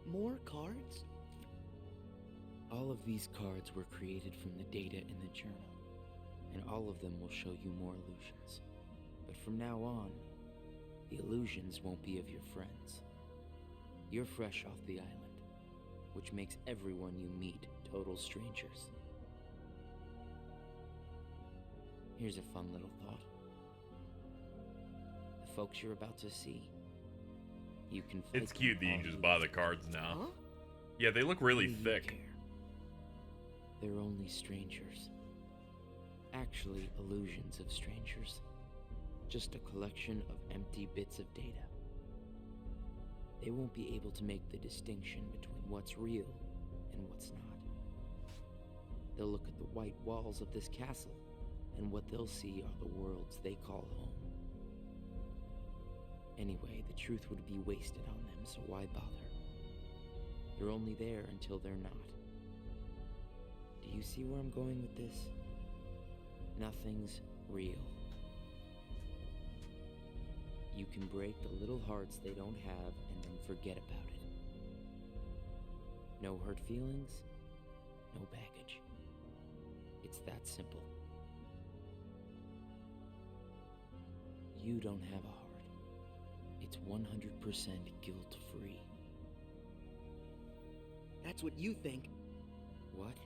More cards? All of these cards were created from the data in the journal, and all of them will show you more illusions. But from now on, the illusions won't be of your friends. You're fresh off the island, which makes everyone you meet total strangers. Here's a fun little thought. The folks you're about to see, you can flick It's cute that you them can all just you buy the want. cards now. Huh? Yeah, they look really Do you thick. care? They're only strangers. Actually, illusions of strangers. Just a collection of empty bits of data. They won't be able to make the distinction between what's real and what's not. They'll look at the white walls of this castle, and what they'll see are the worlds they call home. Anyway, the truth would be wasted on them, so why bother? They're only there until they're not. Do you see where I'm going with this? Nothing's real. You can break the little hearts they don't have and then forget about it. No hurt feelings, no baggage. It's that simple. You don't have a heart. It's 100% guilt-free. That's what you think. What?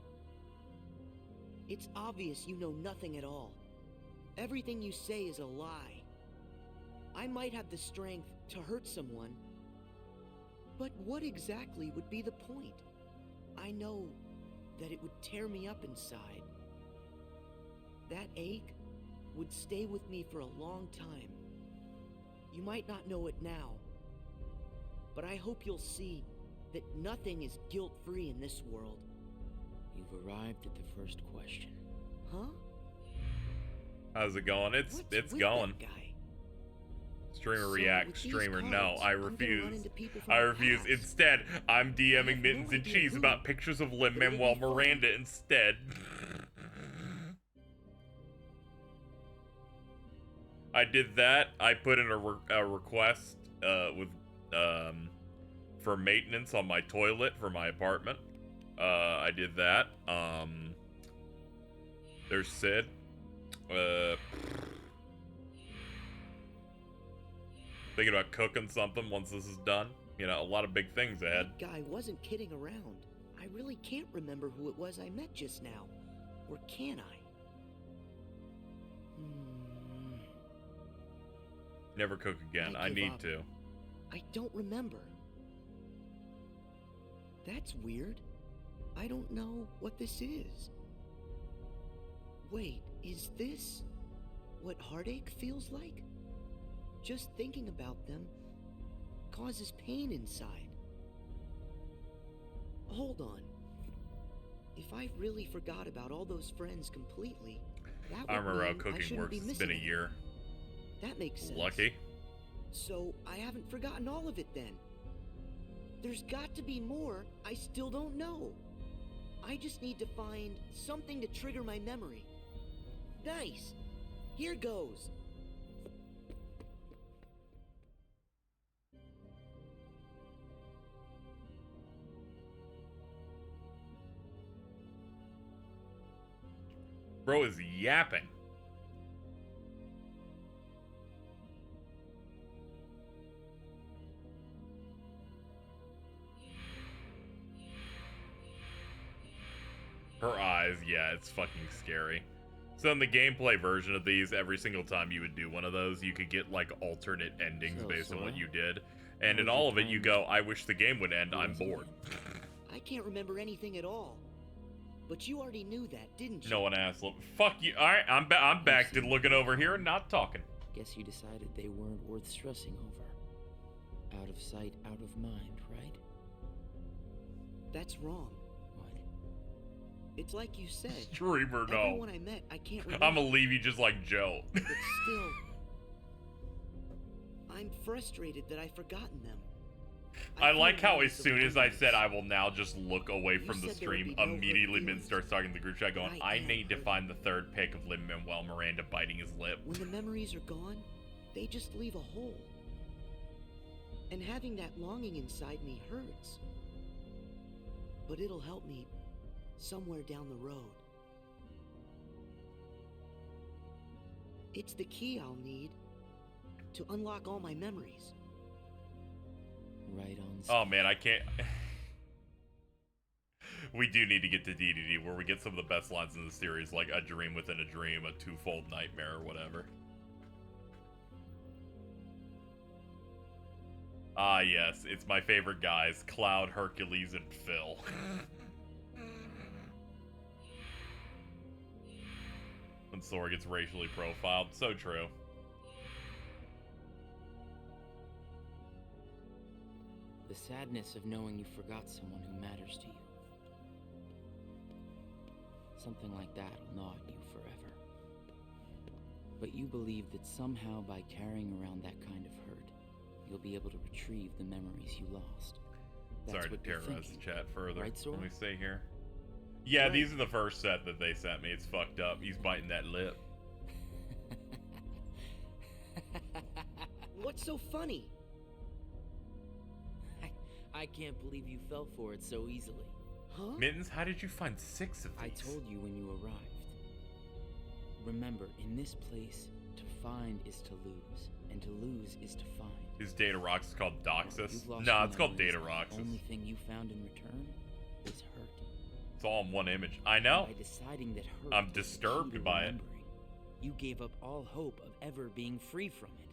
It's obvious you know nothing at all. Everything you say is a lie. I might have the strength to hurt someone, but what exactly would be the point? I know that it would tear me up inside. That ache would stay with me for a long time. You might not know it now, but I hope you'll see that nothing is guilt-free in this world. You've arrived at the first question. Huh? How's it going? It's with going. that guy? Streamer So, react. with these Streamer, no, cards, I I'm gonna run refuse. into people from I the refuse. past. Instead, I'm DMing no Mittens and idea Cheese who, about pictures of but it'll Lin-Manuel be fun. Miranda instead. I did that. I put in a request with for maintenance on my toilet for my apartment. I did that. There's Sid. Thinking about cooking something once this is done. You know, a lot of big things ahead. That guy wasn't kidding around. I really can't remember who it was I met just now. Or can I? Never cook again. I need to. I don't remember. That's weird. I don't know what this is. Wait, is this what heartache feels like? Just thinking about them causes pain inside. Hold on. If I really forgot about all those friends completely, that I would remember how mean I cooking shouldn't works. be It's missing been a any. year. That makes sense. Lucky. So I haven't forgotten all of it then. There's got to be more I still don't know. I just need to find something to trigger my memory. Nice. Here goes. Bro is yapping. Her eyes, yeah, it's fucking scary. So in the gameplay version of these, every single time you would do one of those, you could get like alternate endings based on what you did. And in all of it, you go, I wish the game would end, I'm bored. I can't remember anything at all. But you already knew that, didn't you? No one asked. Fuck you. Alright, I'm back to looking over here and not talking. Guess you decided they weren't worth stressing over. Out of sight, out of mind, right? That's wrong. What? It's like you said. Streamer, no. Everyone I met, I can't remember. I'm gonna leave you just like Joe. But still, I'm frustrated that I've forgotten them. I like how as soon as I said I will now just look away from the stream, immediately Min starts talking to the group chat going, I need to find the third pic of Lin-Manuel Miranda biting his lip. When the memories are gone, they just leave a hole. And having that longing inside me hurts. But it'll help me somewhere down the road. It's the key I'll need to unlock all my memories. Right on. Oh man, I can't. We do need to get to DDD where we get some of the best lines in the series, like a dream within a dream, a twofold nightmare, or whatever. Ah yes, it's my favorite guys, Cloud, Hercules, and Phil. When Sora gets racially profiled, so true. The sadness of knowing you forgot someone who matters to you. Something like that will gnaw at you forever. But you believe that somehow by carrying around that kind of hurt, you'll be able to retrieve the memories you lost. That's Sorry to what you're terrorize the chat further. Right, Sora? Let me see here. Yeah, Right. these are the first set that they sent me. It's fucked up. He's biting that lip. What's so funny? I can't believe you fell for it so easily. Huh? Mittens, how did you find 6 of these? I told you when you arrived. Remember, in this place, to find is to lose, and to lose is to find. His Data Rocks is called Doxus? You've lost No, your it's called memories. Data Rocks. The only thing you found in return is hurt. It's all in one image. I know. By deciding that hurt I'm is the disturbed key to by it. remembering, you gave up all hope of ever being free from it.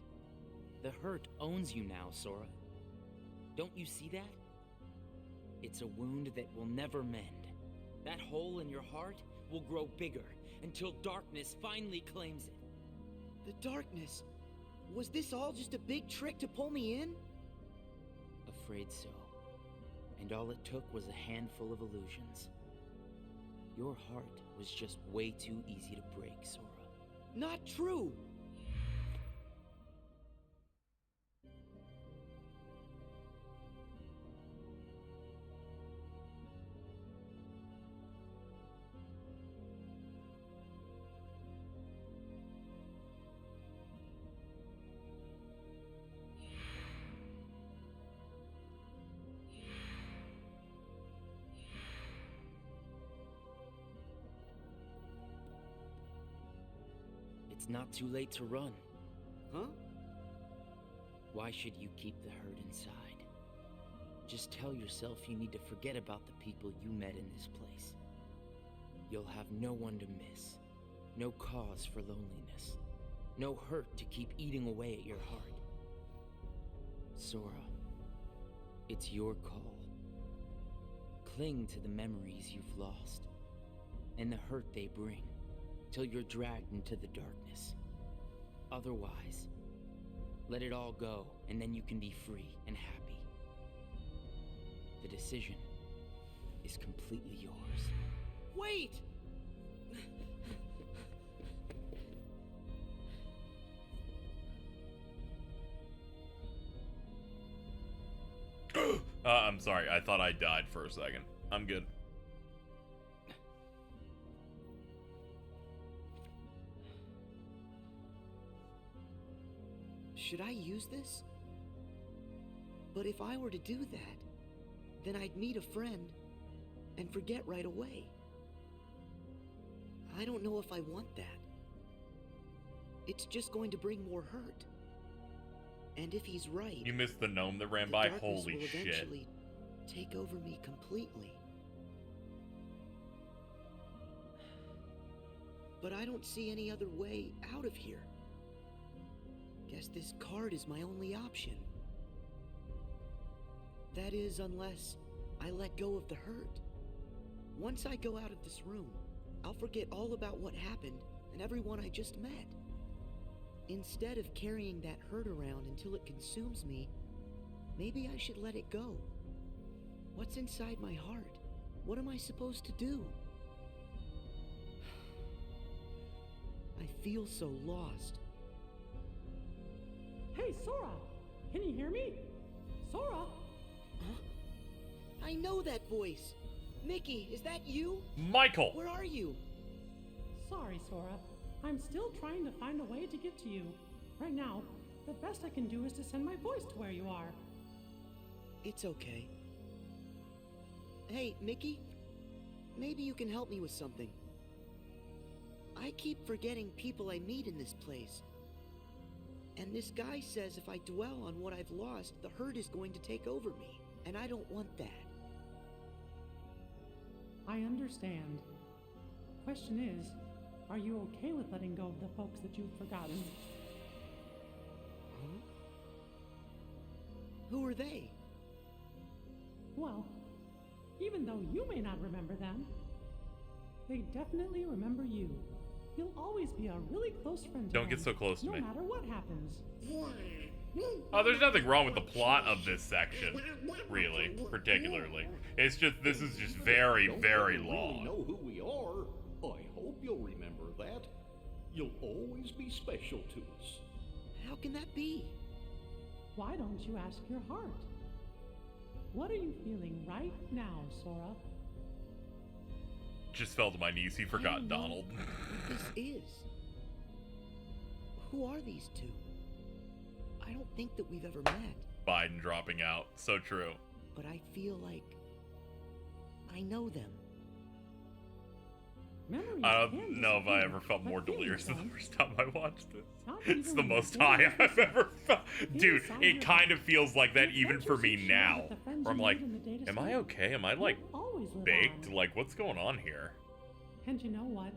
The hurt owns you now, Sora. Don't you see that? It's a wound that will never mend. That hole in your heart will grow bigger until darkness finally claims it. The darkness. Was this all just a big trick to pull me in? Afraid so. And all it took was a handful of illusions. Your heart was just way too easy to break, Sora. Not true. It's not too late to run. Huh? Why should you keep the hurt inside? Just tell yourself you need to forget about the people you met in this place. You'll have no one to miss, no cause for loneliness, no hurt to keep eating away at your heart. Sora, it's your call. Cling to the memories you've lost, and the hurt they bring, till you're dragged into the darkness. Otherwise, let it all go, and then you can be free and happy. The decision is completely yours. Wait! I'm sorry. I thought I died for a second. I'm good. Should I use this? But if I were to do that, then I'd meet a friend and forget right away. I don't know if I want that. It's just going to bring more hurt. And if he's right, You missed the gnome that ran the by? darkness Holy will shit. eventually take over me completely. But I don't see any other way out of here. Guess this card is my only option. That is, unless I let go of the hurt. Once I go out of this room, I'll forget all about what happened and everyone I just met. Instead of carrying that hurt around until it consumes me, maybe I should let it go. What's inside my heart? What am I supposed to do? I feel so lost. Hey, Sora! Can you hear me? Sora! Huh? I know that voice. Mickey, is that you? Michael! Where are you? Sorry, Sora. I'm still trying to find a way to get to you. Right now, the best I can do is to send my voice to where you are. It's okay. Hey, Mickey? Maybe you can help me with something. I keep forgetting people I meet in this place. And this guy says if I dwell on what I've lost, the hurt is going to take over me. And I don't want that. I understand. Question is, are you okay with letting go of the folks that you've forgotten? Huh? Who are they? Well, even though you may not remember them, they definitely remember you. You'll always be a really close friend to Don't them, get so close to no me. matter what happens. Oh, there's nothing wrong with the plot of this section, really, particularly. It's just, this is just very, very Really long. know who we are. I hope you'll remember that. You'll always be special to us. How can that be? Why don't you ask your heart? What are you feeling right now, Sora? Just fell to my knees. He forgot Donald. What this is? Who are these two? I don't think that we've ever met. Biden dropping out. So true. But I feel like I know them. Memories I can don't know if I disappear, ever felt but more feelings delirious than the don't. first time I watched this. Not It's even the when most you're high feeling I've ever felt. Dude, inside it your kind head. of feels like that The even for adventures me you share now. with the friends Where I'm you like, made in the data am I store okay? Am I like will always live baked? on. Like, what's going on here? And you know what?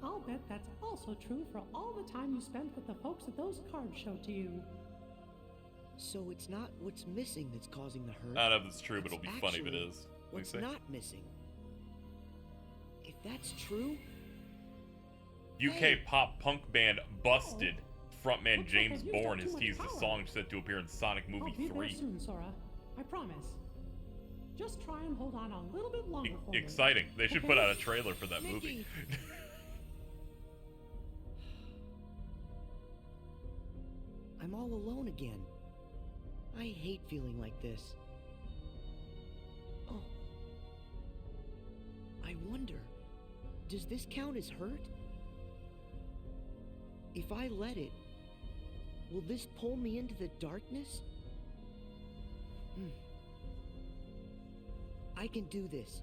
I'll bet that's also true for all the time you spent with the folks that those cards showed to you. So it's not what's missing that's causing the hurt. I don't know if it's true, but it'll be It's funny if it actually is. What do you What's say? not missing? If that's true, UK Hey. pop punk band Busted frontman Looks like James I've used up Bourne too has much teased a power. song set to appear in Sonic I'll Movie be there 3. soon, Sora. I promise. Just try and hold on a little bit longer for me. Exciting. They should Okay? put out a trailer for that movie. Mickey. I'm all alone again. I hate feeling like this. Oh. I wonder, does this count as hurt? If I let it, will this pull me into the darkness? I can do this.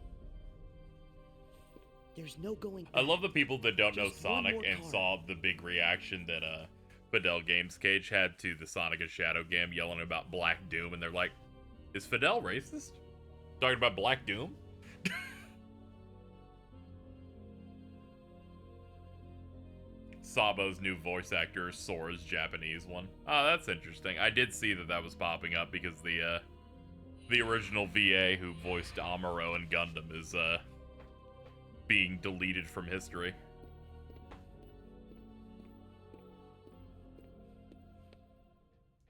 There's no going I back. love the people that don't know Just one Sonic more and card. saw the big reaction that Fidel Games Cage had to the Sonic and Shadow game yelling about Black Doom, and they're like, is Fidel racist? Talking about Black Doom? Sabo's new voice actor is Sora's Japanese one. Oh, that's interesting. I did see that was popping up because the original VA who voiced Amuro in Gundam is being deleted from history.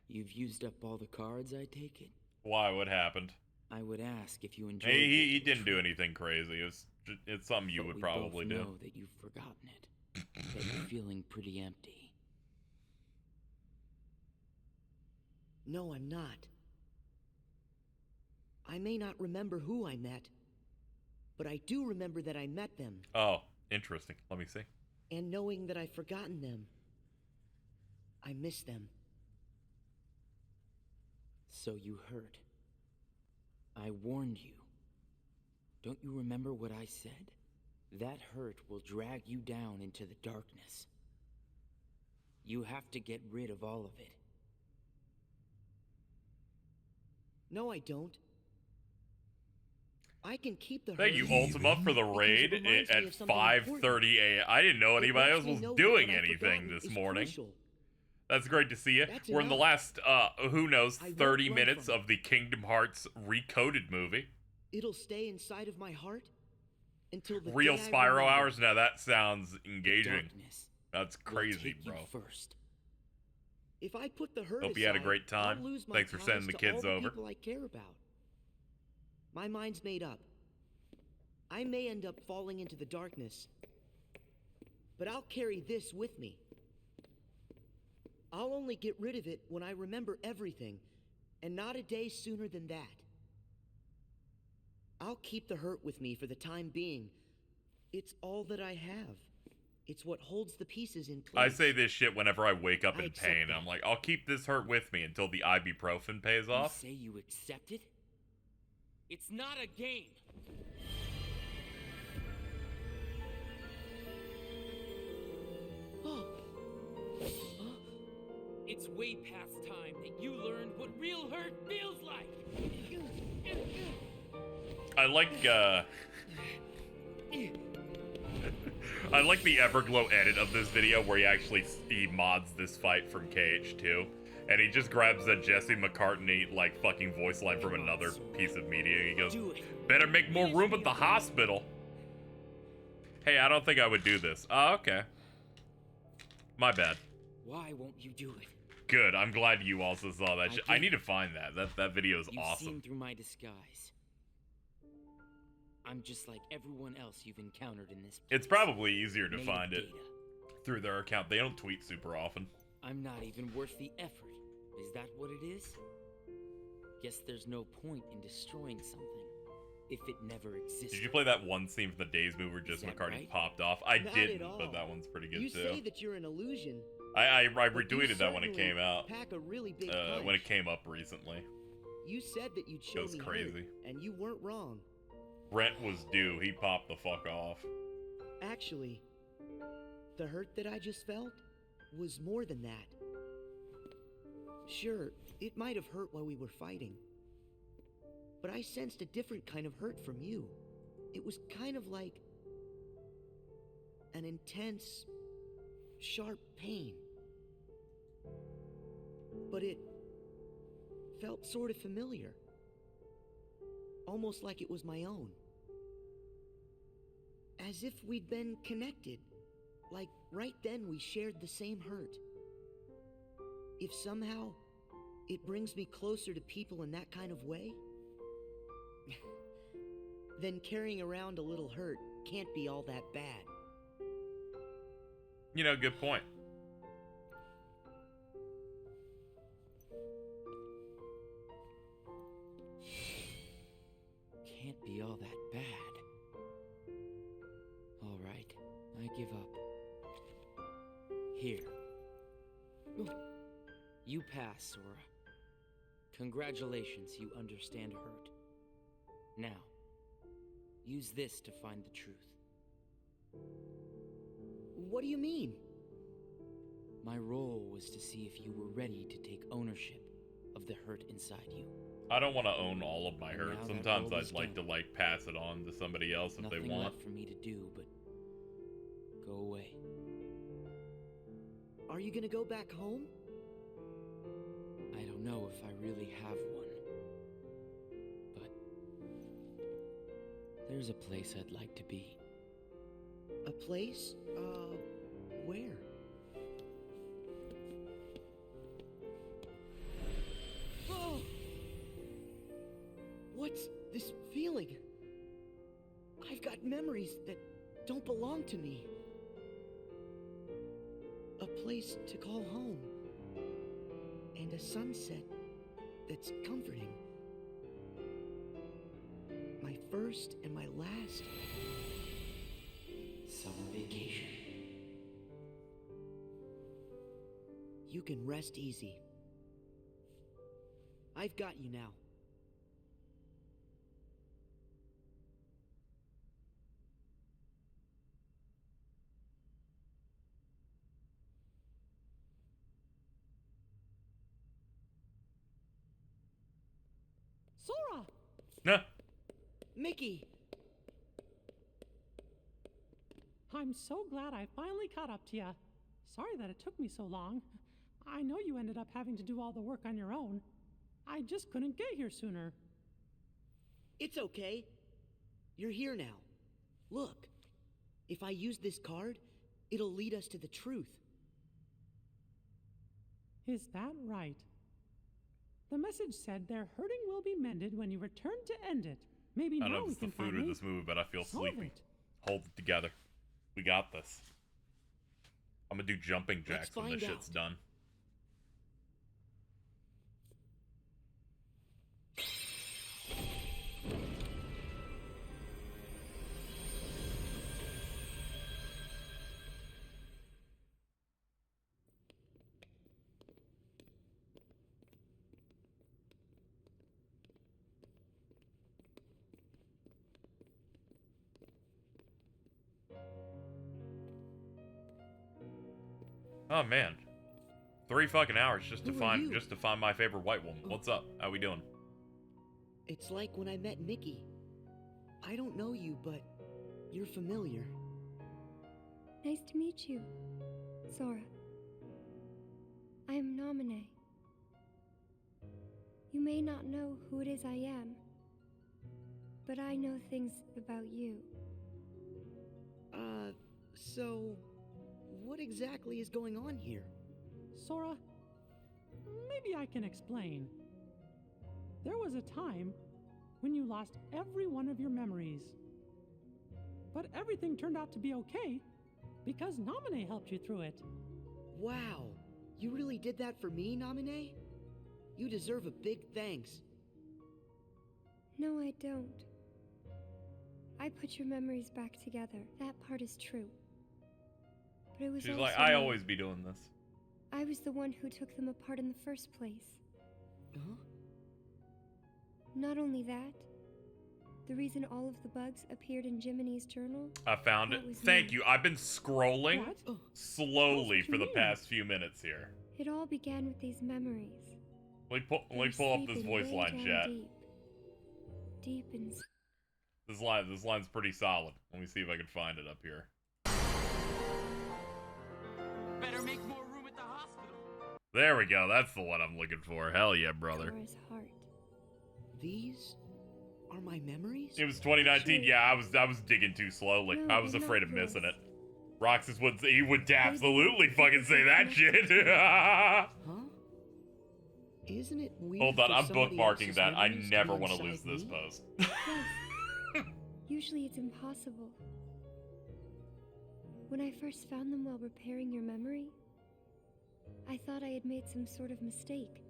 You've used up all the cards, I take it? Why? What happened? I would ask if you enjoyed He didn't do anything crazy. It's something you would probably do. We both know that you've forgotten it. That you're feeling pretty empty. No, I'm not. I may not remember who I met, but I do remember that I met them. Oh, interesting. Let me see. And knowing that I've forgotten them, I miss them. So you heard. I warned you. Don't you remember what I said? That hurt will drag you down into the darkness. You have to get rid of all of it. No, I don't. I can keep the hurt. Thank you, Ultima, for the raid at 5:30 a.m. I didn't know anybody else was doing anything this morning. That's great to see you. We're in the last, who knows, 30 minutes of the Kingdom Hearts Recoded movie. It'll stay inside of my heart until the Real day I Spyro remember. hours? Now that sounds engaging. That's crazy, bro. If I put the hurt Hope you had a aside, great time. I'll lose my Thanks for sending the ties to kids all over. People I care about. My mind's made up. I may end up falling into the darkness, but I'll carry this with me. I'll only get rid of it when I remember everything, and not a day sooner than that. I'll keep the hurt with me for the time being. It's all that I have. It's what holds the pieces in place. I say this shit whenever I wake up I in accept pain. that. I'm like, I'll keep this hurt with me until the ibuprofen pays off. You say you accept it? It's not a game. It's way past time that you learned what real hurt feels like. I like I like the Everglow edit of this video where he mods this fight from KH2, and he just grabs a Jesse McCartney like fucking voice line from another piece of media, and he goes, "Better make more room at the hospital." Hey, I don't think I would do this. Oh, okay. My bad. Why won't you do it? Good. I'm glad you also saw that shit. I need to find that. That video is You've awesome. seen through my disguise. I'm just like everyone else you've encountered in this place. It's probably easier to Made find of it data. through their account. They don't tweet super often. I'm not even worth the effort. Is that what it is? Guess there's no point in destroying something if it never existed. Did you play that one scene from the Days movie where Jesse that McCartney right? popped off? I Not didn't, at all. but that one's pretty good You too. say that you're an illusion. I but you retweeted that when it certainly came out. Pack a really big When punch. it came up recently. You said that you'd show was me crazy. hurt, and you weren't wrong. Brent was due. He popped the fuck off. Actually, the hurt that I just felt was more than that. Sure, it might have hurt while we were fighting, but I sensed a different kind of hurt from you. It was kind of like an intense, sharp pain. But it felt sort of familiar. Almost like it was my own. As if we'd been connected. Like right then we shared the same hurt. If somehow it brings me closer to people in that kind of way, then carrying around a little hurt can't be all that bad. You know, good point. Can't be all that bad. All right, I give up. Here. You pass, Sora. Congratulations, you understand hurt. Now, use this to find the truth. What do you mean? My role was to see if you were ready to take ownership of the hurt inside you. I don't want to own all of my hurt. Now that Sometimes role I'd is like done. to pass it on to somebody else if Nothing they want. left for me to do but go away. Are you gonna go back home? I don't know if I really have one. But there's a place I'd like to be. A place? Where? Oh! What's this feeling? I've got memories that don't belong to me. A place to call home. And a sunset that's comforting. My first and my last summer vacation. You can rest easy. I've got you now. Sora! Nah. Mickey! I'm so glad I finally caught up to you. Sorry that it took me so long. I know you ended up having to do all the work on your own. I just couldn't get here sooner. It's okay. You're here now. Look, if I use this card, it'll lead us to the truth. Is that right? The message said their hurting will be mended when you return to end it. Maybe I don't now know if we it's the can food or finally this movie, but I feel solve sleepy. it. Hold it together. We got this. I'm gonna do jumping Let's jacks when this find shit's out. done. Oh man, 3 fucking hours just to Who are find you? my favorite white woman. What's up? How we doing? It's like when I met Mickey. I don't know you, but you're familiar. Nice to meet you, Sora. I am Namine. You may not know who it is I am, but I know things about you. So what exactly is going on here? Sora, maybe I can explain. There was a time when you lost every one of your memories. But everything turned out to be okay because Namine helped you through it. Wow, you really did that for me, Namine? You deserve a big thanks. No, I don't. I put your memories back together. That part is true. But it was She's also like, I me. always be doing this. I was the one who took them apart in the first place. Huh? Not only that, the reason all of the bugs appeared in Jiminy's journal. I found it. That was Thank me. you. I've been scrolling What? slowly What for the you mean? past few minutes here. It all began with these memories. Let me They were pull up this sleeping voice way line, down chat. Deep inside. This line's pretty solid. Let me see if I can find it up here. Better make more room at the hospital. There we go. That's the one I'm looking for. Hell yeah, brother. Sora's heart. These are my memories? It was 2019. Yeah, I was digging too slowly. No, I was they're afraid not of missing yours. it. Roxas would absolutely fucking say that shit. Huh? Isn't it weird? Hold on, for I'm somebody bookmarking else's that. I memories to never be want to inside lose this me? post. Yes. Usually it's impossible. When I first found them while repairing your memory, I thought I had made some sort of mistake.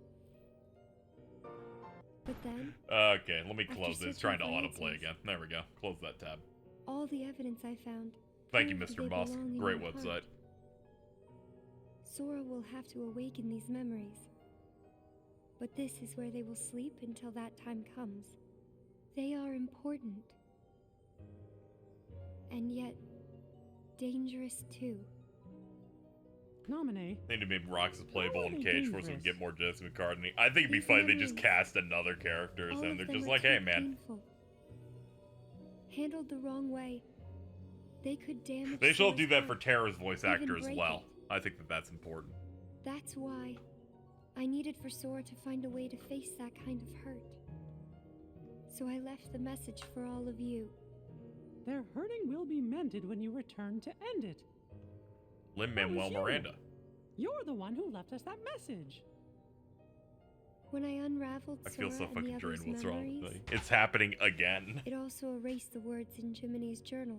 But then, Okay, let me After close it. It's searching trying to for autoplay answers. again. There we go. Close that tab. all the evidence I found. Thank you, proved Mr. they Musk. belong in Great your website. heart. Sora will have to awaken these memories. But this is where they will sleep until that time comes. They are important. And yet, dangerous too. Nominee. They need to make Roxas playable How are in they Cage Force dangerous? and get more Jesse McCartney. I think it'd be These funny if they just memories, cast another characters all and of they're them just are like, too hey man. painful. Handled the wrong way, they could damage. They should Sora's do that for heart, Terra's voice even actor as break well. it. I think that that's important. That's why I needed for Sora to find a way to face that kind of hurt. So I left the message for all of you. Their hurting will be mended when you return to end it. Lin-Manuel you. Miranda. You're the one who left us that message. When I unraveled I feel Sora so and fucking the drained. others' What's wrong with memories, me? It's happening again. it also erased the words in Jiminy's journal.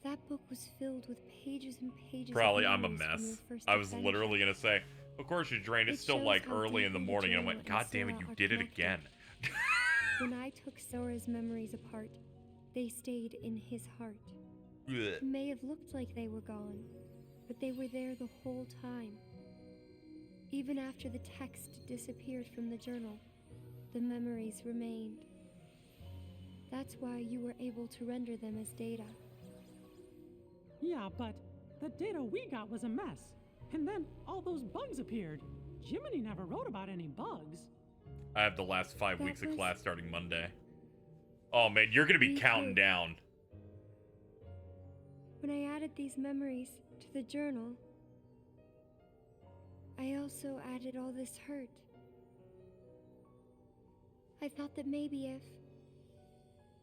That book was filled with pages and pages Probably of I'm a memories from your mess. first I was adventure. literally gonna say, of course you're drained. It's It still shows like how early in the deeply the morning. And I went, journal God and damn it, Sora you are did it connected. again. When I took Sora's memories apart, they stayed in his heart. Blech. It may have looked like they were gone, but they were there the whole time. Even after the text disappeared from the journal, the memories remained. That's why you were able to render them as data. Yeah, but the data we got was a mess. And then all those bugs appeared. Jiminy never wrote about any bugs. I have the last 5 That weeks of was- class starting Monday. Oh man, you're gonna be Me counting too. down. When I added these memories to the journal, I also added all this hurt. I thought that maybe if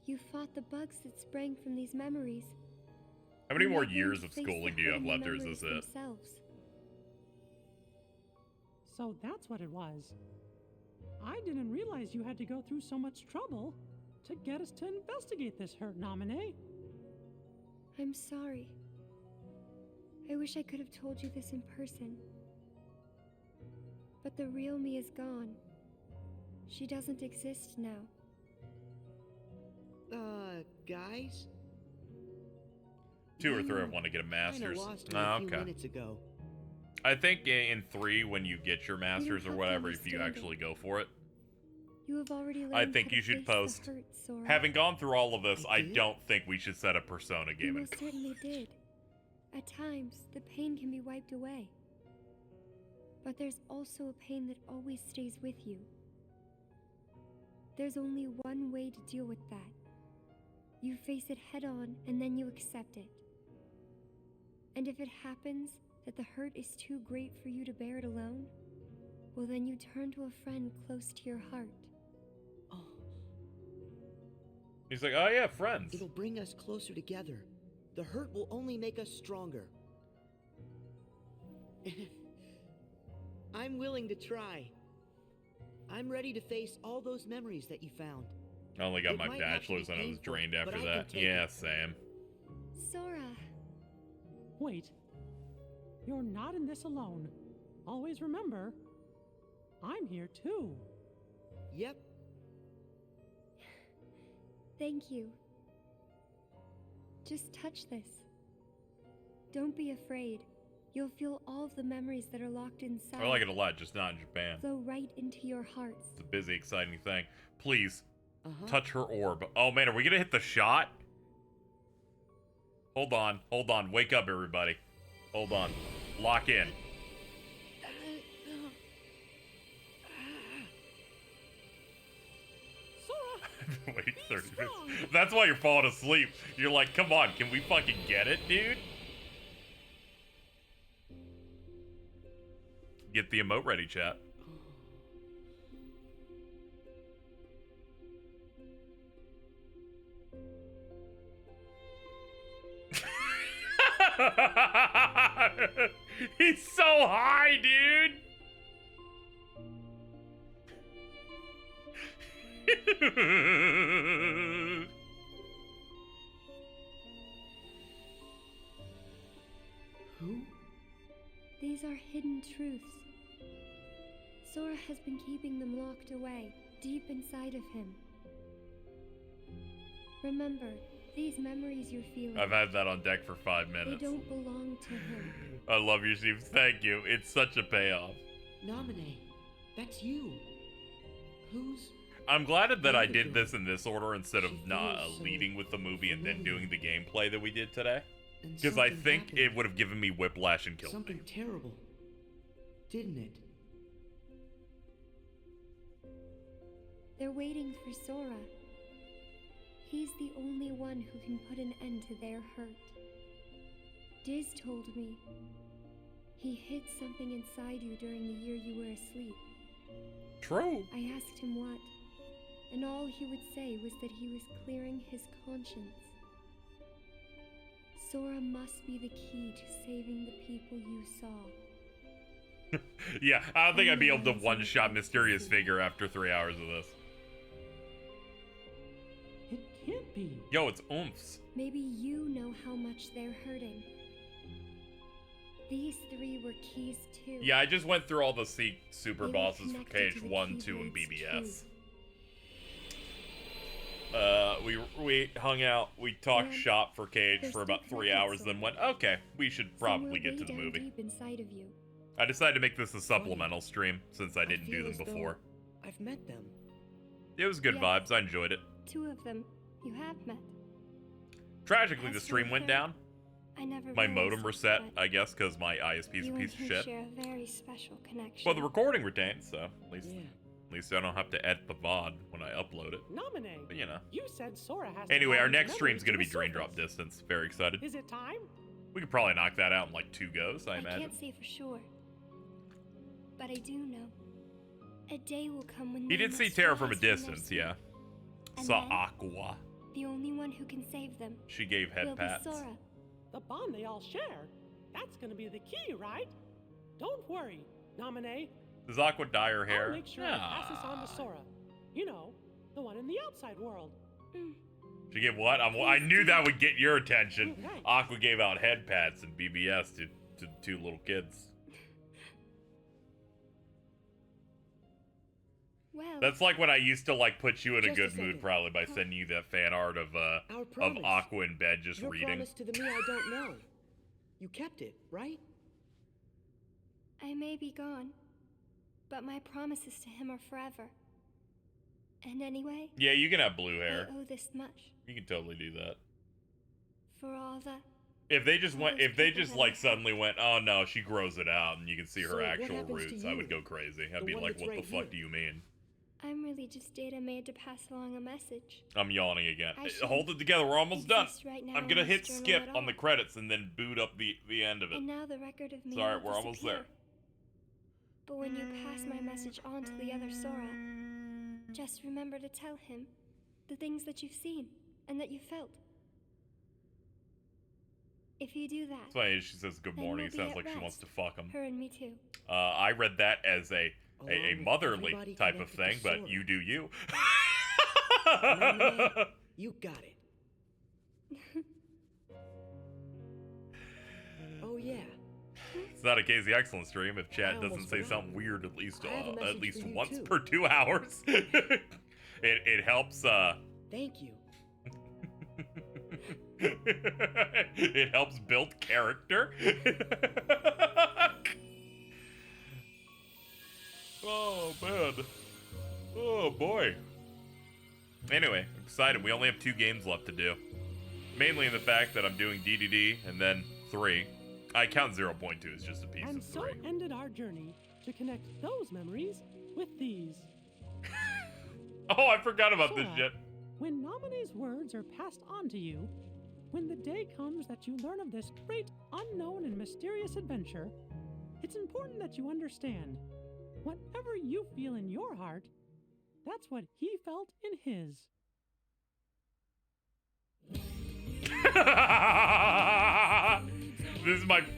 you fought the bugs that sprang from these memories, How many you more might learn years to of face schooling the do you hurt have in the left, or is memories this it? themselves. So that's what it was. I didn't realize you had to go through so much trouble to get us to investigate this hurt, Nominee. I'm sorry. I wish I could have told you this in person. But the real me is gone. She doesn't exist now. Guys? 2 or 3 I You want to get a kinda master's. lost me Oh, a few okay. minutes ago. I think in 3, when you get your master's or have to whatever, if you understand it. actually go for it, You have already learned I think how to you should face the post. hurt, Sora. Having gone through all of this, I I did? don't think we should set a Persona You game in. most certainly did. At times, the pain can be wiped away. But there's also a pain that always stays with you. There's only one way to deal with that. You face it head on, and then you accept it. And if it happens that the hurt is too great for you to bear it alone, well then you turn to a friend close to your heart. He's like, oh yeah, friends. It'll bring us closer together. The hurt will only make us stronger. I'm willing to try. I'm ready to face all those memories that you found. I only got It my might have to be bachelor's and I was painful, drained but after I can that. take Yeah, it. same. Sora! Wait. You're not in this alone. Always remember, I'm here too. Yep. Thank you. Just touch this. Don't be afraid. You'll feel all of the memories that are locked inside. I like it a lot, just not in Japan. Flow right into your hearts. It's a busy, exciting thing. Please, touch her orb. Oh man, are we gonna hit the shot? Hold on, hold on. Wake up, everybody. Hold on. Lock in. Wait 30 minutes. That's why you're falling asleep. You're like, come on, can we fucking get it, dude? Get the emote ready, chat. He's so high, dude. Who? These are hidden truths. Sora has been keeping them locked away, deep inside of him. Remember, these memories you're feeling. I've had that on deck for 5 They minutes. don't belong to him. I love you, Steve. Thank you. It's such a payoff. Nominate. That's you. Who's... I'm glad that I Look at did her. this in this order instead of She not feels so leading with the movie and then doing the gameplay that we did today. Because I think it would have given me whiplash and killed Something me. terrible, didn't it? They're waiting for Sora. He's the only one who can put an end to their hurt. Diz told me he hid something inside you during the year you were asleep. True. I asked him what, and all he would say was that he was clearing his conscience. Sora must be the key to saving the people you saw. Yeah, I don't think I'd be able to one-shot Mysterious Figure after 3 hours of this. It can't be. Yo, it's oomphs. Maybe you know how much they're hurting. These three were keys too. Yeah, I just went through all the super They were bosses for connected to Cage the 1, 2, and Keyblades BBS. We hung out, we talked And shop for Cage they're for about still 3 hours, then went, okay, we should probably Somewhere get to way the down movie. Deep inside of you. I decided to make this a supplemental stream since I didn't do feel them as though before. I've met them. It was good Yes. vibes, I enjoyed it. 2 of them you have met. Tragically, the As for stream the went third, down. I never My realized modem it, reset, but I guess, because my ISP is a you piece and of him shit. share a very special connection. Well, the recording retained, so at least, Yeah. at least I don't have to edit the VOD when I upload it. Nominate. But, you know. You said Sora has to Anyway, call our his next memories stream's gonna to be the Drain Drop surface. Distance. Very excited. Is it time? We could probably knock that out in like 2 goes, I I imagine. can't say for sure, but I do know. A day will come when He they did see must Terra from a rise their distance, sleep. yeah. And Saw then, Aqua. the only one who can save them She gave head will pats. be Sora. The bond they all share. That's gonna be the key, right? Don't worry, Nominee. Does Aqua dye her hair? I'll make sure I pass this on to Sora. You know, the one in the outside world. She gave what? I knew that would get your attention. Right. Aqua gave out head pats and BBS to 2 little kids. Well, That's like when I used to like put you in a Just a good mood second. probably by sending you that fan art of promise. Aqua in bed just Your reading. promise to the me I don't know. You kept it, right? I may be gone, but my promises to him are forever. And anyway, Yeah, you can have blue hair. I owe this much You can totally do that. for all the. If they just went, those if they people just that like I- suddenly went, oh no, she grows it out and you can see So her what actual happens to roots, I would you? go crazy. I'd The be one like, that's what the right fuck here. do you mean? I'm really just data made to pass along a message. I'm yawning again. I shouldn't Hold it together, we're almost done. exist right now I'm in gonna this hit journal skip at on the all. credits and then boot up the end of it. And now the record of me Sorry, will we're almost there. disappear. But when you pass my message on to the other Sora, just remember to tell him the things that you've seen and that you felt. If you do that, It's funny, she says good then morning. we'll It be sounds at like she wants rest. to fuck him. Her and me too. I read that as a Along with motherly everybody type of connected to thing, but Sora. you do you. Nominee, you got it. Oh yeah. It's not a Casey Excellent stream if I chat doesn't almost say forgot. something weird at least I have a message for you, once too. per 2 hours. it helps Thank you. it helps build character. Oh man. Oh boy. Anyway, I'm excited. We only have 2 games left to do. Mainly in the fact that I'm doing DDD and then 3. I count 0.2 as just a piece And of so 3. ended our journey to connect those memories with these. Oh, I forgot about this Sora, shit. When Nominee's words are passed on to you, when the day comes that you learn of this great, unknown, and mysterious adventure, it's important that you understand. Whatever you feel in your heart, that's what he felt in his.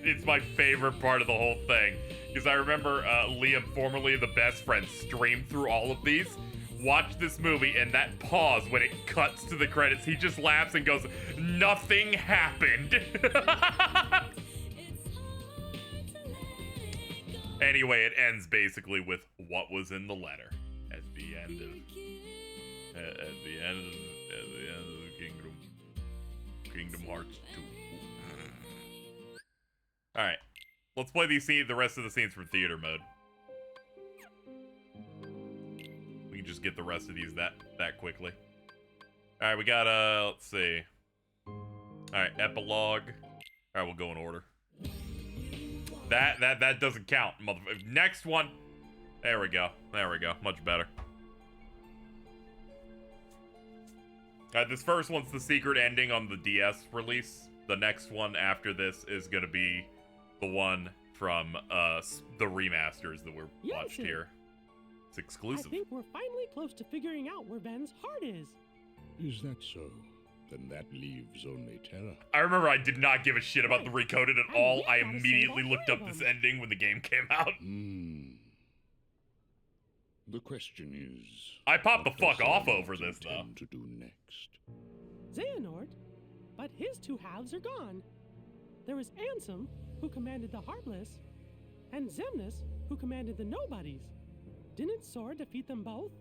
It's my favorite part of the whole thing. Because I remember Liam, formerly the best friend, streamed through all of these, watched this movie, and that pause when it cuts to the credits, he just laughs and goes, nothing happened. Anyway, it ends basically with what was in the letter at the end of Kingdom Hearts 2. All right, let's play the rest of the scenes from theater mode. We can just get the rest of these that quickly. All right, we got let's see. All right, epilogue. All right, we'll go in order. That doesn't count, motherfucker. Next one. There we go. There we go. Much better. This first one's the secret ending on the DS release. The next one after this is gonna be the one from the remasters that were watched here. It's exclusive. I think we're finally close to figuring out where Ben's heart is. Is that so? Then that leaves only terror. I remember I did not give a shit about the Recoded at all. I immediately looked up this ending when the game came out. The question is... I popped the what fuck does off Xehanort over this, though. intend to do next? Xehanort? But his two halves are gone. There was Ansem, who commanded the Heartless, and Xemnas, who commanded the Nobodies. Didn't Sora defeat them both?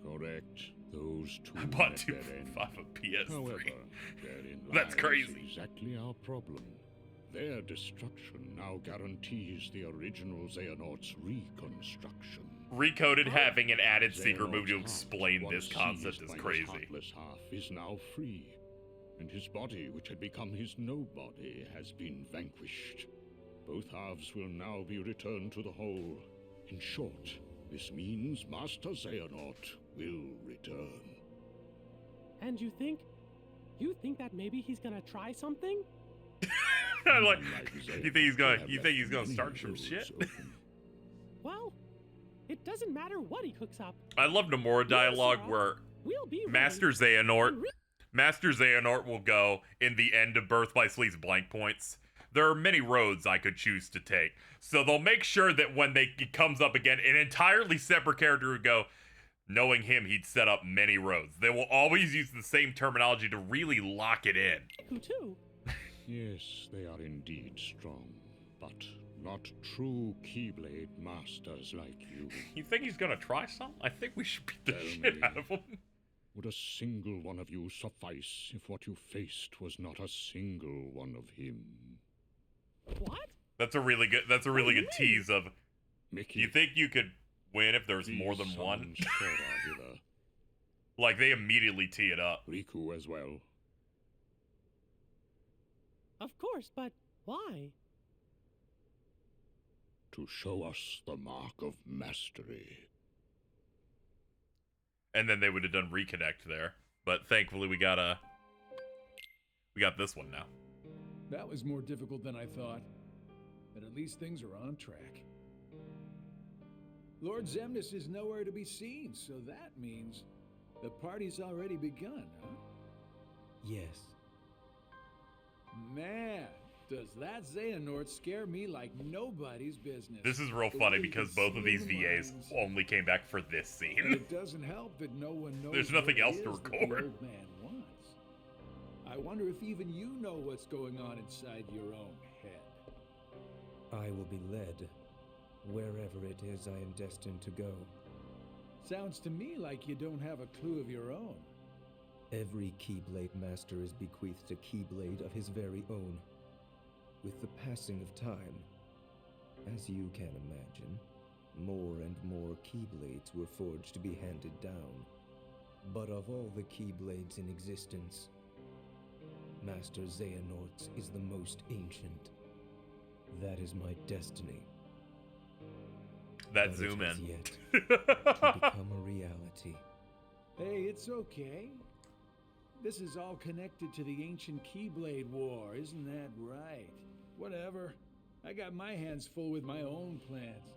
Correct. Those two I bought met two their end. off of PS3. However, therein That's lies crazy. exactly our problem. Their destruction now guarantees the original Xehanort's reconstruction. Recoded having an added secret move to Xehanort's explain heart, this once concept seized is by his crazy. heartless half, is now free, and his body, which had become his nobody, has been vanquished. Both halves will now be returned to the whole. In short, this means Master Xehanort will return. And you think that maybe he's gonna try something? Like, you think he's gonna start some shit? Well, it doesn't matter what he cooks up. I love Nomura dialogue where We'll be Master Xehanort will go in the end of Birth by Sleep's blank points. There are many roads I could choose to take. So they'll make sure that when it comes up again, an entirely separate character would go, knowing him, he'd set up many roads. They will always use the same terminology to really lock it in. Who too? Yes, they are indeed strong, but not true Keyblade masters like you. You think he's gonna try some? I think we should beat the Tell shit me, out of him. Would a single one of you suffice if what you faced was not a single one of him? What? That's a really good tease of Mickey, you think you could win if there's more than one? Like they immediately tee it up. Riku as well. Of course, but why? To show us the mark of mastery. And then they would have done reconnect there. But thankfully we got this one now. That was more difficult than I thought. But at least things are on track. Lord Xemnas is nowhere to be seen, so that means the party's already begun, huh? Yes. Man, does that Xehanort scare me like nobody's business. This is real funny because both of these VAs only came back for this scene. It doesn't help that no one knows There's nothing what else it to is that record. the old man wants. I wonder if even you know what's going on inside your own head. I will be led wherever it is I am destined to go. Sounds to me like you don't have a clue of your own. Every Keyblade Master is bequeathed a Keyblade of his very own. With the passing of time, as you can imagine, more and more Keyblades were forged to be handed down. But of all the Keyblades in existence, Master Xehanort's is the most ancient. That is my destiny. That But zoom it has in. yet to become a reality. Hey, it's okay. This is all connected to the ancient Keyblade War, isn't that right? Whatever. I got my hands full with my own plans.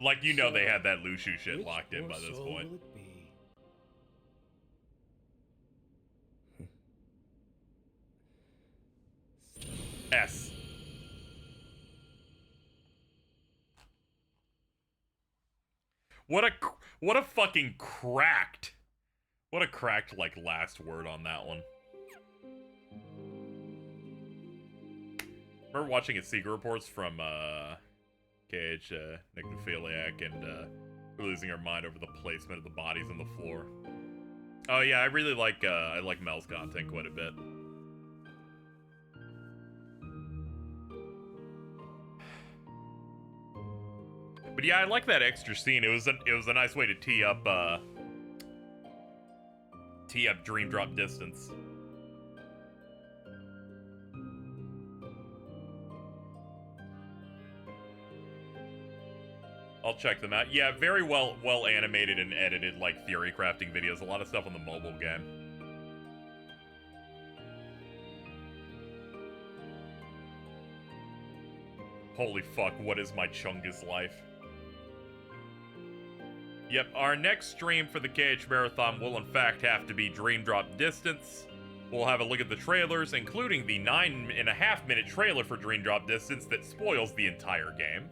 Like, you know So, they had that Lushu shit which locked in poor by this soul point. will it be? S. What a fucking cracked. What a cracked, like, last word on that one. Remember watching his secret reports from, KH, Necrophiliac, and, losing our mind over the placement of the bodies on the floor. Oh yeah, I really like, I like Mel's content quite a bit. But yeah, I like that extra scene. It was a nice way to tee up Dream Drop Distance. I'll check them out. Yeah, very well animated and edited, like, theory crafting videos. A lot of stuff on the mobile game. Holy fuck, what is my Chungus life? Yep, our next stream for the KH Marathon will in fact have to be Dream Drop Distance. We'll have a look at the trailers, including the 9.5-minute trailer for Dream Drop Distance that spoils the entire game.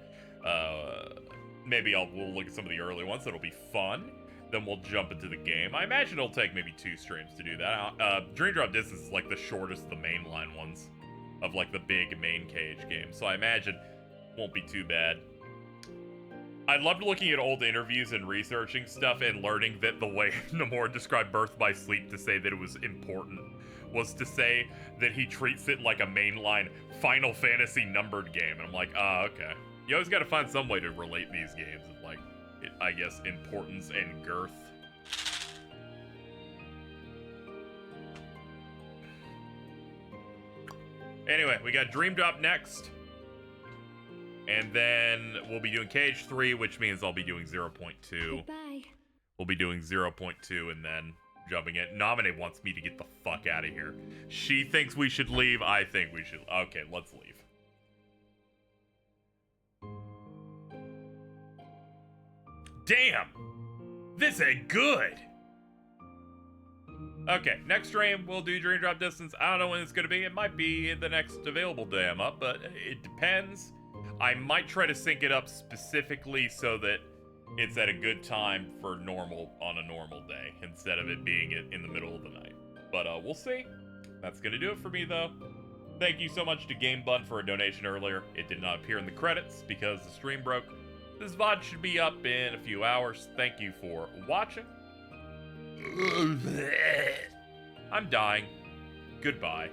Maybe we'll look at some of the early ones. That'll be fun. Then we'll jump into the game. I imagine it'll take maybe 2 streams to do that. Dream Drop Distance is like the shortest of the mainline ones of like the big main KH games. So I imagine it won't be too bad. I loved looking at old interviews and researching stuff and learning that the way Nomura described Birth by Sleep to say that it was important was to say that he treats it like a mainline Final Fantasy numbered game. And I'm like, okay. You always got to find some way to relate these games of, like, I guess, importance and girth. Anyway, we got Dream Drop next. And then we'll be doing KH 3, which means I'll be doing 0.2. Goodbye. We'll be doing 0.2 and then jumping it. Namine wants me to get the fuck out of here. She thinks we should leave. I think we should. Okay, let's leave. Damn! This ain't good! Okay, next stream, we'll do Dream Drop Distance. I don't know when it's gonna be. It might be the next available day I'm up, but it depends. I might try to sync it up specifically so that it's at a good time for normal on a normal day, instead of it being in the middle of the night. But we'll see. That's gonna do it for me, though. Thank you so much to Game Bun for a donation earlier. It did not appear in the credits because the stream broke. This VOD should be up in a few hours. Thank you for watching. I'm dying. Goodbye.